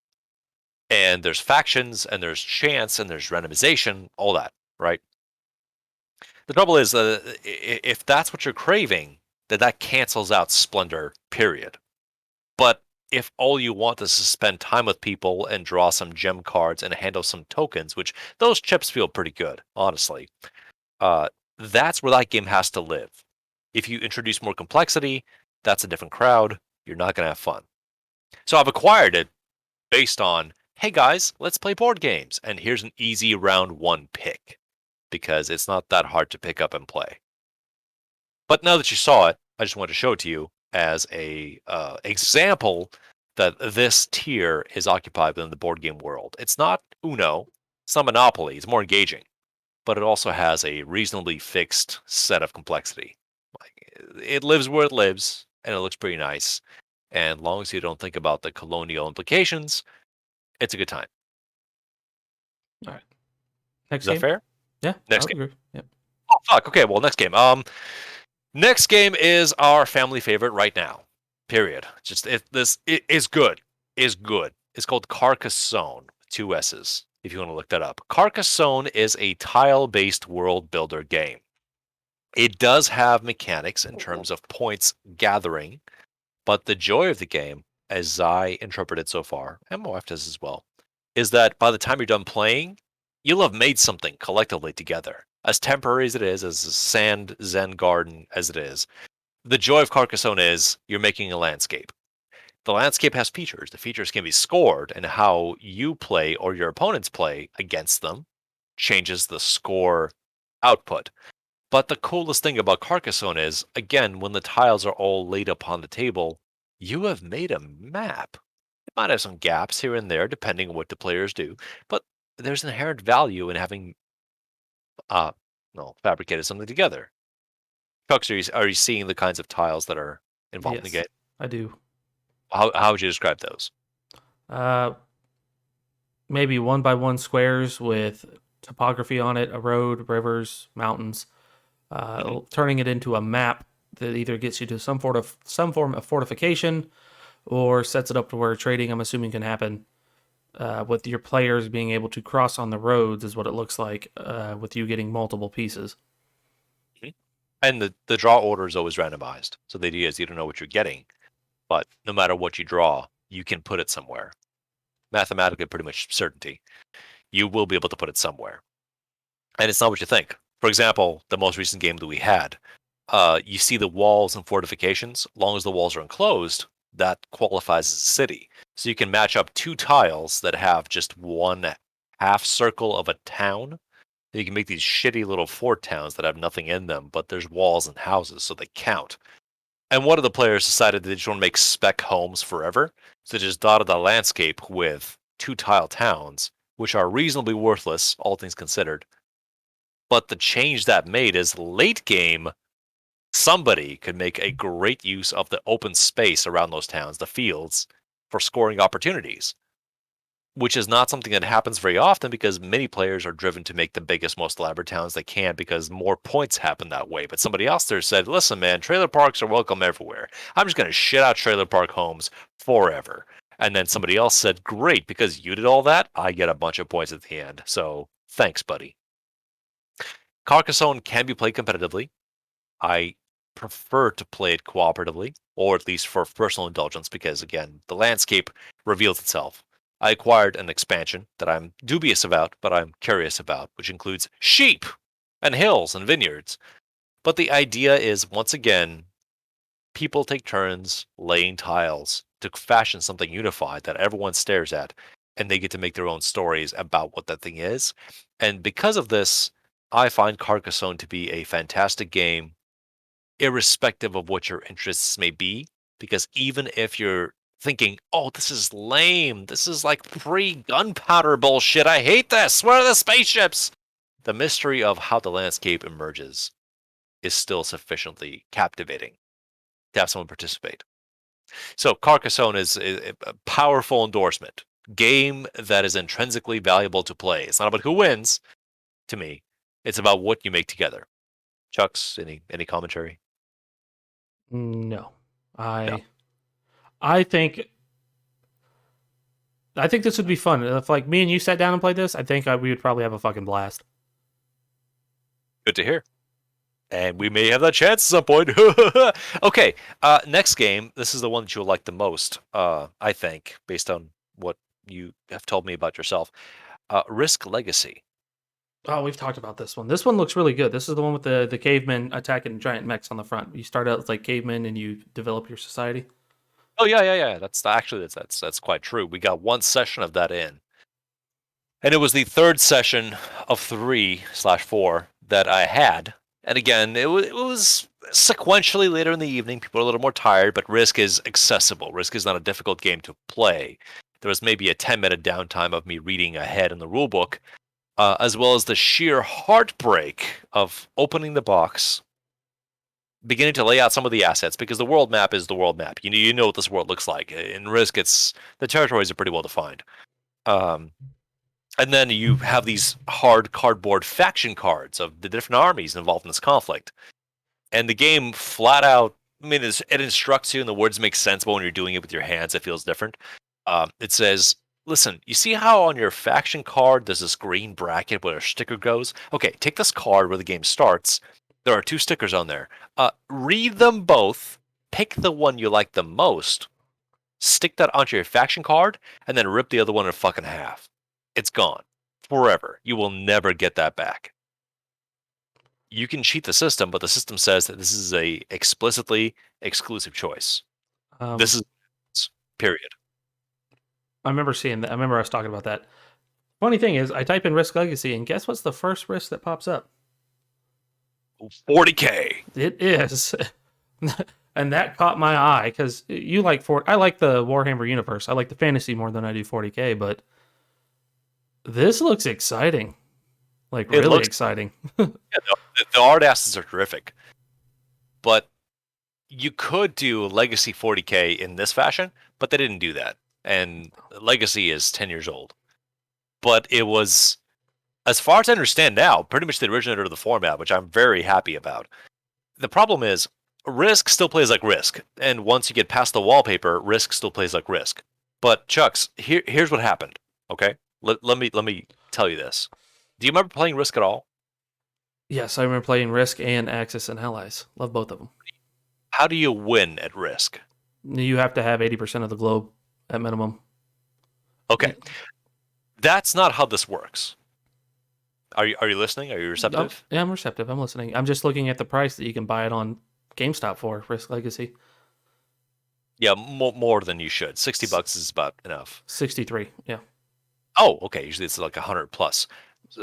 Speaker 2: And there's factions, and there's chance, and there's randomization, all that, right? The trouble is, if that's what you're craving, then that cancels out Splendor, period. But if all you want is to spend time with people and draw some gem cards and handle some tokens, which those chips feel pretty good, honestly, uh, that's where that game has to live. If you introduce more complexity, that's a different crowd. You're not going to have fun. So I've acquired it based on, hey guys, let's play board games. And here's an easy round 1 pick because it's not that hard to pick up and play. But now that you saw it, I just wanted to show it to you as a example that this tier is occupied within the board game world. It's not Uno, it's not Monopoly. It's more engaging. but it also has a reasonably fixed set of complexity. Like, it lives where it lives, and it looks pretty nice. And as long as you don't think about the colonial implications, it's a good time.
Speaker 1: All right. Next
Speaker 2: Is that
Speaker 1: game?
Speaker 2: fair?
Speaker 1: Yeah, I
Speaker 2: Next
Speaker 1: would
Speaker 2: game.
Speaker 1: agree. Yep.
Speaker 2: Oh fuck. Okay. Well, next game. Next game is our family favorite right now. Period. Just it is good. Is good. It's called Carcassonne. Two S's. If you want to look that up. Carcassonne is a tile-based world builder game. It does have mechanics in terms of points gathering, but the joy of the game, as I interpret it so far, and my wife does as well, is that by the time you're done playing, you'll have made something collectively together. As temporary as it is, as a sand zen garden as it is, the joy of Carcassonne is you're making a landscape. The landscape has features. The features can be scored, and how you play or your opponents play against them changes the score output. But the coolest thing about Carcassonne is, again, when the tiles are all laid upon the table, you have made a map. It might have some gaps here and there, depending on what the players do, but there's inherent value in having, uh, fabricated something together. Chucks, are you seeing the kinds of tiles that are involved in the
Speaker 1: Yes,
Speaker 2: game?
Speaker 1: I do.
Speaker 2: How would you describe those?
Speaker 1: Uh, Maybe 1 by 1 squares with topography on it, a road, rivers, mountains.
Speaker 2: Mhm.
Speaker 1: Turning it into a map that either gets you to some form of fortification or sets it up to where trading, I'm assuming, can happen with your players being able to cross on the roads, is what it looks like, with you getting multiple pieces.
Speaker 2: Mhm. And the draw order is always randomized. So the idea is you don't know what you're getting, but no matter what you draw, you can put it somewhere. Mathematically, pretty much certainty. You will be able to put it somewhere. And it's not what you think. For example, the most recent game that we had, you see the walls and fortifications. As long as the walls are enclosed, that qualifies as a city. So you can match up two tiles that have just one half circle of a town. And you can make these shitty little fort towns that have nothing in them, but there's walls and houses, so they count. And one of the players decided that they just want to make spec homes forever, so they just dotted the landscape with two tile towns, which are reasonably worthless, all things considered. But the change that made is late game, somebody could make a great use of the open space around those towns, the fields, for scoring opportunities, which is not something that happens very often because many players are driven to make the biggest, most elaborate towns they can because more points happen that way. But somebody else there said, listen, man, trailer parks are welcome everywhere. I'm just going to shit out trailer park homes forever. And then somebody else said, great, because you did all that, I get a bunch of points at the end. So thanks, buddy. Carcassonne can be played competitively. I prefer to play it cooperatively, or at least for personal indulgence, because again, the landscape reveals itself. I acquired an expansion that I'm dubious about, but I'm curious about, which includes sheep and hills and vineyards. But the idea is, once again, people take turns laying tiles to fashion something unified that everyone stares at, and they get to make their own stories about what that thing is. And because of this, I find Carcassonne to be a fantastic game irrespective of what your interests may be. Because even if you're thinking, oh, this is lame, this is like pre gunpowder bullshit, I hate this, where are the spaceships? The mystery of how the landscape emerges is still sufficiently captivating to have someone participate. So, Carcassonne is a powerful endorsement. Game that is intrinsically valuable to play. It's not about who wins, to me. It's about what you make together. Chucks, any commentary?
Speaker 1: No,
Speaker 2: No.
Speaker 1: I think this would be fun. If like me and you sat down and played this, I think we would probably have a fucking blast.
Speaker 2: Good to hear. And we may have that chance at some point. Okay, next game. This is the one that you'll like the most, I think, based on what you have told me about yourself. Risk Legacy.
Speaker 1: Oh, we've talked about this one. This one looks really good. This is the one with the cavemen attacking giant mechs on the front. You start out as like cavemen and you develop your society.
Speaker 2: Oh yeah, yeah, yeah. That's actually that's quite true. We got one session of that in, and it was the third session of 3/4 that I had. And again, it was sequentially later in the evening. People are a little more tired, but Risk is accessible. Risk is not a difficult game to play. There was maybe a 10-minute downtime of me reading ahead in the rulebook, as well as the sheer heartbreak of opening the box, beginning to lay out some of the assets, because the world map is the world map. You know what this world looks like. In Risk, the territories are pretty well defined. Um, and then you have these hard cardboard faction cards of the different armies involved in this conflict. And the game flat out, I mean, it instructs you, and the words make sense, but when you're doing it with your hands, it feels different. It says, listen, you see how on your faction card there's this green bracket where a sticker goes? Okay, take this card where the game starts. There are 2 stickers on there. Read them both, pick the one you like the most, stick that onto your faction card, and then rip the other one in fucking half. It's gone. Forever. You will never get that back. You can cheat the system, but the system says that this is a explicitly exclusive choice. This is period.
Speaker 1: I remember seeing that. I remember us talking about that. Funny thing is, I type in Risk Legacy, and guess what's the first risk that pops up?
Speaker 2: 40K.
Speaker 1: It is. And that caught my eye because you like I like the Warhammer universe. I like the fantasy more than I do 40K, but this looks exciting. Like really exciting.
Speaker 2: Yeah, the art assets are terrific. But you could do Legacy 40K in this fashion, but they didn't do that. And Legacy is 10 years old. But it was, as far as I understand now, pretty much the originator of the format, which I'm very happy about. The problem is, Risk still plays like Risk, and once you get past the wallpaper, Risk still plays like Risk. But Chucks, here's what happened. Okay, let me tell you this. Do you remember playing Risk at all?
Speaker 1: Yes, I remember playing Risk and Axis and Allies. Love both of them.
Speaker 2: How do you win at Risk?
Speaker 1: You have to have 80% of the globe at minimum.
Speaker 2: Okay, that's not how this works. Are you listening? Are you receptive?
Speaker 1: Yeah, I'm receptive. I'm listening. I'm just looking at the price that you can buy it on GameStop for Risk Legacy.
Speaker 2: Yeah, more than you should. $60 is about enough.
Speaker 1: 63. Yeah.
Speaker 2: Oh, okay. Usually it's like 100 plus,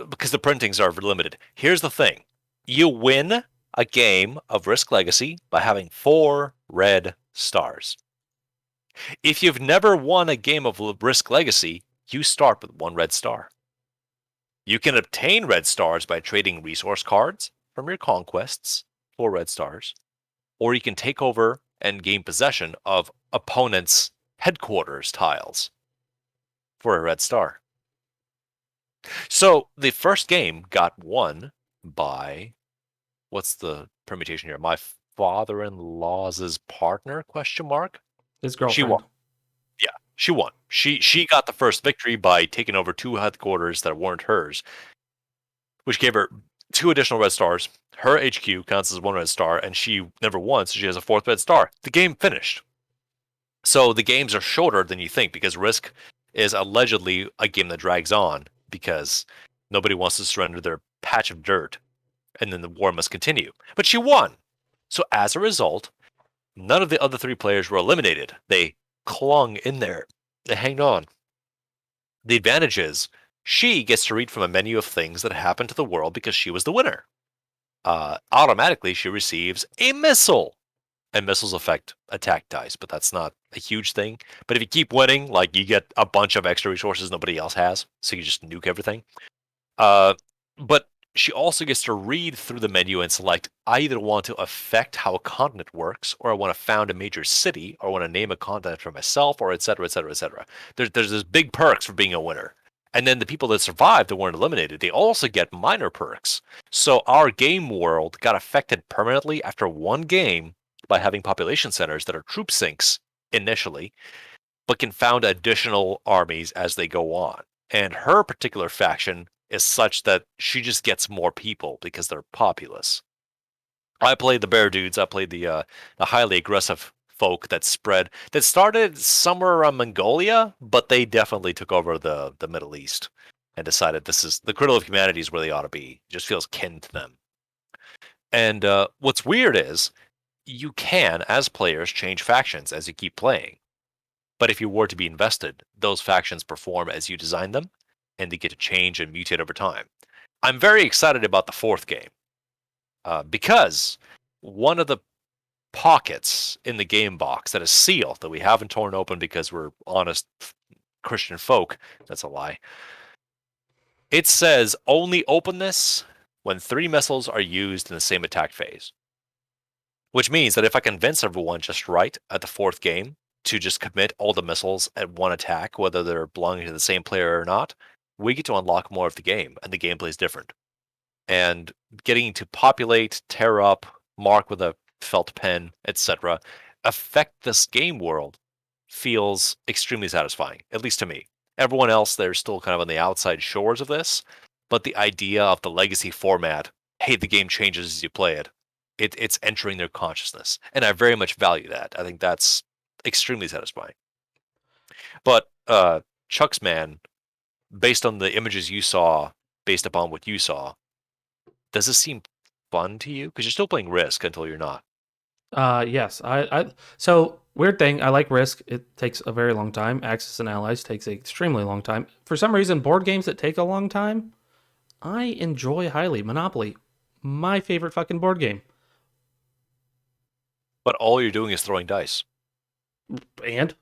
Speaker 2: because the printings are limited. Here's the thing: you win a game of Risk Legacy by having 4 red stars. If you've never won a game of Risk Legacy, you start with 1 red star. You can obtain red stars by trading resource cards from your conquests, 4 red stars, or you can take over and gain possession of opponents' headquarters tiles for a red star. So the first game got won by, what's the permutation here? My father-in-law's partner? Question mark.
Speaker 1: His girlfriend.
Speaker 2: She won. Yeah, she won. She got the first victory by taking over 2 headquarters that weren't hers, which gave her 2 additional red stars. Her HQ counts as 1 red star, and she never won, so she has a 4th red star. The game finished. So the games are shorter than you think, because Risk is allegedly a game that drags on because nobody wants to surrender their patch of dirt, and then the war must continue. But she won. So as a result, none of the other 3 players were eliminated. They clung in there. They hanged on. The advantage is she gets to read from a menu of things that happen to the world because she was the winner. Automatically, she receives a missile. And missiles affect attack dice, but that's not a huge thing. But if you keep winning, like, you get a bunch of extra resources nobody else has, so you just nuke everything. But she also gets to read through the menu and select, I either want to affect how a continent works, or I want to found a major city, or I want to name a continent for myself, or etc., etc., etc. There's this big perks for being a winner. And then the people that survived that weren't eliminated, they also get minor perks. So our game world got affected permanently after 1 game by having population centers that are troop sinks initially, but can found additional armies as they go on. And her particular faction is such that she just gets more people because they're populous. I played the bear dudes. I played the highly aggressive folk that started somewhere around Mongolia, but they definitely took over the Middle East and decided this is the cradle of humanity is where they ought to be. It just feels kin to them. And what's weird is, you can, as players, change factions as you keep playing. But if you were to be invested, those factions perform as you design them, and they get to change and mutate over time. I'm very excited about the 4th game, because one of the pockets in the game box that is sealed, that we haven't torn open because we're honest Christian folk, that's a lie, It says only openness when 3 missiles are used in the same attack phase. Which means that if I convince everyone just right at the 4th game to just commit all the missiles at one attack, whether they're belonging to the same player or not, we get to unlock more of the game, and the gameplay is different. And getting to populate, tear up, mark with a felt pen, etc., affect this game world feels extremely satisfying, at least to me. Everyone else, they're still kind of on the outside shores of this, but the idea of the legacy format, hey, the game changes as you play it, it's entering their consciousness. And I very much value that. I think that's extremely satisfying. But Chuck's Man, based on the images you saw, based upon what you saw, does this seem fun to you? Because you're still playing Risk until you're not.
Speaker 1: Yes. So weird thing. I like Risk. It takes a very long time. Axis and Allies takes an extremely long time. For some reason, board games that take a long time, I enjoy highly. Monopoly, my favorite fucking board game.
Speaker 2: But all you're doing is throwing dice.
Speaker 1: And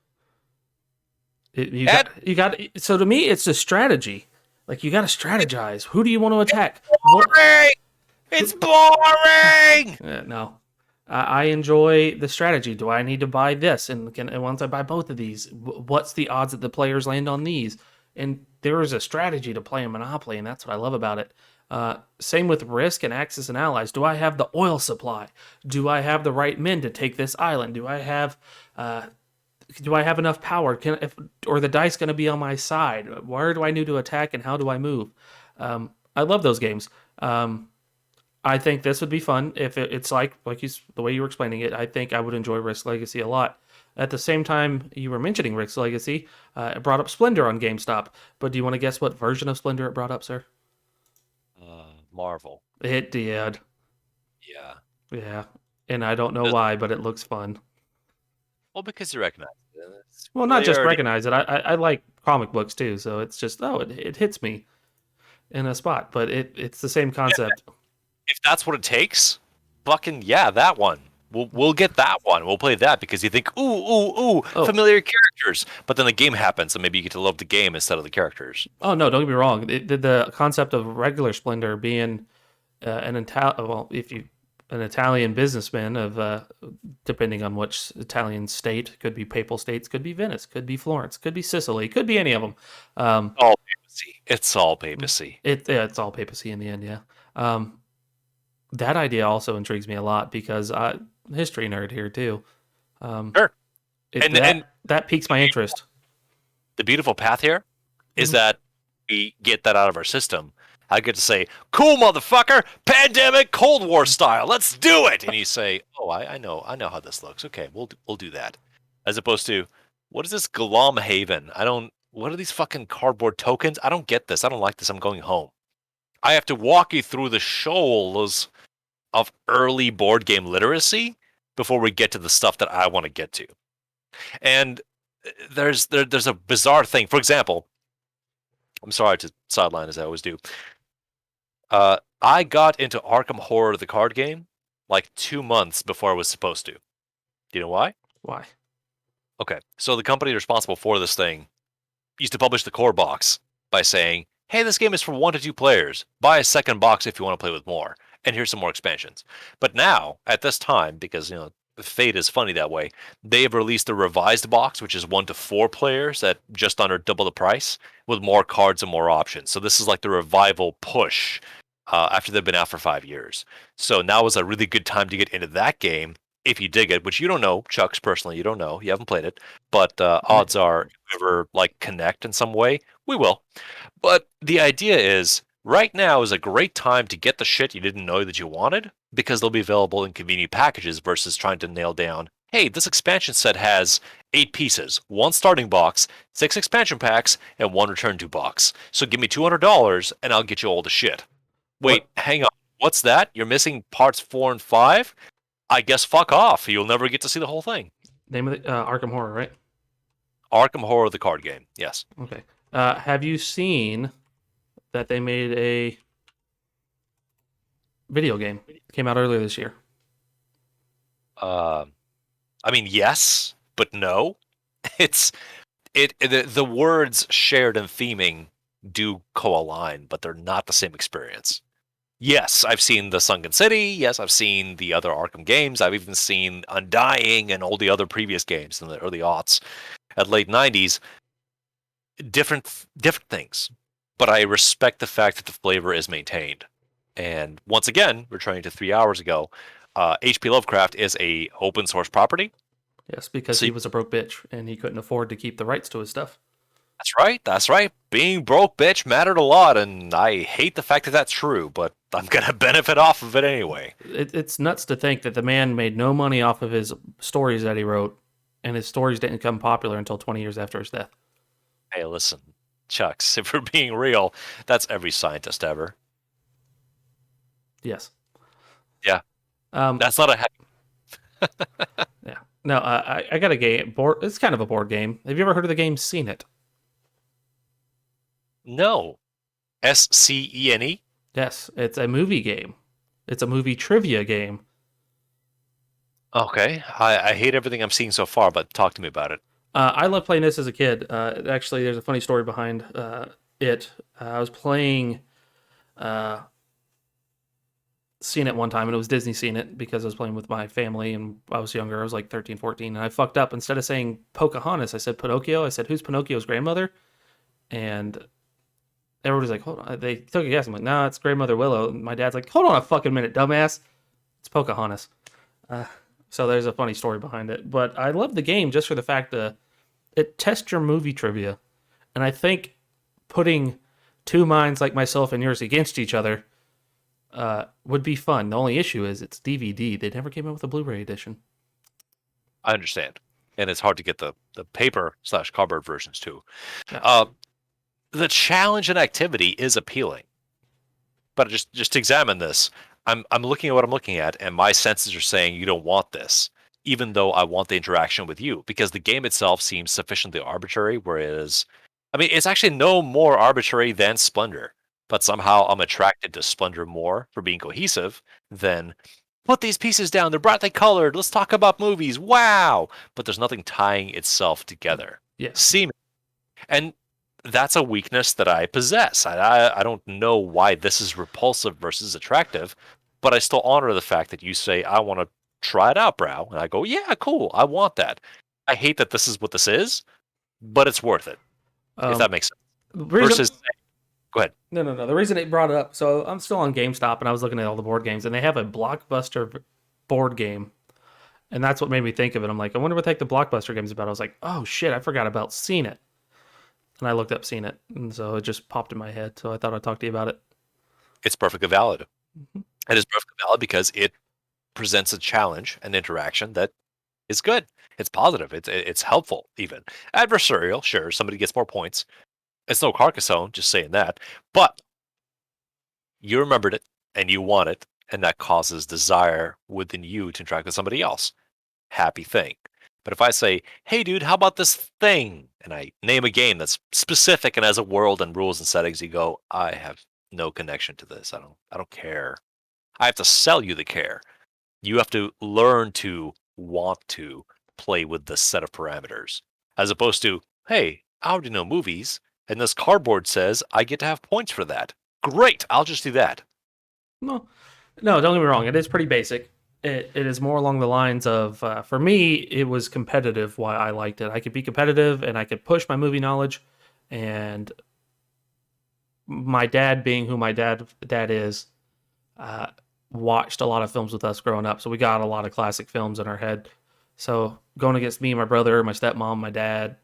Speaker 1: you
Speaker 2: And
Speaker 1: got. So to me, it's a strategy. Like you got to strategize. Who do you want to attack? What?
Speaker 2: boring! It's boring!
Speaker 1: No. I enjoy the strategy. Do I need to buy this? And once I buy both of these, what's the odds that the players land on these? And there is a strategy to play in Monopoly, and that's what I love about it. Same with Risk and Axis and Allies. Do I have the oil supply? Do I have the right men to take this island? Do I have enough power? Or the dice going to be on my side? Where do I need to attack and how do I move? I love those games. I think this would be fun if it's like the way you were explaining it. I think I would enjoy Risk Legacy a lot. At the same time, you were mentioning Risk Legacy. It brought up Splendor on GameStop. But do you want to guess what version of Splendor it brought up, sir?
Speaker 2: Marvel.
Speaker 1: It did.
Speaker 2: Yeah.
Speaker 1: Yeah. And I don't know why, but it looks fun.
Speaker 2: Well, because you recognize it.
Speaker 1: Well, not just recognize it. I like comic books too, so it's just it hits me in a spot. But it's the same concept.
Speaker 2: If that's what it takes, fucking yeah, that one. We'll get that one. We'll play that because you think, ooh, familiar characters. But then the game happens, and maybe you get to love the game instead of the characters.
Speaker 1: Oh no, don't get me wrong. The concept of regular Splendor being an Italian businessman of depending on which Italian state, could be Papal States, could be Venice, could be Florence, could be Sicily, could be any of them.
Speaker 2: All papacy. It's all papacy.
Speaker 1: It's all papacy in the end. Yeah. That idea also intrigues me a lot because history nerd here too.
Speaker 2: Sure.
Speaker 1: That piques my interest.
Speaker 2: The beautiful path here is that we get that out of our system. I get to say, cool motherfucker, pandemic, Cold War style, let's do it. And you say, oh, I know how this looks. Okay, we'll do that. As opposed to, what is this Gloomhaven? What are these fucking cardboard tokens? I don't get this. I don't like this. I'm going home. I have to walk you through the shoals of early board game literacy before we get to the stuff that I want to get to. And there's a bizarre thing. For example, I'm sorry to sideline as I always do. I got into Arkham Horror, the card game, like 2 months before I was supposed to. Do you know why?
Speaker 1: Why?
Speaker 2: Okay, so the company responsible for this thing used to publish the core box by saying, hey, this game is for 1 to 2 players. Buy a second box if you want to play with more. And here's some more expansions. But now, at this time, because, fate is funny that way, they have released a revised box, which is 1 to 4 players at just under double the price, with more cards and more options. So this is like the revival push after they've been out for 5 years. So now is a really good time to get into that game if you dig it, which you don't know, Chucks, personally, you don't know, you haven't played it, but odds are, if we ever connect in some way, we will. But the idea is, right now is a great time to get the shit you didn't know that you wanted, because they'll be available in convenient packages versus trying to nail down, hey, this expansion set has 8 pieces, 1 starting box, 6 expansion packs, and 1 return to box. So give me $200 and I'll get you all the shit. Wait, hang on. What's that? You're missing parts 4 and 5? I guess fuck off. You'll never get to see the whole thing.
Speaker 1: Name of the Arkham Horror, right?
Speaker 2: Arkham Horror, the card game. Yes.
Speaker 1: Okay. Have you seen that they made a video game? It came out earlier this year.
Speaker 2: I mean, yes, but no. The words shared and theming do co-align, but they're not the same experience. Yes, I've seen the Sunken City. Yes, I've seen the other Arkham games. I've even seen Undying and all the other previous games in the early aughts at late 90s. Different things. But I respect the fact that the flavor is maintained. And once again, returning to 3 hours ago, H.P. Lovecraft is a open source property.
Speaker 1: Yes, because
Speaker 2: So
Speaker 1: he was a broke bitch and he couldn't afford to keep the rights to his stuff.
Speaker 2: that's right. That's right. Being broke, bitch, mattered a lot, and I hate the fact that that's true. But I'm gonna benefit off of it anyway.
Speaker 1: It's nuts to think that the man made no money off of his stories that he wrote, and his stories didn't become popular until 20 years after his death.
Speaker 2: Hey, listen, Chucks. If we're being real, that's every scientist ever.
Speaker 1: Yes.
Speaker 2: Yeah,
Speaker 1: Um.
Speaker 2: that's not a.
Speaker 1: Yeah. No. I got a game. Board. It's kind of a board game. Have you ever heard of the game Seen It?
Speaker 2: No. SCENE?
Speaker 1: Yes. It's a movie game. It's a movie trivia game.
Speaker 2: Okay. I hate everything I'm seeing so far, but talk to me about it.
Speaker 1: I loved playing this as a kid. Actually, there's a funny story behind it. I was playing uh, Seen It one time, and it was Disney Seen It because I was playing with my family and I was younger. I was like 13, 14, and I fucked up. Instead of saying Pocahontas, I said Pinocchio. I said, who's Pinocchio's grandmother? And everybody's like, hold on. They took a guess. I'm like, no, it's Grandmother Willow. And my dad's like, hold on a fucking minute, dumbass. It's Pocahontas. Uh, so there's a funny story behind it. But I love the game just for the fact that it tests your movie trivia. And I think putting two minds like myself and yours against each other would be fun. The only issue is it's DVD. They never came out with a Blu-ray edition.
Speaker 2: I understand. And it's hard to get the paper/cardboard versions too.
Speaker 1: Yeah.
Speaker 2: The challenge and activity is appealing. But just to examine this, I'm looking at what I'm looking at, and my senses are saying you don't want this, even though I want the interaction with you, because the game itself seems sufficiently arbitrary, whereas I mean it's actually no more arbitrary than Splendor. But somehow I'm attracted to Splendor more for being cohesive than put these pieces down, they're brightly colored, let's talk about movies, wow. But there's nothing tying itself together.
Speaker 1: Yeah.
Speaker 2: Seeming. And that's a weakness that I possess. I don't know why this is repulsive versus attractive, but I still honor the fact that you say, I want to try it out, bro. And I go, yeah, cool. I want that. I hate that this is what this is, but it's worth it, if that makes sense. Versus, go ahead.
Speaker 1: No. The reason it brought it up, so I'm still on GameStop and I was looking at all the board games, and they have a Blockbuster board game. And that's what made me think of it. I'm like, I wonder what the heck the Blockbuster game's about. I was like, oh shit, I forgot about Seen It. And I looked up Seen It, and so it just popped in my head. So I thought I'd talk to you about it.
Speaker 2: It's perfectly valid.
Speaker 1: Mm-hmm.
Speaker 2: It is perfectly valid because it presents a challenge, an interaction that is good. It's positive. It's helpful, even. Adversarial, sure, somebody gets more points. It's no Carcassonne, just saying that. But you remembered it, and you want it, and that causes desire within you to interact with somebody else. Happy thing. But if I say, hey dude, how about this thing? And I name a game that's specific and has a world and rules and settings, you go, I have no connection to this. I don't care. I have to sell you the care. You have to learn to want to play with this set of parameters. As opposed to, hey, I already know movies, and this cardboard says I get to have points for that. Great, I'll just do that.
Speaker 1: No, don't get me wrong. It is pretty basic. It is more along the lines of, for me, it was competitive why I liked it. I could be competitive and I could push my movie knowledge. And my dad, being who my dad is, watched a lot of films with us growing up. So we got a lot of classic films in our head. So going against me, my brother, my stepmom, my dad,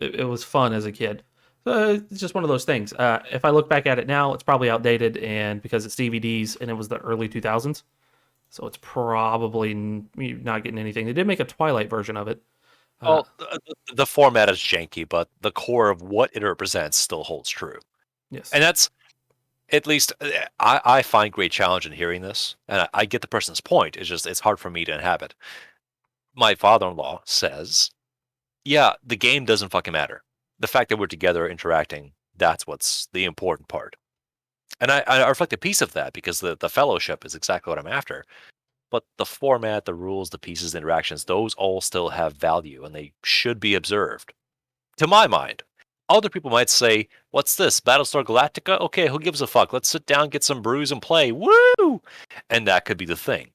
Speaker 1: it was fun as a kid. So it's just one of those things. If I look back at it now, it's probably outdated, and because it's DVDs and it was the early 2000s. So it's probably not getting anything. They did make a Twilight version of it.
Speaker 2: Well, the format is janky, but the core of what it represents still holds true.
Speaker 1: Yes.
Speaker 2: And that's, at least, I find great challenge in hearing this. And I get the person's point. It's just, it's hard for me to inhabit. My father-in-law says, yeah, the game doesn't fucking matter. The fact that we're together interacting, that's what's the important part. And I reflect a piece of that because the fellowship is exactly what I'm after. But the format, the rules, the pieces, the interactions, those all still have value and they should be observed. To my mind, Other people might say, "What's this? Battlestar Galactica? Okay, who gives a fuck? Let's sit down, get some brews, and play. Woo!" And that could be the thing.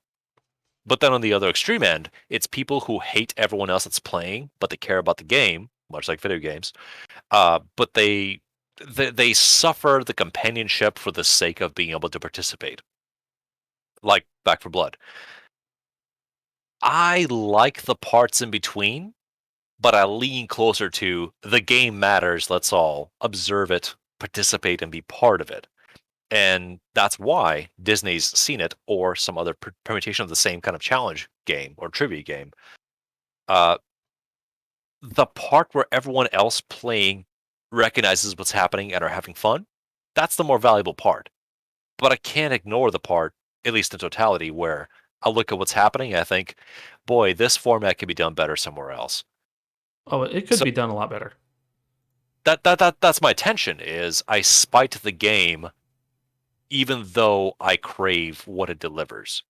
Speaker 2: But then on the other extreme end, it's people who hate everyone else that's playing, but they care about the game, much like video games. But they suffer the companionship for the sake of being able to participate, like Back for Blood. I like the parts in between, but I lean closer to the game matters. Let's all observe it, participate, and be part of it. And that's why Disney's seen it, or some other permutation of the same kind of challenge game or trivia game. Uh, the part where everyone else playing recognizes what's happening and are having fun, that's the more valuable part. But I can't ignore the part, at least in totality, where I look at what's happening and I think, boy, this format could be done better somewhere else.
Speaker 1: Oh, it could
Speaker 2: So
Speaker 1: be done a lot better.
Speaker 2: that's my tension is I spite the game even though I crave what it delivers.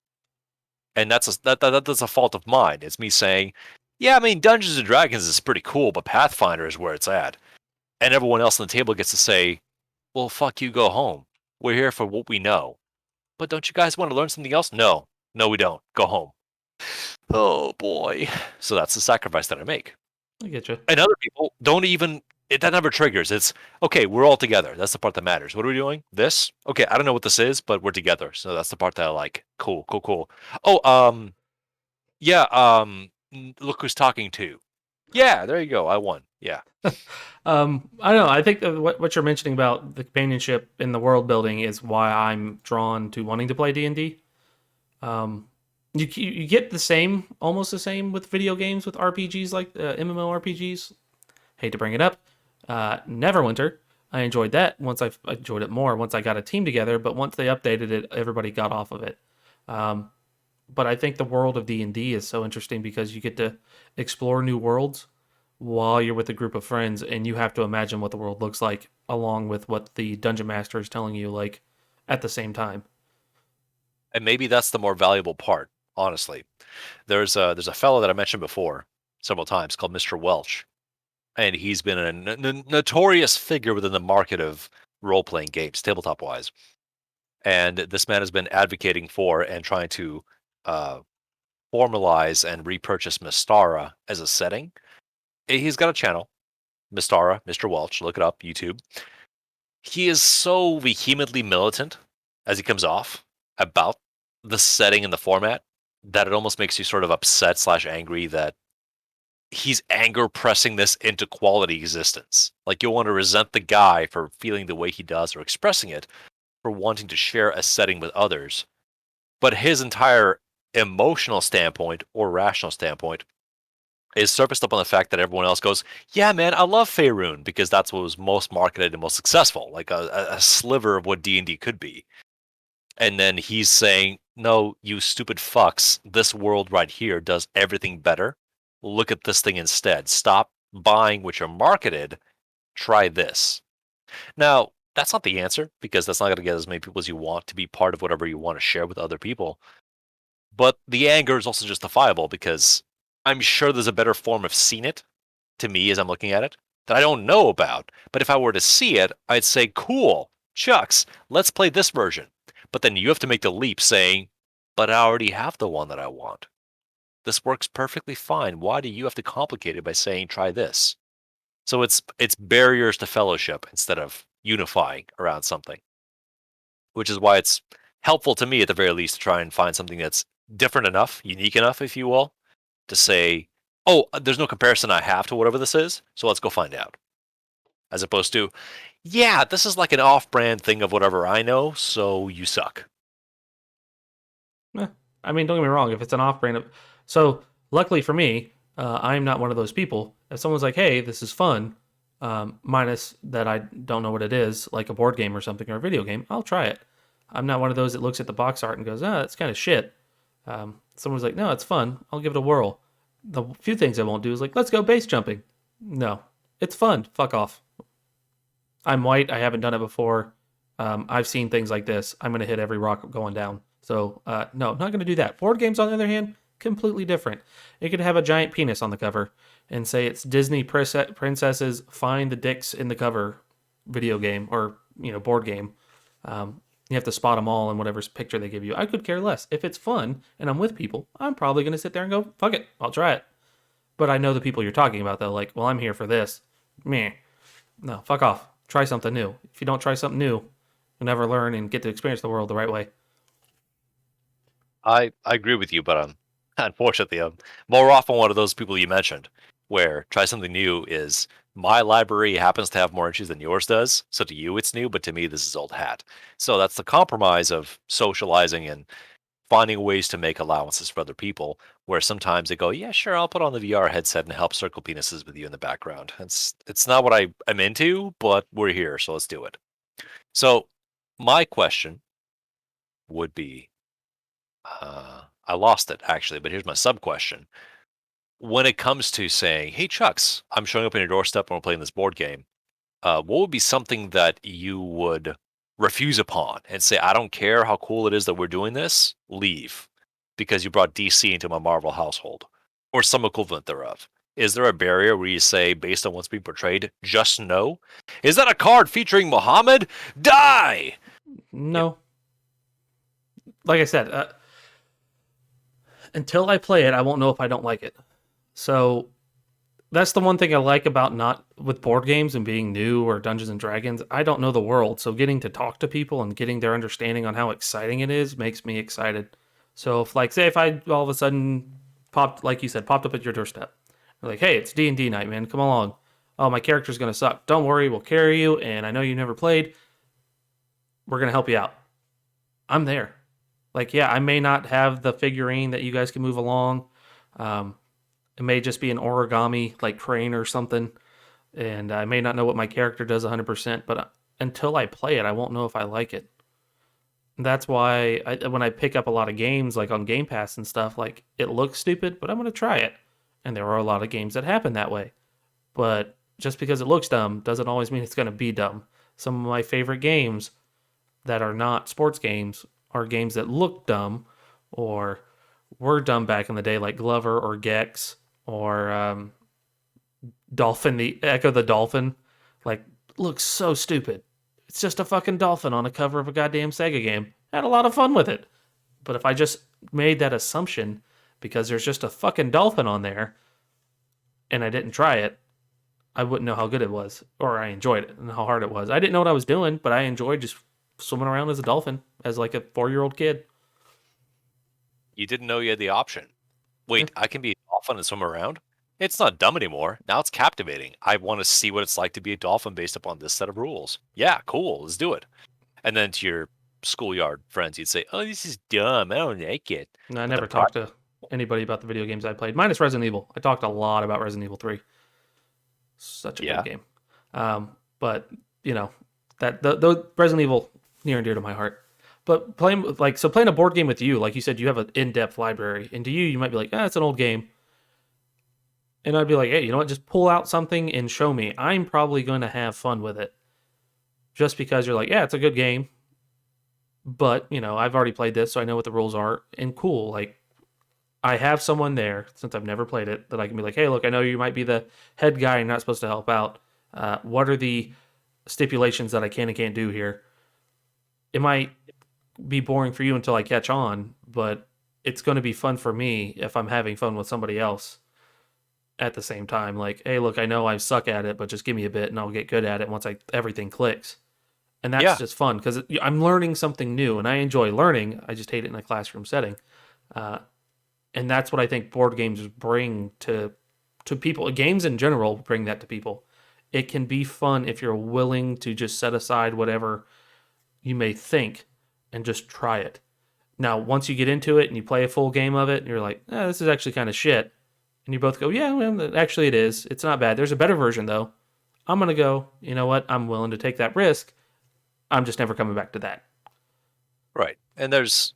Speaker 2: And that's a fault of mine. It's me saying, yeah, I mean Dungeons and Dragons is pretty cool, but Pathfinder is where it's at. And everyone else on the table gets to say, well, fuck you, go home. We're here for what we know. But don't you guys want to learn something else? No. No, we don't. Go home. Oh boy. So that's the sacrifice that I make.
Speaker 1: I get you.
Speaker 2: And other people don't even that never triggers. It's okay, we're all together. That's the part that matters. What are we doing? This? Okay, I don't know what this is, but we're together. So that's the part that I like. Cool, cool, cool. Oh, yeah, look who's talking to. Yeah, there you go. I won. Yeah.
Speaker 1: I don't know. I think that what you're mentioning about the companionship in the world building is why I'm drawn to wanting to play D&D. Um, you get the same, almost the same with video games with RPGs like MMORPGs. Hate to bring it up. Neverwinter. I enjoyed that I enjoyed it more once I got a team together. But once they updated it, everybody got off of it. Um, but I think the world of D&D is so interesting because you get to explore new worlds while you're with a group of friends, and you have to imagine what the world looks like along with what the dungeon master is telling you, like at the same time.
Speaker 2: And maybe that's the more valuable part, honestly. There's a fellow that I mentioned before several times called Mr. Welch, and he's been a notorious figure within the market of role-playing games, tabletop wise. And this man has been advocating for and trying to uh, formalize and repurchase Mystara as a setting. He's got a channel, Mystara, Mr. Welch. Look it up, YouTube. He is so vehemently militant as he comes off about the setting and the format that it almost makes you sort of upset slash angry that he's anger pressing this into quality existence. Like you'll want to resent the guy for feeling the way he does or expressing it for wanting to share a setting with others. But his entire emotional standpoint or rational standpoint is surfaced up on the fact that everyone else goes, yeah, man, I love Faerun because that's what was most marketed and most successful, like a sliver of what D&D could be. And then he's saying, no, you stupid fucks, this world right here does everything better. Look at this thing instead. Stop buying what you're marketed. Try this. Now, that's not the answer because that's not going to get as many people as you want to be part of whatever you want to share with other people. But the anger is also justifiable because I'm sure there's a better form of seeing it to me as I'm looking at it that I don't know about. But if I were to see it, I'd say, cool, Chucks, let's play this version. But then you have to make the leap saying, but I already have the one that I want. This works perfectly fine. Why do you have to complicate it by saying, try this? So it's barriers to fellowship instead of unifying around something, which is why it's helpful to me at the very least to try and find something that's different enough, unique enough, if you will, to say, oh, there's no comparison I have to whatever this is, so let's go find out. As opposed to, yeah, this is like an off-brand thing of whatever I know, so you suck.
Speaker 1: Eh, I mean, don't get me wrong. If it's an off-brand, so luckily for me, I'm not one of those people. If someone's like, "Hey, this is fun," minus that I don't know what it is, like a board game or something or a video game, I'll try it. I'm not one of those that looks at the box art and goes, "Ah, that's kind of shit." Someone's like, "No, it's fun. I'll give it a whirl." The few things I won't do is like, "Let's go base jumping." No, it's fun. Fuck off. I'm white. I haven't done it before. I've seen things like this. I'm going to hit every rock going down. So, no, I'm not going to do that. Board games, on the other hand, completely different. It could have a giant penis on the cover. and say it's Disney princesses find the dicks in the cover video game or board game. You have to spot them all in whatever picture they give you. I could care less. If it's fun and I'm with people, I'm probably going to sit there and go, fuck it, I'll try it. But I know the people you're talking about, though. Like, well, I'm here for this. Meh. No, fuck off. Try something new. If you don't try something new, you'll never learn and get to experience the world the right way.
Speaker 2: I agree with you, but unfortunately, I'm more often one of those people you mentioned, where try something new is my library happens to have more entries than yours does, so to you it's new, but to me this is old hat. So that's the compromise of socializing and finding ways to make allowances for other people, where sometimes they go, yeah, sure, I'll put on the VR headset and help circle penises with you in the background. It's not what I'm into, but we're here, so let's do it. So my question would be, I lost it actually, but here's my sub question. When it comes to saying, "Hey Chucks, I'm showing up on your doorstep and we're playing this board game," what would be something that you would refuse upon and say, "I don't care how cool it is that we're doing this, leave," because you brought DC into my Marvel household, or some equivalent thereof? Is there a barrier where you say, based on what's being portrayed, just no? Is that a card featuring Muhammad? Die! Yep.
Speaker 1: No. Like I said, until I play it, I won't know if I don't like it. So that's the one thing I like about not with board games and being new or Dungeons and Dragons. I don't know the world, so getting to talk to people and getting their understanding on how exciting it is makes me excited. So if like say if I all of a sudden popped like you said popped up at your doorstep, like hey it's D&D night man, come along. Oh my character's gonna suck. Don't worry, we'll carry you. And I know you never played. We're gonna help you out. I'm there. Like yeah, I may not have the figurine that you guys can move along. Um, it may just be an origami like crane or something, and I may not know what my character does 100%. But until I play it, I won't know if I like it. And that's why when I pick up a lot of games like on Game Pass and stuff, like it looks stupid, but I'm gonna try it. And there are a lot of games that happen that way. But just because it looks dumb doesn't always mean it's gonna be dumb. Some of my favorite games that are not sports games are games that look dumb or were dumb back in the day, like Glover or Gex or Dolphin, the Echo the Dolphin. Like, looks so stupid. It's just a fucking dolphin on a cover of a goddamn Sega game. I had a lot of fun with it. But if I just made that assumption because there's just a fucking dolphin on there and I didn't try it, I wouldn't know how good it was or I enjoyed it and how hard it was. I didn't know what I was doing, but I enjoyed just swimming around as a dolphin as like a 4-year-old kid.
Speaker 2: You didn't know you had the option.
Speaker 1: Yeah.
Speaker 2: Wait, I can be a dolphin and swim around? It's not dumb anymore. Now it's captivating. I want to see what it's like to be a dolphin based upon this set of rules. Yeah, cool. Let's do it. And then to your schoolyard friends, you'd say, "Oh, this is dumb. I don't like it."
Speaker 1: And I
Speaker 2: But the
Speaker 1: never
Speaker 2: pro-
Speaker 1: talked to anybody about the video games I played, minus Resident Evil. I talked a lot about Resident Evil 3. Such a good
Speaker 2: yeah,
Speaker 1: game. But you know that the Resident Evil near and dear to my heart. But playing a board game with you, like you said, you have an in-depth library, and to you, you might be like, it's an old game, and I'd be like, hey, you know what? Just pull out something and show me. I'm probably going to have fun with it, just because you're like, yeah, it's a good game, but I've already played this, so I know what the rules are, and cool. Like I have someone there since I've never played it that I can be like, hey, look, I know you might be the head guy and not supposed to help out. What are the stipulations that I can and can't do here? It might be boring for you until I catch on, but it's going to be fun for me if I'm having fun with somebody else at the same time. Like, hey, look, I know I suck at it, but just give me a bit and I'll get good at it once everything clicks. And that's
Speaker 2: yeah.
Speaker 1: just fun because I'm learning something new and I enjoy learning. I just hate it in a classroom setting. Uh, and that's what I think board games bring to people. Games in general bring that to people. It can be fun if you're willing to just set aside whatever you may think and just try it. Now, once you get into it and you play a full game of it, and you're like, this is actually kind of shit. And you both go, yeah, well, actually it is. It's not bad. There's a better version, though. I'm going to go, you know what? I'm willing to take that risk. I'm just never coming back to that.
Speaker 2: Right. And there's,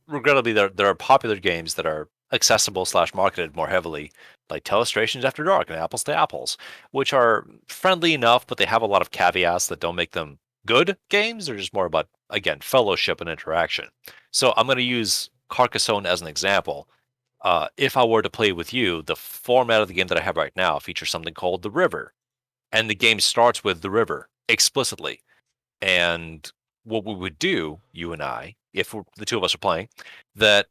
Speaker 2: regrettably, there are popular games that are accessible / marketed more heavily, like Telestrations After Dark and Apples to Apples, which are friendly enough, but they have a lot of caveats that don't make them good games. They're just more about, again, fellowship and interaction. So I'm going to use Carcassonne as an example. if I were to play with you, the format of the game that I have right now features something called the river, and the game starts with the river explicitly. And what we would do, you and I, if the two of us are playing, that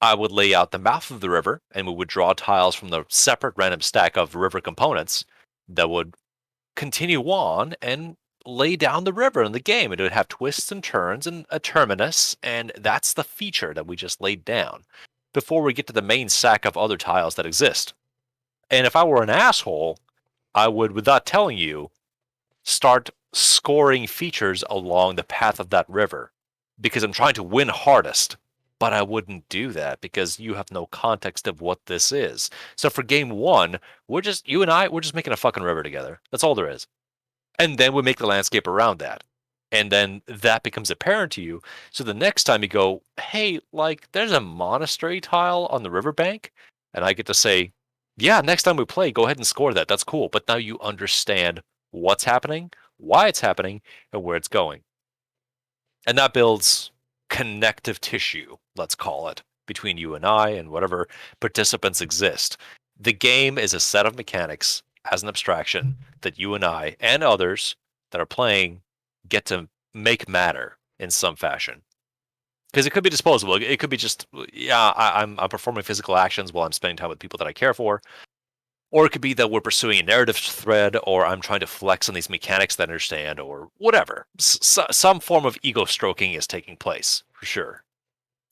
Speaker 2: I would lay out the mouth of the river, and we would draw tiles from the separate random stack of river components that would continue on and lay down the river in the game. And it would have twists and turns and a terminus, and that's the feature that we just laid down before we get to the main stack of other tiles that exist. And if I were an asshole, I would, without telling you, start scoring features along the path of that river because I'm trying to win hardest. But I wouldn't do that because you have no context of what this is. So for game one, you and I, we're just making a fucking river together. That's all there is. And then we make the landscape around that. And then that becomes apparent to you. So the next time you go, hey, like there's a monastery tile on the riverbank. And I get to say, yeah, next time we play, go ahead and score that. That's cool. But now you understand what's happening, why it's happening, and where it's going. And that builds connective tissue, let's call it, between you and I and whatever participants exist. The game is a set of mechanics as an abstraction that you and I and others that are playing get to make matter in some fashion. Because it could be disposable. It could be just, yeah, I'm performing physical actions while I'm spending time with people that I care for. Or it could be that we're pursuing a narrative thread, or I'm trying to flex on these mechanics that I understand, or whatever. Some form of ego stroking is taking place, for sure.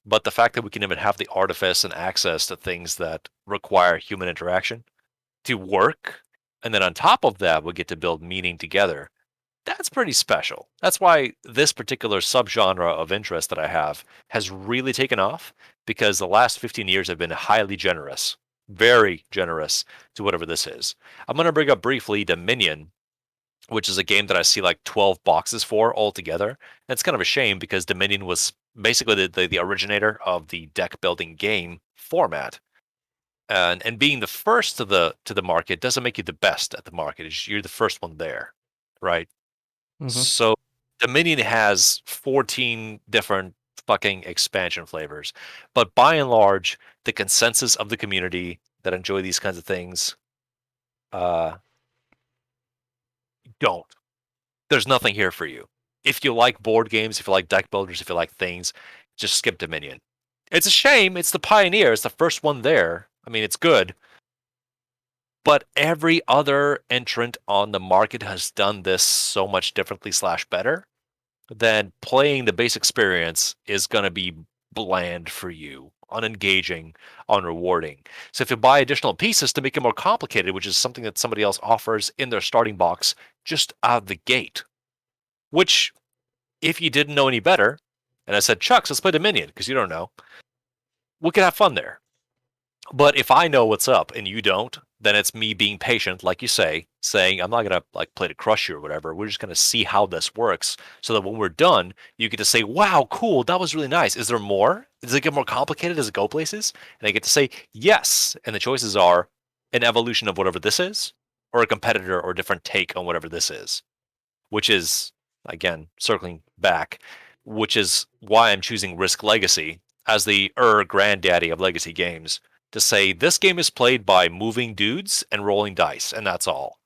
Speaker 2: But the fact that we can even have the artifice and access to things that require human interaction to work, and then on top of that, we get to build meaning together, that's pretty special. That's why this particular subgenre of interest that I have has really taken off, because the last 15 years have been highly generous, very generous to whatever this is. I'm going to bring up briefly Dominion, which is a game that I see like 12 boxes for altogether. And it's kind of a shame because Dominion was basically the originator of the deck building game format. And being the first to the market doesn't make you the best at the market. You're the first one there, right?
Speaker 1: Hmm.
Speaker 2: So Dominion has 14 different fucking expansion flavors. But by and large, the consensus of the community that enjoy these kinds of things uh, don't. There's nothing here for you. If you like board games, if you like deck builders, if you like things, just skip Dominion. It's a shame. It's the pioneer. It's the first one there. I mean, it's good. But every other entrant on the market has done this so much differently slash better, then playing the base experience is going to be bland for you, unengaging, unrewarding. So if you buy additional pieces to make it more complicated, which is something that somebody else offers in their starting box just out of the gate, which if you didn't know any better, and I said, Chucks, let's play Dominion, because you don't know, we could have fun there. But if I know what's up and you don't, then it's me being patient, like you say, saying I'm not gonna like play to crush you or whatever. We're just gonna see how this works, so that when we're done, you get to say, "Wow, cool, that was really nice. Is there more? Does it get more complicated? Does it go places?" And I get to say, "Yes." And the choices are an evolution of whatever this is, or a competitor or a different take on whatever this is, which is again circling back, which is why I'm choosing Risk Legacy as the granddaddy of legacy games to say this game is played by moving dudes and rolling dice, and that's all.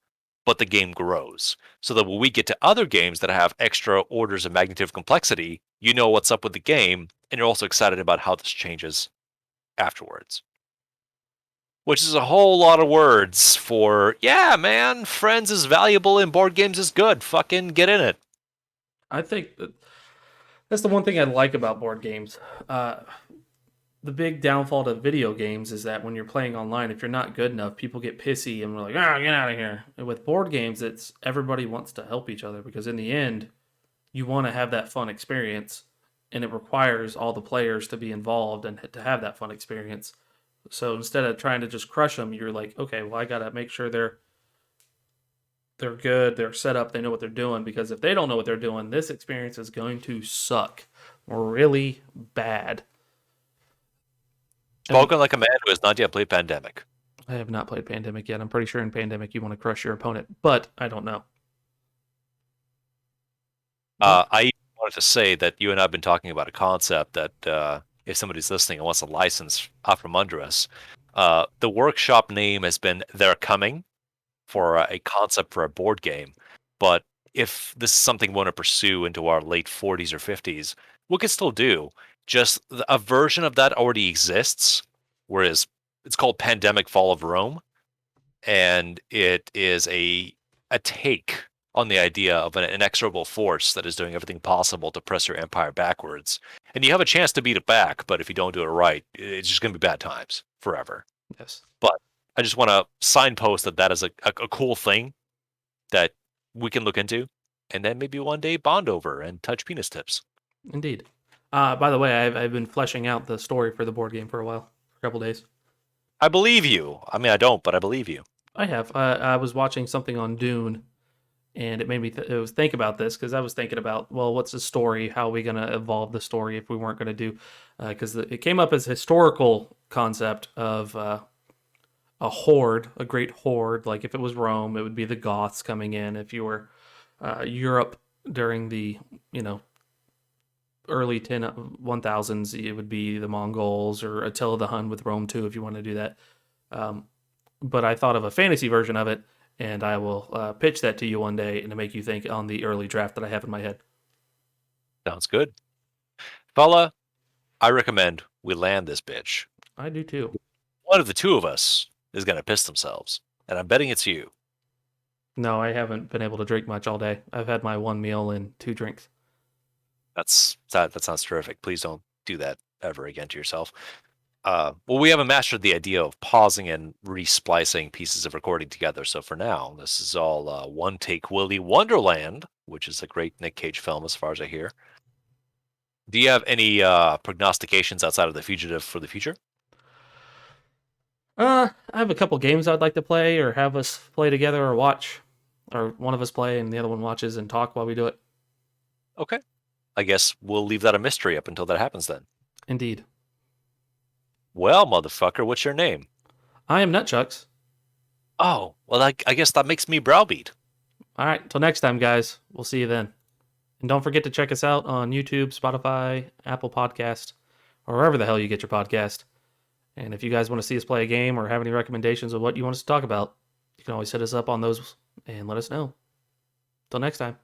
Speaker 2: But the game grows. So that when we get to other games that have extra orders of magnitude of complexity, you know what's up with the game, and you're also excited about how this changes afterwards. Which is a whole lot of words for, yeah, man, friends is valuable and board games is good. Fucking get in it.
Speaker 1: I think that's the one thing I like about board games. The big downfall to video games is that when you're playing online, if you're not good enough, people get pissy and we're like, ah, get out of here. And with board games, it's everybody wants to help each other because in the end, you want to have that fun experience, and it requires all the players to be involved and to have that fun experience. So instead of trying to just crush them, you're like, okay, well, I gotta make sure they're good, they're set up, they know what they're doing. Because if they don't know what they're doing, this experience is going to suck really bad. And
Speaker 2: Spoken like a man who has not yet played Pandemic.
Speaker 1: I have not played Pandemic yet. I'm pretty sure in Pandemic you want to crush your opponent, but I don't know. But
Speaker 2: I wanted to say that you and I have been talking about a concept that if somebody's listening and wants a license out from under us. The workshop name has been They're Coming for a concept for a board game. But if this is something we want to pursue into our late 40s or 50s, we can still do. Just a version of that already exists, whereas it's called Pandemic Fall of Rome, and it is a take on the idea of an inexorable force that is doing everything possible to press your empire backwards. And you have a chance to beat it back, but if you don't do it right, it's just going to be bad times forever.
Speaker 1: Yes,
Speaker 2: But I just want to signpost that that is a cool thing that we can look into, and then maybe one day bond over and touch penis tips.
Speaker 1: indeed. By the way, I've been fleshing out the story for the board game for a while, for a couple days.
Speaker 2: I believe you. I mean, I don't, but I believe you.
Speaker 1: I have. I was watching something on Dune, and it made me think about this because I was thinking about, well, what's the story? How are we going to evolve the story if we weren't going to do? Because it came up as a historical concept of a horde, a great horde. Like if it was Rome, it would be the Goths coming in. If you were Europe during the early 1000s, it would be the Mongols or Attila the Hun with Rome too, if you want to do that. But I thought of a fantasy version of it, and I will pitch that to you one day and to make you think on the early draft that I have in my head.
Speaker 2: Sounds good. Fella, I recommend we land this bitch.
Speaker 1: I do too.
Speaker 2: One of the two of us is going to piss themselves, and I'm betting it's you.
Speaker 1: No, I haven't been able to drink much all day. I've had my one meal and 2 drinks.
Speaker 2: That sounds terrific. Please don't do that ever again to yourself. Well, we haven't mastered the idea of pausing and resplicing pieces of recording together. So for now, this is all One Take Willy Wonderland, which is a great Nick Cage film as far as I hear. Do you have any prognostications outside of The Fugitive for the future?
Speaker 1: I have a couple games I'd like to play or have us play together or watch. Or one of us play and the other one watches and talk while we do it.
Speaker 2: Okay. I guess we'll leave that a mystery up until that happens then.
Speaker 1: Indeed.
Speaker 2: Well, motherfucker, what's your name?
Speaker 1: I am Nutchucks.
Speaker 2: Oh, well, I guess that makes me browbeat.
Speaker 1: All right, till next time, guys. We'll see you then. And don't forget to check us out on YouTube, Spotify, Apple Podcast, or wherever the hell you get your podcast. And if you guys want to see us play a game or have any recommendations of what you want us to talk about, you can always hit us up on those and let us know. Till next time.